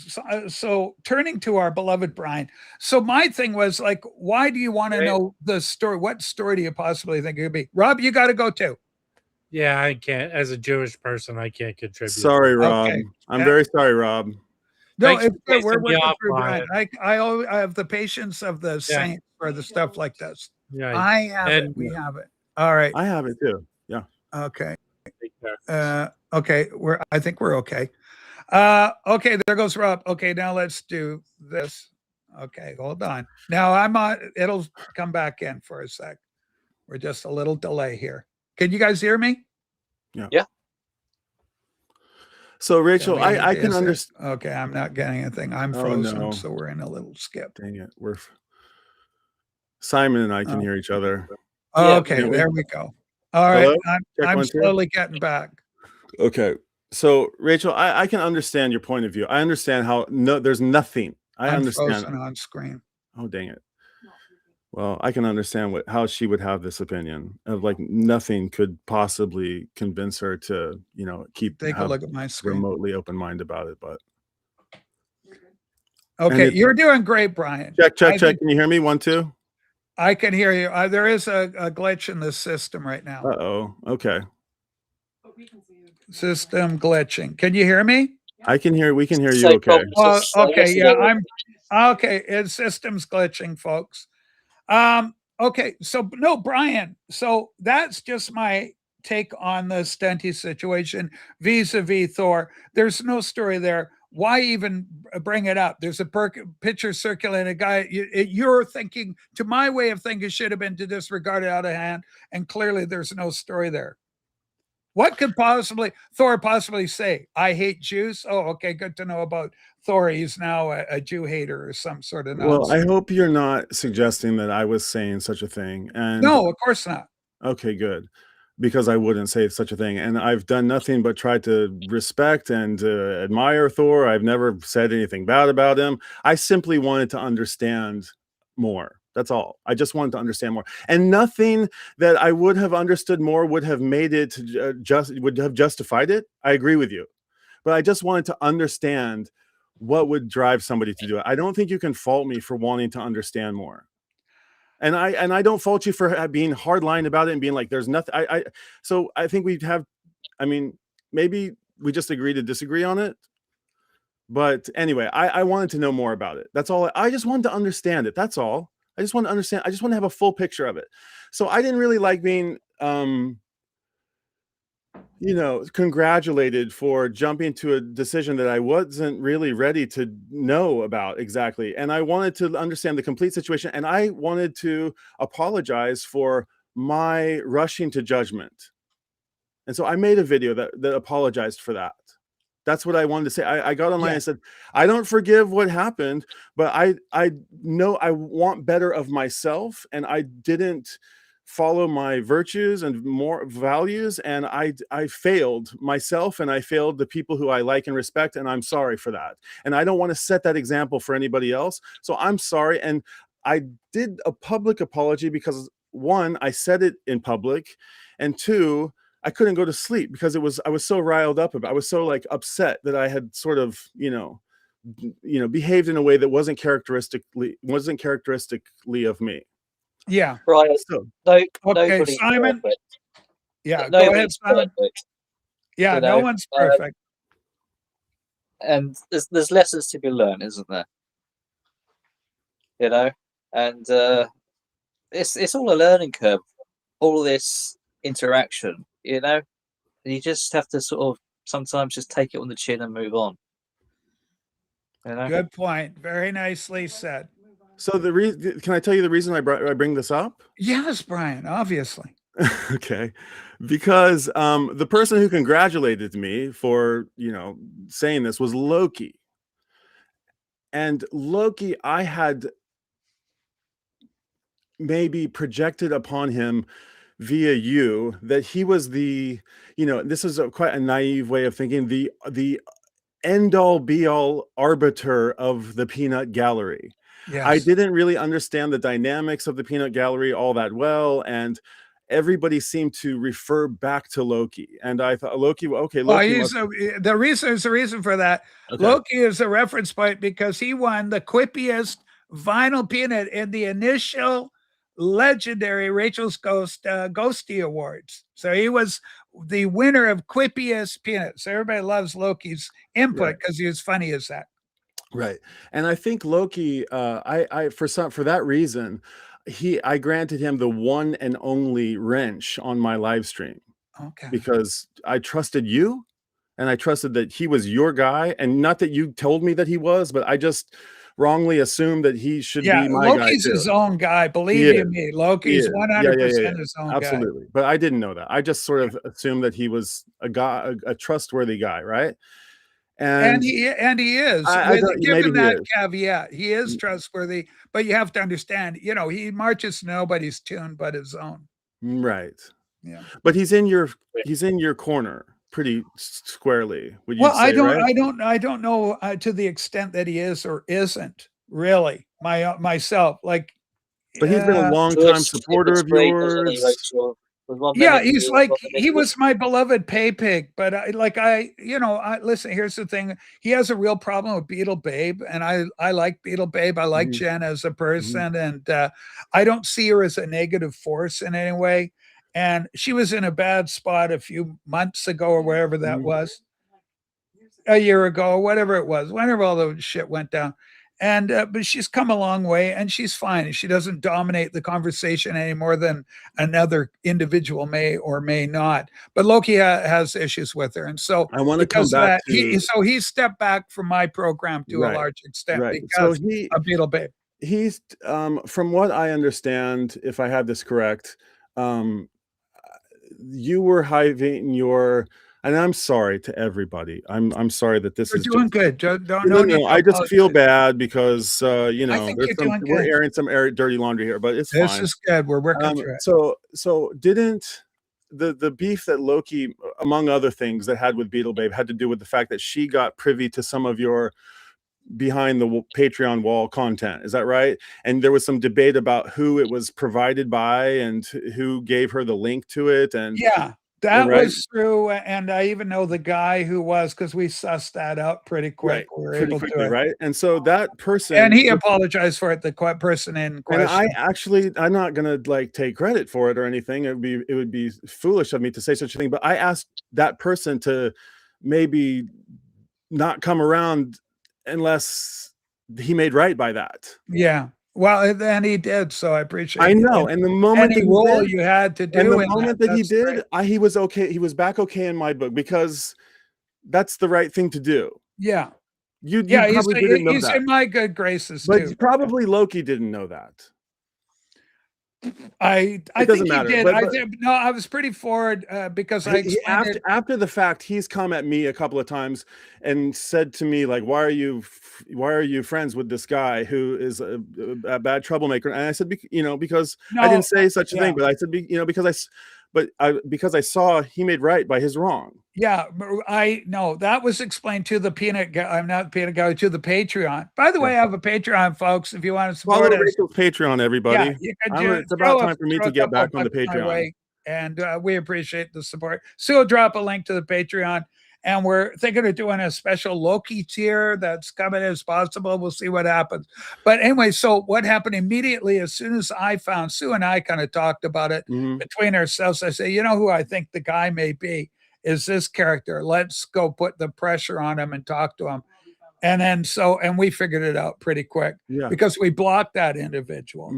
turning to our beloved Brian. So my thing was like, why do you want to know the story? What story do you possibly think it could be? Rob, you got to go too. Yeah, I can't. As a Jewish person, I can't contribute. Sorry, Rob. Okay. I'm very sorry, Rob. No, we're working through Brian. I have the patience of the saints for the stuff like this. Yeah, I have it. We have it. All right. I have it too. Yeah. Okay. Okay. I think we're okay. Okay. There goes Rob. Okay. Now let's do this. Okay. Hold on. Now I'm on. It'll come back in for a sec. We're just a little delay here. Can you guys hear me? Yeah. So Rachel, I can understand. Okay. I'm not getting anything. I'm frozen. So we're in a little skip. Dang it. Simon and I can hear each other. Okay, there we go. All right, I'm slowly getting back. Okay, so Rachel, I can understand your point of view. I understand how there's nothing. I'm understand frozen on screen. Oh, dang it. Well, I can understand how she would have this opinion of like nothing could possibly convince her to, take a look at my screen, remotely open mind about it. But okay, you're doing great, Brian. Check. Can you hear me? 1, 2. I can hear you. There is a glitch in the system right now. Uh-oh. Okay. System glitching. Can you hear me? We can hear you. Okay. Okay. Yeah, okay. It's system's glitching, folks. Okay. So no, Brian. So that's just my take on the Stenty situation vis-a-vis Thor. There's no story there. Why even bring it up? There's a picture circulating. A guy, you're thinking, to my way of thinking, should have been to disregard it out of hand. And clearly there's no story there. What could Thor possibly say? I hate Jews. Oh, okay. Good to know about Thor. He's now a Jew hater or some sort of nonsense. Well, I hope you're not suggesting that I was saying such a thing. And no, of course not. Okay, good. Because I wouldn't say such a thing. And I've done nothing but try to respect and admire Thor. I've never said anything bad about him. I simply wanted to understand more. That's all. I just wanted to understand more. And nothing that I would have understood more would have made it would have justified it. I agree with you. But I just wanted to understand what would drive somebody to do it. I don't think you can fault me for wanting to understand more. And I don't fault you for being hardline about it and being like, there's nothing. So I think maybe we just agree to disagree on it. But anyway, I wanted to know more about it. That's all. I just wanted to understand it. That's all. I just want to understand. I just want to have a full picture of it. So I didn't really like being, congratulated for jumping to a decision that I wasn't really ready to know about exactly. And I wanted to understand the complete situation. And I wanted to apologize for my rushing to judgment. And so I made a video that apologized for that. That's what I wanted to say. I got online and said, I don't forgive what happened, but I know I want better of myself. And I didn't follow my virtues and more values, and I failed myself and I failed the people who I like and respect, and I'm sorry for that. And I don't want to set that example for anybody else. So I'm sorry. And I did a public apology because, one, I said it in public, and two, I couldn't go to sleep because I was so riled up about, I was so like upset that I had sort of, behaved in a way that wasn't characteristically of me. Yeah. Right. So, okay, Simon. Perfect. Yeah, go ahead, Simon. Perfect, yeah, no one's perfect. And there's lessons to be learned, isn't there? And it's all a learning curve, all this interaction, and you just have to sort of sometimes just take it on the chin and move on. Good point. Very nicely said. So can I tell you the reason I bring this up? Yes, Brian, obviously. Okay, because the person who congratulated me for saying this was Loki, and Loki, I had maybe projected upon him via you that he was this is quite a naive way of thinking, the end all be all arbiter of the peanut gallery. Yes. I didn't really understand the dynamics of the peanut gallery all that well, and everybody seemed to refer back to Loki, and I thought Loki. Okay, Loki. The reason for that. Okay. Loki is a reference point because he won the quippiest vinyl peanut in the initial legendary Rachel's Ghost Ghosty Awards. So he was the winner of quippiest peanuts. So everybody loves Loki's input because he was funny as that. Right, and I think Loki. For that reason, I granted him the one and only wrench on my live stream. Okay. Because I trusted you, and I trusted that he was your guy, and not that you told me that he was, but I just wrongly assumed that he should be my guy. Loki's his own guy. Believe you me, Loki's 100% his own guy. Absolutely. But I didn't know that. I just sort of assumed that he was a trustworthy guy, right? And he is. Give him that caveat. He is trustworthy, but you have to understand, he marches to nobody's tune but his own. Right. Yeah. But he's in your corner pretty squarely. Would you say, I don't know to the extent that he is or isn't really myself. Like, but he's been a long time supporter of yours. Yeah, he's like, he was my beloved pay pig, but listen, here's the thing. He has a real problem with Beetle Babe, and I like Beetle Babe. I like Jen as a person, and I don't see her as a negative force in any way. And she was in a bad spot a few months ago or wherever that was, a year ago, or whatever it was, whenever all the shit went down. And but she's come a long way, and she's fine. She doesn't dominate the conversation any more than another individual may or may not. But Loki has issues with her, and so I want to come back to. So he stepped back from my program to a large extent because of Beetle Babe. He's from what I understand, if I have this correct, you were hiving your. And I'm sorry to everybody. I'm sorry that this is doing good. No, I just feel bad because we're airing some dirty laundry here, but it's fine. This is good. We're working through it. So didn't the beef that Loki, among other things, that had with Beetle Babe had to do with the fact that she got privy to some of your behind the Patreon wall content? Is that right? And there was some debate about who it was provided by and who gave her the link to it. And yeah. That was true, and I even know the guy who was, because we sussed that out pretty quick. We were able to, right? And so that person, and he apologized for it. The person in question. And I'm not gonna take credit for it or anything. It would be foolish of me to say such a thing. But I asked that person to maybe not come around unless he made right by that. Yeah. Well, then he did, so I appreciate it. I know, and the moment you had to do, and the moment that he did, he was okay. He was back okay in my book because that's the right thing to do. Yeah, you probably didn't know that. He's in my good graces but too. Probably Loki didn't know that. I think he did. No, I was pretty forward because after the fact, he's come at me a couple of times and said to me, like, why are you friends with this guy who is a bad troublemaker? And I said, because I didn't say such a thing, but I said, because but because I saw he made right by his wrong. Yeah, I know that was explained to the peanut guy. I'm not the peanut guy, to the Patreon. By the way, I have a Patreon, folks. If you want to support Follow us, Rachel's Patreon, everybody. yeah, you can It's about time for me to get back on the Patreon. And we appreciate the support. So we'll drop a link to the Patreon. And we're thinking of doing a special Loki tier that's coming as possible. We'll see what happens. But anyway, so what happened immediately, as soon as I found, Sue and I kind of talked about it between ourselves. I say, you know who I think the guy may be is this character. Let's go put the pressure on him and talk to him. And then and we figured it out pretty quick because we blocked that individual.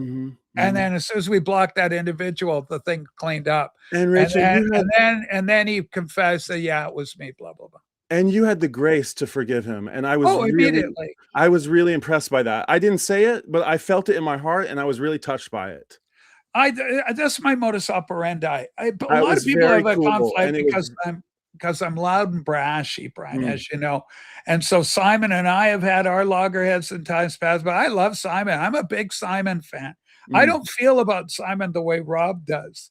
And then as soon as we blocked that individual, the thing cleaned up. And Rachel, and then he confessed that, yeah, it was me, blah, blah, blah. And you had the grace to forgive him. And I was immediately. I was really impressed by that. I didn't say it, but I felt it in my heart and I was really touched by it. That's my modus operandi. A lot of people have a conflict because I'm loud and brashy, Brian, as you know. And so Simon and I have had our loggerheads in times past, but I love Simon. I'm a big Simon fan. I don't feel about Simon the way Rob does.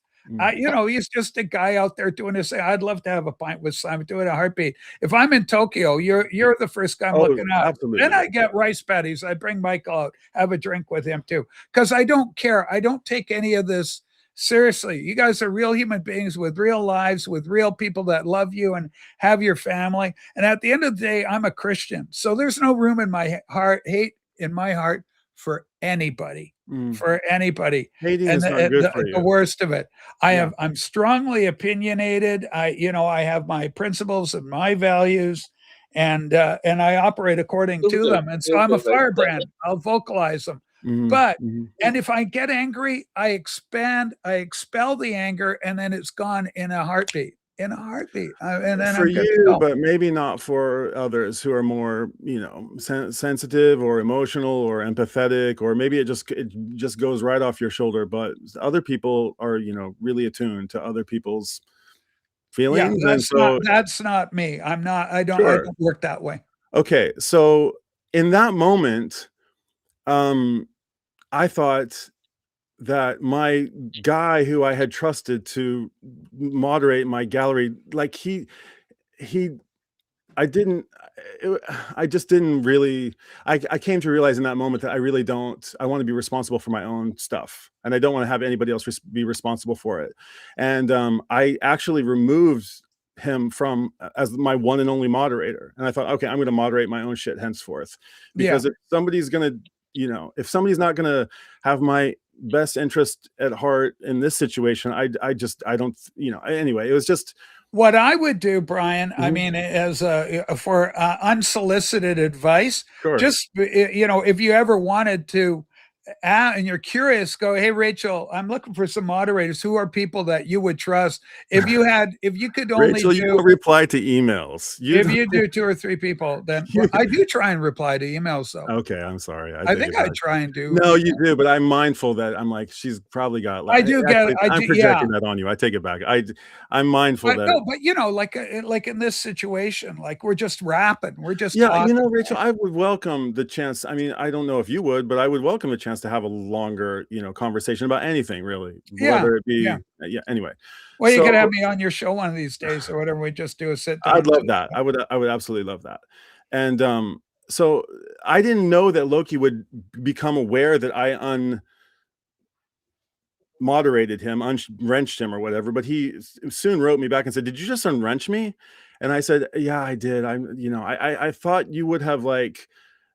He's just a guy out there doing this thing. I'd love to have a pint with Simon, do it a heartbeat. If I'm in Tokyo, you're the first guy I'm looking at. Absolutely. Then I get rice patties. I bring Michael out, have a drink with him too. Because I don't care. I don't take any of this seriously. You guys are real human beings with real lives, with real people that love you and have your family. And at the end of the day, I'm a Christian. So there's no room in my heart, hate in my heart for anybody. For anybody. Hating is not good for you. The worst of it. I'm strongly opinionated. I have my principles and my values, and I operate according to them. And so I'm a firebrand. I'll vocalize them. But and if I get angry, I expel the anger, and then it's gone in a heartbeat. And then for you, but maybe not for others who are more, sensitive or emotional or empathetic, or maybe it just goes right off your shoulder. But other people are, really attuned to other people's feelings. Yeah, that's not me. I don't work that way. Okay, so in that moment, I thought that my guy who I had trusted to moderate my gallery, like I just didn't really, I came to realize in that moment that I want to be responsible for my own stuff. And I don't want to have anybody else be responsible for it. And I actually removed him as my one and only moderator. And I thought, okay, I'm going to moderate my own shit henceforth. Because if somebody's going to, if somebody's not going to have my best interest at heart in this situation, I don't, anyway, it was just what I would do, Brian. I mean, as for unsolicited advice, just if you ever wanted to and you're curious, go, hey, Rachel, I'm looking for some moderators. Who are people that you would trust? If you could only Rachel, you don't reply to emails. If you do 2 or 3 people, then I do try and reply to emails though. Okay, I'm sorry. I think I try and do. No, you do, but I'm mindful that I'm like, she's probably got. Like, I'm projecting that on you. I take it back. I'm mindful that. No, but like in this situation, like we're just rapping. We're just talking. Rachel, I would welcome the chance. I mean, I don't know if you would, but I would welcome the chance to have a longer, conversation about anything really, whether it be, anyway. Well, you could have me on your show one of these days or whatever. We just do a sit down. I'd love that. I would absolutely love that. And so I didn't know that Loki would become aware that I unmoderated him, unwrenched him or whatever, but he soon wrote me back and said, "Did you just unwrench me?" And I said, "Yeah, I did. I thought you would have like."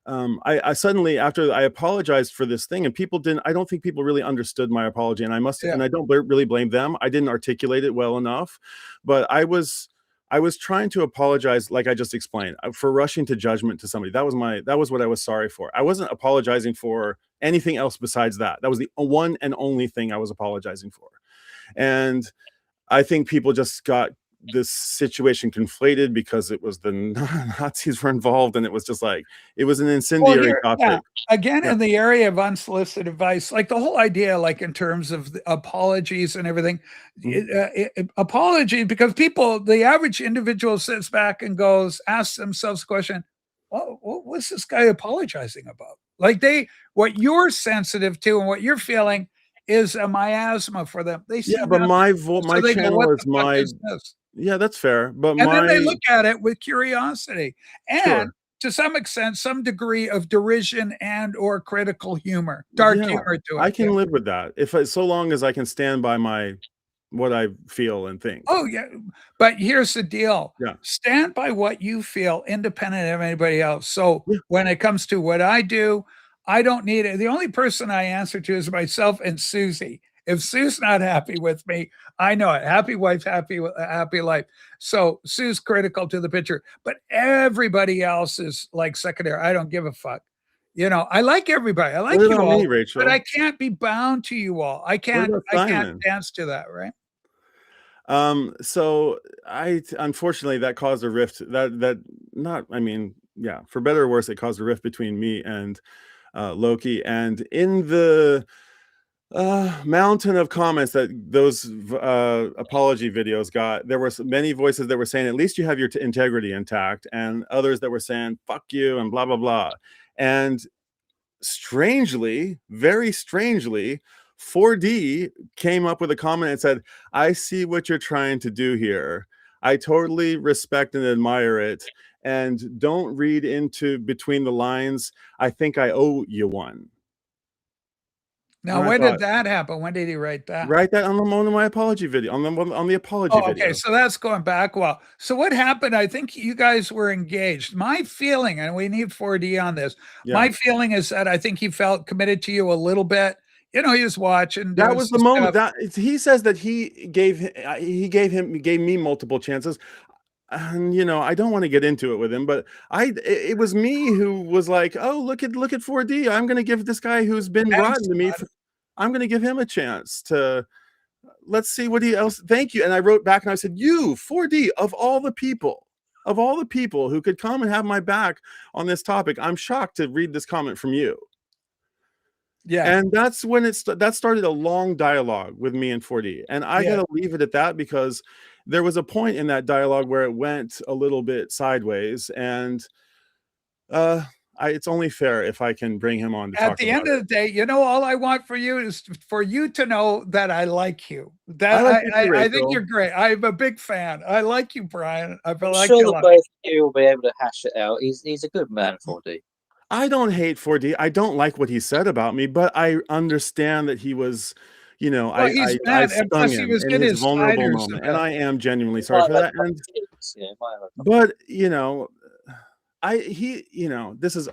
I suddenly, after I apologized for this thing, and I don't think people really understood my apology, and and I don't really blame them. I didn't articulate it well enough, but I was trying to apologize, like I just explained, for rushing to judgment to somebody. That was what I was sorry for. I wasn't apologizing for anything else besides that. That was the one and only thing I was apologizing for. And I think people just got this situation conflated because it was the Nazis were involved, and it was just like it was an incendiary topic. Again, in the area of unsolicited advice, like the whole idea, like in terms of apologies and everything, apology, because the average individual sits back and asks themselves the question, what's this guy apologizing about? Like what you're sensitive to and what you're feeling is a miasma for them. They see yeah, but my channel is my. Yeah, that's fair. But and then they look at it with curiosity and sure. to some extent, some degree of derision and or critical humor, dark humor to it. I can live with that so long as I can stand by what I feel and think. Oh yeah, but here's the deal. Yeah. Stand by what you feel, independent of anybody else. So when it comes to what I do, I don't need it. The only person I answer to is myself and Susie. If Sue's not happy with me, I know it. Happy wife, happy life. So Sue's critical to the picture, but everybody else is like secondary. I don't give a fuck. You know, I like everybody. I like you all, Rachel. but I can't be bound to you all. I can't dance to that, right? So unfortunately that caused a rift for better or worse, it caused a rift between me and Loki. And in the mountain of comments that those apology videos got, there were many voices that were saying, at least you have your integrity intact, and others that were saying, fuck you, and blah, blah, blah. And strangely, very strangely, 4D came up with a comment and said, I see what you're trying to do here. I totally respect and admire it. And don't read into between the lines. I think I owe you one. Now, when did that happen? When did he write that? Write that on one of my apology video, on the apology video. Okay, so that's going back a while. So what happened? I think you guys were engaged. My feeling, and we need 4D on this. Yeah. My feeling is that I think he felt committed to you a little bit. You know, he was watching. That was the moment that he says that he gave me multiple chances. And you know, I don't want to get into it with him, but it was me who was like, oh, look at 4D. I'm going to give this guy who's been rotten to me. I'm going to give him a chance to. Let's see what else. Thank you. And I wrote back and I said, you 4D of all the people who could come and have my back on this topic, I'm shocked to read this comment from you. Yeah. And that's when that started a long dialogue with me and 4D. And I got to leave it at that because there was a point in that dialogue where it went a little bit sideways, and it's only fair if I can bring him on to talk about it. At the end of the day, you know, all I want for you is for you to know that I like you. That I think you're great. I'm a big fan. I like you, Brian. I feel like the both of you will be able to hash it out. He's a good man, 4D. I don't hate 4D. I don't like what he said about me, but I understand that he was, you know, I stung him in his vulnerable moment, and I am genuinely sorry for that. But you know,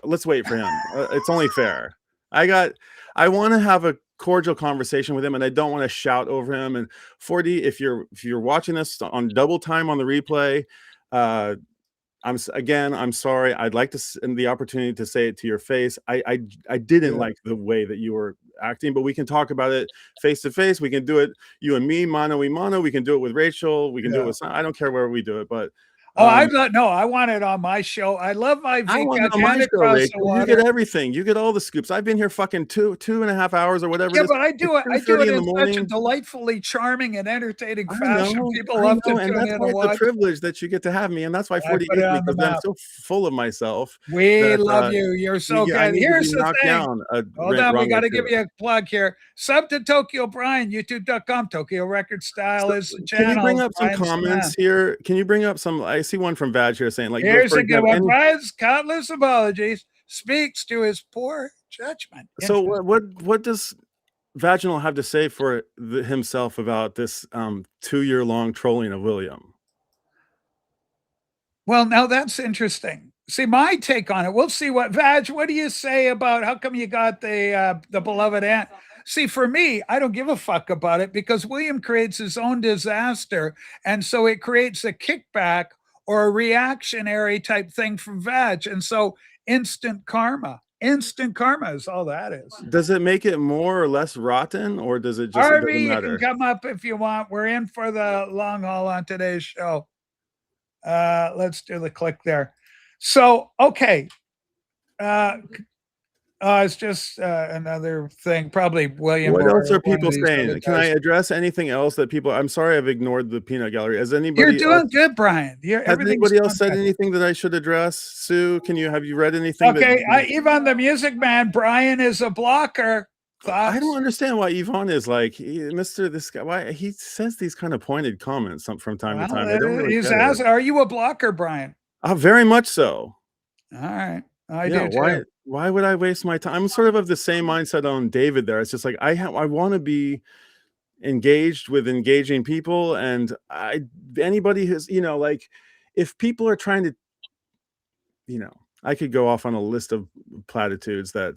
let's wait for him. It's only fair. I want to have a cordial conversation with him, and I don't want to shout over him. And 4D, if you're watching this on double time on the replay, I'm sorry. I'd like the opportunity to say it to your face. I didn't like the way that you were acting, but we can talk about it face to face. We can do it, you and me, mano y mano. We can do it with Rachel. We can do it with. I don't care where we do it, but. I want it on my show. I love my Vcuk. On my show, Rachel. You get everything. You get all the scoops. I've been here fucking 2.5 hours or whatever. Yeah, but I do it in such a delightfully charming and entertaining fashion. People love to tune in and watch. That's the privilege that you get to have me, and that's why 40 hates me, because I'm so full of myself. We love you. You're so good. Here's the thing. Hold on, we got to give you a plug here. Sub to Tokyo Brian, youtube.com. Tokyo Record Style is the channel. Can you bring up some comments here? Can you bring up some? I see one from Vag here saying, like, here's a good one. Brian's countless apologies speaks to his poor judgment. So what does Vaginal have to say for himself about this 2-year-long trolling of William? Well, now that's interesting. See, my take on it. We'll see what do you say about how come you got the beloved aunt? See, for me, I don't give a fuck about it because William creates his own disaster, and so it creates a kickback or a reactionary type thing from Vag. And so instant karma is all that is. Does it make it more or less rotten, or does it just Harvey, you can come up if you want. We're in for the long haul on today's show. Let's do the click there. So, okay. It's just another thing. Probably William. What else are people saying? Can I address anything else that people? I'm sorry, I've ignored the peanut gallery. Has anybody? You're doing good, Brian. Has anybody else said anything that I should address? Sue, have you read anything? Okay, even the Music Man. Brian is a blocker. I don't understand why Yvonne is like, Mr. This guy, why he says these kind of pointed comments from time to time. I don't really he's get it. Are you a blocker, Brian? Very much so. All right. I Yeah, do too. why would I waste my time? I'm sort of the same mindset on David there. It's just like I want to be engaged with engaging people, and anybody who's, you know, like if people are trying to, you know, I could go off on a list of platitudes that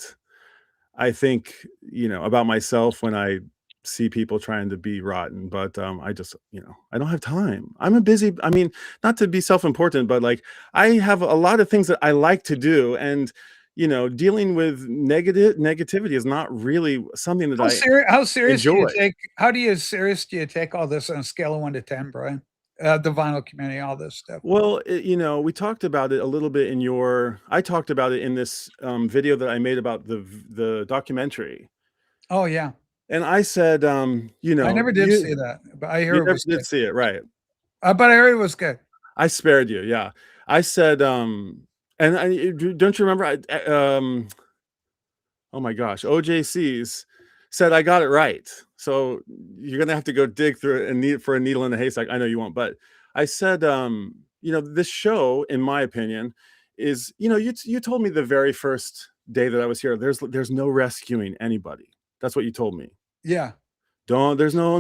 I think, you know, about myself when I see people trying to be rotten, but I just, you know, I don't have time. I'm a busy, I mean, not to be self-important, but like I have a lot of things that I like to do, and you know, dealing with negativity is not really something that how serious enjoy. do you take? How serious do you take all this on a scale of 1 to 10, Brian? The vinyl community, all this stuff. Well, you know, we talked about it a little bit I talked about it in this video that I made about the documentary. Oh yeah. And I said, you know, I never did see that, but I hear you it never was did good. see it, right? But I heard it was good. I spared you, yeah. I said, and don't you remember? Oh my gosh, OJC's said I got it right. So you're gonna have to go dig through and for a needle in a haystack. I know you won't, but I said, you know, this show, in my opinion, is, you know, you told me the very first day that I was here, there's no rescuing anybody. That's what you told me. Yeah. There's no.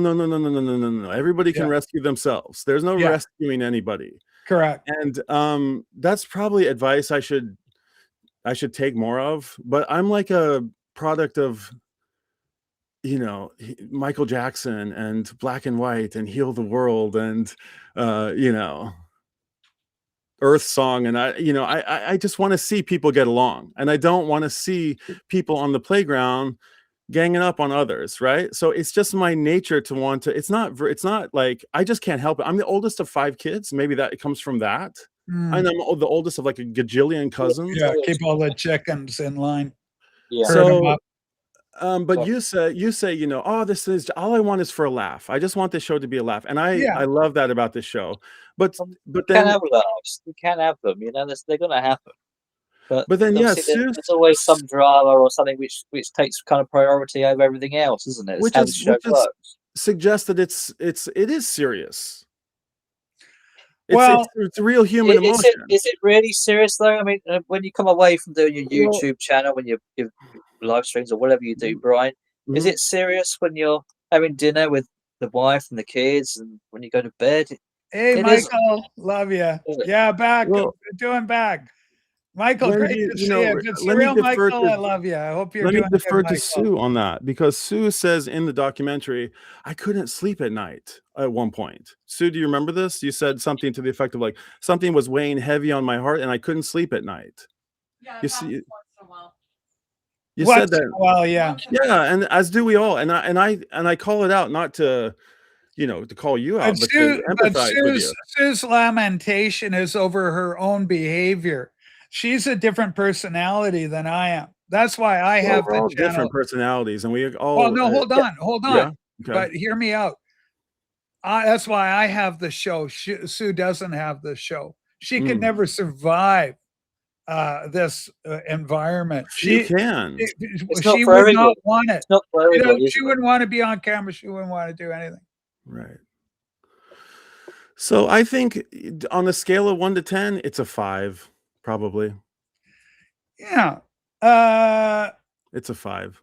Everybody can rescue themselves. There's no rescuing anybody. Correct. And that's probably advice I should take more of. But I'm like a product of, you know, Michael Jackson and Black and White and Heal the World and you know, Earth Song, and I just want to see people get along, and I don't want to see people on the playground ganging up on others, right? So it's just my nature to want to. It's not like I just can't help it. I'm the oldest of 5 kids. Maybe that comes from that. And I'm the oldest of like a gajillion cousins. Yeah, keep all the chickens in line. Yeah. So, but you say, you know, oh, this is all I want is for a laugh. I just want this show to be a laugh, and I love that about this show. But you then can have laughs. You can have them. You know, they're going to happen. But then there's always some drama or something which takes kind of priority over everything else, isn't it? It's how the show works. Suggests that it is serious. It's real human emotion. Is it really serious though? I mean, when you come away from doing your YouTube channel, when you live streams or whatever you do, Brian, is it serious when you're having dinner with the wife and the kids, and when you go to bed? Hey, Michael, love you. Yeah, back. Doing back. Michael, great to see you. If it's real, Michael, I love you. I hope you're doing good, defer to Michael. Sue on that, because Sue says in the documentary, I couldn't sleep at night at one point. Sue, do you remember this? You said something to the effect of like, something was weighing heavy on my heart and I couldn't sleep at night. Yeah, you see, once in a while. You said that. Well, yeah. Yeah, and as do we all. And I call it out, not to, you know, to call you out, but to empathize with you. Sue's lamentation is over her own behavior. She's a different personality than I am. That's why I have we're all different personalities, and we all. Well, no, hold on. Yeah? Okay. But hear me out. That's why I have the show. Sue doesn't have the show. She could never survive this environment. She can. She would not want it. It's not for everybody, she wouldn't want to be on camera. She wouldn't want to do anything. Right. So I think on a scale of 1 to 10, it's a 5, probably. Yeah. It's a 5.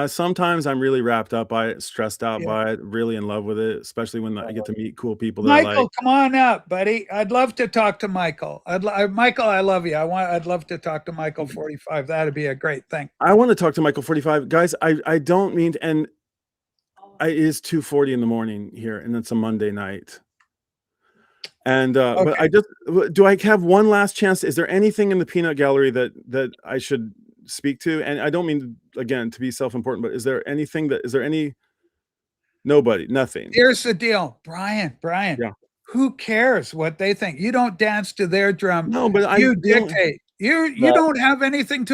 Sometimes I'm really wrapped up by it, stressed out by it, really in love with it, especially when I get to meet cool people that Michael, I like. come on up, buddy. I'd love to talk to Michael. Michael, I love you. I'd love to talk to Michael 45. That'd be a great thing. I want to talk to Michael 45. Guys, I don't mean to, and it is 2:40 in the morning here, and it's a Monday night. And but do I have one last chance? Is there anything in the peanut gallery that I should speak to? And I don't mean, again, to be self-important, but is there anything nothing? Here's the deal, Brian. Yeah. Who cares what they think? You don't dance to their drum. No, but you dictate. You don't have anything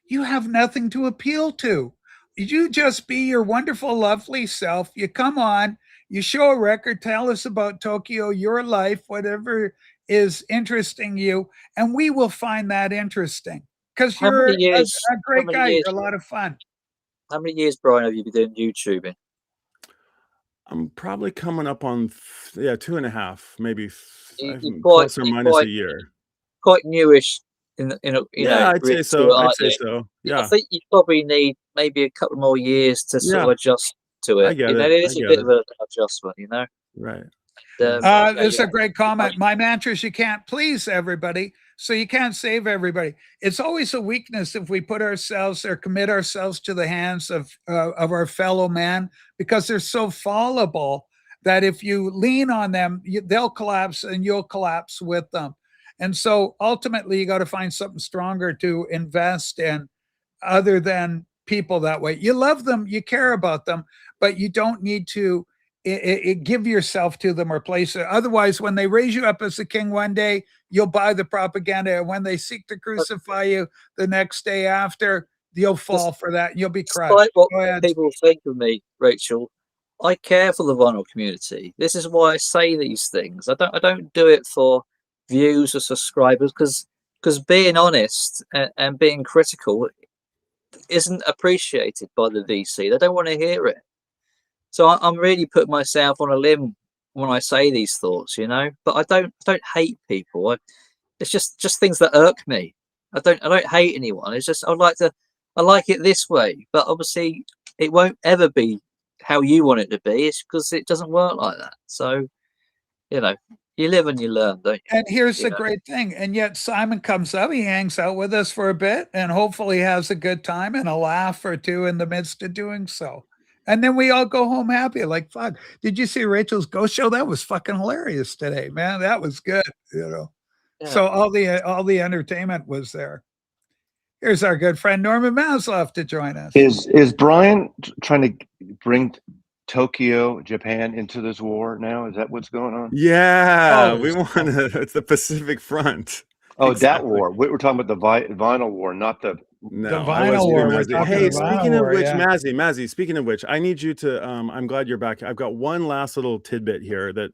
you have nothing to appeal to. You just be your wonderful, lovely self. You come on, you show a record, tell us about Tokyo, your life, whatever is interesting you, and we will find that interesting. Because you're a great guy. You're a lot of fun. How many years, Brian, have you been doing YouTubing? I'm probably coming up on 2.5, maybe You're plus or minus a year. Quite newish in you know. I'd say so. I'd say so. Yeah. I think you probably need maybe a couple more years to sort of adjust to it. I get you know, it. it is a bit of an adjustment, you know. Right. This is a great comment. My mantra is you can't please everybody, so you can't save everybody. It's always a weakness if we put ourselves or commit ourselves to the hands of our fellow man, because they're so fallible that if you lean on them, they'll collapse and you'll collapse with them. And so ultimately, you got to find something stronger to invest in other than people that way. You love them, you care about them, but you don't need to give yourself to them or place it. Otherwise, when they raise you up as a king one day, you'll buy the propaganda. And when they seek to crucify you the next day after, you'll fall for that. You'll be crushed. Despite what people think of me, Rachel, I care for the vinyl community. This is why I say these things. I don't do it for views or subscribers, because being honest and being critical isn't appreciated by the VC. They don't want to hear it. So I'm really putting myself on a limb when I say these thoughts, you know. But I don't hate people. It's just things that irk me. I don't hate anyone. It's just I like it this way. But obviously, it won't ever be how you want it to be. It's because it doesn't work like that. So, you know, you live and you learn, don't you? And here's the great thing. And yet Simon comes up, he hangs out with us for a bit, and hopefully has a good time and a laugh or two in the midst of doing so. And then we all go home happy. Like, fuck, did you see Rachel's ghost show? That was fucking hilarious today, man. That was good, you know. Yeah. So all the entertainment was there. Here's our good friend Norman Maslow to join us. Is Brian trying to bring Tokyo, Japan into this war now? Is that what's going on? Yeah, we want to. It's the Pacific Front. Oh, exactly. That war. We're talking about the vinyl war, not the vinyl war. Hey, speaking of which, Mazzy, speaking of which, I need you to. I'm glad you're back. I've got one last little tidbit here that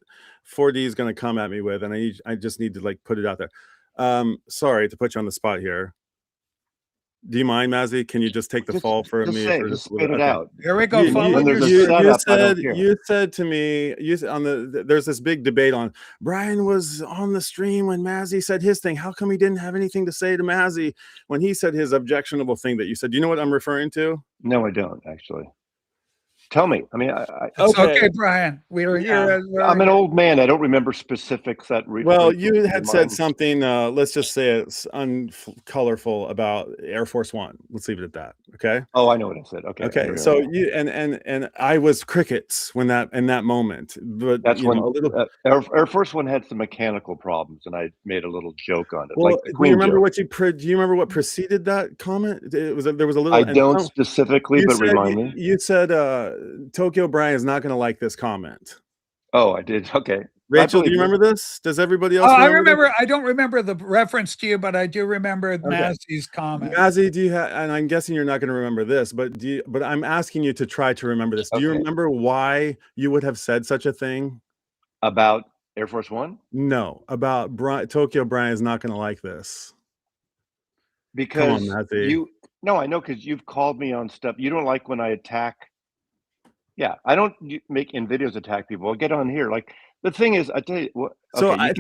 4D is going to come at me with, and I just need to like put it out there. Sorry to put you on the spot here. Do you mind, Mazzy? Can you just take the fall for me? Just spit it out. Here we go. You said to me, there's this big debate on Brian was on the stream when Mazzy said his thing. How come he didn't have anything to say to Mazzy when he said his objectionable thing that you said? Do you know what I'm referring to? No, I don't actually. Tell me. I mean, okay, Brian. I'm an old man. I don't remember specifics. Well, you had said something. Let's just say it's uncolorful about Air Force One. Let's leave it at that. Okay. Oh, I know what I said. Okay. Okay. So you and I was crickets in that moment. But that's when Air Force One had some mechanical problems, and I made a little joke on it. Well, do you remember what preceded that comment? There was a little. I don't specifically, but remind me. You said. Tokyo Brian is not going to like this comment. Oh, I did. Okay. Rachel, do you remember this? Does everybody else? I remember. I don't remember the reference to you, but I do remember Mazzy's comment. Mazzy, do you have? And I'm guessing you're not going to remember this, but but I'm asking you to try to remember this. Do you remember why you would have said such a thing about Air Force One? No, about Tokyo Brian is not going to like this. Because No, I know, because you've called me on stuff. You don't like when I attack. Yeah, I don't make in videos attack people. I'll get on here. Like the thing is, I tell you what. Okay,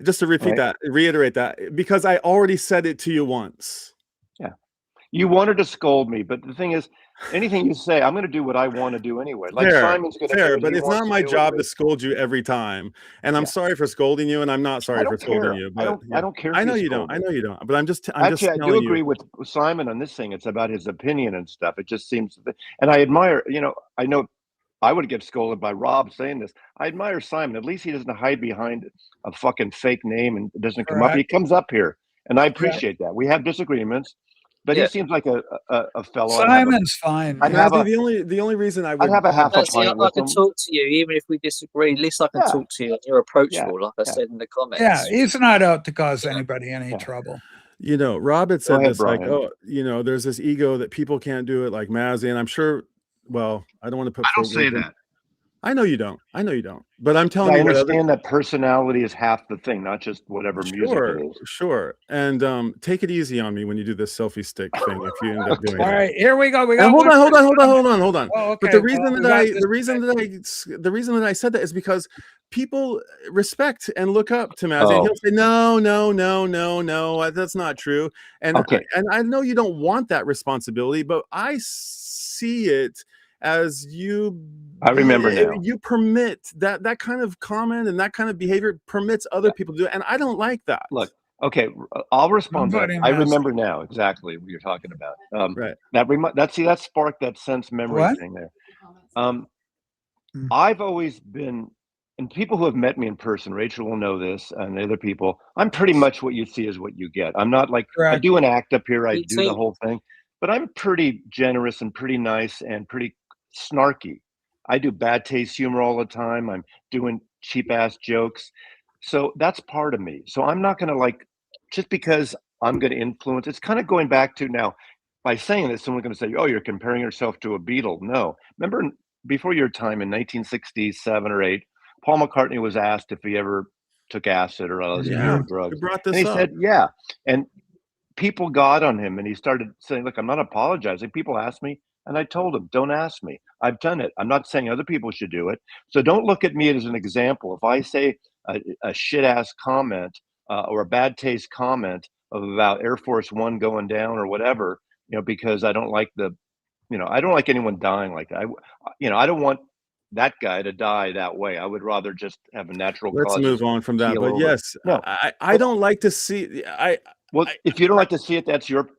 just to repeat that, reiterate that, because I already said it to you once. Yeah, you wanted to scold me, but the thing is, anything you say, I'm going to do what I want to do anyway. Like Simon's going to do but it's not my job to scold you every time. And I'm sorry for scolding you, and I'm not sorry for scolding you. But I don't care. I know you don't. But I'm just. I do agree with Simon on this thing. It's about his opinion and stuff. It just seems, and I admire. You know, I know I would get scolded by Rob saying this. I admire Simon. At least he doesn't hide behind a fucking fake name and doesn't come up. He comes up here, and I appreciate that. We have disagreements. But he seems like a fellow. Simon's fine. The only reason I would have a half a pint I can talk to you even if we disagree. At least I can talk to you. You're approachable, like I said in the comments. Yeah, he's not out to cause anybody any trouble. You know, Rob had said this, Brian. Like, you know, there's this ego that people can't do it like Mazzy, and I'm sure. Well, I don't want to put. I don't say that. I know you don't. I know you don't. But I'm telling I you what other. understand that personality is half the thing, not just whatever music it Sure, is. sure. And take it easy on me when you do this selfie stick thing. If you end up doing All it. right, here we go. We And got hold one on. Oh, But okay. the reason Well, the reason that I said that is because people respect and look up to Mazzy, and he'll say, no, that's not true. And Okay. and I know you don't want that responsibility, but I see it as I remember now. you permit that kind of comment and that kind of behavior permits other people to do it, and I don't like that. Look, okay, I'll respond to that. Nobody I has- remember now exactly what you're talking about. Right. That sparked that sense memory What? thing there. Comments. I've always been, and people who have met me in person, Rachel will know this, and the other people, I'm pretty much what you see is what you get. I'm not like, I Correct. do an act up here, I Me do the too. whole thing, but I'm pretty generous and pretty nice and pretty snarky. I do bad taste humor all the time. I'm doing cheap ass jokes. So that's part of me. So I'm not going to like, just because I'm going to influence, it's kind of going back to now, by saying this, someone's going to say, oh, you're comparing yourself to a Beatle. No. Remember before your time in 1967 or 8, Paul McCartney was asked if he ever took acid or LSD Yeah, or we drugs. brought And this he up. said, yeah. And people got on him and he started saying, look, I'm not apologizing. People ask me. And I told him, don't ask me. I've done it. I'm not saying other people should do it. So don't look at me as an example. If I say a shit ass comment or a bad taste comment about Air Force One going down or whatever, because I don't like I don't like anyone dying like that. I don't want that guy to die that way. I would rather just have a natural Let's cause. move on from that. But yes, no, I don't like to see. Well, if you don't like to see it, that's your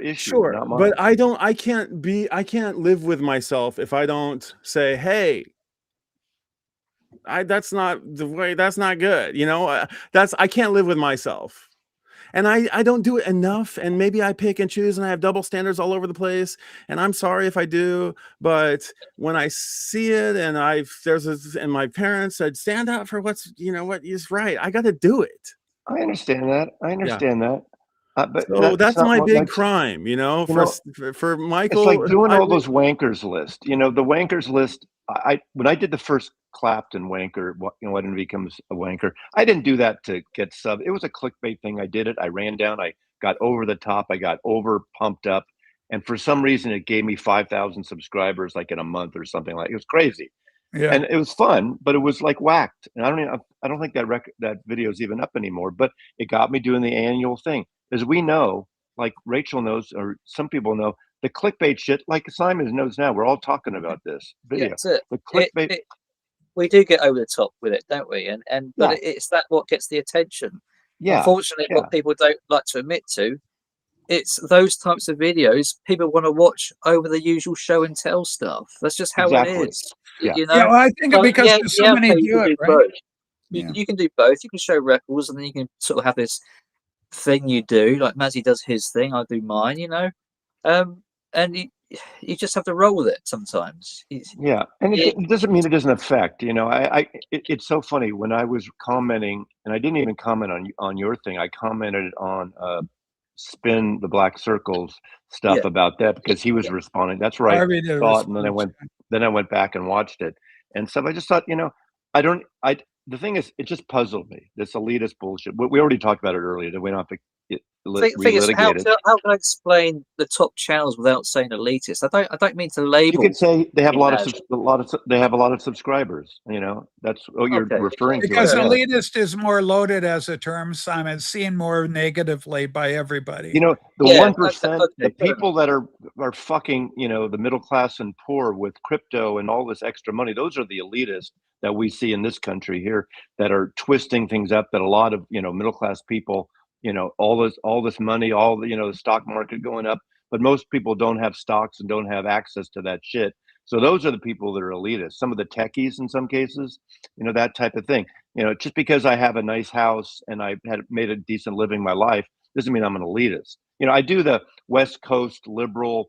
issue, Sure, not mine. but I can't live with myself if I don't say, hey, that's not the way. That's not good. I can't live with myself. And I don't do it enough, and maybe I pick and choose, and I have double standards all over the place. And I'm sorry if I do, but when I see it, and and my parents said, stand up for what is right. I got to do it. I understand that. But So that's not my what big crime, for Michael. It's like doing all those wankers list. The wankers list. When I did the first Clapton wanker, I didn't become a wanker. I didn't do that to get sub. It was a clickbait thing. I did it. I ran down. I got over the top. I got over pumped up, and for some reason, it gave me 5,000 subscribers like in a month or something like. It was crazy. Yeah. And it was fun, but it was like whacked. And I don't think that video is even up anymore. But it got me doing the annual thing. As we know, like Rachel knows, or some people know, the clickbait shit, like Simon knows now, we're all talking about this video. Yeah, that's it. The clickbait. We do get over the top with it, don't we? But it's that what gets the attention. Yeah. Unfortunately, what people don't like to admit to, it's those types of videos people want to watch over the usual show and tell stuff. That's just how it is. Yeah. Well, I think because there's so many do it, right? You can do both. You can show records, and then you can sort of have this thing you do, like Mazzy does his thing, I do mine, and you just have to roll with it sometimes. Yeah, and it doesn't mean it doesn't affect. It's so funny when I was commenting, and I didn't even comment on your thing. I commented on Spin the Black Circles stuff about that because he was responding. That's right. Thought, and then I went back and watched it and stuff. I just thought, the thing is, it just puzzled me. This elitist bullshit. We already talked about it earlier. That we don't have to how can I explain the top channels without saying elitist? I don't mean to label. You could say they have a lot of subscribers. That's what you're referring to. Because elitist is more loaded as a term, Simon. It's seen more negatively by everybody. The 1%, the people that are fucking, the middle class and poor with crypto and all this extra money. Those are the elitists that we see in this country here that are twisting things up. That a lot of middle class people. All this money, the stock market going up, but most people don't have stocks and don't have access to that shit. So those are the people that are elitist. Some of the techies in some cases, that type of thing. Just because I have a nice house and I had made a decent living my life doesn't mean I'm an elitist. I do the West Coast liberal,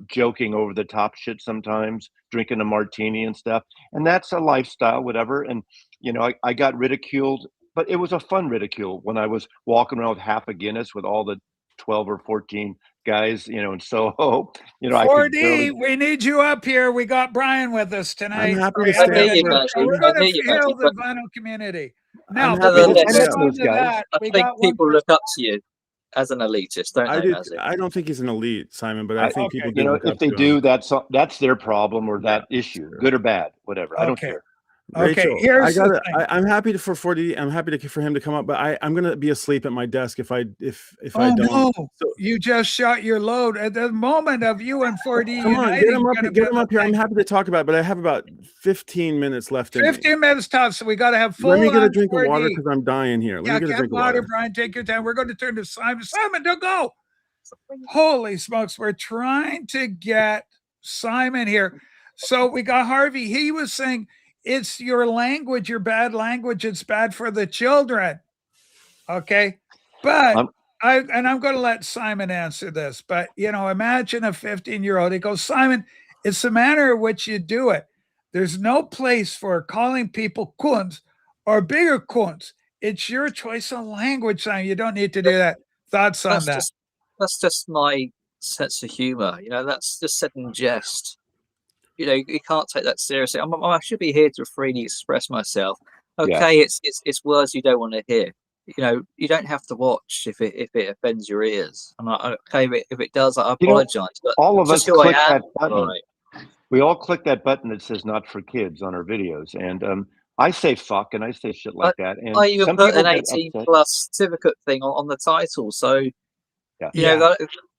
joking over the top shit sometimes, drinking a martini and stuff. And that's a lifestyle, whatever. And, I got ridiculed. But it was a fun ridicule when I was walking around with half a Guinness with all the 12 or 14 guys, you know, in Soho. You know, 4D, we need you up here. We got Brian with us tonight. I'm happy to stay We're going to heal the vinyl community. Now, I think people look up to you as an elitist, don't they? I don't think he's an elite, Simon, but I think people do. You know, if they do, that's their problem or that issue, good or bad, whatever. I don't care. Rachel, okay, here's I'm happy for 4D. I'm happy for him to come up, but I'm gonna be asleep at my desk if I don't. No. So, you just shot your load at the moment of you and 4D. Come on, get him up here. I'm happy to talk about it, but I have about 15 minutes left. 15 minutes tops, so we got to have full. Let me get a drink of water because I'm dying here. Let me get a drink of water. Brian, take your time. We're going to turn to Simon. Simon, don't go. Holy smokes, we're trying to get Simon here. So we got Harvey. He was saying, it's your language, your bad language. It's bad for the children. Okay. But I'm going to let Simon answer this. But, you know, imagine a 15-year-old. He goes, Simon, it's the manner in which you do it. There's no place for calling people cunts or bigger cunts. It's your choice of language, Simon. You don't need to do that. Thoughts on that? That's just my sense of humor. You know, that's just said in jest. You know, you can't take that seriously. I should be here to freely express myself. Okay, it's words you don't want to hear. You know, you don't have to watch if it offends your ears. And if it does, I apologize. But all of us click that button. Right. We all click that button that says "not for kids" on our videos, and I say "fuck" and I say shit like that. And I even put an 18+ certificate thing on the title, so you know.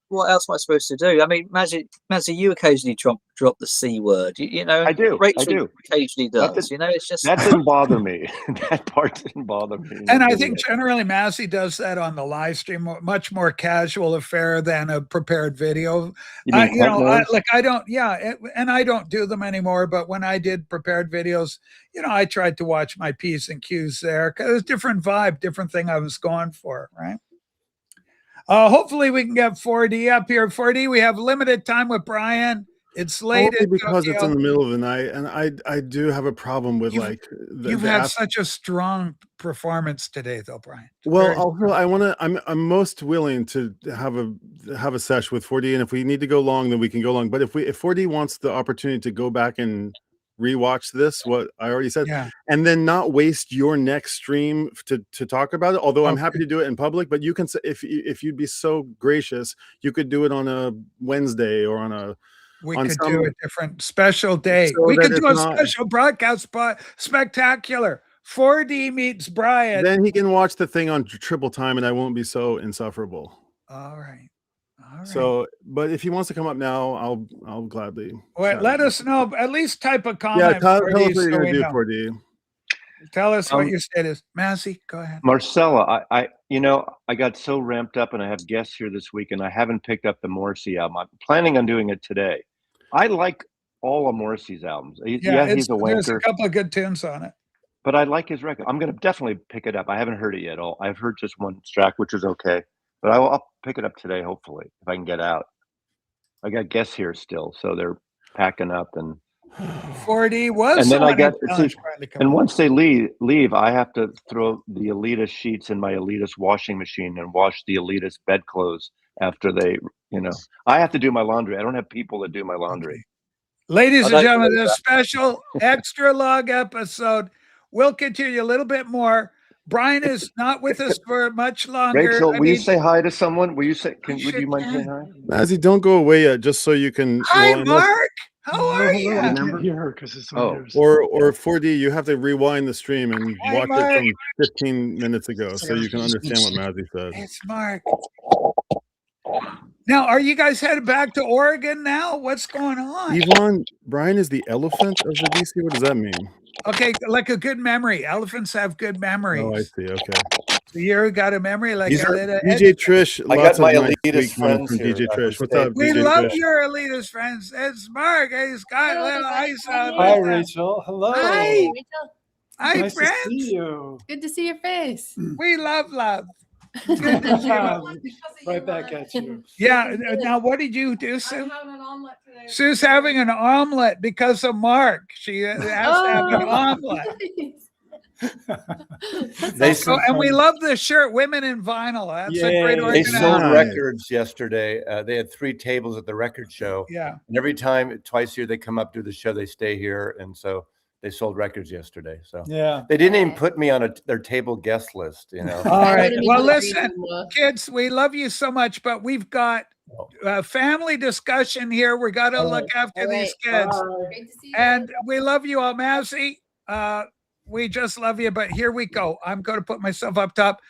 What else am I supposed to do? I mean, Mazzy, you occasionally drop the C word. You know, I do. Rachel occasionally does. You know, it's just that didn't bother me. That part didn't bother me. And I think generally Mazzy does that on the live stream, much more casual affair than a prepared video. I don't. Yeah, and I don't do them anymore. But when I did prepared videos, you know, I tried to watch my P's and Q's there because it's different vibe, different thing I was going for, right? Hopefully we can get 4D up here. 4D, we have limited time with Brian. It's late because it's in the middle of the night, and I do have a problem with you've had such a strong performance today, though, Brian. Well, I'm most willing to have a sesh with 4D, and if we need to go long, then we can go long. But if 4D wants the opportunity to go back and rewatch this, what I already said, and then not waste your next stream to talk about it, although I'm happy to do it in public, but you can, if you'd be so gracious, you could do it on a Wednesday or on a do a different special day. So we could do a special broadcast spectacular. 4D meets Brian. Then he can watch the thing on triple time and I won't be so insufferable. All right. So, but if he wants to come up now, I'll gladly. Wait, let us know. At least type a comment. Yeah, tell us what you're going to do, 4D. Tell us what your state is. Mazzy, go ahead. Marcella, I got so ramped up, and I have guests here this week, and I haven't picked up the Morrissey album. I'm planning on doing it today. I like all of Morrissey's albums. He's a wanker. There's a couple of good tunes on it. But I like his record. I'm going to definitely pick it up. I haven't heard it yet. I've heard just one track, which is okay. But I'll pick it up today, hopefully, if I can get out. I got guests here still, so they're packing up. And 4D was. And then I got and once they leave, I have to throw the Elitist sheets in my Elitist washing machine and wash the Elitist bedclothes after they, I have to do my laundry. I don't have people that do my laundry. Ladies and gentlemen, this special extra long episode. We'll continue a little bit more. Brian is not with us for much longer. Rachel, will you say hi to someone? Would you mind saying hi? Mazzy, don't go away yet, just so you can. Hi, Mark. How are you? I can't hear her because it's on yours. Or 4D, you have to rewind the stream and watch it from 15 minutes ago so you can understand what Mazzy said. It's Mark. Now, are you guys headed back to Oregon now? What's going on? Yvonne, Brian is the elephant of the DC. What does that mean? Okay, like a good memory. Elephants have good memories. Oh, I see. Okay. So you got a memory like DJ Trish. I got my elitist friends from DJ Trish. What's up? We DJ love Trish? Your elitist friends. It's Mark. He's got a little ice on. Hi, Rachel. Hello. Hi. Rachel. Hi, nice friends. to see you. Good to see your face. We love. Good right back at you. Yeah. Now, what did you do, Sue? I'm having an omelet today. Sue's having an omelet because of Mark. She has to have an omelet. And we love the shirt, Women in Vinyl. That's a great They organization. sold records yesterday. They had 3 tables at the record show. Yeah. And every time, twice a year, they come up to the show, they stay here. And so they sold records yesterday. So yeah, they didn't even put me on their table guest list, you know. All right. Well, listen, kids, we love you so much, but we've got family discussion here. We got to look after these kids. And we love you all, Mazzy. We just love you, but here we go. I'm going to put myself up top.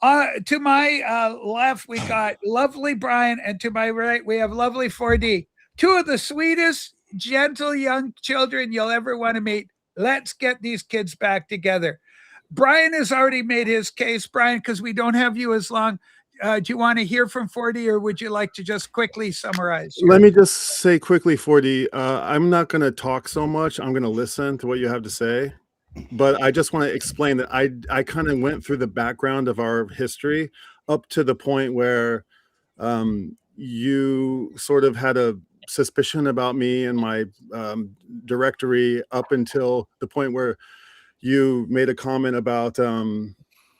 To my left, we got lovely Brian, and to my right, we have lovely 4D. 2 of the sweetest, gentle young children you'll ever want to meet. Let's get these kids back together. Brian has already made his case. Brian, because we don't have you as long, do you want to hear from 4D, or would you like to just quickly summarize? Let me just say quickly, 4D, I'm not going to talk so much. I'm going to listen to what you have to say. But I just want to explain that I kind of went through the background of our history up to the point where you sort of had a suspicion about me and my directory, up until the point where you made a comment about, kind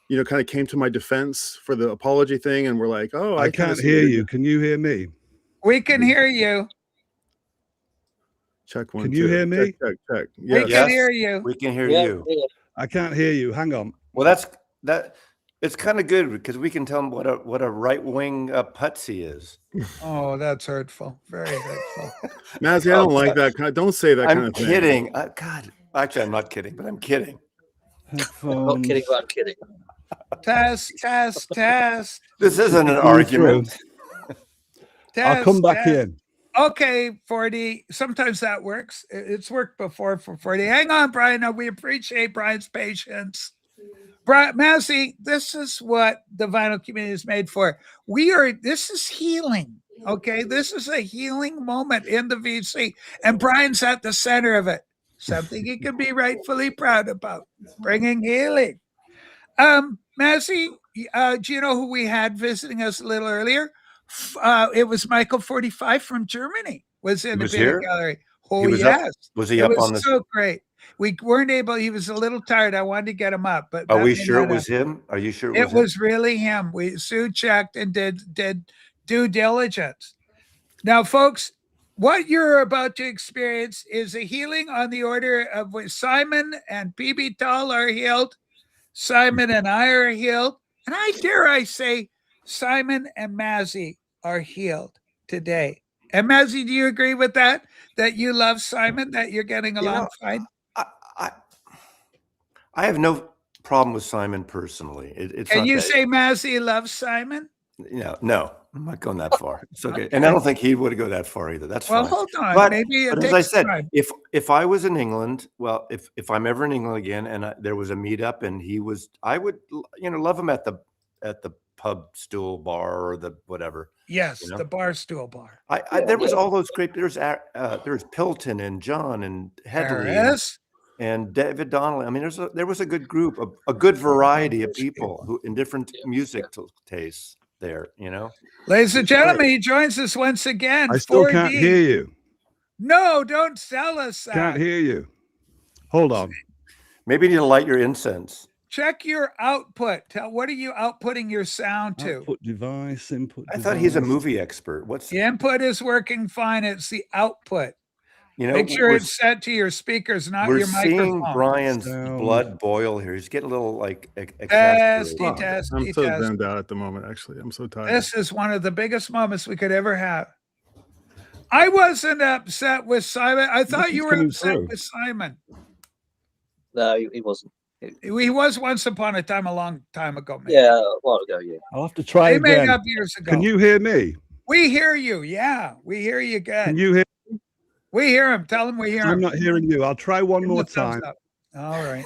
of came to my defense for the apology thing. And we're like, oh, I can't hear you. Can you hear me? We can hear you. Check 1, Can 2. you hear me? Check. We can hear you. We can hear you. I can't hear you. Hang on. Well, it's kind of good because we can tell them what a right-wing putsy is. Oh, that's hurtful. Very hurtful. Mazzy, I don't like that. Don't say that kind of thing. I'm kidding. God, actually, I'm not kidding, but I'm kidding. I'm not kidding, but I'm kidding. Test. This isn't an argument. I'll come back in. Okay, 40. Sometimes that works. It's worked before for 40. Hang on, Brian. No, we appreciate Brian's patience. Mazzy, this is what the vinyl community is made for. This is healing. Okay, this is a healing moment in the VC, and Brian's at the center of it. Something he can be rightfully proud about, bringing healing. Mazzy, do you know who we had visiting us a little earlier? It was Michael 45 from Germany was in the video gallery. Oh, yes. Was he up on the? So great. We weren't able. He was a little tired. I wanted to get him up, but are we sure it was him? Are you sure it was really him? Sue checked and did due diligence. Now, folks, what you're about to experience is a healing on the order of what Simon and PB Tall are healed. Simon and I are healed, and I dare say, Simon and Mazzy are healed today. And Mazzy, do you agree with that? That you love Simon, that you're getting along fine? I have no problem with Simon personally. Can you say Mazzy loves Simon? No, I'm not going that far. It's okay. And I don't think he would go that far either. That's fine. Well, hold on. But, maybe but as I said, if I was in England, well, if I'm ever in England again and there was a meetup and I would, love him at the pub stool bar or the whatever. Yes, the bar stool bar. There was all those great. There's Pilton and John and Headley and David Donnelly. I mean, there was a good group, a good variety of people who in different music tastes there. Ladies and gentlemen, he joins us once again. I still can't hear you. No, don't tell us that. Can't hear you. Hold on. Maybe you need to light your incense. Check your output. What are you outputting your sound to? Output device, input I thought he's a movie expert. The input is working fine. It's the output. You know, make sure it's set to your speakers, not your microphone. We're seeing Brian's blood boil here. He's getting a little like test. I'm so bummed out at the moment. Actually, I'm so tired. This is one of the biggest moments we could ever have. I wasn't upset with Simon. I thought you were upset with Simon. No, he wasn't. He was once upon a time, a long time ago. Maybe. Yeah, a while ago. Yeah. I'll have to try again. Made up years ago. Can you hear me? We hear you. Yeah, we hear you good. Can you hear? We hear him. Tell him we hear him. I'm not hearing you. I'll try one more time. All right.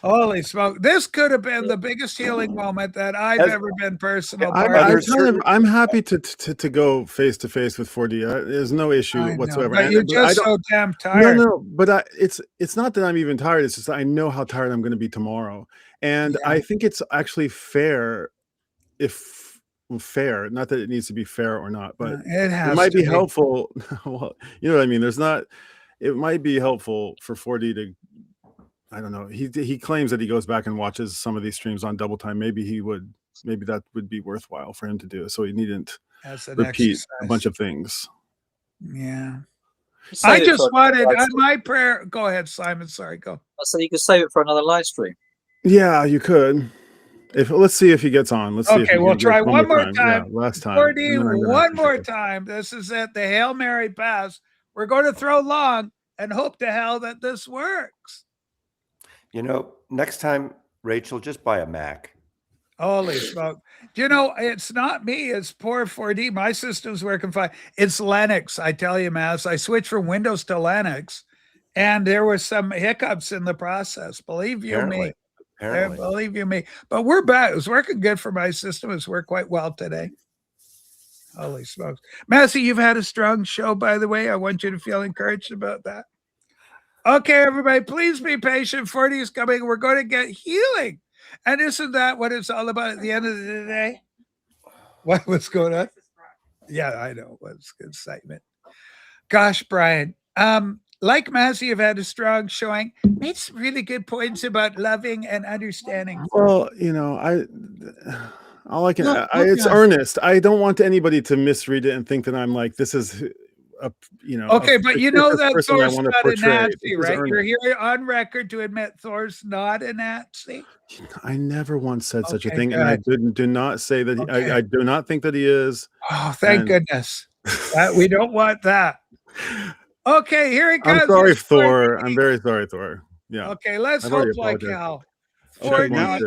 Holy smoke. This could have been the biggest healing moment that I've ever been personal. I'm happy to go face to face with 4D. There's no issue whatsoever. But you're just so damn tired. No, but it's not that I'm even tired. It's just that I know how tired I'm going to be tomorrow. And I think it's actually fair not that it needs to be fair or not, but it might be helpful. Well, you know what I mean? It might be helpful for 4D to I don't know. He claims that he goes back and watches some of these streams on double time. Maybe that would be worthwhile for him to do, so he needn't repeat a bunch of things. Yeah. I just wanted my prayer. Go ahead, Simon. Sorry, go. So you could save it for another live stream. Yeah, you could. Let's see if he gets on. Let's see. Okay, we'll try one more time. Yeah, last time. 4D, one more time. This is it. The Hail Mary pass. We're going to throw long and hope to hell that this works. You know, next time, Rachel, just buy a Mac. Holy smoke. You know, it's not me. It's poor 4D. My system's working fine. It's Linux. I tell you, Mass. I switched from Windows to Linux, and there were some hiccups in the process. Believe you me. Believe you me. But we're back. It was working good for my system. It's worked quite well today. Holy smokes. Massey, you've had a strong show, by the way. I want you to feel encouraged about that. Okay, everybody, please be patient. 40 is coming. We're going to get healing. And isn't that what it's all about at the end of the day? What's going on? Yeah, I know. What's excitement. Gosh, Brian. Like Massey, you've had a strong showing. Made some really good points about loving and understanding. Well, you know, it's earnest. I don't want anybody to misread it and think that I'm like, this is Okay, but you know that Thor's not a Nazi, right? You're here on record to admit Thor's not a Nazi. I never once said such a thing, and I do not say that. I do not think that he is. Oh, thank goodness. We don't want that. Okay, here he comes. I'm sorry, Thor. I'm very sorry, Thor. Yeah. Okay, let's hope like hell. Now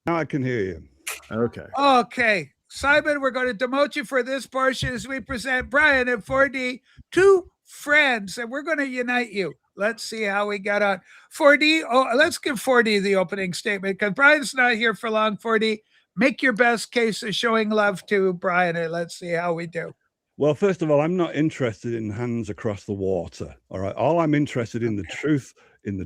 I can hear you. Okay. Okay. Simon, we're going to demote you for this portion as we present Brian and 4D, two friends, and we're going to unite you. Let's see how we got on. 4D, let's give 4D the opening statement because Brian's not here for long. 4D, make your best case of showing love to Brian, and let's see how we do. Well, first of all, I'm not interested in hands across the water. All right. All I'm interested in the truth and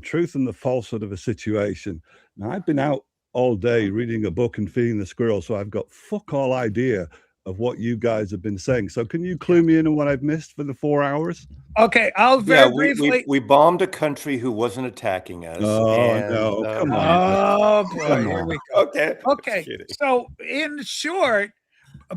the falsehood of a situation. Now, I've been out all day reading a book and feeding the squirrel, so I've got fuck all idea of what you guys have been saying. So can you clue me in on what I've missed for the 4 hours? Okay, I'll very briefly. We bombed a country who wasn't attacking us. No, come on. Oh boy, here we go. Okay. So in short,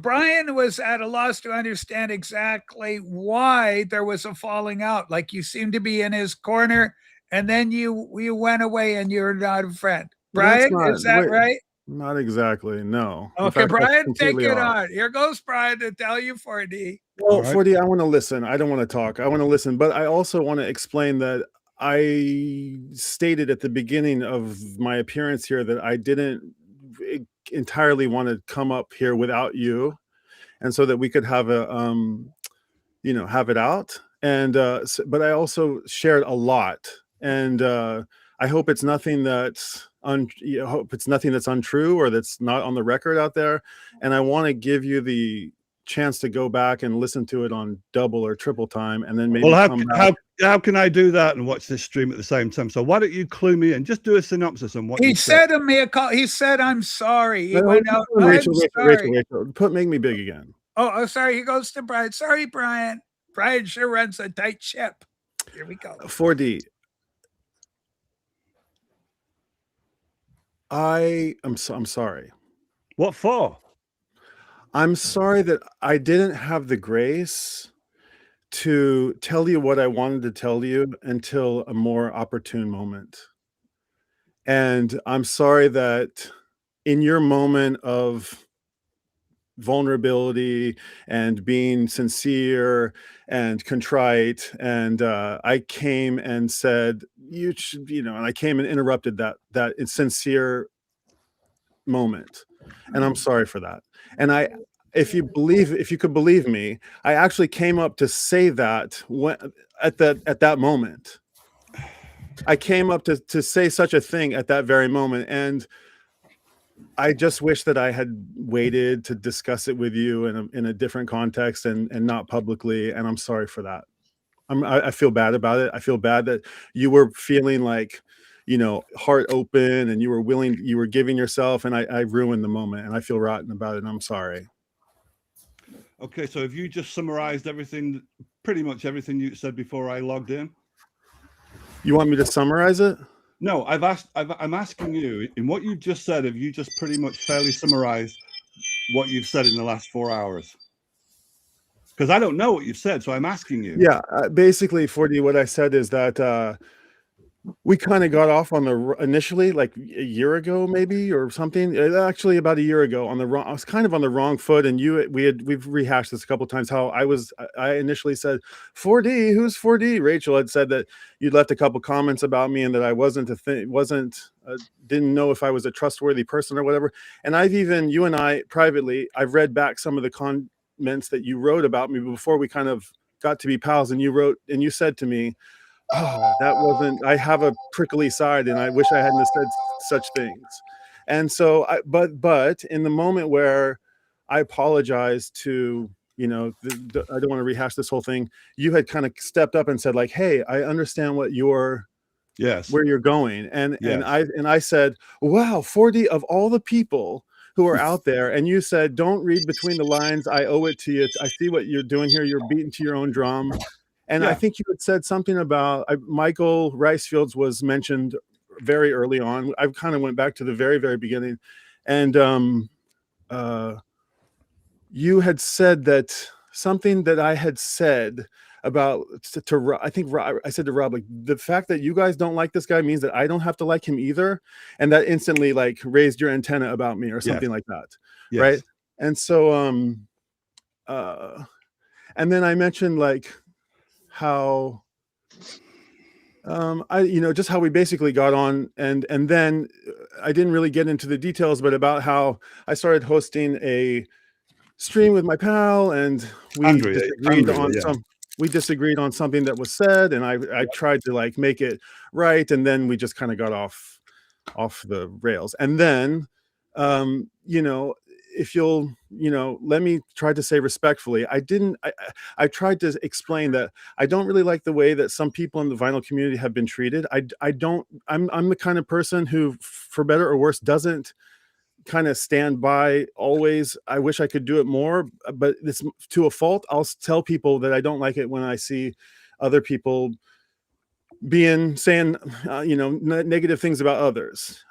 Brian was at a loss to understand exactly why there was a falling out. Like you seemed to be in his corner, and then you went away, and you're not a friend. Brian, is that right? Not exactly, no. Okay, Brian, take it on. Here goes Brian to tell you 4D. Well, 4D, I want to listen. I don't want to talk. I want to listen, but I also want to explain that I stated at the beginning of my appearance here that I didn't entirely want to come up here without you, and so that we could have a, have it out. And but I also shared a lot, and I hope it's nothing that's untrue or that's not on the record out there. And I want to give you the chance to go back and listen to it on double or triple time, and then maybe. Well, how can I do that and watch this stream at the same time? So why don't you clue me in? Just do a synopsis on what he said to me. He said, "I'm sorry." He went out. Rachel, make me big again. Oh, sorry. He goes to Brian. Sorry, Brian. Brian sure runs a tight ship. Here we go. 4D. I'm sorry. What for? I'm sorry that I didn't have the grace to tell you what I wanted to tell you until a more opportune moment. And I'm sorry that in your moment of vulnerability and being sincere and contrite, and I came and said, and I came and interrupted that sincere moment, and I'm sorry for that. And if you could believe me, I actually came up to say that at that moment. I came up to say such a thing at that very moment, and I just wish that I had waited to discuss it with you in a different context and not publicly. And I'm sorry for that. I feel bad about it. I feel bad that you were feeling like, heart open, and you were giving yourself, and I ruined the moment, and I feel rotten about it. And I'm sorry. Okay. So have you just summarized pretty much everything you said before I logged in? You want me to summarize it? No, I'm asking you, in what you've just said, have you just pretty much fairly summarized what you've said in the last 4 hours? Because I don't know what you've said, so I'm asking you. Yeah, basically, 4D, what I said is that we kind of got off on the initially like a year ago, maybe, or something. Actually, about a year ago, on the wrong. I was kind of on the wrong foot, and we've rehashed this a couple of times. How I initially said 4D, who's 4D? Rachel had said that you'd left a couple comments about me, and that I didn't know if I was a trustworthy person or whatever. And you and I privately, I've read back some of the comments that you wrote about me before we kind of got to be pals, and you said to me, oh, that wasn't, I have a prickly side and I wish I hadn't said such things. And so but in the moment where I apologized to, I don't want to rehash this whole thing, you had kind of stepped up and said like, hey, I understand where you're going. And I said, wow, 4D, of all the people who are out there, and you said, don't read between the lines, I owe it to you, I see what you're doing here, you're beating to your own drum. And I think you had said something about Michael Ricefields was mentioned very early on. I kind of went back to the very, very beginning. And you had said that something that I had said about I think I said to Rob, like, the fact that you guys don't like this guy means that I don't have to like him either. And that instantly like raised your antenna about me or something like that. Yes. Right. And so, and then I mentioned like, how just how we basically got on, and then I didn't really get into the details, but about how I started hosting a stream with my pal, and we disagreed on something that was said, and I tried to like make it right, and then we just kind of got off the rails. And then if you'll, let me try to say respectfully, I tried to explain that I don't really like the way that some people in the vinyl community have been treated. I'm the kind of person who, for better or worse, doesn't kind of stand by always. I wish I could do it more, but it's to a fault. I'll tell people that I don't like it when I see other people saying negative things about others.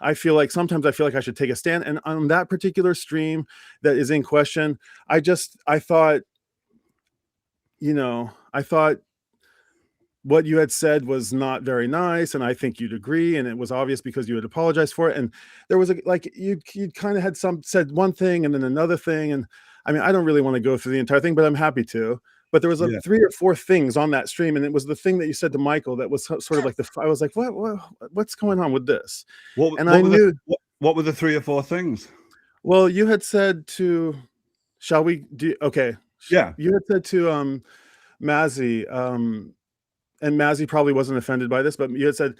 Sometimes I feel like I should take a stand. And on that particular stream that is in question, I thought what you had said was not very nice, and I think you'd agree, and it was obvious because you had apologized for it. And there was you kind of had said one thing and then another thing, and I mean, I don't really want to go through the entire thing, but I'm happy to. But there was 3 or 4 things on that stream, and it was the thing that you said to Michael that was sort of like I was like, what's going on with this? What were the 3 or 4 things? Well, you had said to, shall we do? Okay, yeah. You had said to Mazzy, and Mazzy probably wasn't offended by this, but you had said,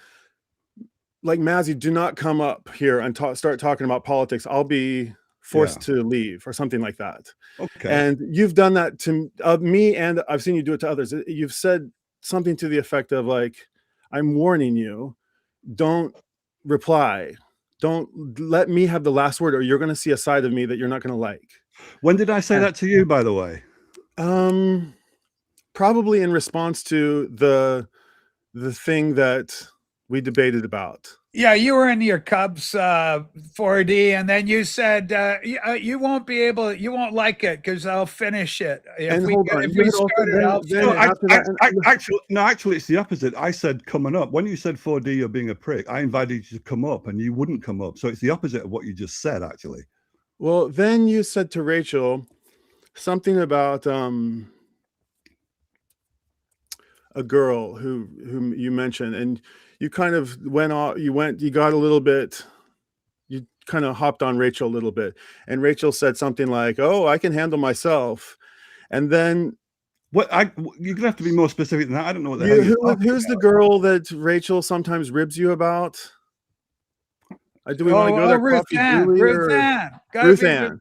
like, Mazzy, do not come up here and start talking about politics. I'll be forced to leave, or something like that. Okay. And you've done that to me, and I've seen you do it to others. You've said something to the effect of like, I'm warning you, don't reply. Don't let me have the last word, or you're going to see a side of me that you're not going to like. When did I say that to you, by the way? Probably in response to the thing that we debated about. Yeah, you were in your Cubs 4D, and then you said you won't like it because I'll finish it. Actually, it's the opposite. I said coming up. When you said 4D, you're being a prick, I invited you to come up, and you wouldn't come up. So it's the opposite of what you just said, actually. Well, then you said to Rachel something about a girl whom you mentioned, and you kind of went off, you got a little bit, you kind of hopped on Rachel a little bit, and Rachel said something like, oh, I can handle myself. And then you're gonna have to be more specific than that. I don't know what the hell who's the girl that Rachel sometimes ribs you about? Do we want to go there? Ruth Ann.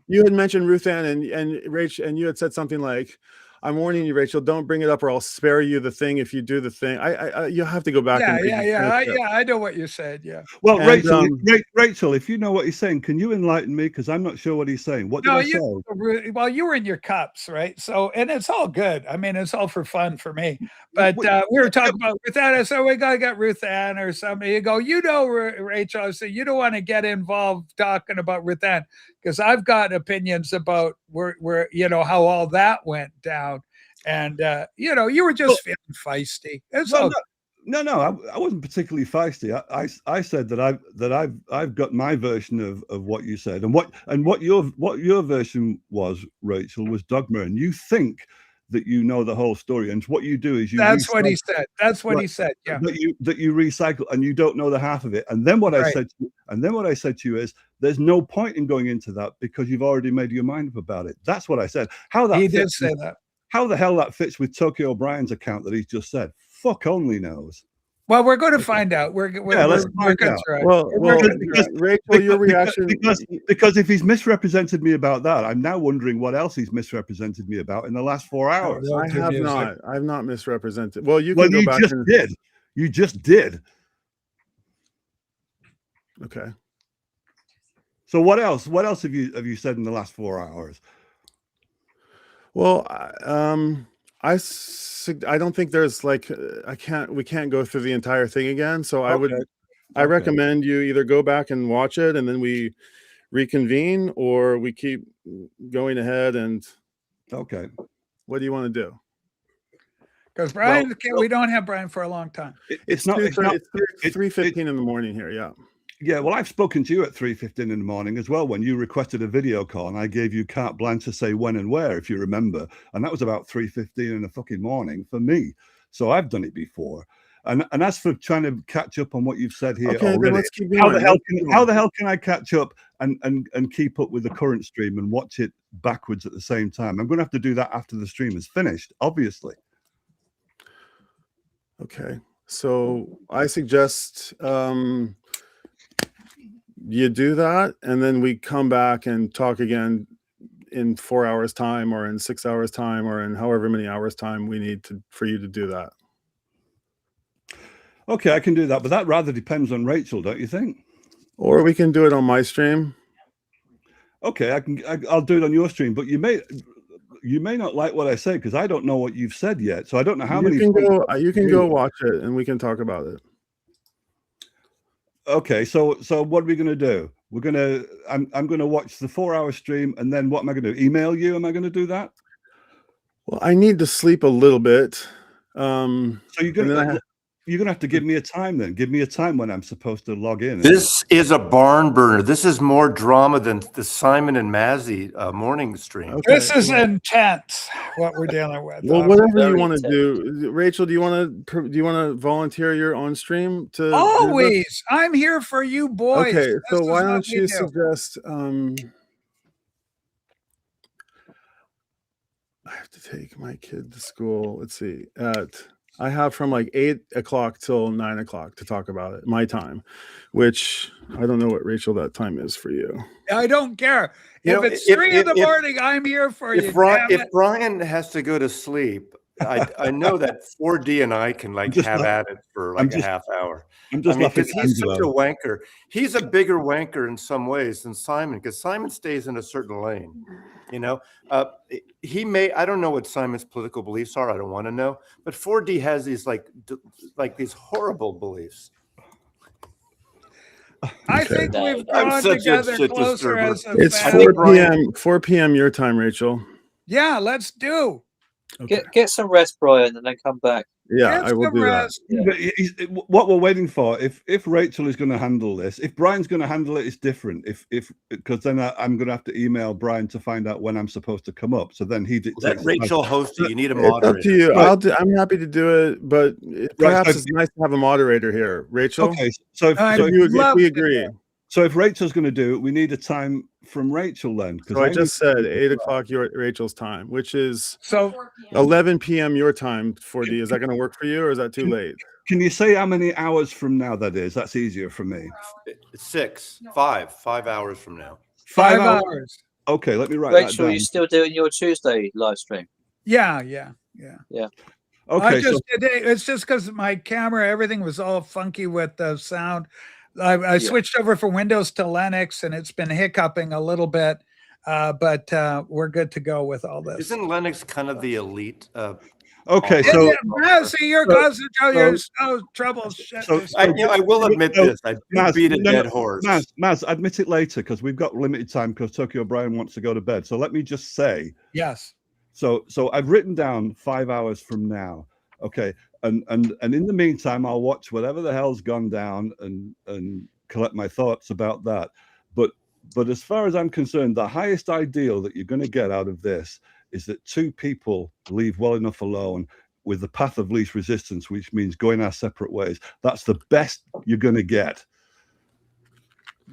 You had mentioned Ruth Ann, and Rach, and you had said something like, I'm warning you, Rachel. Don't bring it up, or I'll spare you the thing if you do the thing. You'll have to go back. I know what you said. Yeah. Well, and, Rachel, if you know what he's saying, can you enlighten me? Because I'm not sure what he's saying. What did I say? Well, you were in your cups, right? So, and it's all good. I mean, it's all for fun for me. But we were talking about Ruth Ann. So we gotta get Ruth Ann or somebody. You go, Rachel. I said, you don't want to get involved talking about Ruth Ann because I've got opinions about where how all that went down. And you were just feeling feisty. It's all No, I wasn't particularly feisty. I said that I've got my version of what you said, and what your version was, Rachel, was dogma, and you think that you know the whole story, and what you do is you. That's what he said. That's what he said. Yeah. That you recycle, and you don't know the half of it. And then what I said to you is, there's no point in going into that because you've already made your mind up about it. That's what I said. He did say that. How the hell that fits with Tokyo O'Brien's account that he's just said? Fuck only knows. Well, we're going to find out. Let's find out. Well, Rachel, your reaction because if he's misrepresented me about that, I'm now wondering what else he's misrepresented me about in the last 4 hours. I've not misrepresented. Well, you can go back. You just did. Okay. So what else? What else have you said in the last 4 hours? Well, I don't think there's we can't go through the entire thing again. So I recommend you either go back and watch it and then we reconvene, or we keep going ahead and. Okay. What do you want to do? Because Brian, we don't have Brian for a long time. It's 3:15 in the morning here. Yeah. Yeah, well, I've spoken to you at 3:15 in the morning as well when you requested a video call, and I gave you carte blanche to say when and where, if you remember, and that was about 3:15 in the fucking morning for me. So I've done it before. And as for trying to catch up on what you've said here already, let's keep going. How the hell can I catch up and keep up with the current stream and watch it backwards at the same time? I'm going to have to do that after the stream is finished, obviously. Okay, so I suggest you do that, and then we come back and talk again in 4 hours time, or in 6 hours time, or in however many hours time we need for you to do that. Okay, I can do that, but that rather depends on Rachel, don't you think? Or we can do it on my stream. Okay, I'll do it on your stream, but you may not like what I say because I don't know what you've said yet, so I don't know how many. You can go watch it, and we can talk about it. Okay, so what are we going to do? I'm going to watch the 4 hour stream, and then what am I going to do? Email you? Am I going to do that? Well, I need to sleep a little bit. So you're going to have to give me a time then. Give me a time when I'm supposed to log in. This is a barn burner. This is more drama than the Simon and Mazzy morning stream. Okay. This is intense, what we're dealing with. Well, whatever you want to do. Rachel, do you want to volunteer your own stream to always? I'm here for you boys. Okay, so why don't you suggest I have to take my kid to school. Let's see. I have from like 8 o'clock till 9 o'clock to talk about it, my time, which I don't know what, Rachel, that time is for you. I don't care. If it's 3 in the morning, I'm here for you. If Brian has to go to sleep, I know that 4D and I can have at it for a half hour. Because he's such a wanker. He's a bigger wanker in some ways than Simon, because Simon stays in a certain lane. He may, I don't know what Simon's political beliefs are. I don't want to know. But 4D has these like these horrible beliefs. I think we've drawn together closer as a It's 4 p.m. your time, Rachel. Yeah, let's do. Okay. Get some rest, Brian, and then come back. Yeah, I will do that. Yeah. What we're waiting for, if Rachel is going to handle this, if Brian's going to handle it, it's different. Because then I'm going to have to email Brian to find out when I'm supposed to come up. So then he dictates. Let Rachel host it. You need a moderator. It's up to you. Right. I'm happy to do it, but perhaps it's nice to have a moderator here. Rachel. Okay, so if we agree. So if Rachel's going to do it, we need a time from Rachel then. So I just said 8 o'clock Rachel's time, which is 11 p.m. your time. 4D. Is that going to work for you, or is that too late? Can you say how many hours from now that is? That's easier for me. 5 hours from now. 5 hours. Okay, let me write that down. Rachel, are you still doing your Tuesday live stream? Yeah. Okay, It's just because my camera, everything was all funky with the sound. I switched over from Windows to Linux, and it's been hiccuping a little bit, but we're good to go with all this. Isn't Linux kind of the elite? Okay, so see, you're causing trouble. I will admit this. I beat a dead horse. Maz, admit it later because we've got limited time because Tokyo Brian wants to go to bed. So let me just say, yes. So I've written down 5 hours from now. Okay, and in the meantime, I'll watch whatever the hell's gone down and collect my thoughts about that. But as far as I'm concerned, the highest ideal that you're going to get out of this is that two people leave well enough alone with the path of least resistance, which means going our separate ways. That's the best you're going to get.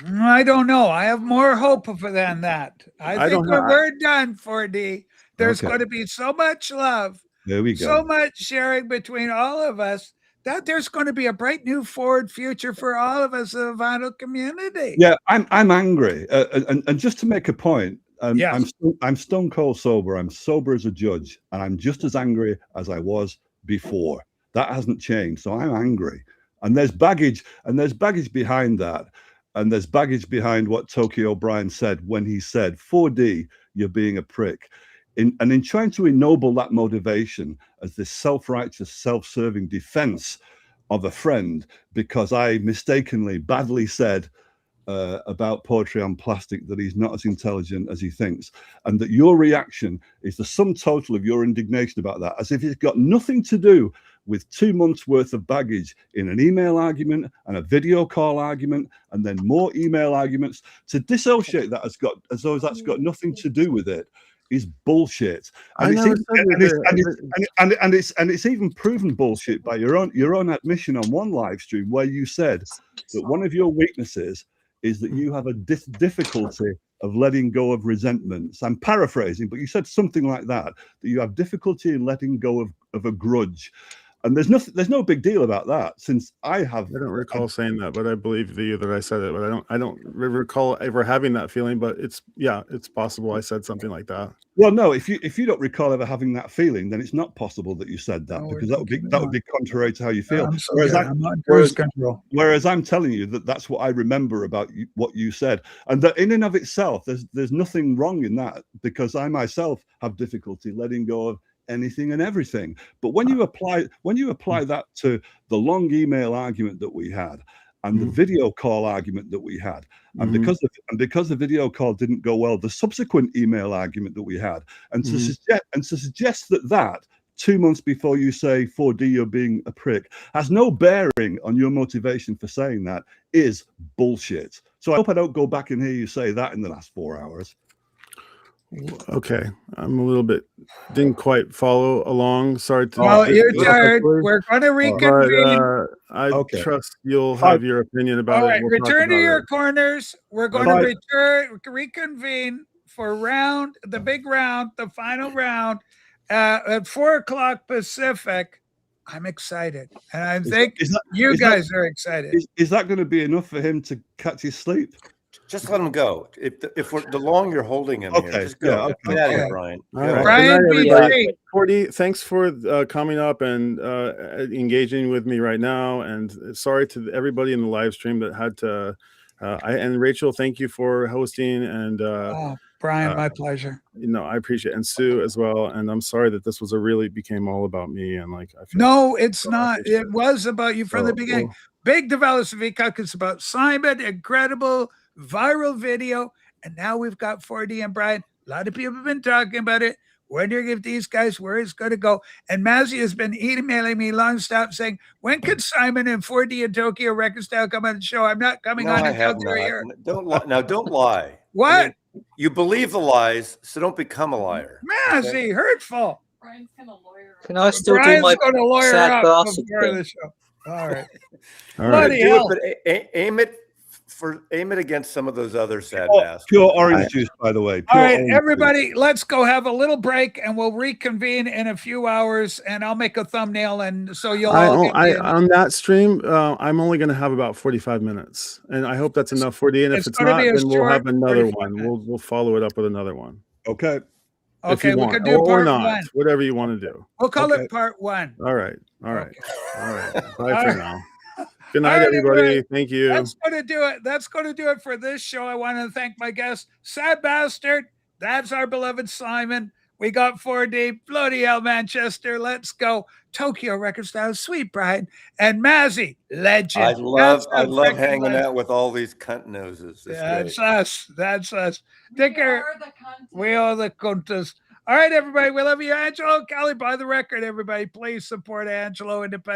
I don't know. I have more hope than that. I think when we're done, 4D, there's going to be so much love. There we go. So much sharing between all of us that there's going to be a bright new forward future for all of us in the vinyl community. Yeah, I'm angry. And just to make a point, I'm stone cold sober. I'm sober as a judge, and I'm just as angry as I was before. That hasn't changed. So I'm angry. And there's baggage behind that. And there's baggage behind what Tokyo Brian said when he said, 4D, you're being a prick. In trying to ennoble that motivation as this self-righteous, self-serving defense of a friend, because I mistakenly, badly said about poetry on plastic that he's not as intelligent as he thinks, and that your reaction is the sum total of your indignation about that, as if it's got nothing to do with 2 months worth of baggage in an email argument and a video call argument and then more email arguments. To dissociate that as though that's got nothing to do with it is bullshit. And it's even proven bullshit by your own admission on one live stream where you said that one of your weaknesses is that you have a difficulty of letting go of resentments. I'm paraphrasing, but you said something like that you have difficulty in letting go of a grudge. And there's no big deal about that, since I don't recall saying that, but I believe you that I said it, but I don't recall ever having that feeling, but it's possible I said something like that. Well, no, if you don't recall ever having that feeling, then it's not possible that you said that, because that would be contrary to how you feel. Whereas I'm telling you that's what I remember about what you said, and that in and of itself, there's nothing wrong in that, because I myself have difficulty letting go of anything and everything. But when you apply that to the long email argument that we had and the video call argument that we had, and because the video call didn't go well, the subsequent email argument that we had, and to suggest that 2 months before you say 4D you're being a prick has no bearing on your motivation for saying that is bullshit. So I hope I don't go back and hear you say that in the last 4 hours. Okay, I'm a little bit didn't quite follow along. Sorry to. Well, you're tired. We're going to reconvene. I trust you'll have your opinion about it. All right, return to your corners. We're going to reconvene for the big round, the final round at 4 o'clock Pacific. I'm excited, and I think you guys are excited. Is that going to be enough for him to catch his sleep? Just let him go. If the long you're holding him here, just go. Get out of here, Brian. All right. Brian, everybody. 4D, thanks for coming up and engaging with me right now. And sorry to everybody in the live stream that had to. And Rachel, thank you for hosting. And Brian, my pleasure. I appreciate it. And Sue as well. And I'm sorry that this was became all about me. And I feel no, it's not. It was about you from the beginning. Well, Big developers of Vcuk is about Simon, incredible viral video, and now we've got 4D and Brian. A lot of people have been talking about it, wondering if these guys where it's going to go. And Mazzy has been emailing me nonstop saying, when can Simon and 4D and Tokyo Record Style come on the show? I'm not coming on until they're here. Don't lie. What? I mean, you believe the lies, so don't become a liar. Mazzy, hurtful. Brian's gonna lawyer. Can I still do my sad bastard thing? All right. Bloody hell. But aim it against some of those other sad bastards. Pure orange juice, by the way. All right, everybody, let's go have a little break, and we'll reconvene in a few hours. And I'll make a thumbnail, and so you'll all. On that stream, I'm only going to have about 45 minutes, and I hope that's enough 40. And if it's not, then we'll have another one. We'll follow it up with another one. Okay. Okay, we want, could do or part not, one. whatever you want to do. We'll call Okay. it part one. All right. All right. Okay. All right. Bye All for right. now. Good All night, right, everybody. Thank you. That's going to do it. That's going to do it for this show. I want to thank my guest, Sad Bastard. That's our beloved Simon. We got 4D, bloody hell, Manchester. Let's go. Tokyo Record Style, Sweet Bride, and Mazzy, legend. I love hanging out with all these cunt noses. That's us. That's us. Dicker, we are the cuntas. All right, everybody. We love you, Angelo. Cali, buy the record, everybody. Please support Angelo Independent.